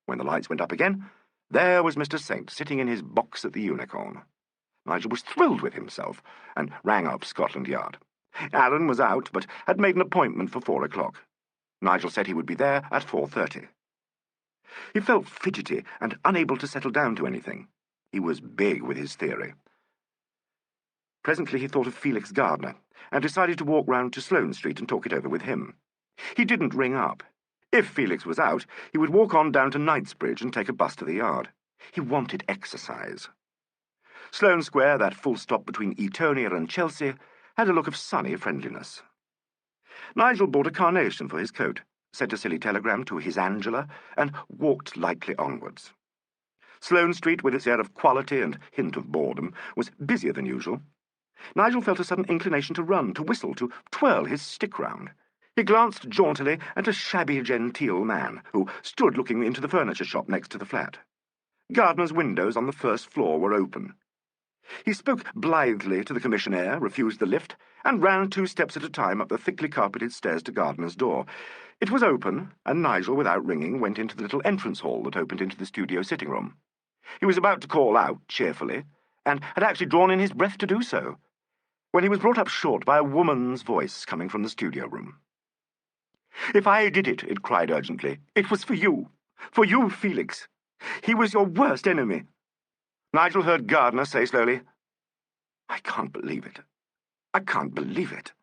When the lights went up again, there was Mr. Saint sitting in his box at the Unicorn. Nigel was thrilled with himself, and rang up Scotland Yard. Allen was out, but had made an appointment for 4 o'clock. Nigel said he would be there at 4:30. He felt fidgety and unable to settle down to anything. He was big with his theory. Presently he thought of Felix Gardner, and decided to walk round to Sloane Street and talk it over with him. He didn't ring up. If Felix was out, he would walk on down to Knightsbridge and take a bus to the Yard. He wanted exercise. Sloane Square, that full stop between Eatonia and Chelsea, had a look of sunny friendliness. Nigel bought a carnation for his coat, sent a silly telegram to his Angela, and walked lightly onwards. Sloane Street, with its air of quality and hint of boredom, was busier than usual. Nigel felt a sudden inclination to run, to whistle, to twirl his stick round. He glanced jauntily at a shabby, genteel man who stood looking into the furniture shop next to the flat. Gardner's windows on the first floor were open. He spoke blithely to the commissionaire, refused the lift, and ran 2 steps at a time up the thickly carpeted stairs to Gardner's door. It was open, and Nigel, without ringing, went into the little entrance hall that opened into the studio sitting room. He was about to call out, cheerfully, and had actually drawn in his breath to do so, when he was brought up short by a woman's voice coming from the studio room. "If I did it," it cried urgently, "it was for you, Felix. He was your worst enemy." Nigel heard Gardner say slowly, "I can't believe it. I can't believe it."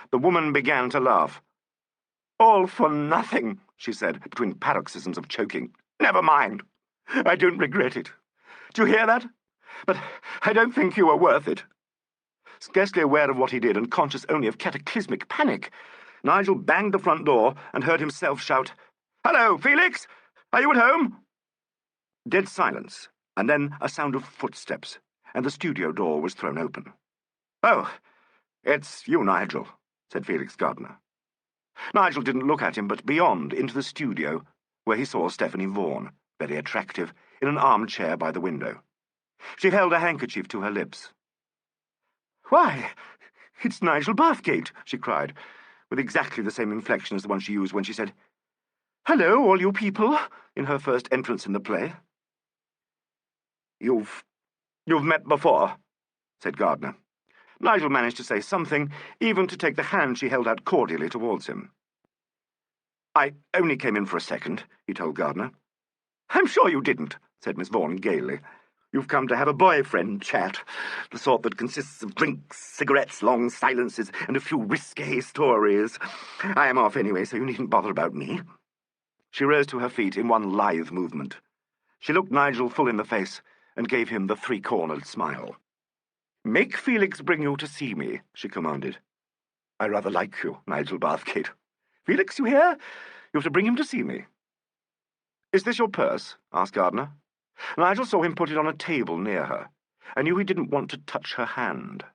The woman began to laugh. "All for nothing," she said, between paroxysms of choking. "Never mind. I don't regret it. Do you hear that? But I don't think you were worth it." Scarcely aware of what he did and conscious only of cataclysmic panic, Nigel banged the front door and heard himself shout, "Hello, Felix! Are you at home?" Dead silence, and then a sound of footsteps, and the studio door was thrown open. "Oh, it's you, Nigel," said Felix Gardner. Nigel didn't look at him, but beyond, into the studio, where he saw Stephanie Vaughan, very attractive, in an armchair by the window. She held a handkerchief to her lips. "Why, it's Nigel Bathgate," she cried, with exactly the same inflection as the one she used when she said, "Hello, all you people," in her first entrance in the play. You've met before," said Gardner. Nigel managed to say something, even to take the hand she held out cordially towards him. "I only came in for a second," he told Gardner. "I'm sure you didn't," said Miss Vaughan gaily. "You've come to have a boyfriend chat, the sort that consists of drinks, cigarettes, long silences, and a few risque stories. I am off anyway, so you needn't bother about me." She rose to her feet in one lithe movement. She looked Nigel full in the face and gave him the three-cornered smile. "Make Felix bring you to see me," she commanded. "I rather like you, Nigel Bathgate. Felix, you hear? You have to bring him to see me." "Is this your purse?" asked Gardner. Nigel saw him put it on a table near her, and knew he didn't want to touch her hand.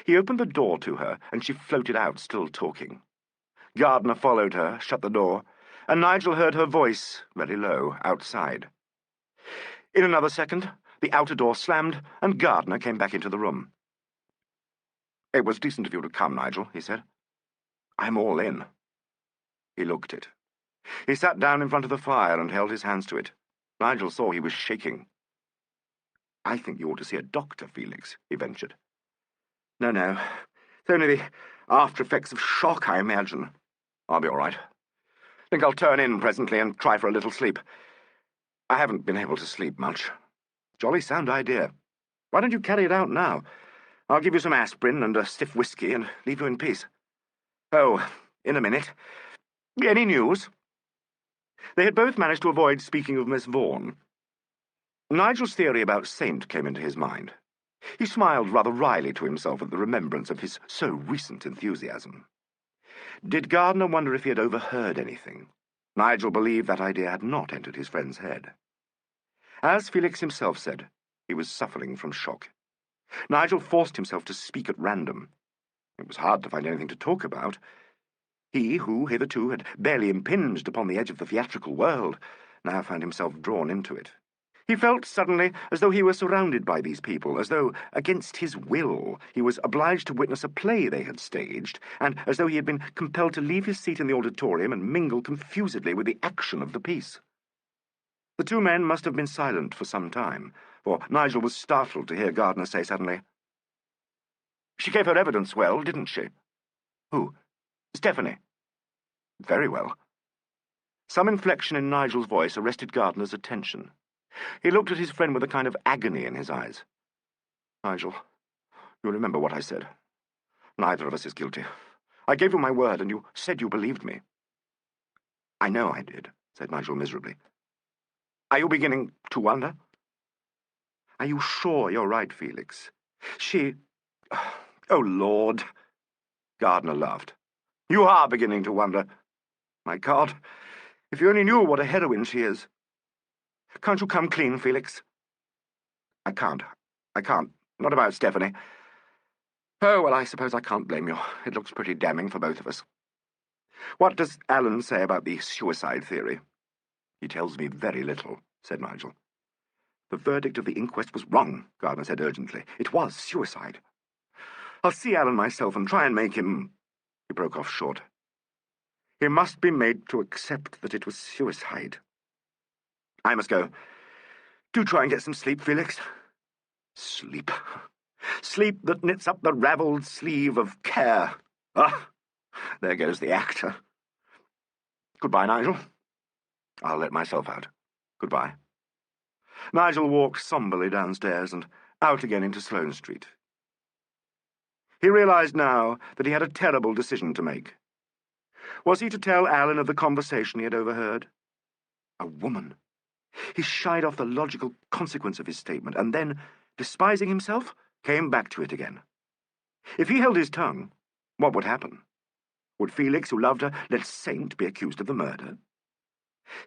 He opened the door to her, and she floated out, still talking. Gardner followed her, shut the door, and Nigel heard her voice, very low, outside. In another second, the outer door slammed, and Gardner came back into the room. "It was decent of you to come, Nigel," he said. "I'm all in." He looked it. He sat down in front of the fire and held his hands to it. Nigel saw he was shaking. "I think you ought to see a doctor, Felix," he ventured. No, it's only the after-effects of shock, I imagine. I'll be all right. Think I'll turn in presently and try for a little sleep. I haven't been able to sleep much. Jolly sound idea. Why don't you carry it out now? I'll give you some aspirin and a stiff whiskey and leave you in peace. Oh, in a minute. Any news?" They had both managed to avoid speaking of Miss Vaughan. Nigel's theory about Saint came into his mind. He smiled rather wryly to himself at the remembrance of his so recent enthusiasm. Did Gardner wonder if he had overheard anything? Nigel believed that idea had not entered his friend's head. As Felix himself said, he was suffering from shock. Nigel forced himself to speak at random. It was hard to find anything to talk about. He, who hitherto had barely impinged upon the edge of the theatrical world, now found himself drawn into it. He felt suddenly as though he were surrounded by these people, as though, against his will, he was obliged to witness a play they had staged, and as though he had been compelled to leave his seat in the auditorium and mingle confusedly with the action of the piece. The two men must have been silent for some time, for Nigel was startled to hear Gardner say suddenly, "She gave her evidence well, didn't she?" "Who?" "Stephanie." "Very well." Some inflection in Nigel's voice arrested Gardner's attention. He looked at his friend with a kind of agony in his eyes. "Nigel, you remember what I said. Neither of us is guilty. I gave you my word, and you said you believed me." "I know I did," said Nigel miserably. "Are you beginning to wonder?" "Are you sure you're right, Felix? She... Oh, Lord!" Gardner laughed. "You are beginning to wonder. My God, if you only knew what a heroine she is. Can't you come clean, Felix?" I can't. Not about Stephanie. Oh, well, I suppose I can't blame you. It looks pretty damning for both of us. What does Alleyn say about the suicide theory?" "He tells me very little," said Nigel. "The verdict of the inquest was wrong," Gardner said urgently. "It was suicide. I'll see Alleyn myself and try and make him—" He broke off short. "He must be made to accept that it was suicide. I must go. Do try and get some sleep, Felix." Sleep. Sleep that knits up the ravelled sleeve of care. Ah, there goes the actor. Goodbye, Nigel. I'll let myself out. Goodbye. Nigel walked somberly downstairs and out again into Sloane Street. He realized now that he had a terrible decision to make. Was he to tell Alleyn of the conversation he had overheard? A woman. He shied off the logical consequence of his statement, and then, despising himself, came back to it again. If he held his tongue, what would happen? Would Felix, who loved her, let Saint be accused of the murder?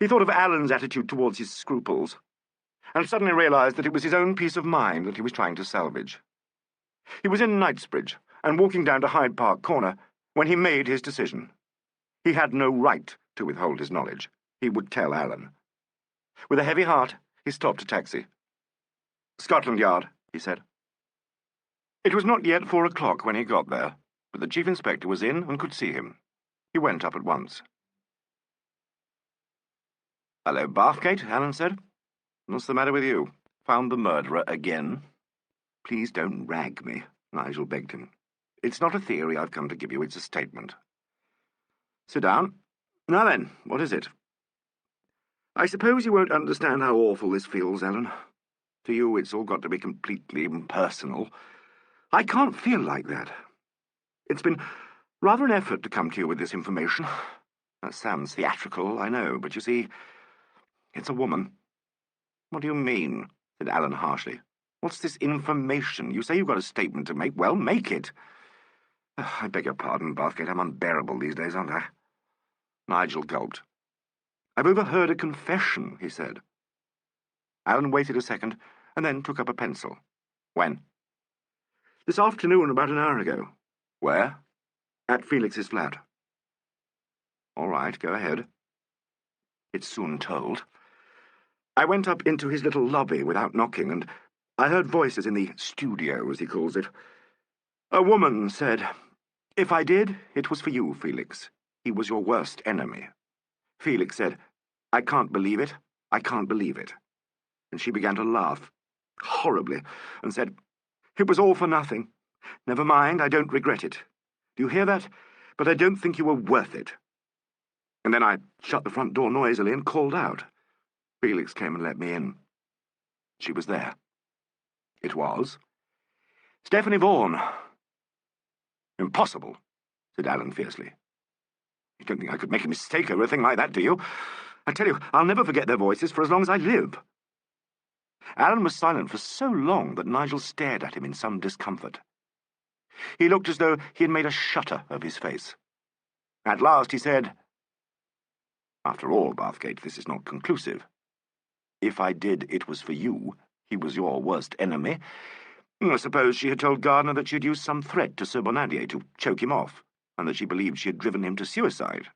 He thought of Alan's attitude towards his scruples, and suddenly realized that it was his own peace of mind that he was trying to salvage. He was in Knightsbridge, and walking down to Hyde Park Corner, when he made his decision. He had no right to withhold his knowledge. He would tell Alan. With a heavy heart, he stopped a taxi. "Scotland Yard," he said. It was not yet 4 o'clock when he got there, but the Chief Inspector was in and could see him. He went up at once. "Hello, Bathgate," Alan said. "What's the matter with you? Found the murderer again?" "Please don't rag me," Nigel begged him. "It's not a theory I've come to give you, it's a statement." "Sit down. Now then, what is it?" "I suppose you won't understand how awful this feels, Alan. To you, it's all got to be completely impersonal. I can't feel like that. It's been rather an effort to come to you with this information. That sounds theatrical, I know, but you see, it's a woman." "What do you mean?" said Alan harshly. "What's this information? You say you've got a statement to make. Well, make it." "I beg your pardon, Bathgate. I'm unbearable these days, aren't I?" Nigel gulped. "I've overheard a confession," he said. Alan waited a second, and then took up a pencil. "When?" "This afternoon, about an hour ago." "Where?" "At Felix's flat." "All right, go ahead." "It's soon told. I went up into his little lobby without knocking, and I heard voices in the studio, as he calls it. A woman said, 'If I did, it was for you, Felix. He was your worst enemy.' Felix said, 'I can't believe it. I can't believe it.' And she began to laugh, horribly, and said, 'It was all for nothing. Never mind, I don't regret it. Do you hear that? But I don't think you were worth it.' And then I shut the front door noisily and called out. Felix came and let me in. She was there. It was Stephanie Vaughan." "Impossible," said Alan fiercely. "You don't think I could make a mistake over a thing like that, do you? I tell you, I'll never forget their voices for as long as I live." Alan was silent for so long that Nigel stared at him in some discomfort. He looked as though he had made a shutter of his face. At last he said, "After all, Bathgate, this is not conclusive. If I did, it was for you. He was your worst enemy. I suppose she had told Gardner that she had used some threat to Sir Bonadier to choke him off, and that she believed she had driven him to suicide.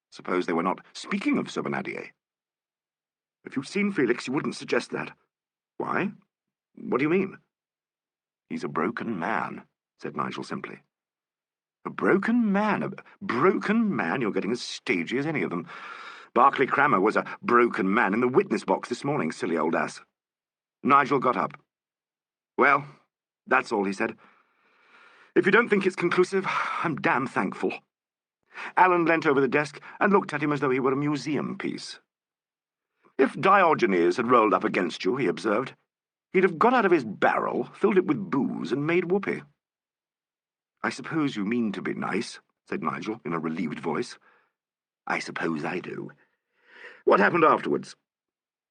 Suppose they were not speaking of Sir Bonadier." "If you'd seen Felix, you wouldn't suggest that." "Why? What do you mean?" "He's a broken man," said Nigel simply. "A broken man? A broken man? You're getting as stagey as any of them. Barclay Crammer was a broken man in the witness box this morning, silly old ass." Nigel got up. "Well, that's all," he said. "If you don't think it's conclusive, I'm damn thankful." Alan leant over the desk and looked at him as though he were a museum piece. "If Diogenes had rolled up against you," he observed, "he'd have got out of his barrel, filled it with booze, and made whoopee." "I suppose you mean to be nice," said Nigel in a relieved voice. "I suppose I do. What happened afterwards?"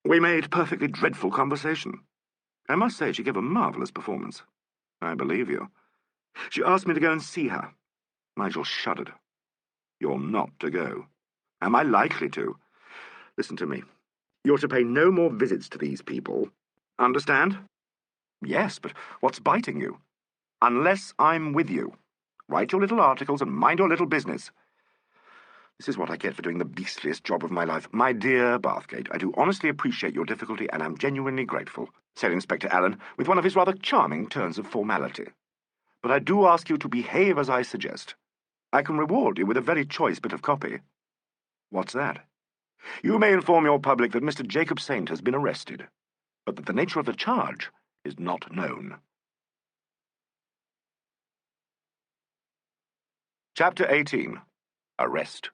"We made perfectly dreadful conversation. I must say she gave a marvellous performance." "I believe you." "She asked me to go and see her." Nigel shuddered. "You're not to go." "Am I likely to?" "Listen to me. You're to pay no more visits to these people. Understand?" "Yes, but what's biting you?" "Unless I'm with you. Write your little articles and mind your little business." "This is what I get for doing the beastliest job of my life. My dear Bathgate, I do honestly appreciate your difficulty, and am genuinely grateful," said Inspector Allen, with one of his rather charming turns of formality. "But I do ask you to behave as I suggest. I can reward you with a very choice bit of copy." "What's that?" "You may inform your public that Mr. Jacob Saint has been arrested, but that the nature of the charge is not known." Chapter 18. Arrest.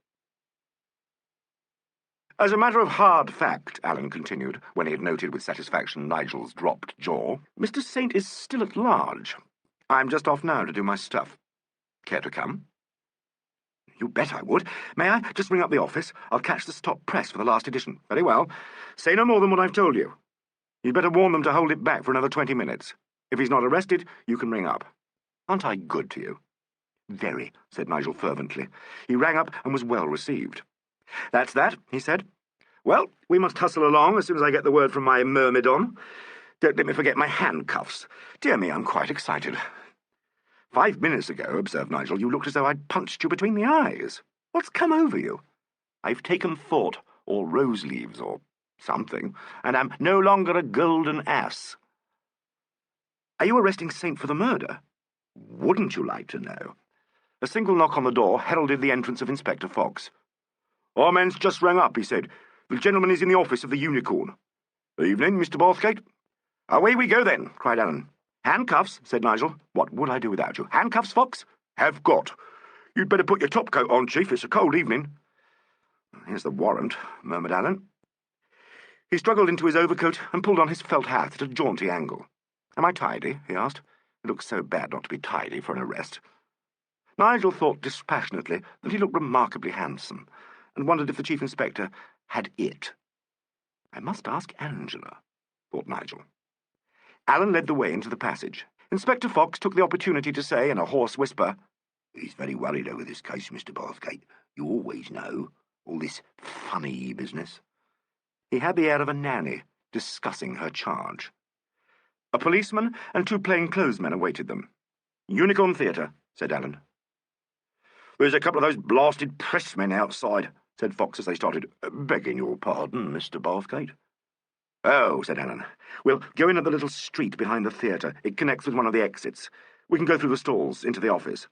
"As a matter of hard fact," Alan continued, when he had noted with satisfaction Nigel's dropped jaw, "Mr. Saint is still at large. I'm just off now to do my stuff. Care to come?" You bet I would. May I just ring up the office? I'll catch the stop press for the last edition. Very well. Say no more than what I've told you. You'd better warn them to hold it back for another 20 minutes. If he's not arrested, you can ring up. Aren't I good to you? Very, said Nigel fervently. He rang up and was well received. That's that, he said. Well, we must hustle along as soon as I get the word from my myrmidon. Don't let me forget my handcuffs. Dear me, I'm quite excited. 5 minutes ago, observed Nigel, you looked as though I'd punched you between the eyes. What's come over you? I've taken thought, or rose leaves, or something, and am no longer a golden ass. Are you arresting Saint for the murder? Wouldn't you like to know? A single knock on the door heralded the entrance of Inspector Fox. Our man's just rang up, he said. The gentleman is in the office of the Unicorn. Evening, Mr. Borthgate. Away we go, then, cried Allen. Handcuffs, said Nigel. What would I do without you? Handcuffs, Fox? Have got. You'd better put your topcoat on, Chief. It's a cold evening. Here's the warrant, murmured Allen. He struggled into his overcoat and pulled on his felt hat at a jaunty angle. Am I tidy? He asked. It looks so bad not to be tidy for an arrest. Nigel thought dispassionately that he looked remarkably handsome, and wondered if the Chief Inspector had it. I must ask Angela, thought Nigel. Allen led the way into the passage. Inspector Fox took the opportunity to say in a hoarse whisper, He's very worried over this case, Mr. Borthgate. You always know. All this funny business. He had the air of a nanny discussing her charge. A policeman and 2 plainclothesmen awaited them. Unicorn Theatre, said Allen. There's a couple of those blasted pressmen outside, said Fox as they started. Begging your pardon, Mr. Borthgate. Oh, said Allen. We'll go in at the little street behind the theatre. It connects with one of the exits. We can go through the stalls into the office.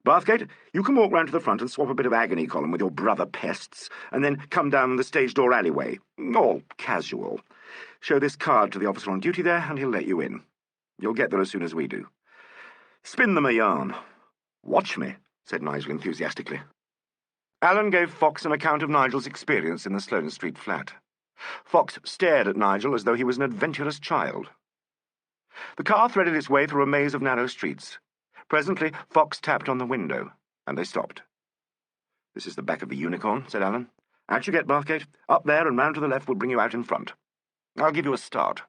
Bathgate, you can walk round to the front and swap a bit of agony column with your brother pests, and then come down the stage door alleyway. All casual. Show this card to the officer on duty there, and he'll let you in. You'll get there as soon as we do. Spin them a yarn. Watch me, said Nigel enthusiastically. Allen gave Fox an account of Nigel's experience in the Sloane Street flat. Fox stared at Nigel as though he was an adventurous child. The car threaded its way through a maze of narrow streets. Presently, Fox tapped on the window, and they stopped. This is the back of the Unicorn, said Allen. Out you get, Bathgate. Up there and round to the left will bring you out in front. I'll give you a start.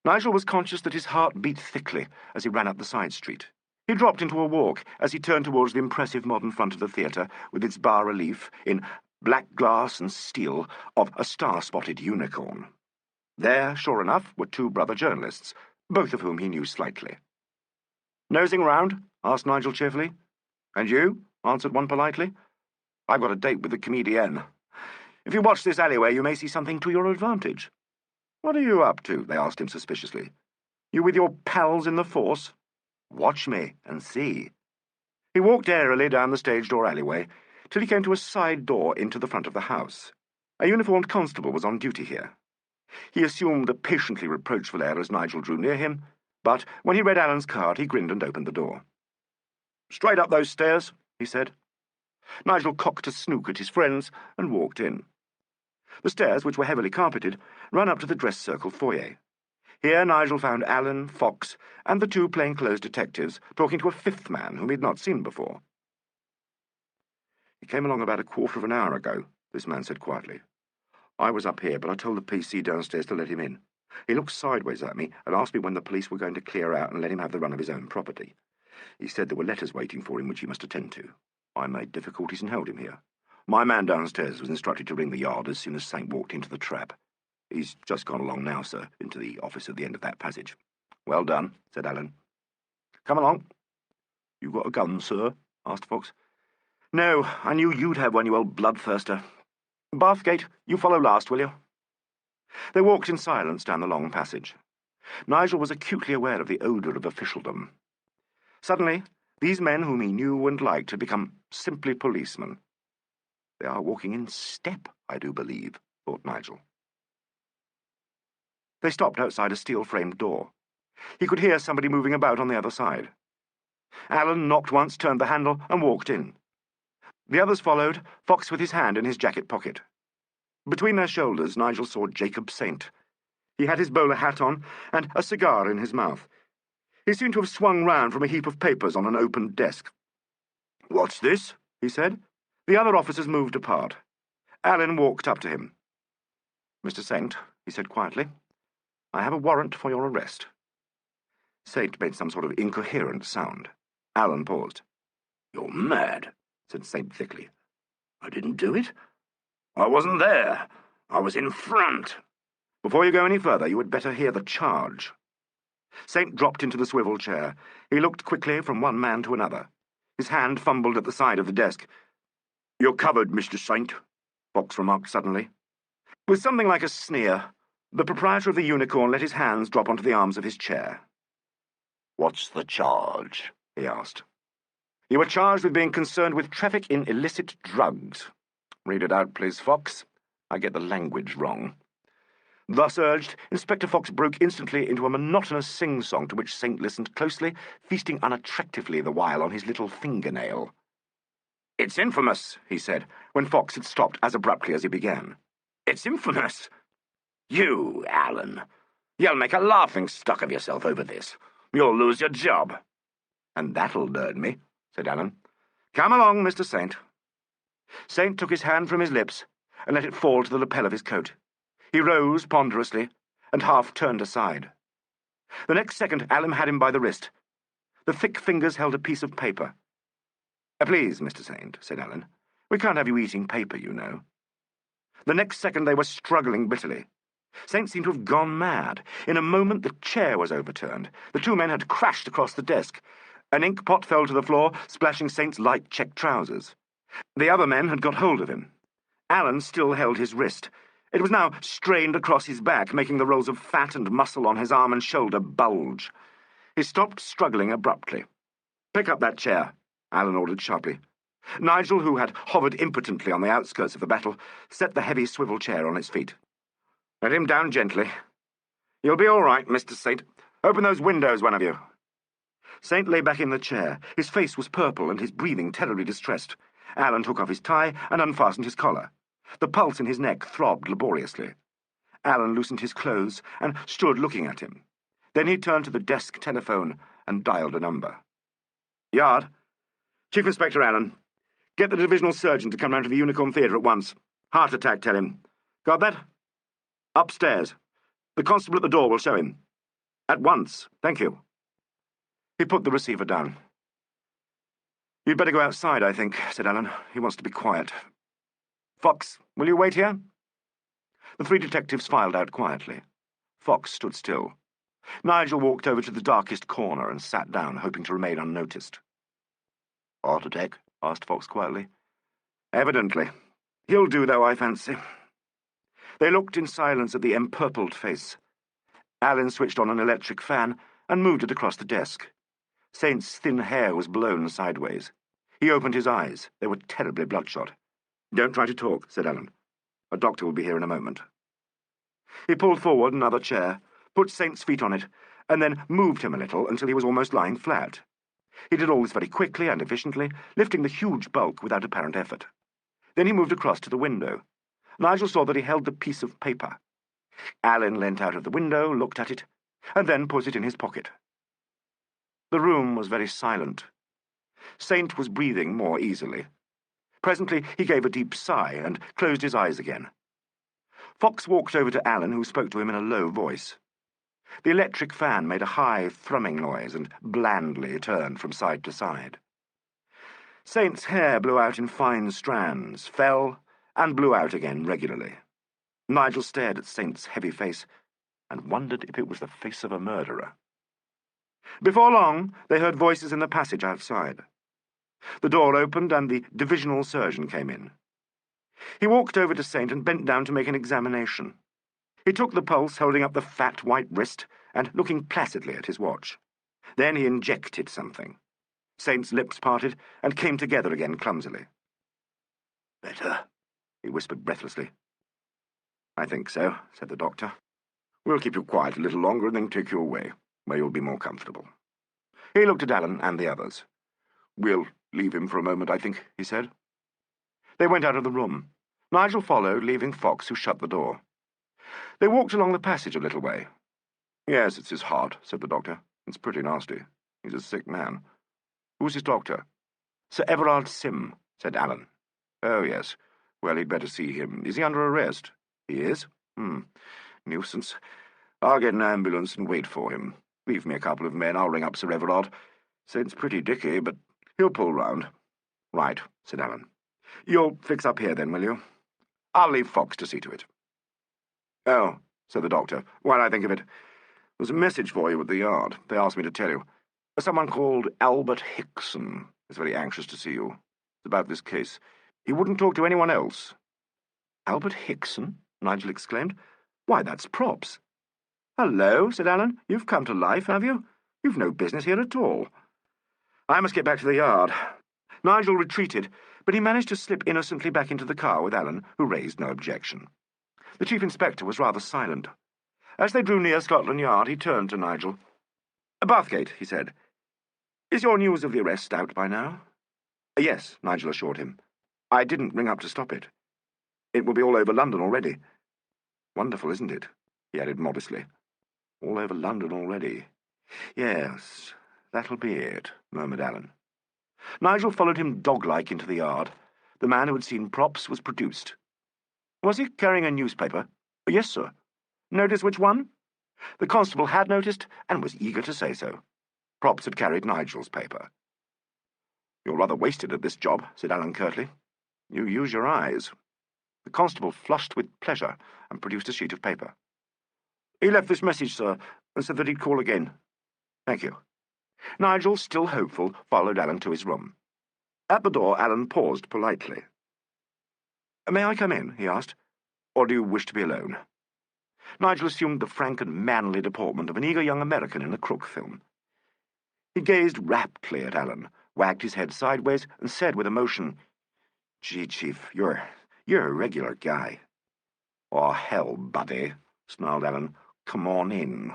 Nigel was conscious that his heart beat thickly as he ran up the side street. He dropped into a walk as he turned towards the impressive modern front of the theatre, with its bas-relief, in black glass and steel, of a star-spotted unicorn. There, sure enough, were 2 brother journalists, both of whom he knew slightly. Nosing round? Asked Nigel cheerfully. And you? Answered one politely. I've got a date with the comedienne. If you watch this alleyway, you may see something to your advantage. What are you up to? They asked him suspiciously. You with your pals in the force? Watch me and see. He walked airily down the stage door alleyway till he came to a side door into the front of the house. A uniformed constable was on duty here. He assumed a patiently reproachful air as Nigel drew near him, but when he read Allen's card, he grinned and opened the door. Straight up those stairs, he said. Nigel cocked a snook at his friends and walked in. The stairs, which were heavily carpeted, ran up to the dress circle foyer. Here Nigel found Allen, Fox, and the 2 plainclothes detectives talking to a 5th man whom he had not seen before. He came along about a quarter of an hour ago, this man said quietly. I was up here, but I told the PC downstairs to let him in. He looked sideways at me and asked me when the police were going to clear out and let him have the run of his own property. He said there were letters waiting for him which he must attend to. I made difficulties and held him here. My man downstairs was instructed to ring the yard as soon as Saint walked into the trap. He's just gone along now, sir, into the office at the end of that passage. Well done, said Allen. Come along. You got a gun, sir? Asked Fox. No, I knew you'd have one, you old bloodthirster. Bathgate, you follow last, will you? They walked in silence down the long passage. Nigel was acutely aware of the odour of officialdom. Suddenly, these men whom he knew and liked had become simply policemen. They are walking in step, I do believe, thought Nigel. They stopped outside a steel-framed door. He could hear somebody moving about on the other side. Allen knocked once, turned the handle, and walked in. The others followed, Fox with his hand in his jacket pocket. Between their shoulders, Nigel saw Jacob Saint. He had his bowler hat on and a cigar in his mouth. He seemed to have swung round from a heap of papers on an open desk. "What's this?" he said. The other officers moved apart. Alleyn walked up to him. "Mr. Saint," he said quietly, "I have a warrant for your arrest." Saint made some sort of incoherent sound. Alleyn paused. "You're mad," said Saint thickly. "I didn't do it. I wasn't there. I was in front." "Before you go any further, you had better hear the charge." Saint dropped into the swivel chair. He looked quickly from one man to another. His hand fumbled at the side of the desk. "You're covered, Mr. Saint," Fox remarked suddenly. With something like a sneer, the proprietor of the Unicorn let his hands drop onto the arms of his chair. "What's the charge?" he asked. "You were charged with being concerned with traffic in illicit drugs." "Read it out, please, Fox. I get the language wrong." Thus urged, Inspector Fox broke instantly into a monotonous sing-song to which Saint listened closely, feasting unattractively the while on his little fingernail. "It's infamous," he said, when Fox had stopped as abruptly as he began. "It's infamous. You, Alleyn, you'll make a laughing-stock of yourself over this. You'll lose your job." "And that'll learn me," said Alleyn. "Come along, Mr. Saint." Saint took his hand from his lips and let it fall to the lapel of his coat. He rose ponderously and half turned aside. The next second, Alleyn had him by the wrist. The thick fingers held a piece of paper. "Please, Mr. Saint," said Alleyn. "We can't have you eating paper, you know." The next second they were struggling bitterly. Saint seemed to have gone mad. In a moment the chair was overturned. The two men had crashed across the desk. An ink pot fell to the floor, splashing Saint's light check trousers. The other men had got hold of him. Alleyn still held his wrist. It was now strained across his back, making the rolls of fat and muscle on his arm and shoulder bulge. He stopped struggling abruptly. "Pick up that chair," Alleyn ordered sharply. Nigel, who had hovered impotently on the outskirts of the battle, set the heavy swivel chair on its feet. "Let him down gently. You'll be all right, Mr. Saint. Open those windows, one of you." Saint lay back in the chair. His face was purple and his breathing terribly distressed. Alleyn took off his tie and unfastened his collar. The pulse in his neck throbbed laboriously. Alleyn loosened his clothes and stood looking at him. Then he turned to the desk telephone and dialed a number. "Yard. Chief Inspector Alleyn. Get the divisional surgeon to come round to the Unicorn Theatre at once. Heart attack, tell him. Got that? Upstairs. The constable at the door will show him. At once. Thank you." He put the receiver down. "You'd better go outside, I think," said Alleyn. "He wants to be quiet. Fox, will you wait here?" The three detectives filed out quietly. Fox stood still. Nigel walked over to the darkest corner and sat down, hoping to remain unnoticed. "Heart attack?" asked Fox quietly. "Evidently. He'll do, though, I fancy." They looked in silence at the empurpled face. Alleyn switched on an electric fan and moved it across the desk. Saint's thin hair was blown sideways. He opened his eyes. They were terribly bloodshot. "Don't try to talk," said Alleyn. "A doctor will be here in a moment." He pulled forward another chair, put Saint's feet on it, and then moved him a little until he was almost lying flat. He did all this very quickly and efficiently, lifting the huge bulk without apparent effort. Then he moved across to the window. Nigel saw that he held the piece of paper. Alleyn leant out of the window, looked at it, and then put it in his pocket. The room was very silent. Saint was breathing more easily. Presently he gave a deep sigh and closed his eyes again. Fox walked over to Alleyn, who spoke to him in a low voice. The electric fan made a high, thrumming noise and blandly turned from side to side. Saint's hair blew out in fine strands, fell, and blew out again regularly. Nigel stared at Saint's heavy face and wondered if it was the face of a murderer. Before long, they heard voices in the passage outside. The door opened and the divisional surgeon came in. He walked over to Saint and bent down to make an examination. He took the pulse, holding up the fat white wrist and looking placidly at his watch. Then he injected something. Saint's lips parted and came together again clumsily. "Better," he whispered breathlessly. "I think so," said the doctor. "We'll keep you quiet a little longer and then take you away, where you'll be more comfortable." He looked at Alleyn and the others. "We'll leave him for a moment, I think," he said. They went out of the room. Nigel followed, leaving Fox, who shut the door. They walked along the passage a little way. "Yes, it's his heart," said the doctor. "It's pretty nasty. He's a sick man." "Who's his doctor?" "Sir Everard Sim," said Alleyn. Oh, yes. Well, he'd better see him. Is he under arrest? He is? Nuisance. I'll get an ambulance and wait for him. Leave me a couple of men. I'll ring up Sir Everard. Saint's pretty dicky, but he'll pull round. Right, said Alan. You'll fix up here, then, will you? I'll leave Fox to see to it. Oh, said the doctor. While I think of it, there's a message for you at the yard. They asked me to tell you. Someone called Albert Hickson is very anxious to see you. It's about this case. He wouldn't talk to anyone else. Albert Hickson? Nigel exclaimed. Why, that's Props. Hello, said Alan. You've come to life, have you? You've no business here at all. I must get back to the yard. Nigel retreated, but he managed to slip innocently back into the car with Alan, who raised no objection. The Chief Inspector was rather silent. As they drew near Scotland Yard, he turned to Nigel. Bathgate, he said. Is your news of the arrest out by now? Yes, Nigel assured him. I didn't ring up to stop it. It will be all over London already. Wonderful, isn't it? He added modestly. All over London already. Yes, that'll be it, murmured Alan. Nigel followed him dog-like into the yard. The man who had seen Props was produced. Was he carrying a newspaper? Yes, sir. Notice which one? The constable had noticed and was eager to say so. Props had carried Nigel's paper. You're rather wasted at this job, said Alan curtly. You use your eyes. The constable flushed with pleasure and produced a sheet of paper. He left this message, sir, and said that he'd call again. Thank you. Nigel, still hopeful, followed Alan to his room. At the door, Alan paused politely. May I come in? He asked. Or do you wish to be alone? Nigel assumed the frank and manly deportment of an eager young American in a crook film. He gazed raptly at Alan, wagged his head sideways, and said with emotion, Gee, Chief, you're a regular guy. Oh, hell, buddy, snarled Alan. Come on in.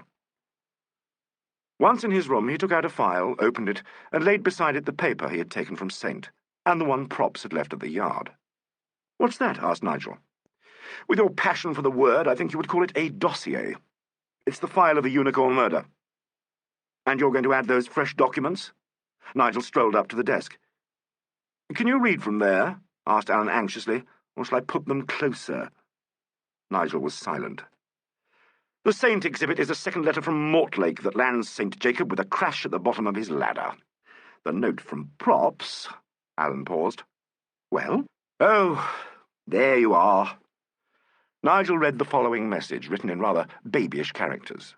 Once in his room, he took out a file, opened it, and laid beside it the paper he had taken from Saint, and the one Props had left at the yard. What's that? Asked Nigel. With your passion for the word, I think you would call it a dossier. It's the file of a unicorn murder. And you're going to add those fresh documents? Nigel strolled up to the desk. Can you read from there? Asked Alan anxiously, or shall I put them closer? Nigel was silent. The Saint exhibit is a second letter from Mortlake that lands St. Jacob with a crash at the bottom of his ladder. The note from Props... Alan paused. Well? Oh, there you are. Nigel read the following message, written in rather babyish characters.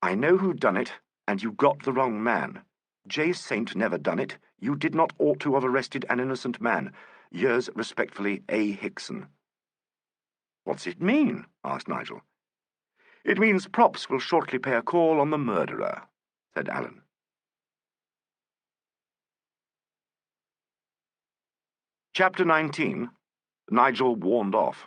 I know who done it, and you got the wrong man. J. Saint never done it. You did not ought to have arrested an innocent man. Yours respectfully, A. Hickson. What's it mean? Asked Nigel. It means Props will shortly pay a call on the murderer, said Alan. Chapter 19. Nigel warned off.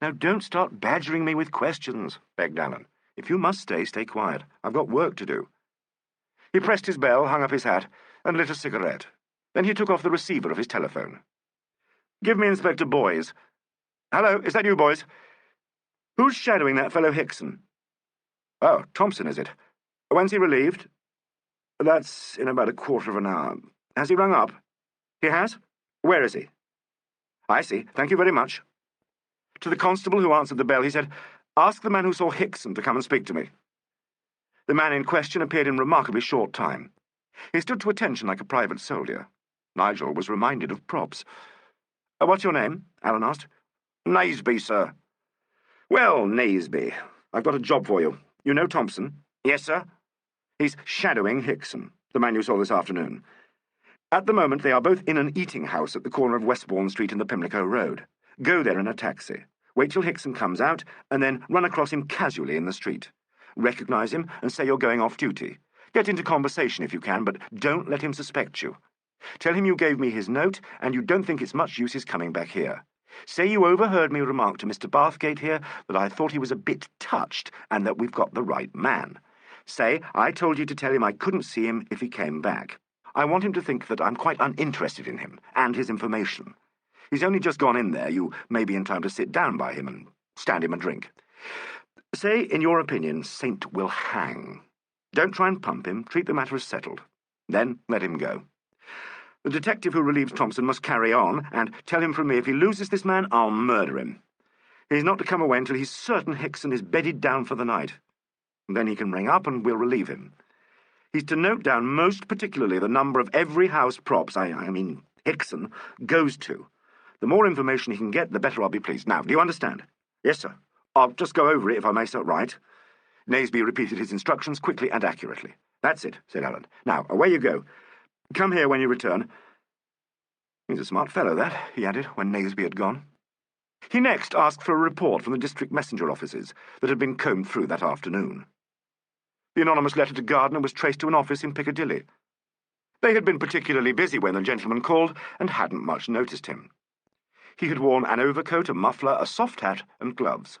Now don't start badgering me with questions, begged Alan. If you must stay, stay quiet. I've got work to do. He pressed his bell, hung up his hat, and lit a cigarette. Then he took off the receiver of his telephone. Give me Inspector Boys. Hello, is that you, Boys? Who's shadowing that fellow Hickson? Oh, Thompson, is it? When's he relieved? That's in about a quarter of an hour. Has he rung up? He has? Where is he? I see. Thank you very much. To the constable who answered the bell, he said, Ask the man who saw Hickson to come and speak to me. The man in question appeared in remarkably short time. He stood to attention like a private soldier. Nigel was reminded of Props. What's your name? Alan asked. Naseby, sir. Well, Naseby, I've got a job for you. You know Thompson? Yes, sir. He's shadowing Hickson, the man you saw this afternoon. At the moment, they are both in an eating house at the corner of Westbourne Street and the Pimlico Road. Go there in a taxi. Wait till Hickson comes out, and then run across him casually in the street. Recognise him and say you're going off duty. Get into conversation if you can, but don't let him suspect you. Tell him you gave me his note, and you don't think it's much use his coming back here. Say you overheard me remark to Mr. Bathgate here that I thought he was a bit touched, and that we've got the right man. Say I told you to tell him I couldn't see him if he came back. I want him to think that I'm quite uninterested in him and his information. He's only just gone in there. You may be in time to sit down by him and stand him a drink. Say, in your opinion, Saint will hang. Don't try and pump him. Treat the matter as settled. Then let him go. The detective who relieves Thompson must carry on, and tell him from me if he loses this man, I'll murder him. He's not to come away until he's certain Hickson is bedded down for the night. Then he can ring up and we'll relieve him. He's to note down most particularly the number of every house Props, I mean Hickson, goes to. The more information he can get, the better I'll be pleased. Now, do you understand? Yes, sir. I'll just go over it if I may, sir. Right. Naseby repeated his instructions quickly and accurately. That's it, said Allen. Now, away you go. Come here when you return. He's a smart fellow, that, he added, when Naseby had gone. He next asked for a report from the district messenger offices that had been combed through that afternoon. The anonymous letter to Gardner was traced to an office in Piccadilly. They had been particularly busy when the gentleman called and hadn't much noticed him. He had worn an overcoat, a muffler, a soft hat, and gloves.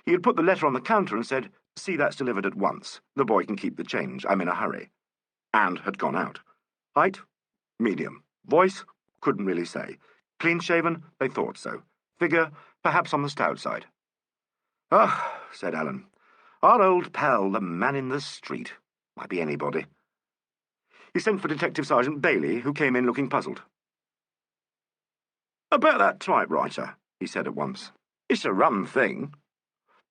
He had put the letter on the counter and said, "See that's delivered at once. The boy can keep the change. I'm in a hurry." And had gone out. Height? Medium. Voice? Couldn't really say. Clean-shaven? They thought so. Figure? Perhaps on the stout side. "Ah," said Allen. "Our old pal, the man in the street. Might be anybody." He sent for Detective Sergeant Bailey, who came in looking puzzled. "About that typewriter," he said at once. "It's a rum thing.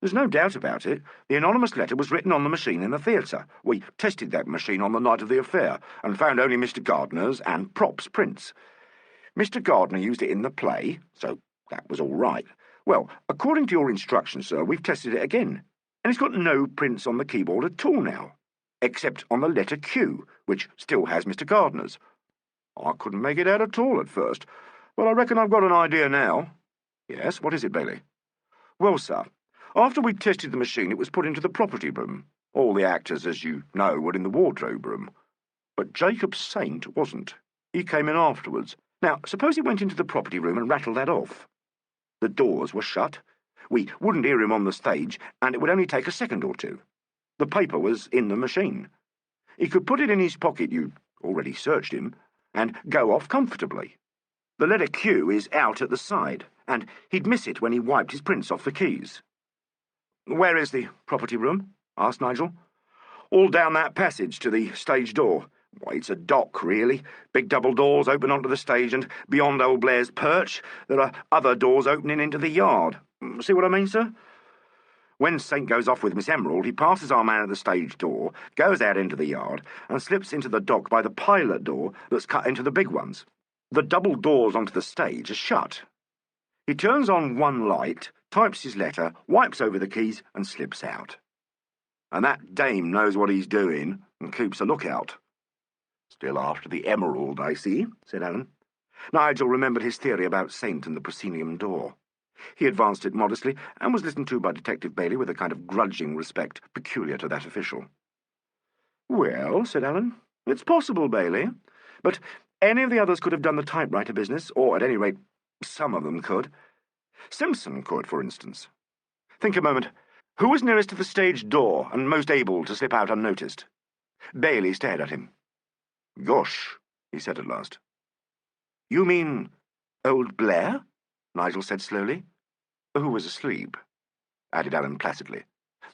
There's no doubt about it. The anonymous letter was written on the machine in the theatre. We tested that machine on the night of the affair, and found only Mr. Gardner's and Prop's prints. Mr. Gardner used it in the play, so that was all right. Well, according to your instructions, sir, we've tested it again, and it's got no prints on the keyboard at all now, except on the letter Q, which still has Mr. Gardner's. I couldn't make it out at all at first, but I reckon I've got an idea now." "Yes, what is it, Bailey?" "Well, sir, after we tested the machine, it was put into the property room. All the actors, as you know, were in the wardrobe room. But Jacob Saint wasn't. He came in afterwards. Now, suppose he went into the property room and rattled that off. The doors were shut. We wouldn't hear him on the stage, and it would only take a second or two. The paper was in the machine. He could put it in his pocket, you'd already searched him, and go off comfortably. The letter Q is out at the side, and he'd miss it when he wiped his prints off the keys." "Where is the property room?" asked Nigel. "All down that passage to the stage door. Why, it's a dock, really. Big double doors open onto the stage, and beyond old Blair's perch, there are other doors opening into the yard. See what I mean, sir? When Saint goes off with Miss Emerald, he passes our man at the stage door, goes out into the yard, and slips into the dock by the pilot door that's cut into the big ones. The double doors onto the stage are shut. He turns on one light, types his letter, wipes over the keys, and slips out. And that dame knows what he's doing and keeps a lookout." "Still after the emerald, I see," said Allen. Nigel remembered his theory about Saint and the proscenium door. He advanced it modestly, and was listened to by Detective Bailey with a kind of grudging respect peculiar to that official. "Well," said Allen, "it's possible, Bailey. But any of the others could have done the typewriter business, or at any rate, some of them could. Simpson could, for instance. Think a moment. Who was nearest to the stage door and most able to slip out unnoticed?" Bailey stared at him. "Gosh," he said at last. "You mean old Blair?" Nigel said slowly. "Who was asleep," added Allen placidly.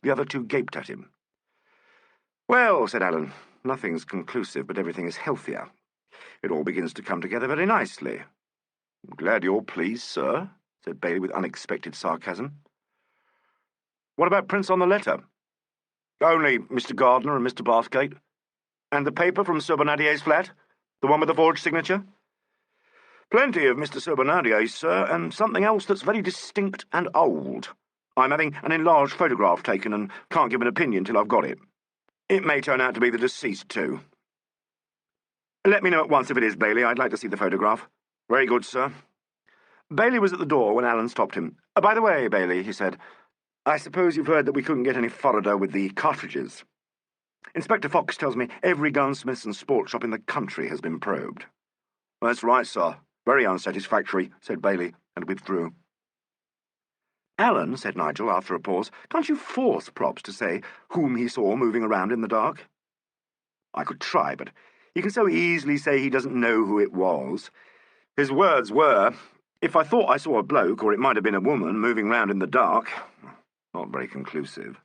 The other two gaped at him. "Well," said Allen, "nothing's conclusive, but everything is healthier. It all begins to come together very nicely." "I'm glad you're pleased, sir," said Bailey with unexpected sarcasm. "What about prints on the letter?" "Only Mr. Gardner and Mr. Bathgate. And the paper from Sir Bernardier's flat? The one with the forged signature?" "Plenty of Mr. Sir Bernardier's, sir, and something else that's very distinct and old. I'm having an enlarged photograph taken and can't give an opinion till I've got it. It may turn out to be the deceased, too." "Let me know at once if it is, Bailey. I'd like to see the photograph." "Very good, sir." Bailey was at the door when Allen stopped him. "By the way, Bailey," he said, "I suppose you've heard that we couldn't get any further with the cartridges. Inspector Fox tells me every gunsmith's and sports shop in the country has been probed." "That's right, sir. Very unsatisfactory," said Bailey, and withdrew. "Allen," said Nigel after a pause, "can't you force Props to say whom he saw moving around in the dark?" "I could try, but he can so easily say he doesn't know who it was. His words were, 'If I thought I saw a bloke, or it might have been a woman, moving round in the dark.' Not very conclusive."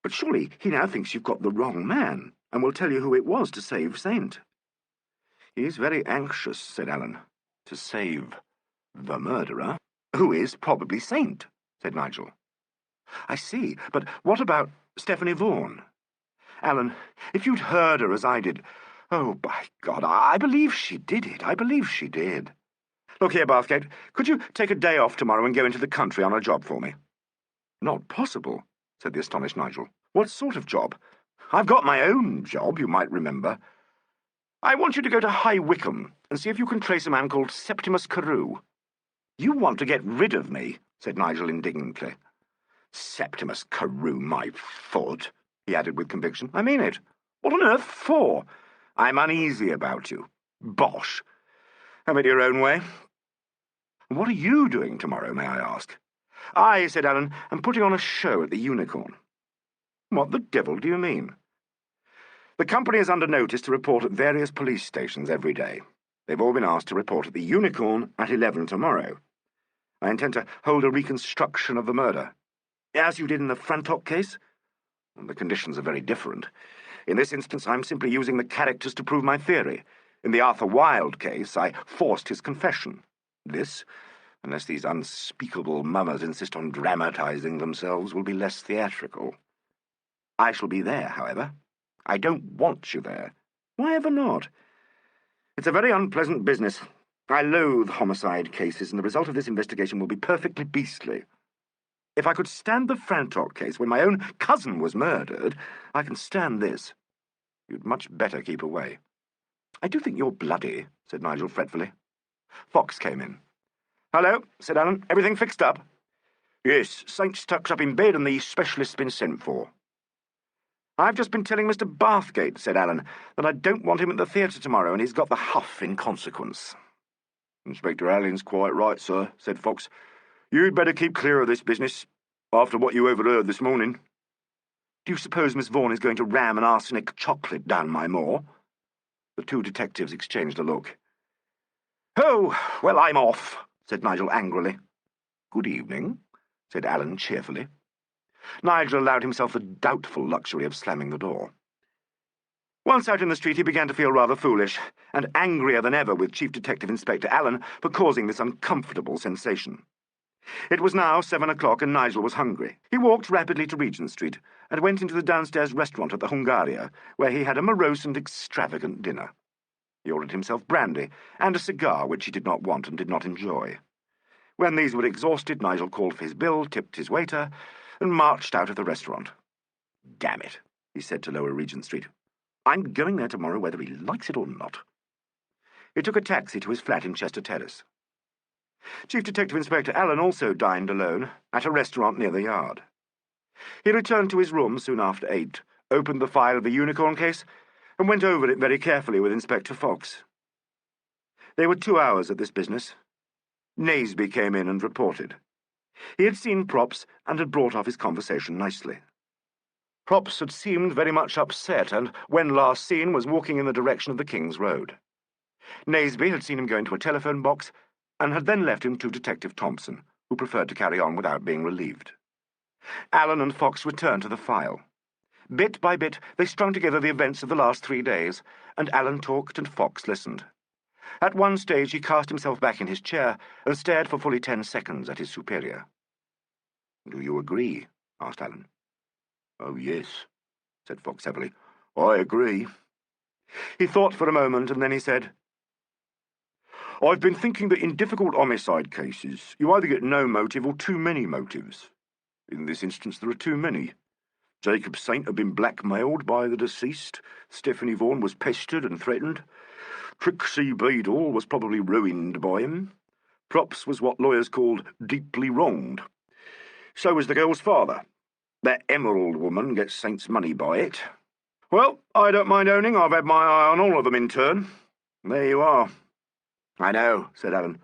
"But surely he now thinks you've got the wrong man, and will tell you who it was to save Saint." "He's very anxious," said Alan, "to save the murderer, who is probably Saint," said Nigel. "I see, but what about Stephanie Vaughan?" "Alan, if you'd heard her as I did— Oh, by God, I believe she did it. I believe she did. Look here, Bathgate, could you take a day off tomorrow and go into the country on a job for me?" "Not possible," said the astonished Nigel. "What sort of job?" "I've got my own job, you might remember. I want you to go to High Wycombe and see if you can trace a man called Septimus Carew." "You want to get rid of me," said Nigel indignantly. "Septimus Carew, my foot," he added with conviction. "I mean it. What on earth for? I'm uneasy about you." "Bosh. Have it your own way." "What are you doing tomorrow, may I ask?" "I," said Alan, "am putting on a show at the Unicorn." "What the devil do you mean?" "The company is under notice to report at various police stations every day. They've all been asked to report at the Unicorn at 11 tomorrow. I intend to hold a reconstruction of the murder." "As you did in the Frantok case?" "The conditions are very different. In this instance, I'm simply using the characters to prove my theory. In the Arthur Wilde case, I forced his confession. This, unless these unspeakable mummers insist on dramatizing themselves, will be less theatrical. I shall be there, however. I don't want you there." "Why ever not?" "It's a very unpleasant business. I loathe homicide cases, and the result of this investigation will be perfectly beastly. If I could stand the Frantok case when my own cousin was murdered, I can stand this. You'd much better keep away." "I do think you're bloody," said Nigel fretfully. Fox came in. "Hello," said Alan. "Everything fixed up?" "Yes, Saint's tucked up in bed and the specialist's been sent for." "I've just been telling Mr. Bathgate," said Alan, "that I don't want him at the theatre tomorrow, and he's got the huff in consequence." "Inspector Alleyn's quite right, sir," said Fox. "You'd better keep clear of this business, after what you overheard this morning." "Do you suppose Miss Vaughan is going to ram an arsenic chocolate down my maw?" The two detectives exchanged a look. "Oh, well, I'm off," said Nigel angrily. "Good evening," said Alan cheerfully. Nigel allowed himself the doubtful luxury of slamming the door. Once out in the street, he began to feel rather foolish, and angrier than ever with Chief Detective Inspector Allen for causing this uncomfortable sensation. It was now 7 o'clock, and Nigel was hungry. He walked rapidly to Regent Street and went into the downstairs restaurant at the Hungaria, where he had a morose and extravagant dinner. He ordered himself brandy and a cigar, which he did not want and did not enjoy. When these were exhausted, Nigel called for his bill, tipped his waiter, and marched out of the restaurant. "Damn it," he said to Lower Regent Street. "I'm going there tomorrow whether he likes it or not." He took a taxi to his flat in Chester Terrace. Chief Detective Inspector Allen also dined alone at a restaurant near the yard. He returned to his room soon after 8, opened the file of the Unicorn case, and went over it very carefully with Inspector Fox. They were 2 hours at this business. Naseby came in and reported. He had seen Props and had brought off his conversation nicely. Props had seemed very much upset, and when last seen was walking in the direction of the King's Road. Naseby had seen him go into a telephone box, and had then left him to Detective Thompson, who preferred to carry on without being relieved. Allen and Fox returned to the file. Bit by bit, they strung together the events of the last 3 days, and Allen talked and Fox listened. At one stage he cast himself back in his chair and stared for fully 10 seconds at his superior. "Do you agree?" asked Allen. "Oh, yes," said Fox heavily. "I agree." He thought for a moment, and then he said, "I've been thinking that in difficult homicide cases, you either get no motive or too many motives. In this instance, there are too many. Jacob Saint had been blackmailed by the deceased. Stephanie Vaughan was pestered and threatened. Trixie Beadle was probably ruined by him. Props was what lawyers called deeply wronged. So was the girl's father. That Emerald woman gets Saint's money by it. Well, I don't mind owning I've had my eye on all of them in turn. There you are." "I know," said Allen.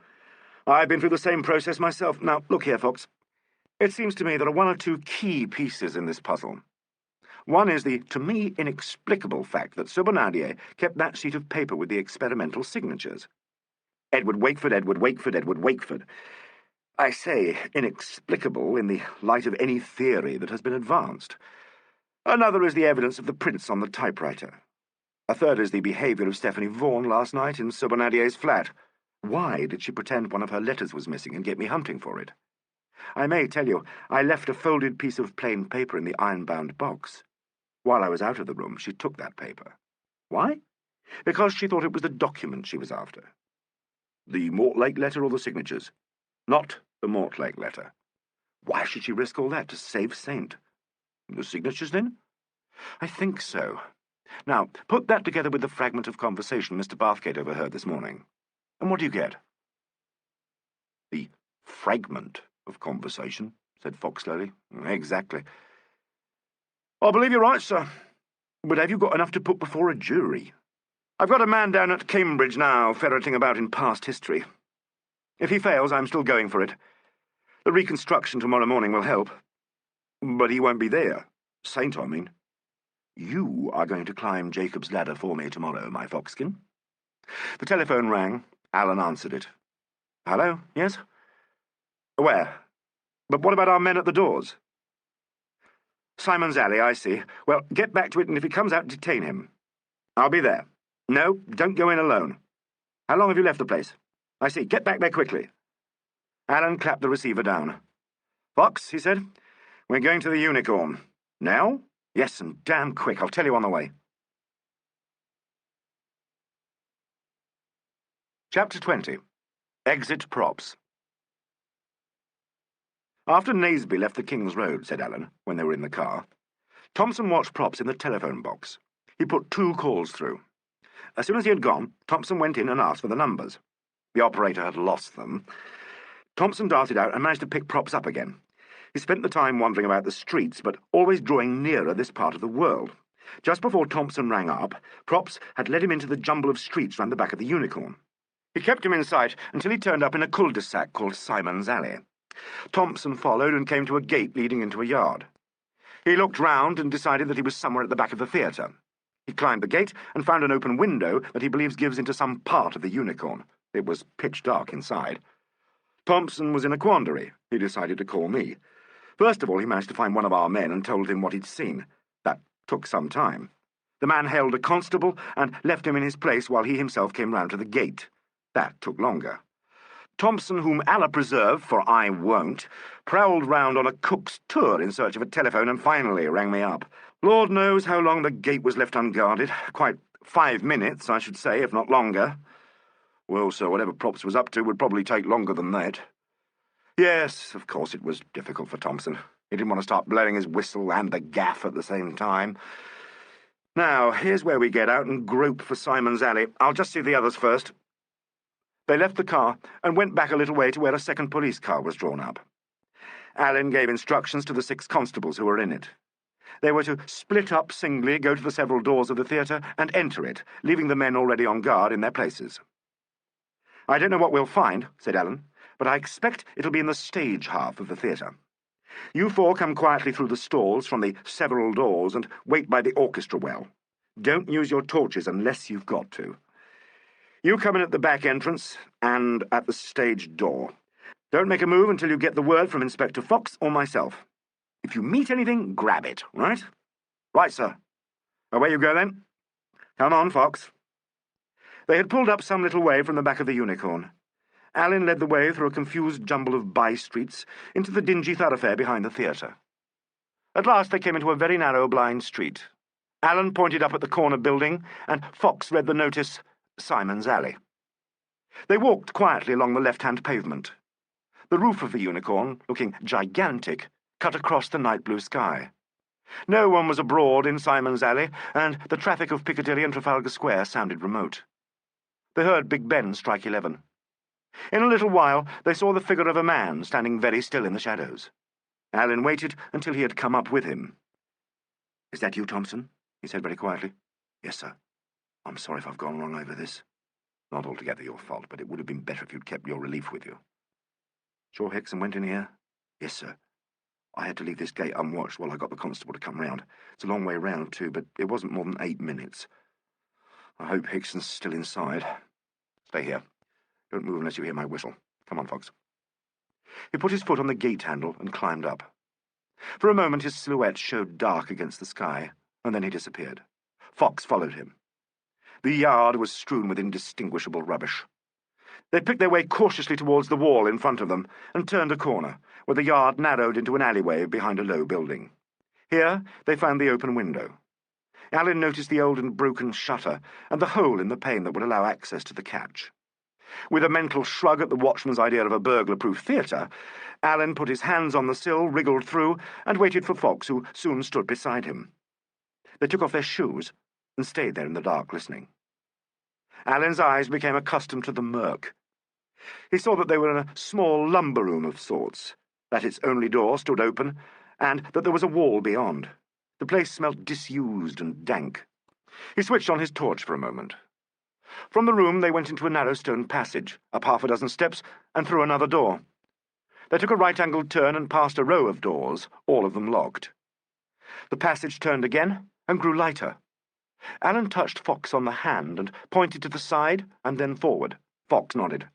"I've been through the same process myself. Now, look here, Fox. It seems to me there are 1 or 2 key pieces in this puzzle. One is the, to me, inexplicable fact that Subbonadier kept that sheet of paper with the experimental signatures. Edward Wakeford, Edward Wakeford, Edward Wakeford. I say inexplicable in the light of any theory that has been advanced. Another is the evidence of the prints on the typewriter. A third is the behaviour of Stephanie Vaughan last night in Sir Bonadier's flat. Why did she pretend one of her letters was missing and get me hunting for it? I may tell you, I left a folded piece of plain paper in the iron-bound box. While I was out of the room, she took that paper. Why? Because she thought it was the document she was after. The Mortlake letter or the signatures? Not the Mortlake letter. Why should she risk all that to save Saint? The signatures, then? I think so. Now, put that together with the fragment of conversation Mr. Bathgate overheard this morning. And what do you get? The fragment of conversation, said Fox slowly. Exactly. I believe you're right, sir. But have you got enough to put before a jury? I've got a man down at Cambridge now, ferreting about in past history. If he fails, I'm still going for it. The reconstruction tomorrow morning will help. But he won't be there. Saint, I mean. You are going to climb Jacob's ladder for me tomorrow, my foxkin. The telephone rang. Alan answered it. Hello? Yes? Where? But what about our men at the doors? Simon's Alley, I see. Well, get back to it, and if he comes out, detain him. I'll be there. No, don't go in alone. How long have you left the place? I see. Get back there quickly. Alan clapped the receiver down. Fox, he said, we're going to the Unicorn. Now? Yes, and damn quick. I'll tell you on the way. Chapter 20. Exit Props. After Naseby left the King's Road, said Alan, when they were in the car, Thompson watched Props in the telephone box. He put 2 calls through. As soon as he had gone, Thompson went in and asked for the numbers. The operator had lost them. Thompson darted out and managed to pick Props up again. He spent the time wandering about the streets, but always drawing nearer this part of the world. Just before Thompson rang up, Props had led him into the jumble of streets round the back of the Unicorn. He kept him in sight until he turned up in a cul-de-sac called Simon's Alley. Thompson followed and came to a gate leading into a yard. He looked round and decided that he was somewhere at the back of the theatre. He climbed the gate and found an open window that he believes gives into some part of the Unicorn. It was pitch dark inside. Thompson was in a quandary. He decided to call me. First of all, he managed to find one of our men and told him what he'd seen. That took some time. The man hailed a constable and left him in his place while he himself came round to the gate. That took longer. Thompson, whom Allah preserve, for I won't, prowled round on a cook's tour in search of a telephone and finally rang me up. Lord knows how long the gate was left unguarded. Quite 5 minutes, I should say, if not longer. Well, sir, whatever Props was up to would probably take longer than that. Yes, of course it was difficult for Thompson. He didn't want to start blowing his whistle and the gaff at the same time. Now, here's where we get out and grope for Simon's Alley. I'll just see the others first. They left the car and went back a little way to where a second police car was drawn up. Alan gave instructions to the 6 constables who were in it. They were to split up singly, go to the several doors of the theatre, and enter it, leaving the men already on guard in their places. I don't know what we'll find, said Alan, but I expect it'll be in the stage half of the theatre. You 4 come quietly through the stalls from the several doors and wait by the orchestra well. Don't use your torches unless you've got to. You come in at the back entrance and at the stage door. Don't make a move until you get the word from Inspector Fox or myself. If you meet anything, grab it, right? Right, sir. Away you go, then. Come on, Fox. They had pulled up some little way from the back of the Unicorn. Alan led the way through a confused jumble of by-streets into the dingy thoroughfare behind the theatre. At last they came into a very narrow blind street. Alan pointed up at the corner building, and Fox read the notice, Simon's Alley. They walked quietly along the left-hand pavement. The roof of the Unicorn, looking gigantic, cut across the night-blue sky. No one was abroad in Simon's Alley, and the traffic of Piccadilly and Trafalgar Square sounded remote. They heard Big Ben strike 11. In a little while they saw the figure of a man standing very still in the shadows. Alan waited until he had come up with him. "Is that you, Thompson?" he said very quietly. "Yes, sir. I'm sorry if I've gone wrong over this. Not altogether your fault, but it would have been better if you'd kept your relief with you." "Sure Hickson went in here?" "Yes, sir. I had to leave this gate unwatched while I got the constable to come round. It's a long way round, too, but it wasn't more than 8 minutes. I hope Hickson's still inside. Stay here. Don't move unless you hear my whistle. Come on, Fox." He put his foot on the gate handle and climbed up. For a moment his silhouette showed dark against the sky, and then he disappeared. Fox followed him. The yard was strewn with indistinguishable rubbish. They picked their way cautiously towards the wall in front of them and turned a corner, where the yard narrowed into an alleyway behind a low building. Here they found the open window. Alleyn noticed the old and broken shutter and the hole in the pane that would allow access to the catch. With a mental shrug at the watchman's idea of a burglar-proof theatre, Alleyn put his hands on the sill, wriggled through, and waited for Fox, who soon stood beside him. They took off their shoes and stayed there in the dark, listening. Alleyn's eyes became accustomed to the murk. He saw that they were in a small lumber room of sorts, that its only door stood open, and that there was a wall beyond. The place smelt disused and dank. He switched on his torch for a moment. From the room they went into a narrow stone passage, up half a dozen steps, and through another door. They took a right-angled turn and passed a row of doors, all of them locked. The passage turned again and grew lighter. Alleyn touched Fox on the hand and pointed to the side and then forward. Fox nodded.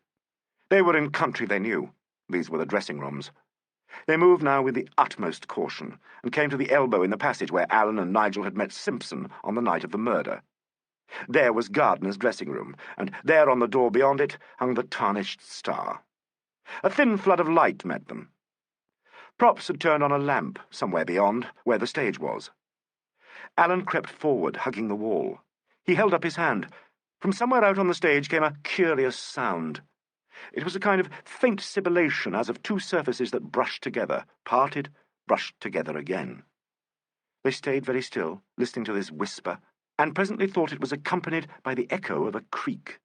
They were in country they knew. These were the dressing rooms. They moved now with the utmost caution and came to the elbow in the passage where Alleyn and Nigel had met Simpson on the night of the murder. There was Gardner's dressing room, and there on the door beyond it hung the tarnished star. A thin flood of light met them. Props had turned on a lamp somewhere beyond, where the stage was. Alleyn crept forward, hugging the wall. He held up his hand. From somewhere out on the stage came a curious sound. It was a kind of faint sibilation, as of two surfaces that brushed together, parted, brushed together again. They stayed very still, listening to this whisper, and presently thought it was accompanied by the echo of a creak.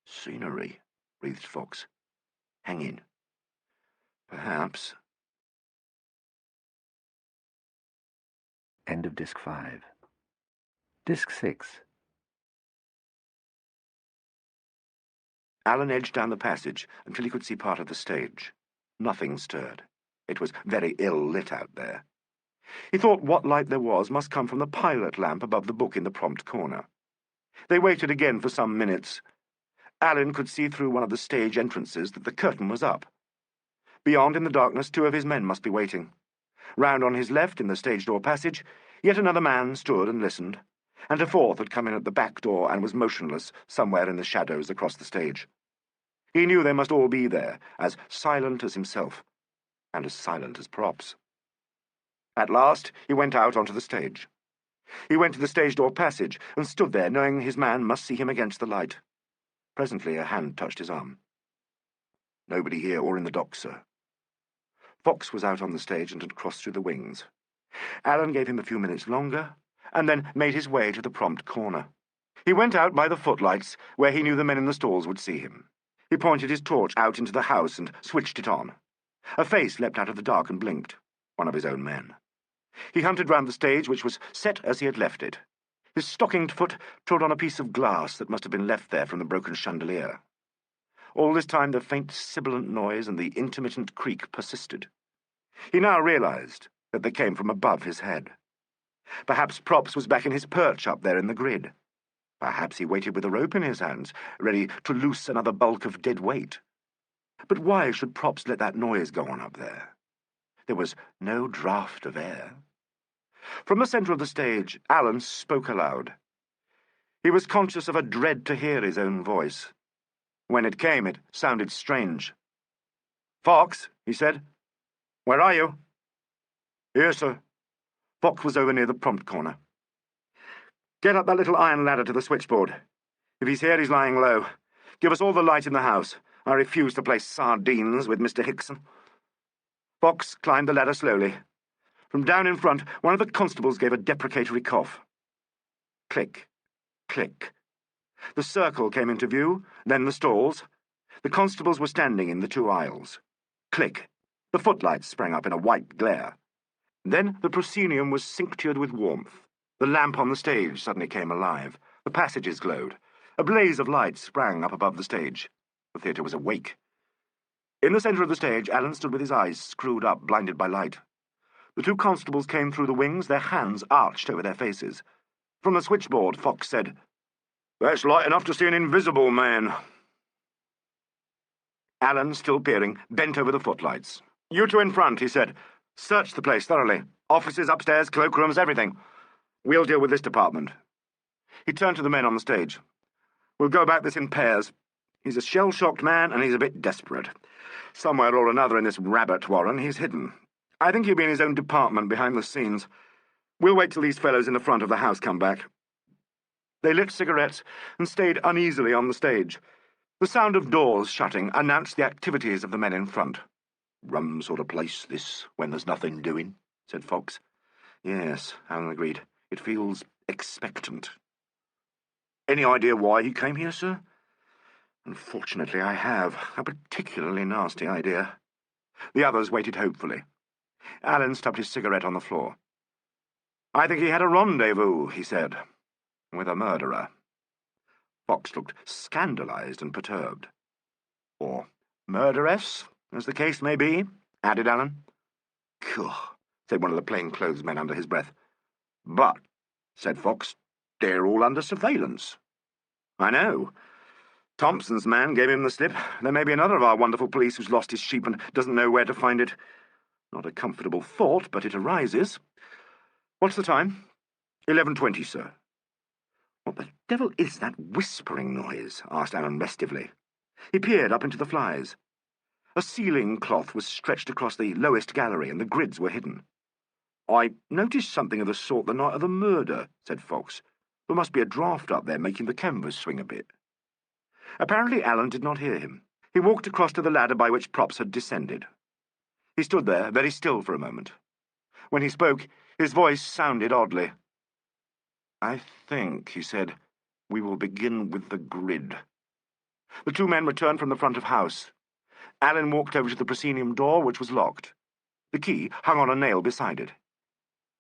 "Scenery," breathed Fox. "Hang in. Perhaps." End of Disc 5. Disc 6. Alleyn edged down the passage until he could see part of the stage. Nothing stirred. It was very ill-lit out there. He thought what light there was must come from the pilot lamp above the book in the prompt corner. They waited again for some minutes. Alleyn could see through one of the stage entrances that the curtain was up. Beyond, in the darkness, two of his men must be waiting. Round on his left, in the stage-door passage, yet another man stood and listened, and a fourth had come in at the back door and was motionless somewhere in the shadows across the stage. He knew they must all be there, as silent as himself, and as silent as Props. At last he went out onto the stage. He went to the stage-door passage and stood there, knowing his man must see him against the light. Presently a hand touched his arm. "Nobody here or in the dock, sir." Fox was out on the stage and had crossed through the wings. Alleyn gave him a few minutes longer, and then made his way to the prompt corner. He went out by the footlights, where he knew the men in the stalls would see him. He pointed his torch out into the house and switched it on. A face leapt out of the dark and blinked. One of his own men. He hunted round the stage, which was set as he had left it. His stockinged foot trod on a piece of glass that must have been left there from the broken chandelier. All this time the faint sibilant noise and the intermittent creak persisted. He now realized that they came from above his head. Perhaps Props was back in his perch up there in the grid. Perhaps he waited with a rope in his hands, ready to loose another bulk of dead weight. But why should Props let that noise go on up there? There was no draught of air. From the centre of the stage, Alleyn spoke aloud. He was conscious of a dread to hear his own voice. When it came, it sounded strange. "Fox," he said. "Where are you?" "Here, sir." Fox was over near the prompt corner. "Get up that little iron ladder to the switchboard. If he's here, he's lying low. Give us all the light in the house. I refuse to play sardines with Mr. Hickson." Fox climbed the ladder slowly. From down in front, one of the constables gave a deprecatory cough. Click, click. The circle came into view, then the stalls. The constables were standing in the two aisles. Click. The footlights sprang up in a white glare. Then the proscenium was cinctured with warmth. The lamp on the stage suddenly came alive. The passages glowed. A blaze of light sprang up above the stage. The theatre was awake. In the centre of the stage, Alleyn stood with his eyes screwed up, blinded by light. The two constables came through the wings, their hands arched over their faces. From the switchboard, Fox said, "That's light enough to see an invisible man." Alleyn, still peering, bent over the footlights. "You two in front," he said. "Search the place thoroughly. Offices, upstairs, cloakrooms, everything. We'll deal with this department." He turned to the men on the stage. "We'll go about this in pairs. He's a shell-shocked man, and he's a bit desperate. Somewhere or another in this rabbit warren he's hidden. I think he'll be in his own department behind the scenes. We'll wait till these fellows in the front of the house come back." They lit cigarettes and stayed uneasily on the stage. The sound of doors shutting announced the activities of the men in front. "Rum sort of place, this, when there's nothing doing," said Fox. "Yes," Alan agreed. "It feels expectant." "Any idea why he came here, sir?" "Unfortunately, I have. A particularly nasty idea." The others waited hopefully. Alan stubbed his cigarette on the floor. "I think he had a rendezvous," he said, "with a murderer." Fox looked scandalized and perturbed. "Or murderess, as the case may be," added Alan. "Cough," said one of the plainclothes men under his breath. "But," said Fox, "they're all under surveillance." "I know. Thompson's man gave him the slip. There may be another of our wonderful police who's lost his sheep and doesn't know where to find it. Not a comfortable thought, but it arises. What's the time?" 11:20, sir." "What the devil is that whispering noise?" asked Alan restively. He peered up into the flies. A ceiling cloth was stretched across the lowest gallery, and the grids were hidden. "I noticed something of the sort the night of the murder," said Fox. "There must be a draught up there making the canvas swing a bit." Apparently Alan did not hear him. He walked across to the ladder by which props had descended. He stood there, very still for a moment. When he spoke, his voice sounded oddly. "I think," he said, "we will begin with the grid." The two men returned from the front of house. Alan walked over to the proscenium door, which was locked. The key hung on a nail beside it.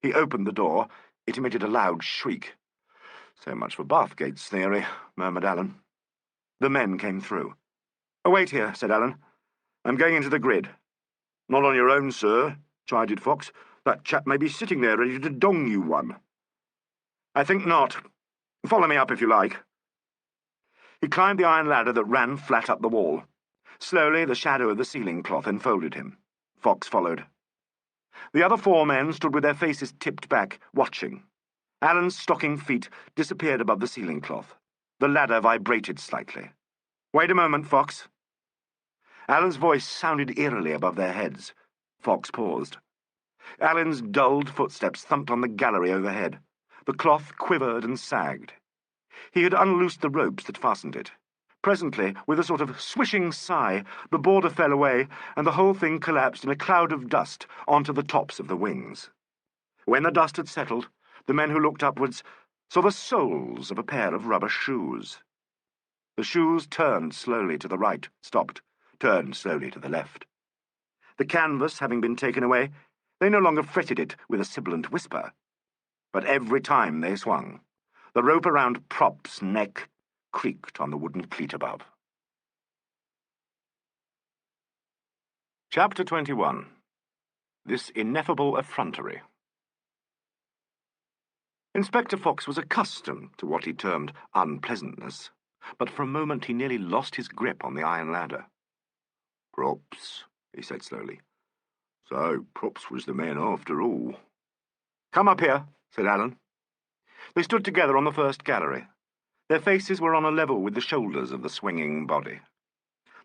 He opened the door. It emitted a loud shriek. "So much for Bathgate's theory," murmured Alan. The men came through. "Wait here," said Alan. "I'm going into the grid." "Not on your own, sir," chided Fox. "That chap may be sitting there ready to dong you one." "I think not. Follow me up if you like." He climbed the iron ladder that ran flat up the wall. Slowly the shadow of the ceiling cloth enfolded him. Fox followed. The other four men stood with their faces tipped back, watching. Alan's stocking feet disappeared above the ceiling cloth. The ladder vibrated slightly. "Wait a moment, Fox." Alan's voice sounded eerily above their heads. Fox paused. Alan's dulled footsteps thumped on the gallery overhead. The cloth quivered and sagged. He had unloosed the ropes that fastened it. Presently, with a sort of swishing sigh, the border fell away, and the whole thing collapsed in a cloud of dust onto the tops of the wings. When the dust had settled, the men who looked upwards saw the soles of a pair of rubber shoes. The shoes turned slowly to the right, stopped, turned slowly to the left. The canvas having been taken away, they no longer fretted it with a sibilant whisper. But every time they swung, the rope around Prop's neck creaked on the wooden cleat above. Chapter 21. This Ineffable Effrontery. Inspector Fox was accustomed to what he termed unpleasantness, but for a moment he nearly lost his grip on the iron ladder. "Props," he said slowly. "So Props was the man after all." "Come up here," said Alan. They stood together on the first gallery. Their faces were on a level with the shoulders of the swinging body.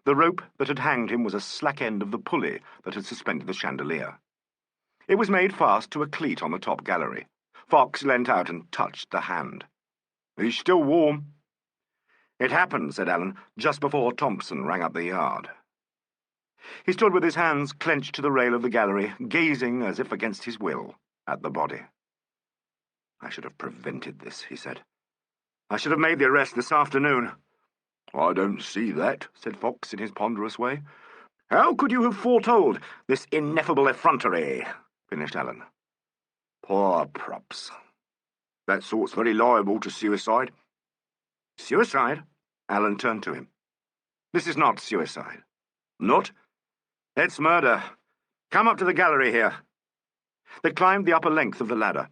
The rope that had hanged him was a slack end of the pulley that had suspended the chandelier. It was made fast to a cleat on the top gallery. Fox leant out and touched the hand. "He's still warm." "It happened," said Alan, "just before Thompson rang up the yard." He stood with his hands clenched to the rail of the gallery, gazing, as if against his will, at the body. "I should have prevented this," he said. "I should have made the arrest this afternoon." "I don't see that," said Fox in his ponderous way. "How could you have foretold this ineffable effrontery?" finished Alan. "Poor Props. That sort's very liable to suicide." "Suicide?" Alan turned to him. "This is not suicide." "Not? It's murder. Come up to the gallery here." They climbed the upper length of the ladder.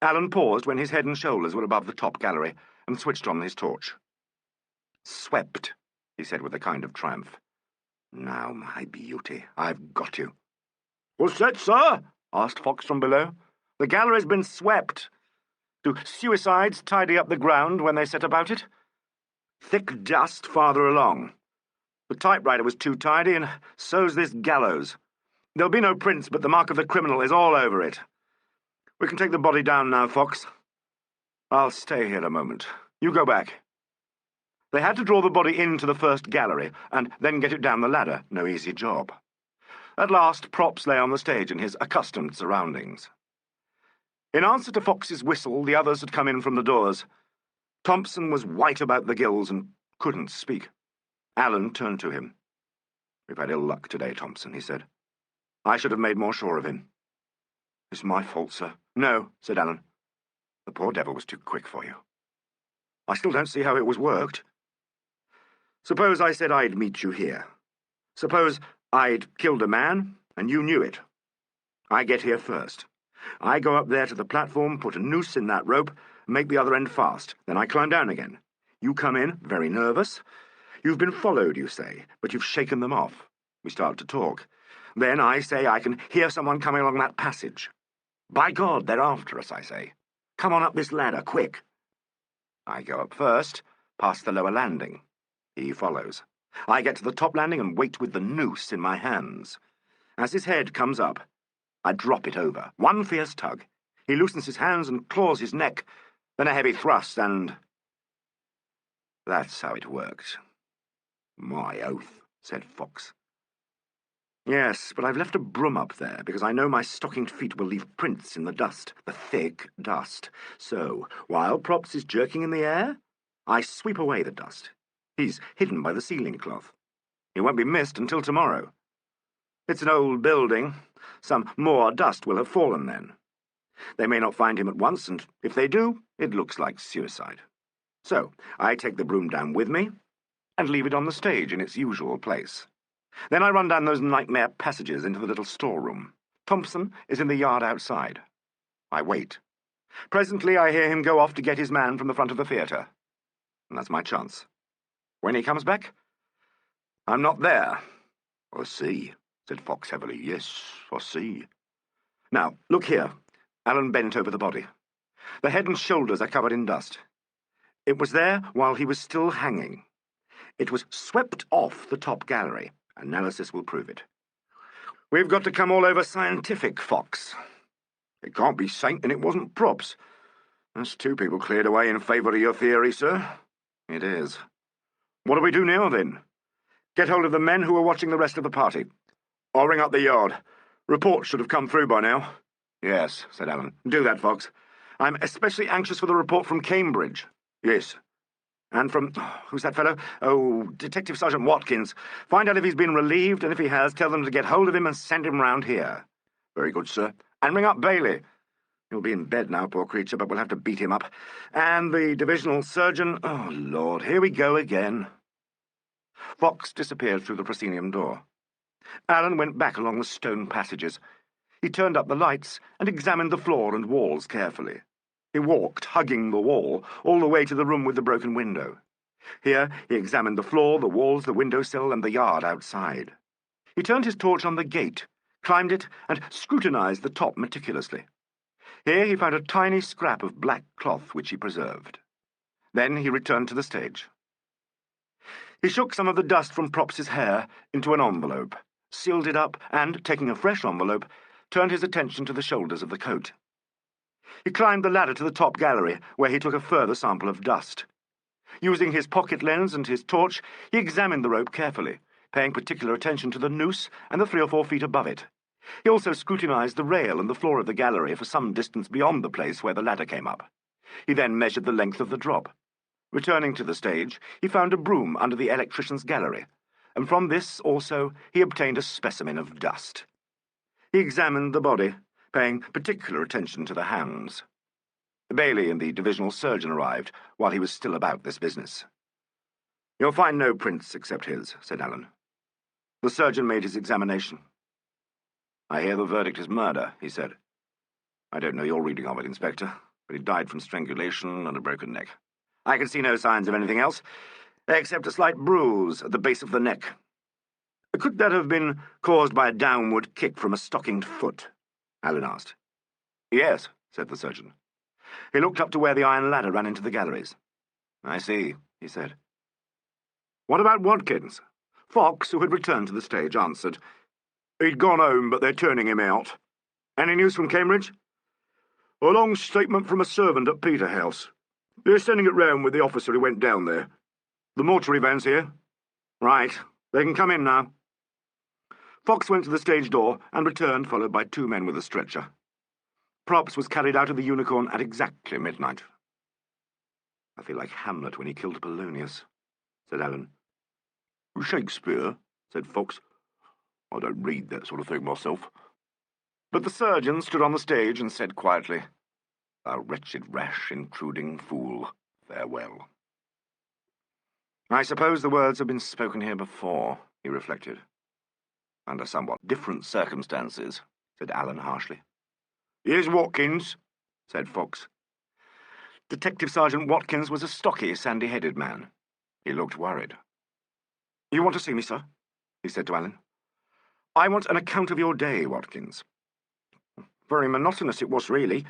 Alan paused when his head and shoulders were above the top gallery and switched on his torch. "Swept," he said with a kind of triumph. "Now, my beauty, I've got you." "What's that, sir?" asked Fox from below. "The gallery's been swept." Do suicides tidy up the ground when they set about it? Thick dust farther along. The typewriter was too tidy, and so's this gallows. There'll be no prints, but the mark of the criminal is all over it. We can take the body down now, Fox. I'll stay here a moment. You go back. They had to draw the body into the first gallery, and then get it down the ladder. No easy job. At last, Props lay on the stage in his accustomed surroundings. In answer to Fox's whistle, the others had come in from the doors. Thompson was white about the gills and couldn't speak. Alleyn turned to him. "We've had ill luck today, Thompson," he said. "I should have made more sure of him." "It's my fault, sir." "No," said Alleyn. "The poor devil was too quick for you. I still don't see how it was worked. Suppose I said I'd meet you here. Suppose I'd killed a man, and you knew it. I get here first. I go up there to the platform, put a noose in that rope, make the other end fast. Then I climb down again. You come in, very nervous. You've been followed, you say, but you've shaken them off. We start to talk. Then I say I can hear someone coming along that passage. By God, they're after us, I say. Come on up this ladder, quick. I go up first, past the lower landing. He follows. I get to the top landing and wait with the noose in my hands. As his head comes up, I drop it over. One fierce tug. He loosens his hands and claws his neck, then a heavy thrust, and... That's how it worked. My oath, said Fox. Yes, but I've left a broom up there, because I know my stockinged feet will leave prints in the dust, the thick dust. So, while Props is jerking in the air, I sweep away the dust. He's hidden by the ceiling cloth. He won't be missed until tomorrow. It's an old building. Some more dust will have fallen then. They may not find him at once, and if they do, it looks like suicide. So, I take the broom down with me and leave it on the stage in its usual place. Then I run down those nightmare passages into the little storeroom. Thompson is in the yard outside. I wait. Presently I hear him go off to get his man from the front of the theatre. And that's my chance. When he comes back, I'm not there. I see, said Fox heavily. Yes, I see. Now, look here. Alleyn bent over the body. The head and shoulders are covered in dust. It was there while he was still hanging. It was swept off the top gallery. Analysis will prove it. We've got to come all over scientific, Fox. It can't be Saint and it wasn't Props. That's two people cleared away in favour of your theory, sir. It is. What do we do now, then? Get hold of the men who are watching the rest of the party. I'll ring up the yard. Reports should have come through by now. Yes, said Alleyn. Do that, Fox. I'm especially anxious for the report from Cambridge. Yes. And from... who's that fellow? Oh, Detective Sergeant Watkins. Find out if he's been relieved, and if he has, tell them to get hold of him and send him round here. Very good, sir. And ring up Bailey. He'll be in bed now, poor creature, but we'll have to beat him up. And the divisional surgeon... Oh, Lord, here we go again. Fox disappeared through the proscenium door. Alleyn went back along the stone passages. He turned up the lights and examined the floor and walls carefully. He walked, hugging the wall, all the way to the room with the broken window. Here he examined the floor, the walls, the windowsill, and the yard outside. He turned his torch on the gate, climbed it, and scrutinized the top meticulously. Here he found a tiny scrap of black cloth which he preserved. Then he returned to the stage. He shook some of the dust from Props's hair into an envelope, sealed it up, and, taking a fresh envelope, turned his attention to the shoulders of the coat. He climbed the ladder to the top gallery, where he took a further sample of dust. Using his pocket lens and his torch, he examined the rope carefully, paying particular attention to the noose and the 3 or 4 feet above it. He also scrutinized the rail and the floor of the gallery for some distance beyond the place where the ladder came up. He then measured the length of the drop. Returning to the stage, he found a broom under the electrician's gallery, and from this also he obtained a specimen of dust. He examined the body, paying particular attention to the hands. Bailey and the divisional surgeon arrived while he was still about this business. You'll find no prints except his, said Alleyn. The surgeon made his examination. I hear the verdict is murder, he said. I don't know your reading of it, Inspector, but he died from strangulation and a broken neck. I can see no signs of anything else, except a slight bruise at the base of the neck. Could that have been caused by a downward kick from a stockinged foot? Alleyn asked. Yes, said the surgeon. He looked up to where the iron ladder ran into the galleries. "I see," he said. "What about Watkins?" Fox, who had returned to the stage, answered. "He'd gone home, but they're turning him out. Any news from Cambridge?" "A long statement from a servant at Peterhouse. They're sending it round with the officer who went down there. The mortuary van's here." "Right. They can come in now." Fox went to the stage door and returned, followed by 2 men with a stretcher. Props was carried out of the Unicorn at exactly midnight. "I feel like Hamlet when he killed Polonius," said Alan. "Shakespeare," said Fox. "I don't read that sort of thing myself." But the surgeon stood on the stage and said quietly, "A wretched, rash, intruding fool, farewell." "I suppose the words have been spoken here before," he reflected. "Under somewhat different circumstances," said Alan harshly. "Here's Watkins," said Fox. Detective Sergeant Watkins was a stocky, sandy-headed man. He looked worried. "You want to see me, sir?" he said to Alan. "I want an account of your day, Watkins." "Very monotonous it was, really.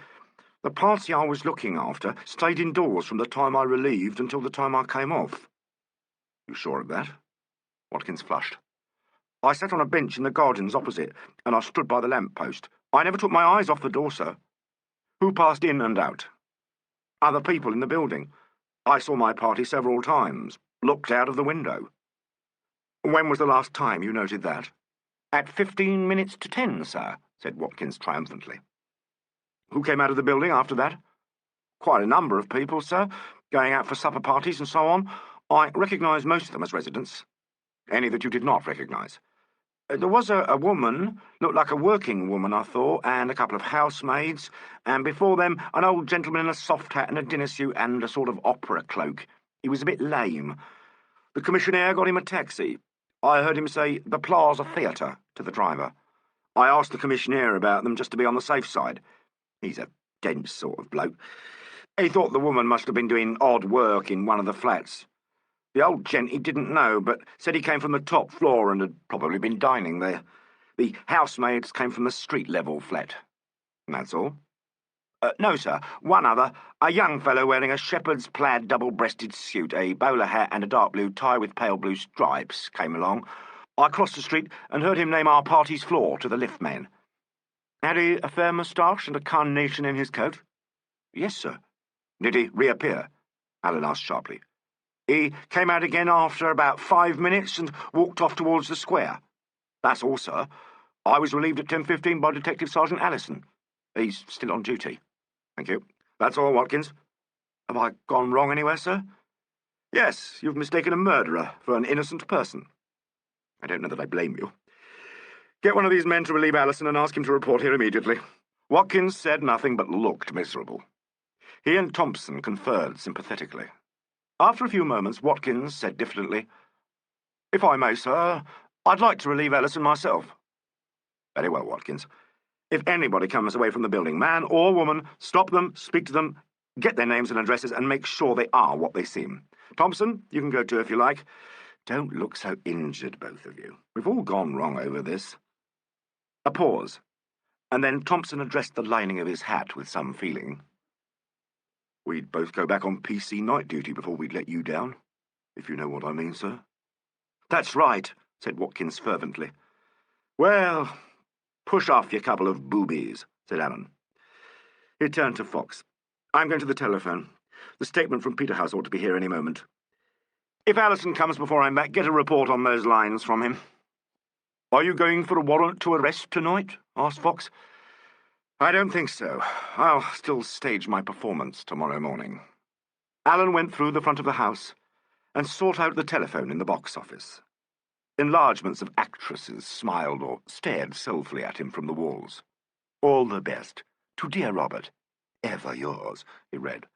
The party I was looking after stayed indoors from the time I relieved until the time I came off." "You sure of that?" Watkins flushed. "I sat on a bench in the gardens opposite, and I stood by the lamp-post. I never took my eyes off the door, sir." "Who passed in and out?" "Other people in the building. I saw my party several times, looked out of the window." "When was the last time you noted that?" "At 15 minutes to 10, sir," said Watkins triumphantly. "Who came out of the building after that?" "Quite a number of people, sir, going out for supper parties and so on. I recognise most of them as residents." "Any that you did not recognise?" "There was a woman, looked like a working woman, I thought, and a couple of housemaids, and before them an old gentleman in a soft hat and a dinner suit and a sort of opera cloak. He was a bit lame. The commissionaire got him a taxi. I heard him say the Plaza Theatre to the driver. I asked the commissionaire about them just to be on the safe side. He's a dense sort of bloke. He thought the woman must have been doing odd work in one of the flats. The old gent he didn't know, but said he came from the top floor and had probably been dining there. The housemaids came from the street-level flat. And that's all?" "No, sir. One other. A young fellow wearing a shepherd's plaid double-breasted suit, a bowler hat and a dark blue tie with pale blue stripes came along. I crossed the street and heard him name our party's floor to the lift man." "Had he a fair moustache and a carnation in his coat?" "Yes, sir." "Did he reappear?" Alan asked sharply. "He came out again after about 5 minutes and walked off towards the square. That's all, sir. I was relieved at 10:15 by Detective Sergeant Allison. He's still on duty." "Thank you. That's all, Watkins." "Have I gone wrong anywhere, sir?" "Yes, you've mistaken a murderer for an innocent person." "I don't know that I blame you. Get one of these men to relieve Allison and ask him to report here immediately." Watkins said nothing but looked miserable. He and Thompson conferred sympathetically. After a few moments, Watkins said diffidently, "If I may, sir, I'd like to relieve Allison myself." "Very well, Watkins. If anybody comes away from the building, man or woman, stop them, speak to them, get their names and addresses, and make sure they are what they seem. Thompson, you can go too if you like. Don't look so injured, both of you. We've all gone wrong over this." A pause, and then Thompson addressed the lining of his hat with some feeling. "We'd both go back on PC night duty before we'd let you down, if you know what I mean, sir." "That's right," said Watkins fervently. "Well, push off, you couple of boobies," said Alan. He turned to Fox. "I'm going to the telephone. The statement from Peterhouse ought to be here any moment. If Allison comes before I'm back, get a report on those lines from him." "Are you going for a warrant to arrest tonight?" asked Fox. "I don't think so. I'll still stage my performance tomorrow morning." Alan went through the front of the house and sought out the telephone in the box office. Enlargements of actresses smiled or stared soulfully at him from the walls. "All the best. To dear Robert. Ever yours," he read.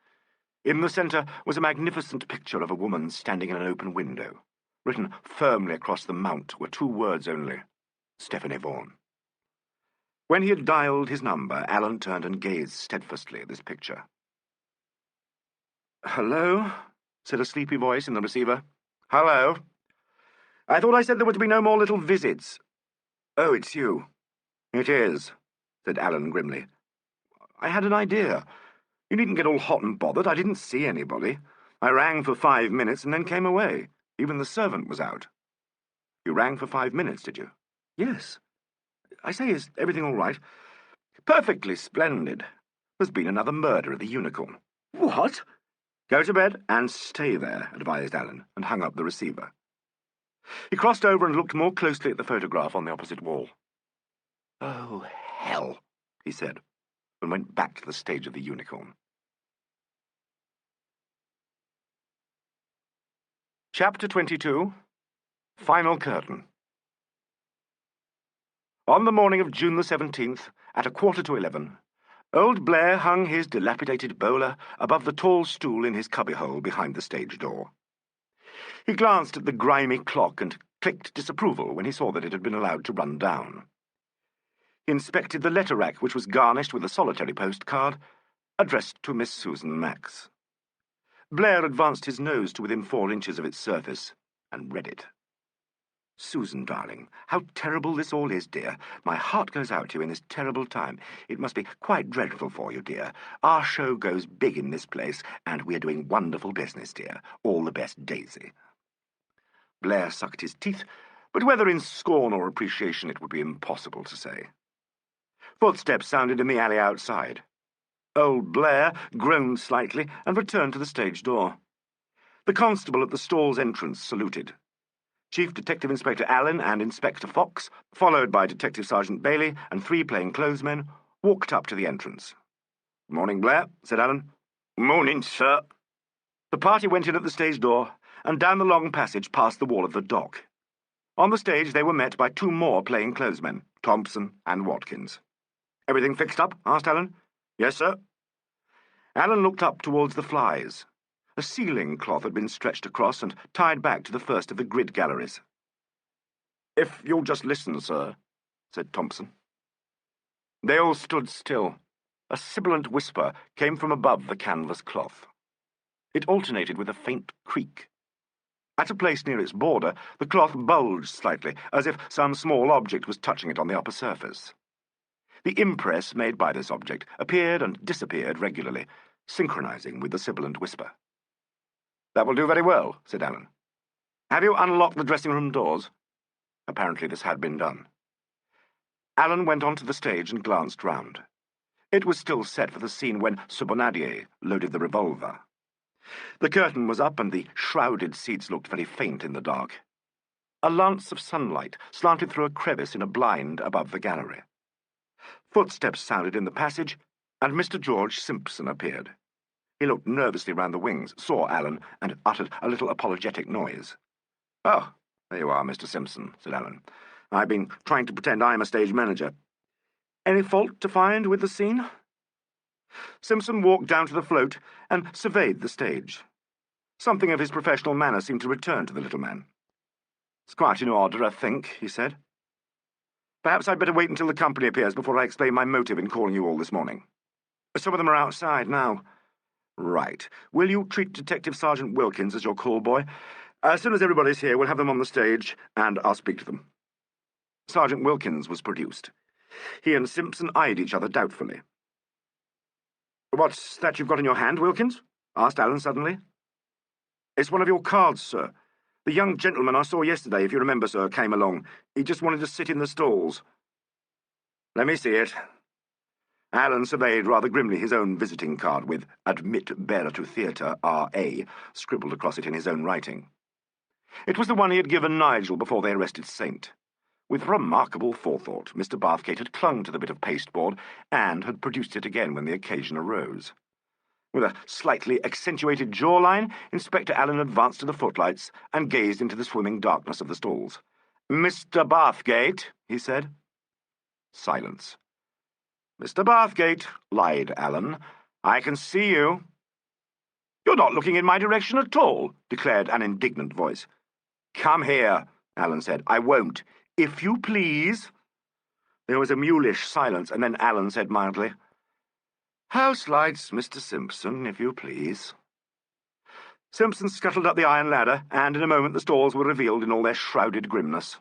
In the centre was a magnificent picture of a woman standing in an open window. Written firmly across the mount were 2 words only, "Stephanie Vaughan." When he had dialed his number, Alan turned and gazed steadfastly at this picture. "Hello?" said a sleepy voice in the receiver. "Hello? I thought I said there were to be no more little visits." "Oh, it's you." "It is," said Alan grimly. "I had an idea. You needn't get all hot and bothered. I didn't see anybody. I rang for 5 minutes and then came away. Even the servant was out. You rang for 5 minutes, did you? Yes. I say, is everything all right? Perfectly splendid. There's been another murder at the Unicorn. What? Go to bed and stay there, advised Alan, and hung up the receiver. He crossed over and looked more closely at the photograph on the opposite wall. Oh, hell, he said, and went back to the stage of the Unicorn. Chapter 22. Final Curtain. On the morning of June the 17th, at 11:15, old Blair hung his dilapidated bowler above the tall stool in his cubbyhole behind the stage door. He glanced at the grimy clock and clicked disapproval when he saw that it had been allowed to run down. He inspected the letter rack, which was garnished with a solitary postcard addressed to Miss Susan Max. Blair advanced his nose to within 4 inches of its surface and read it. Susan, darling, how terrible this all is, dear. My heart goes out to you in this terrible time. It must be quite dreadful for you, dear. Our show goes big in this place, and we're doing wonderful business, dear. All the best, Daisy. Blair sucked his teeth, but whether in scorn or appreciation it would be impossible to say. Footsteps sounded in the alley outside. Old Blair groaned slightly and returned to the stage door. The constable at the stall's entrance saluted. Chief Detective Inspector Allen and Inspector Fox, followed by Detective Sergeant Bailey and 3 plainclothesmen, walked up to the entrance. "Morning, Blair," said Allen. "Morning, sir." The party went in at the stage door and down the long passage past the wall of the dock. On the stage they were met by 2 more plainclothesmen, Thompson and Watkins. "Everything fixed up?" asked Allen. "Yes, sir." Allen looked up towards the flies. A ceiling cloth had been stretched across and tied back to the first of the grid galleries. "If you'll just listen, sir," said Thompson. They all stood still. A sibilant whisper came from above the canvas cloth. It alternated with a faint creak. At a place near its border, the cloth bulged slightly, as if some small object was touching it on the upper surface. The impress made by this object appeared and disappeared regularly, synchronizing with the sibilant whisper. "That will do very well," said Allen. "Have you unlocked the dressing-room doors?" Apparently this had been done. Allen went onto the stage and glanced round. It was still set for the scene when Bonnadier loaded the revolver. The curtain was up and the shrouded seats looked very faint in the dark. A lance of sunlight slanted through a crevice in a blind above the gallery. Footsteps sounded in the passage, and Mr. George Simpson appeared. He looked nervously round the wings, saw Allen, and uttered a little apologetic noise. "Oh, there you are, Mr. Simpson," said Allen. "I've been trying to pretend I'm a stage manager. Any fault to find with the scene?" Simpson walked down to the float and surveyed the stage. Something of his professional manner seemed to return to the little man. "It's quite in order, I think," he said. "Perhaps I'd better wait until the company appears before I explain my motive in calling you all this morning. Some of them are outside now." "Right. Will you treat Detective Sergeant Wilkins as your call boy? As soon as everybody's here, we'll have them on the stage, and I'll speak to them." Sergeant Wilkins was produced. He and Simpson eyed each other doubtfully. "What's that you've got in your hand, Wilkins?" asked Allen suddenly. "It's one of your cards, sir. The young gentleman I saw yesterday, if you remember, sir, came along. He just wanted to sit in the stalls." "Let me see it." Allen surveyed rather grimly his own visiting card with "Admit Bearer to Theatre, R.A." scribbled across it in his own writing. It was the one he had given Nigel before they arrested Saint. With remarkable forethought, Mr. Bathgate had clung to the bit of pasteboard and had produced it again when the occasion arose. With a slightly accentuated jawline, Inspector Allen advanced to the footlights and gazed into the swimming darkness of the stalls. "Mr. Bathgate," he said. Silence. "Mr. Bathgate," lied Allen. "I can see you." "You're not looking in my direction at all," declared an indignant voice. "Come here," Allen said. "I won't." "If you please." There was a mulish silence, and then Allen said mildly, "House lights, Mr. Simpson, if you please." Simpson scuttled up the iron ladder, and in a moment the stalls were revealed in all their shrouded grimness.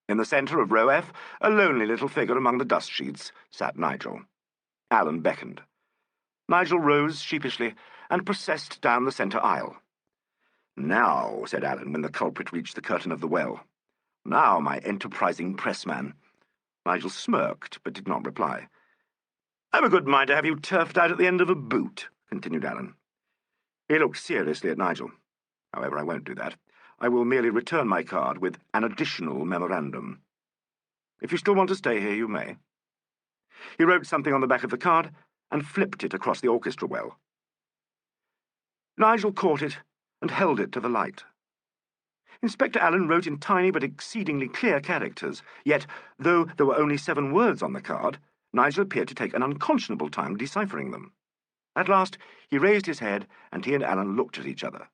In the centre of row F, a lonely little figure among the dust sheets, sat Nigel. Allen beckoned. Nigel rose sheepishly and processed down the centre aisle. "Now," said Alleyn, when the culprit reached the curtain of the well. "Now, my enterprising pressman." Nigel smirked, but did not reply. "I've a good mind to have you turfed out at the end of a boot," continued Alleyn. He looked seriously at Nigel. "However, I won't do that. I will merely return my card with an additional memorandum. If you still want to stay here, you may." He wrote something on the back of the card and flipped it across the orchestra well. Nigel caught it and held it to the light. Inspector Alleyn wrote in tiny but exceedingly clear characters, yet, though there were only 7 words on the card, Nigel appeared to take an unconscionable time deciphering them. At last he raised his head, and he and Alleyn looked at each other.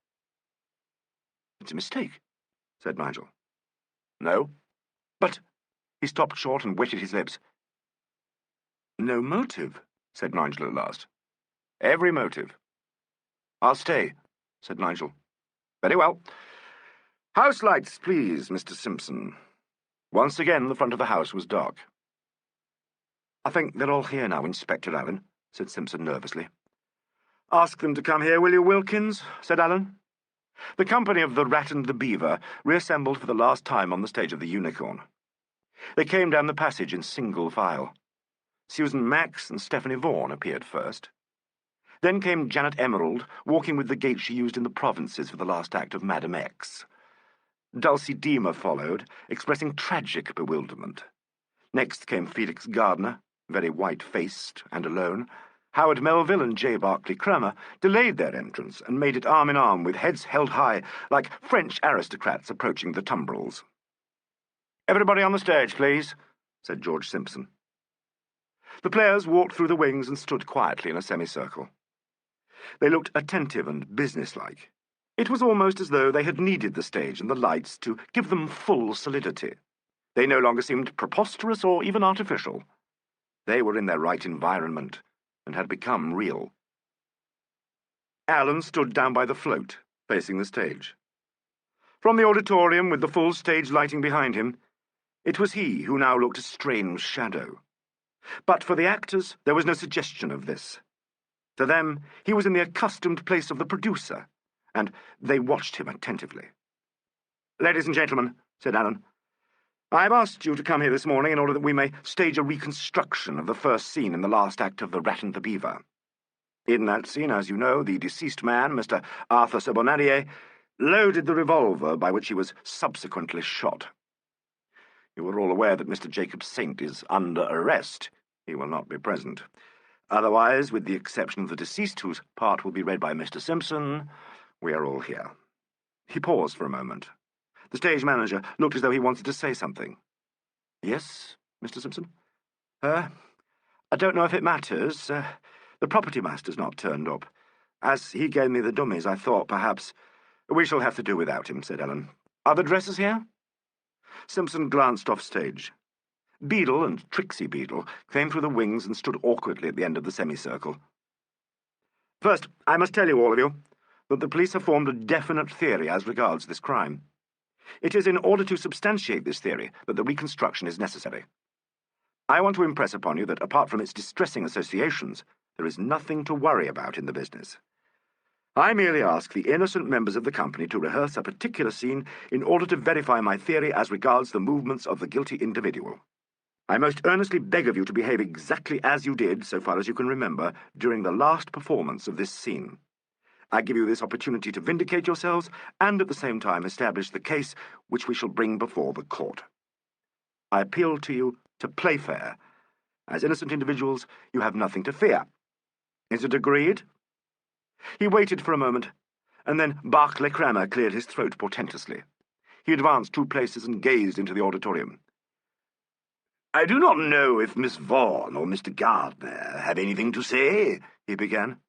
"It's a mistake," said Nigel. "No, but—" He stopped short and wetted his lips. "No motive," said Nigel at last. "Every motive." "I'll stay," said Nigel. "Very well. House lights, please, Mr. Simpson." Once again the front of the house was dark. "I think they're all here now, Inspector Alleyn," said Simpson nervously. "Ask them to come here, will you, Wilkins?" said Alleyn. The company of the Rat and the Beaver reassembled for the last time on the stage of the Unicorn. They came down the passage in single file. Susan Max and Stephanie Vaughan appeared first. Then came Janet Emerald, walking with the gait she used in the provinces for the last act of Madame X. Dulcie Deemer followed, expressing tragic bewilderment. Next came Felix Gardner, very white-faced and alone. Howard Melville and J. Barclay Cramer delayed their entrance and made it arm in arm with heads held high like French aristocrats approaching the tumbrils. "Everybody on the stage, please," said George Simpson. The players walked through the wings and stood quietly in a semicircle. They looked attentive and businesslike. It was almost as though they had needed the stage and the lights to give them full solidity. They no longer seemed preposterous or even artificial. They were in their right environment and had become real. Alleyn stood down by the float, facing the stage. From the auditorium, with the full stage lighting behind him, it was he who now looked a strange shadow. But for the actors, there was no suggestion of this. To them, he was in the accustomed place of the producer, and they watched him attentively. "Ladies and gentlemen," said Alleyn, "I've asked you to come here this morning in order that we may stage a reconstruction of the first scene in the last act of The Rat and the Beaver. In that scene, as you know, the deceased man, Mr. Arthur Bonadier, loaded the revolver by which he was subsequently shot. You are all aware that Mr. Jacob Saint is under arrest. He will not be present. Otherwise, with the exception of the deceased, whose part will be read by Mr. Simpson, we are all here." He paused for a moment. The stage manager looked as though he wanted to say something. "Yes, Mr. Simpson? I don't know if it matters. The property master's not turned up. As he gave me the dummies, I thought perhaps—" "We shall have to do without him," said Alleyn. "Are the dressers here?" Simpson glanced off stage. Beadle and Trixie Beadle came through the wings and stood awkwardly at the end of the semicircle. "First, I must tell you, all of you, that the police have formed a definite theory as regards this crime. It is in order to substantiate this theory that the reconstruction is necessary. I want to impress upon you that, apart from its distressing associations, there is nothing to worry about in the business. I merely ask the innocent members of the company to rehearse a particular scene in order to verify my theory as regards the movements of the guilty individual. I most earnestly beg of you to behave exactly as you did, so far as you can remember, during the last performance of this scene. I give you this opportunity to vindicate yourselves and at the same time establish the case which we shall bring before the court. I appeal to you to play fair. As innocent individuals, you have nothing to fear. Is it agreed?" He waited for a moment, and then Barclay Cramer cleared his throat portentously. He advanced 2 places and gazed into the auditorium. "I do not know if Miss Vaughan or Mr. Gardner have anything to say," he began.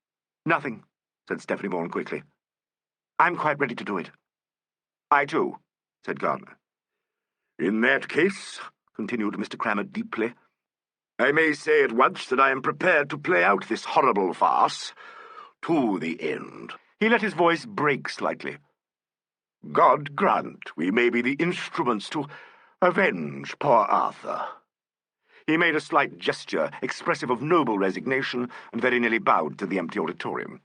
"Nothing," said Stephanie Vaughan quickly. "I'm quite ready to do it." "I too," said Gardner. "In that case," continued Mr. Cramer deeply, "I may say at once that I am prepared to play out this horrible farce to the end." He let his voice break slightly. "God grant we may be the instruments to avenge poor Arthur. He made a slight gesture, expressive of noble resignation, and very nearly bowed to the empty auditorium.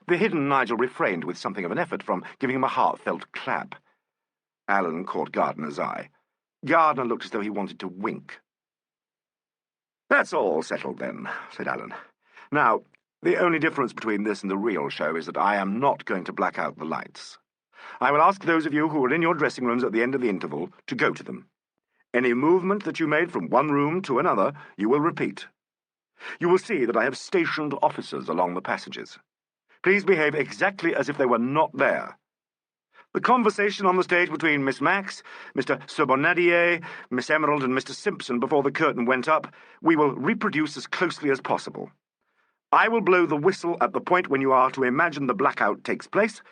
The hidden Nigel refrained with something of an effort from giving him a heartfelt clap. Alan caught Gardner's eye. Gardner looked as though he wanted to wink. "That's all settled, then," said Alan. "Now, the only difference between this and the real show is that I am not going to black out the lights. I will ask those of you who are in your dressing rooms at the end of the interval to go to them. Any movement that you made from one room to another, you will repeat. You will see that I have stationed officers along the passages. Please behave exactly as if they were not there. The conversation on the stage between Miss Max, Mr. Sobonadier, Miss Emerald, and Mr. Simpson before the curtain went up, we will reproduce as closely as possible. I will blow the whistle at the point when you are to imagine the blackout takes place,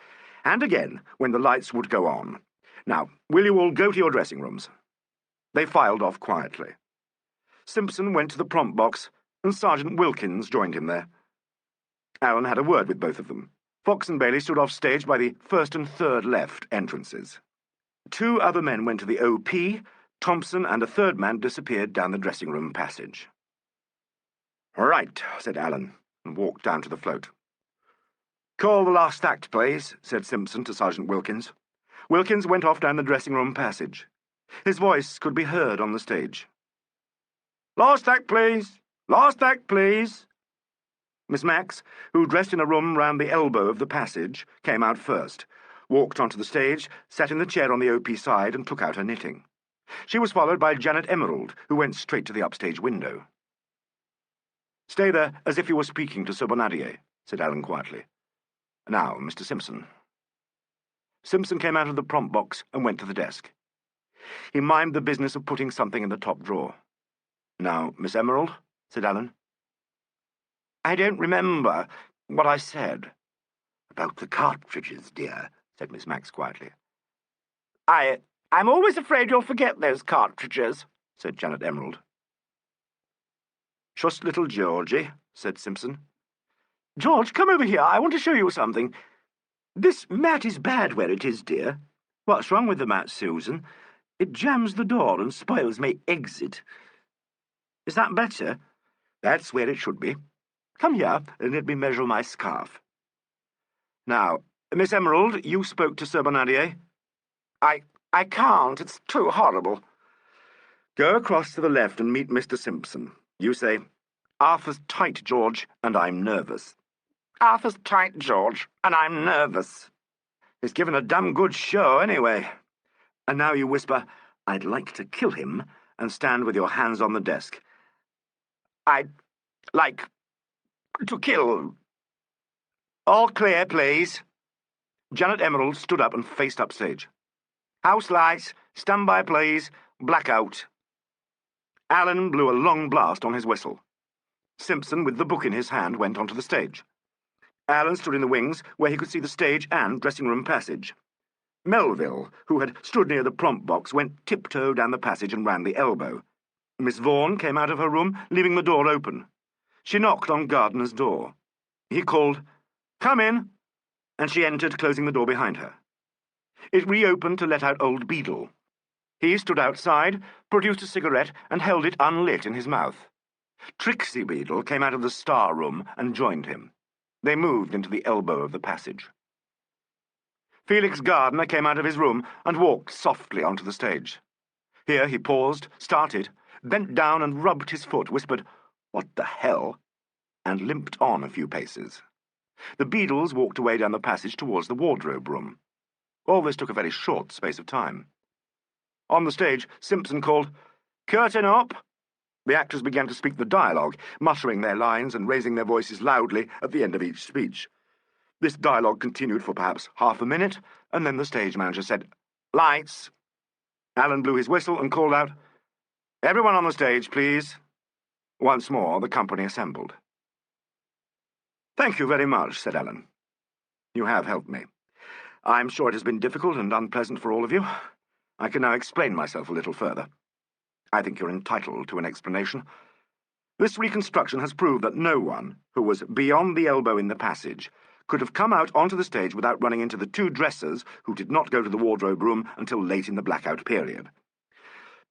and again when the lights would go on. Now, will you all go to your dressing rooms?" They filed off quietly. Simpson went to the prompt box, and Sergeant Wilkins joined him there. Alan had a word with both of them. Fox and Bailey stood off stage by the first and third left entrances. 2 other men went to the OP, Thompson and a third man disappeared down the dressing room passage. "Right," said Alan, and walked down to the float. "Call the last act, please," said Simpson to Sergeant Wilkins. Wilkins went off down the dressing room passage. His voice could be heard on the stage. "Last act, please! Last act, please!" Miss Max, who dressed in a room round the elbow of the passage, came out first, walked onto the stage, sat in the chair on the OP side, and took out her knitting. She was followed by Janet Emerald, who went straight to the upstage window. "Stay there as if you were speaking to Sobonadier," said Alan quietly. "Now, Mr. Simpson." Simpson came out of the prompt box and went to the desk. He mimed the business of putting something in the top drawer. "Now, Miss Emerald," said Alan. "I don't remember what I said." "About the cartridges, dear," said Miss Max quietly. I'm always afraid you'll forget those cartridges," said Janet Emerald. "Just little Georgie," said Simpson. "George, come over here. I want to show you something. This mat is bad where it is, dear." "What's wrong with the mat, Susan?" "It jams the door and spoils my exit." "Is that better?" "That's where it should be. Come here and let me measure my scarf." "Now, Miss Emerald, you spoke to Sir Bonadier?" I can't. It's too horrible." "Go across to the left and meet Mr. Simpson. You say, 'Arthur's tight, George, and I'm nervous.'" "Arthur's tight, George, and I'm nervous." "He's given a damn good show, anyway." And now you whisper, "I'd like to kill him," and stand with your hands on the desk. "I'd like to kill." "All clear, please." Janet Emerald stood up and faced upstage. "House lights, stand by, please. Blackout." Alan blew a long blast on his whistle. Simpson, with the book in his hand, went onto the stage. Alan stood in the wings, where he could see the stage and dressing-room passage. Melville, who had stood near the prompt box, went tiptoe down the passage and round the elbow. Miss Vaughan came out of her room, leaving the door open. She knocked on Gardner's door. He called, "Come in," and she entered, closing the door behind her. It reopened to let out old Beadle. He stood outside, produced a cigarette, and held it unlit in his mouth. Trixie Beadle came out of the star room and joined him. They moved into the elbow of the passage. Felix Gardner came out of his room and walked softly onto the stage. Here he paused, started, bent down and rubbed his foot, whispered, "What the hell?" and limped on a few paces. The Beadles walked away down the passage towards the wardrobe room. All this took a very short space of time. On the stage, Simpson called, "Curtain up!" The actors began to speak the dialogue, muttering their lines and raising their voices loudly at the end of each speech. This dialogue continued for perhaps half a minute, and then the stage manager said, "Lights." Alan blew his whistle and called out, "Everyone on the stage, please." Once more the company assembled. "Thank you very much," said Alan. "You have helped me. I'm sure it has been difficult and unpleasant for all of you. I can now explain myself a little further. I think you're entitled to an explanation. This reconstruction has proved that no one who was beyond the elbow in the passage could have come out onto the stage without running into the 2 dressers who did not go to the wardrobe room until late in the blackout period.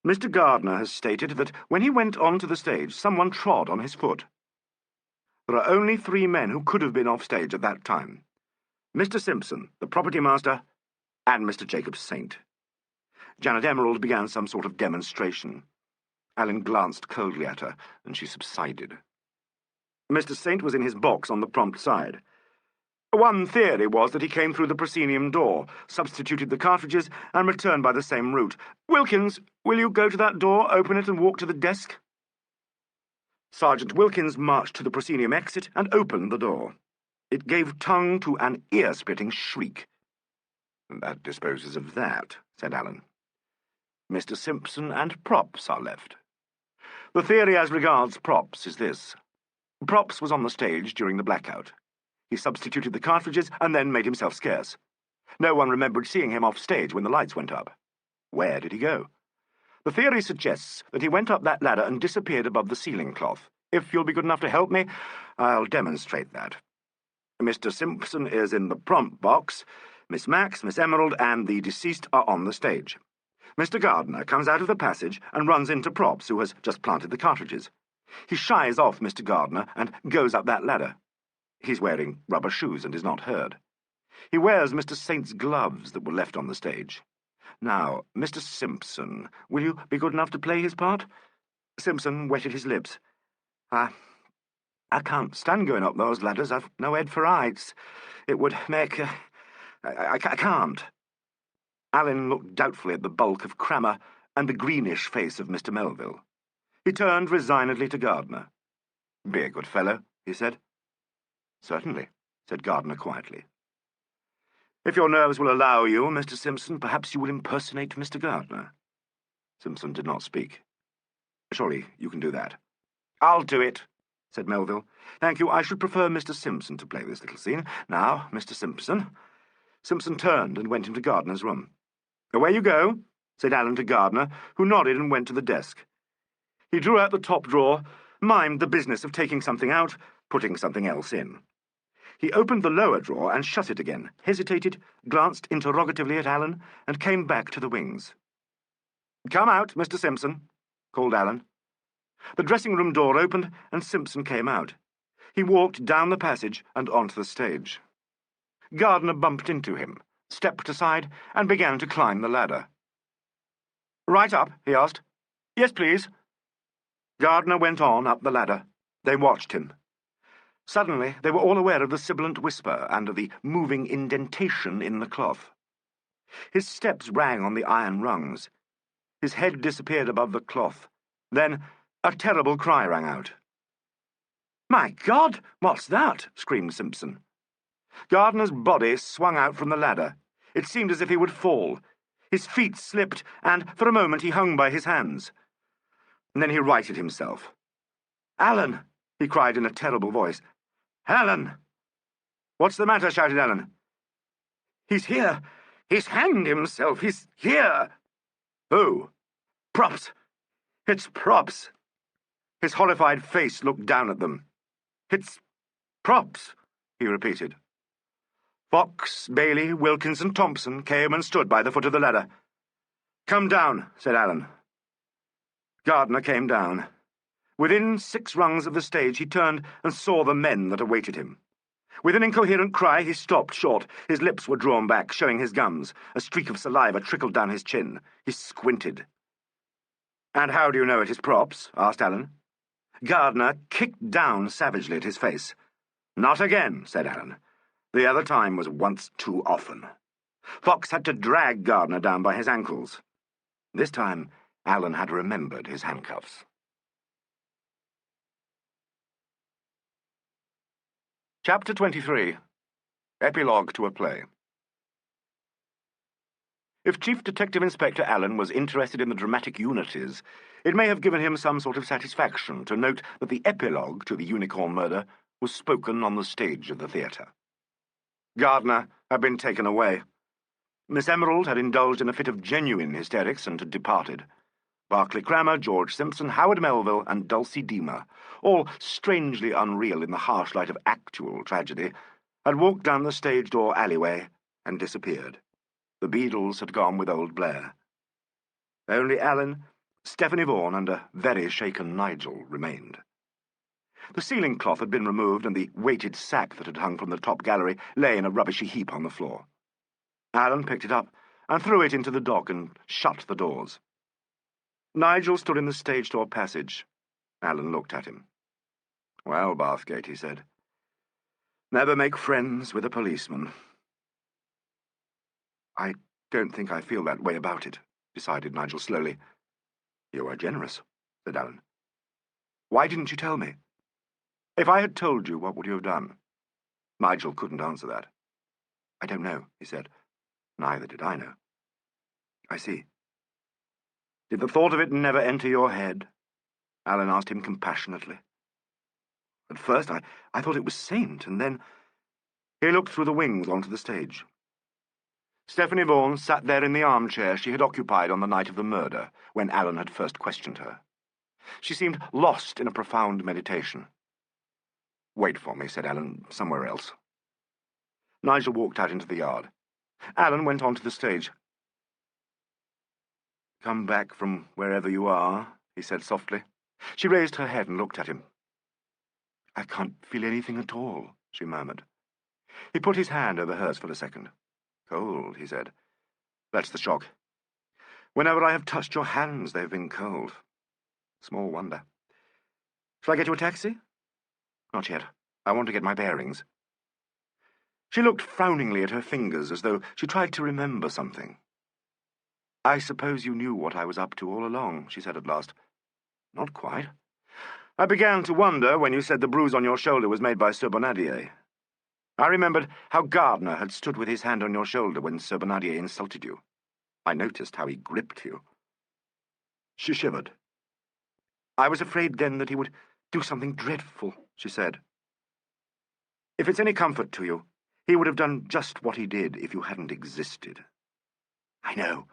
Mr. Gardner has stated that when he went on to the stage, someone trod on his foot. There are only 3 men who could have been off stage at that time. Mr. Simpson, the property master, and Mr. Jacob Saint. Janet Emerald began some sort of demonstration. Alleyn glanced coldly at her, and she subsided. Mr. Saint was in his box on the prompt side. One theory was that he came through the proscenium door, substituted the cartridges, and returned by the same route. "Wilkins, will you go to that door, open it, and walk to the desk?" Sergeant Wilkins marched to the proscenium exit and opened the door. It gave tongue to an ear-splitting shriek. "That disposes of that," said Alleyn. "Mr. Simpson and Props are left. The theory as regards Props is this. Props was on the stage during the blackout. He substituted the cartridges and then made himself scarce. No one remembered seeing him off stage when the lights went up. Where did he go? The theory suggests that he went up that ladder and disappeared above the ceiling cloth. If you'll be good enough to help me, I'll demonstrate that. Mr. Simpson is in the prompt box. Miss Max, Miss Emerald, and the deceased are on the stage. Mr. Gardner comes out of the passage and runs into Props, who has just planted the cartridges. He shies off Mr. Gardner and goes up that ladder. He's wearing rubber shoes and is not heard. He wears Mr. Saint's gloves that were left on the stage. Now, Mr. Simpson, will you be good enough to play his part?" Simpson wetted his lips. I can't stand going up those ladders. I've no head for heights. It would make... I can't." Alleyn looked doubtfully at the bulk of Crammer and the greenish face of Mr. Melville. He turned resignedly to Gardner. "Be a good fellow," he said. "Certainly," said Gardner quietly. "If your nerves will allow you, Mr. Simpson, perhaps you will impersonate Mr. Gardner." Simpson did not speak. "Surely you can do that." "I'll do it," said Melville. "Thank you. I should prefer Mr. Simpson to play this little scene. Now, Mr. Simpson." Simpson turned and went into Gardner's room. "Away you go," said Alleyn to Gardner, who nodded and went to the desk. He drew out the top drawer, mimed the business of taking something out, putting something else in. He opened the lower drawer and shut it again, hesitated, glanced interrogatively at Alleyn, and came back to the wings. "Come out, Mr. Simpson," called Alleyn. The dressing-room door opened, and Simpson came out. He walked down the passage and onto the stage. Gardner bumped into him, stepped aside, and began to climb the ladder. "Right up?" he asked. "Yes, please." Gardner went on up the ladder. They watched him. Suddenly they were all aware of the sibilant whisper and of the moving indentation in the cloth. His steps rang on the iron rungs. His head disappeared above the cloth. Then a terrible cry rang out. "My God, what's that?" screamed Simpson. Gardner's body swung out from the ladder. It seemed as if he would fall. His feet slipped, and for a moment he hung by his hands. And then he righted himself. "Alleyn!" he cried in a terrible voice. "Alleyn!" "What's the matter?" shouted Alleyn. "He's here! He's hanged himself! He's here!" "Who?" "Props! It's Props!" His horrified face looked down at them. "It's Props," he repeated. Fox, Bailey, Wilkins, and Thompson came and stood by the foot of the ladder. "Come down," said Alleyn. Gardner came down. Within 6 rungs of the stage he turned and saw the men that awaited him. With an incoherent cry he stopped short. His lips were drawn back, showing his gums. A streak of saliva trickled down his chin. He squinted. "And how do you know it is Props?" asked Alleyn. Gardner kicked down savagely at his face. "Not again," said Alleyn. "The other time was once too often." Fox had to drag Gardner down by his ankles. This time Alleyn had remembered his handcuffs. Chapter 23. Epilogue to a Play. If Chief Detective Inspector Alleyn was interested in the dramatic unities, it may have given him some sort of satisfaction to note that the epilogue to the Unicorn murder was spoken on the stage of the theatre. Gardner had been taken away. Miss Emerald had indulged in a fit of genuine hysterics and had departed. Barclay Crammer, George Simpson, Howard Melville, and Dulcie Deemer, all strangely unreal in the harsh light of actual tragedy, had walked down the stage door alleyway and disappeared. The Beadles had gone with old Blair. Only Alleyn, Stephanie Vaughan and a very shaken Nigel remained. The ceiling cloth had been removed, and the weighted sack that had hung from the top gallery lay in a rubbishy heap on the floor. Alan picked it up and threw it into the dock and shut the doors. Nigel stood in the stage door passage. Alan looked at him. "Well, Bathgate," he said, "never make friends with a policeman." "I don't think I feel that way about it," decided Nigel slowly. "You are generous," said Alan. "Why didn't you tell me? If I had told you, what would you have done?" Nigel couldn't answer that. "I don't know," he said. "Neither did I know." "I see." "Did the thought of it never enter your head?" Alan asked him compassionately. "At first I thought it was Saint, and then—" He looked through the wings onto the stage. Stephanie Vaughan sat there in the armchair she had occupied on the night of the murder, when Alan had first questioned her. She seemed lost in a profound meditation. "Wait for me," said Alan, "somewhere else." Nigel walked out into the yard. Alan went on to the stage. "Come back from wherever you are," he said softly. She raised her head and looked at him. "I can't feel anything at all," she murmured. He put his hand over hers for a second. "Cold," he said. "That's the shock. Whenever I have touched your hands, they've been cold. Small wonder. Shall I get you a taxi?" "Not yet. I want to get my bearings." She looked frowningly at her fingers, as though she tried to remember something. "I suppose you knew what I was up to all along," she said at last. "Not quite. I began to wonder when you said the bruise on your shoulder was made by Sir Bonadier. I remembered how Gardner had stood with his hand on your shoulder when Sir Bonadier insulted you. I noticed how he gripped you." She shivered. "I was afraid then that he would do something dreadful," she said. "If it's any comfort to you, he would have done just what he did if you hadn't existed." "I know.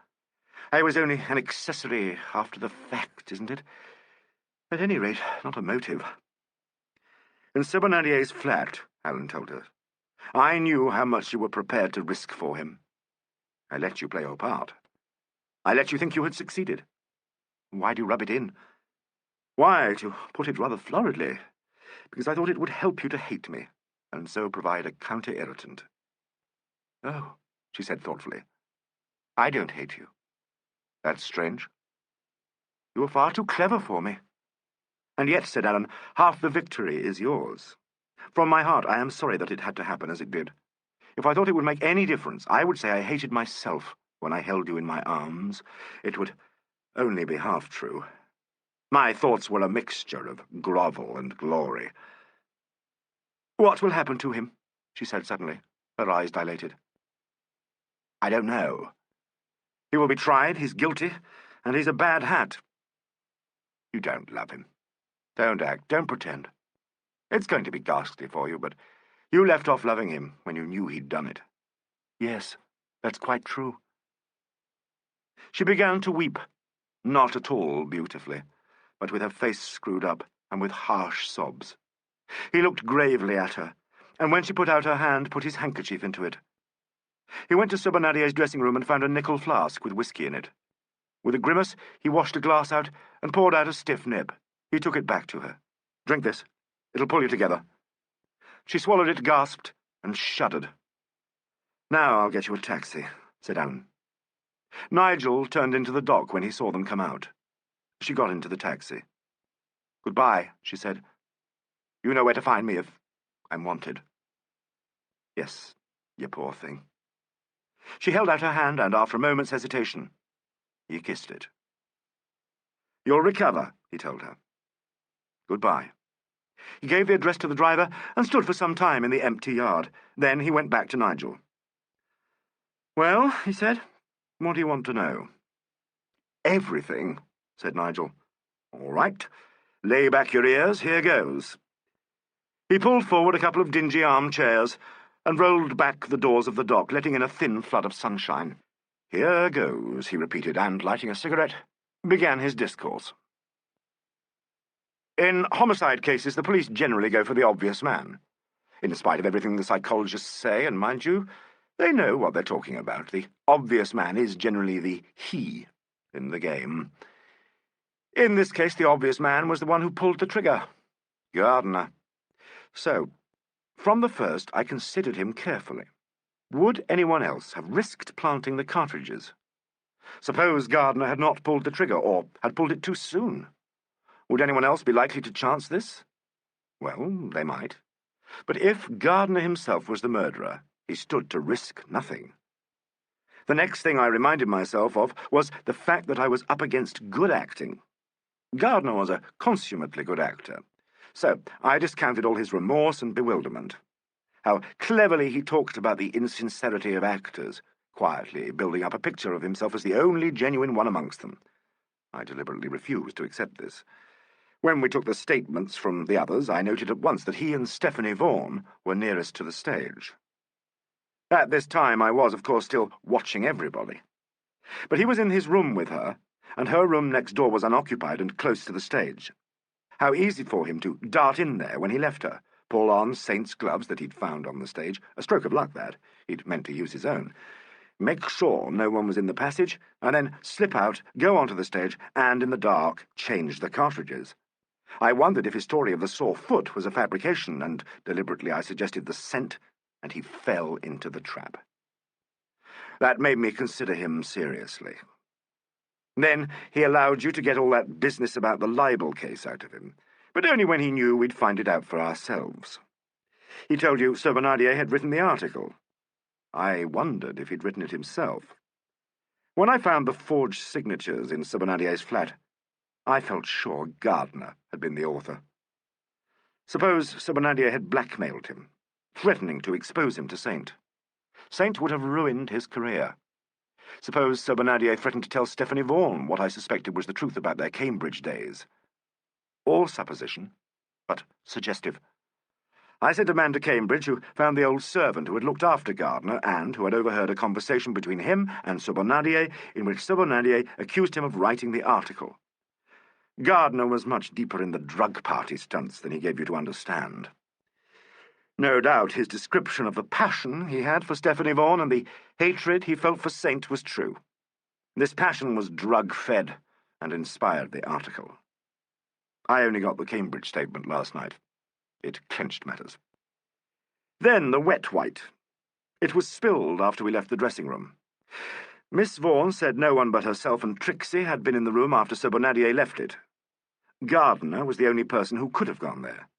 I was only an accessory after the fact, isn't it? At any rate, not a motive." "In Sir Bonadier's flat," Alan told her, "I knew how much you were prepared to risk for him. I let you play your part. I let you think you had succeeded. Why do you rub it in?" "Why, to put it rather floridly, because I thought it would help you to hate me, and so provide a counter-irritant." "Oh," she said thoughtfully, "I don't hate you." "That's strange." "You are far too clever for me." "And yet," said Alan, "half the victory is yours. From my heart, I am sorry that it had to happen as it did. If I thought it would make any difference, I would say I hated myself when I held you in my arms. It would only be half true. My thoughts were a mixture of grovel and glory." "What will happen to him?" she said suddenly, her eyes dilated. "I don't know. He will be tried, he's guilty, and he's a bad hat." "You don't love him. Don't act, don't pretend. It's going to be ghastly for you, but you left off loving him when you knew he'd done it." "Yes, that's quite true." She began to weep, not at all beautifully, but with her face screwed up and with harsh sobs. He looked gravely at her, and when she put out her hand, put his handkerchief into it. He went to Sir Bonadier's dressing room and found a nickel flask with whisky in it. With a grimace, he washed a glass out and poured out a stiff nip. He took it back to her. "Drink this. It'll pull you together." She swallowed it, gasped, and shuddered. "Now I'll get you a taxi," said Alan. Nigel turned into the dock when he saw them come out. She got into the taxi. "Goodbye," she said. "You know where to find me if I'm wanted." "Yes, you poor thing." She held out her hand, and after a moment's hesitation, he kissed it. "You'll recover," he told her. "Goodbye." He gave the address to the driver and stood for some time in the empty yard. Then he went back to Nigel. "Well," he said, "what do you want to know?" "Everything," said Nigel. "All right. Lay back your ears. Here goes." He pulled forward a couple of dingy armchairs and rolled back the doors of the dock, letting in a thin flood of sunshine. "Here goes," he repeated, and, lighting a cigarette, began his discourse. "In homicide cases, the police generally go for the obvious man. In spite of everything the psychologists say, and mind you, they know what they're talking about, the obvious man is generally the he in the game. In this case, the obvious man was the one who pulled the trigger. Gardner. So, from the first, I considered him carefully. Would anyone else have risked planting the cartridges? Suppose Gardner had not pulled the trigger, or had pulled it too soon. Would anyone else be likely to chance this? Well, they might. But if Gardner himself was the murderer, he stood to risk nothing. The next thing I reminded myself of was the fact that I was up against good acting. Gardner was a consummately good actor, so I discounted all his remorse and bewilderment. How cleverly he talked about the insincerity of actors, quietly building up a picture of himself as the only genuine one amongst them. I deliberately refused to accept this. When we took the statements from the others, I noted at once that he and Stephanie Vaughan were nearest to the stage. At this time, I was, of course, still watching everybody. But he was in his room with her, and her room next door was unoccupied and close to the stage. How easy for him to dart in there when he left her, pull on Saint's gloves that he'd found on the stage, a stroke of luck that, he'd meant to use his own, make sure no one was in the passage, and then slip out, go onto the stage, and in the dark change the cartridges. I wondered if his story of the sore foot was a fabrication, and deliberately I suggested the scent, and he fell into the trap. That made me consider him seriously. Then he allowed you to get all that business about the libel case out of him, but only when he knew we'd find it out for ourselves. He told you Sir Bernardier had written the article. I wondered if he'd written it himself. When I found the forged signatures in Sir Bernardier's flat, I felt sure Gardner had been the author. Suppose Sir Bernardier had blackmailed him, threatening to expose him to Saint. Saint would have ruined his career. Suppose Sir Bernardier threatened to tell Stephanie Vaughan what I suspected was the truth about their Cambridge days. All supposition, but suggestive. I sent a man to Cambridge who found the old servant who had looked after Gardner and who had overheard a conversation between him and Sir Bernardier in which Sir Bernardier accused him of writing the article. Gardner was much deeper in the drug party stunts than he gave you to understand. No doubt his description of the passion he had for Stephanie Vaughan and the hatred he felt for Saint was true. This passion was drug-fed and inspired the article. I only got the Cambridge statement last night. It clenched matters. Then the wet white. It was spilled after we left the dressing room. Miss Vaughan said no one but herself and Trixie had been in the room after Sir Bernardier left it. Gardner was the only person who could have gone there.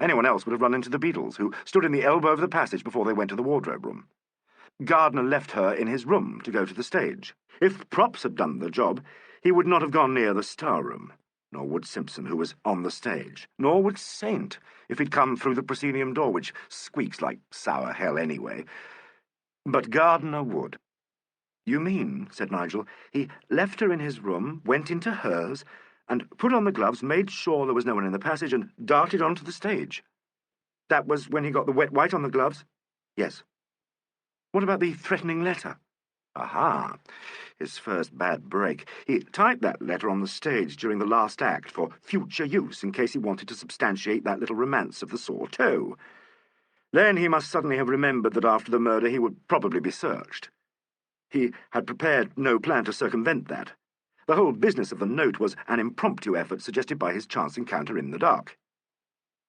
Anyone else would have run into the Beadles, who stood in the elbow of the passage before they went to the wardrobe room. Gardner left her in his room to go to the stage. If Props had done the job, he would not have gone near the star room, nor would Simpson, who was on the stage, nor would Saint, if he'd come through the proscenium door, which squeaks like sour hell anyway. But Gardner would. "You mean," said Nigel, "he left her in his room, went into hers, and put on the gloves, made sure there was no one in the passage, and darted onto the stage. That was when he got the wet white on the gloves?" "Yes." "What about the threatening letter?" "Aha! His first bad break. He typed that letter on the stage during the last act for future use in case he wanted to substantiate that little romance of the sore toe. Then he must suddenly have remembered that after the murder he would probably be searched. He had prepared no plan to circumvent that. The whole business of the note was an impromptu effort suggested by his chance encounter in the dark.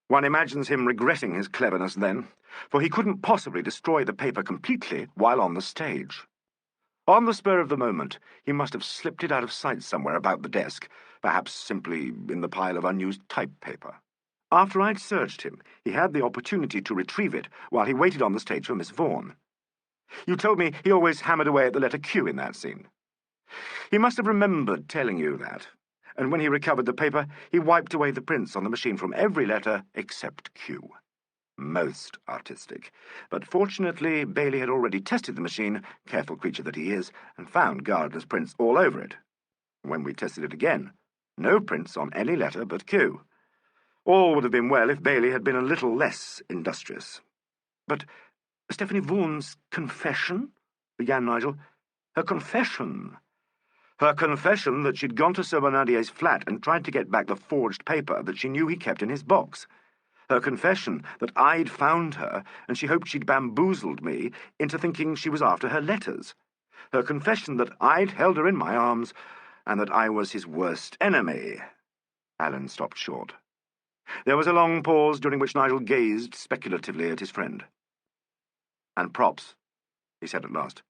One imagines him regretting his cleverness then, for he couldn't possibly destroy the paper completely while on the stage. On the spur of the moment, he must have slipped it out of sight somewhere about the desk, perhaps simply in the pile of unused type paper. After I'd searched him, he had the opportunity to retrieve it while he waited on the stage for Miss Vaughan. You told me he always hammered away at the letter Q in that scene. He must have remembered telling you that, and when he recovered the paper, he wiped away the prints on the machine from every letter except Q. Most artistic. But fortunately, Bailey had already tested the machine, careful creature that he is, and found Gardner's prints all over it. When we tested it again, no prints on any letter but Q. All would have been well if Bailey had been a little less industrious. "But Stephanie Vaughan's confession?" began Nigel. "Her confession. Her confession that she'd gone to Sir Bernardier's flat and tried to get back the forged paper that she knew he kept in his box. Her confession that I'd found her and she hoped she'd bamboozled me into thinking she was after her letters. Her confession that I'd held her in my arms and that I was his worst enemy, Alan stopped short. There was a long pause during which Nigel gazed speculatively at his friend. "And props," he said at last.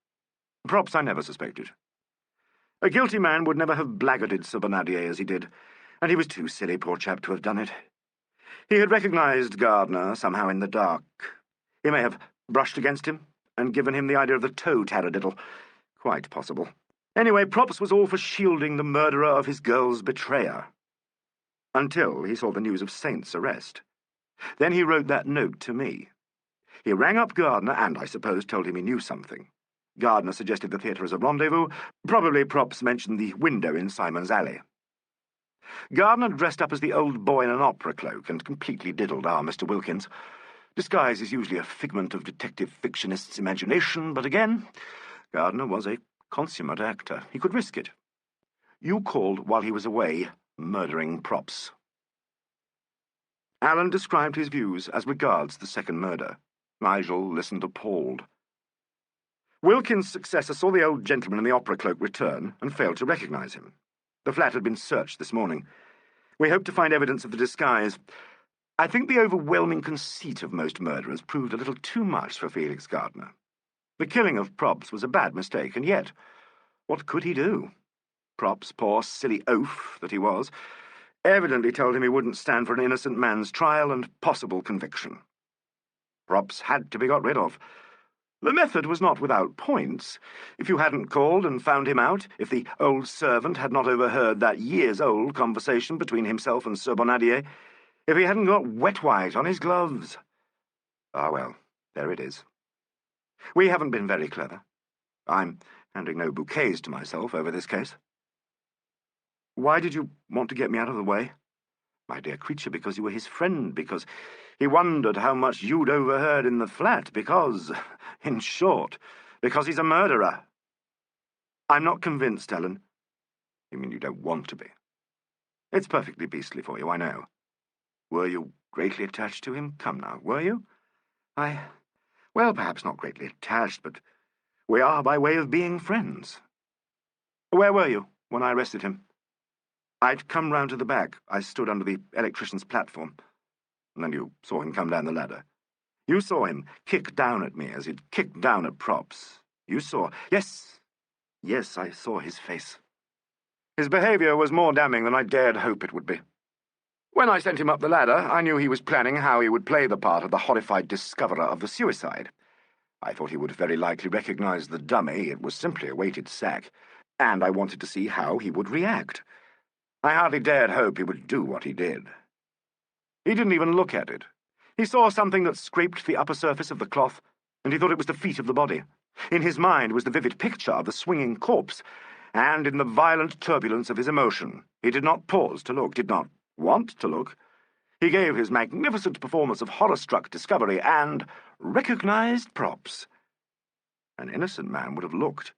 "Props I never suspected. A guilty man would never have blackguarded Sir Bonadier as he did, and he was too silly, poor chap, to have done it. He had recognised Gardner somehow in the dark. He may have brushed against him and given him the idea of the toe taradiddle. Quite possible. Anyway, Props was all for shielding the murderer of his girl's betrayer. Until he saw the news of Saint's arrest. Then he wrote that note to me. He rang up Gardner and, I suppose, told him he knew something. Gardner suggested the theatre as a rendezvous. Probably Props mentioned the window in Simon's Alley. Gardner dressed up as the old boy in an opera cloak and completely diddled our Mr. Wilkins. Disguise is usually a figment of detective fictionists' imagination, but again, Gardner was a consummate actor. He could risk it. You called while he was away, murdering Props." Alan described his views as regards the second murder. Nigel listened appalled. Wilkins' successor saw the old gentleman in the opera cloak return and failed to recognise him. The flat had been searched this morning. We hoped to find evidence of the disguise. I think the overwhelming conceit of most murderers proved a little too much for Felix Gardner. The killing of Props was a bad mistake, and yet, what could he do? Props, poor silly oaf that he was, evidently told him he wouldn't stand for an innocent man's trial and possible conviction. Props had to be got rid of. The method was not without points. If you hadn't called and found him out, if the old servant had not overheard that years-old conversation between himself and Sir Bonadier, if he hadn't got wet white on his gloves. Ah, well, there it is. We haven't been very clever. I'm handing no bouquets to myself over this case. Why did you want to get me out of the way? My dear creature, because you were his friend, because he wondered how much you'd overheard in the flat, because, in short, because he's a murderer. I'm not convinced, Ellen. You mean you don't want to be? It's perfectly beastly for you, I know. Were you greatly attached to him? Come now, were you? Well, perhaps not greatly attached, but we are by way of being friends. Where were you when I arrested him? I'd come round to the back. I stood under the electrician's platform. And then you saw him come down the ladder. You saw him kick down at me as he'd kicked down at Props. You saw... Yes, I saw his face. His behaviour was more damning than I dared hope it would be. When I sent him up the ladder, I knew he was planning how he would play the part of the horrified discoverer of the suicide. I thought he would very likely recognise the dummy. It was simply a weighted sack. And I wanted to see how he would react. I hardly dared hope he would do what he did. He didn't even look at it. He saw something that scraped the upper surface of the cloth, and he thought it was the feet of the body. In his mind was the vivid picture of the swinging corpse, and in the violent turbulence of his emotion, he did not pause to look, did not want to look. He gave his magnificent performance of horror-struck discovery and recognized Props. An innocent man would have looked,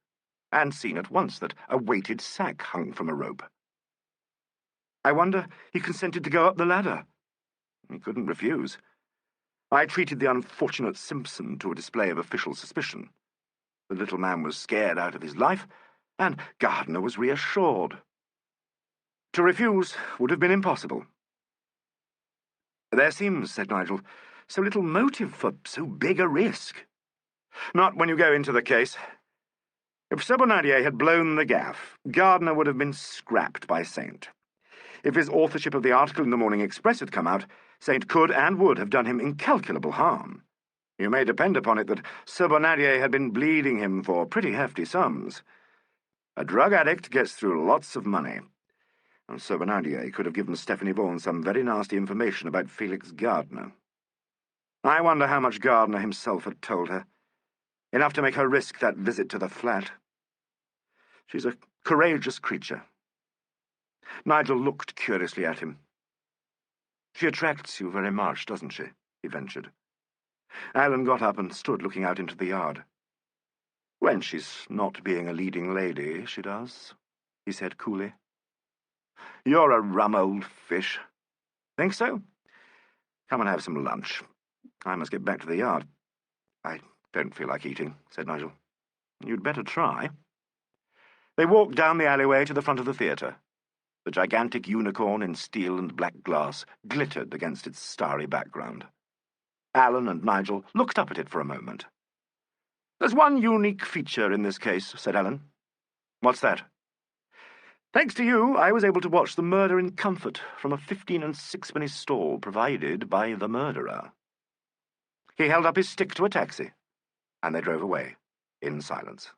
and seen at once that a weighted sack hung from a rope. I wonder he consented to go up the ladder. He couldn't refuse. I treated the unfortunate Simpson to a display of official suspicion. The little man was scared out of his life, and Gardner was reassured. To refuse would have been impossible. There seems, said Nigel, so little motive for so big a risk. Not when you go into the case. If Sir Bonadier had blown the gaff, Gardner would have been scrapped by Saint. If his authorship of the article in the Morning Express had come out, Saint could and would have done him incalculable harm. You may depend upon it that Sir Bonadier had been bleeding him for pretty hefty sums. A drug addict gets through lots of money, and Sir Bonadier could have given Stephanie Vaughan some very nasty information about Felix Gardner. I wonder how much Gardner himself had told her. Enough to make her risk that visit to the flat. She's a courageous creature. Nigel looked curiously at him. She attracts you very much, doesn't she? He ventured. Alan got up and stood looking out into the yard. When she's not being a leading lady, she does, he said coolly. You're a rum old fish. Think so? Come and have some lunch. I must get back to the yard. I don't feel like eating, said Nigel. You'd better try. They walked down the alleyway to the front of the theatre. The gigantic unicorn in steel and black glass glittered against its starry background. Alan and Nigel looked up at it for a moment. "There's one unique feature in this case," said Alan. "What's that?" "Thanks to you, I was able to watch the murder in comfort from a 15 and 6 stall provided by the murderer." He held up his stick to a taxi, and they drove away in silence.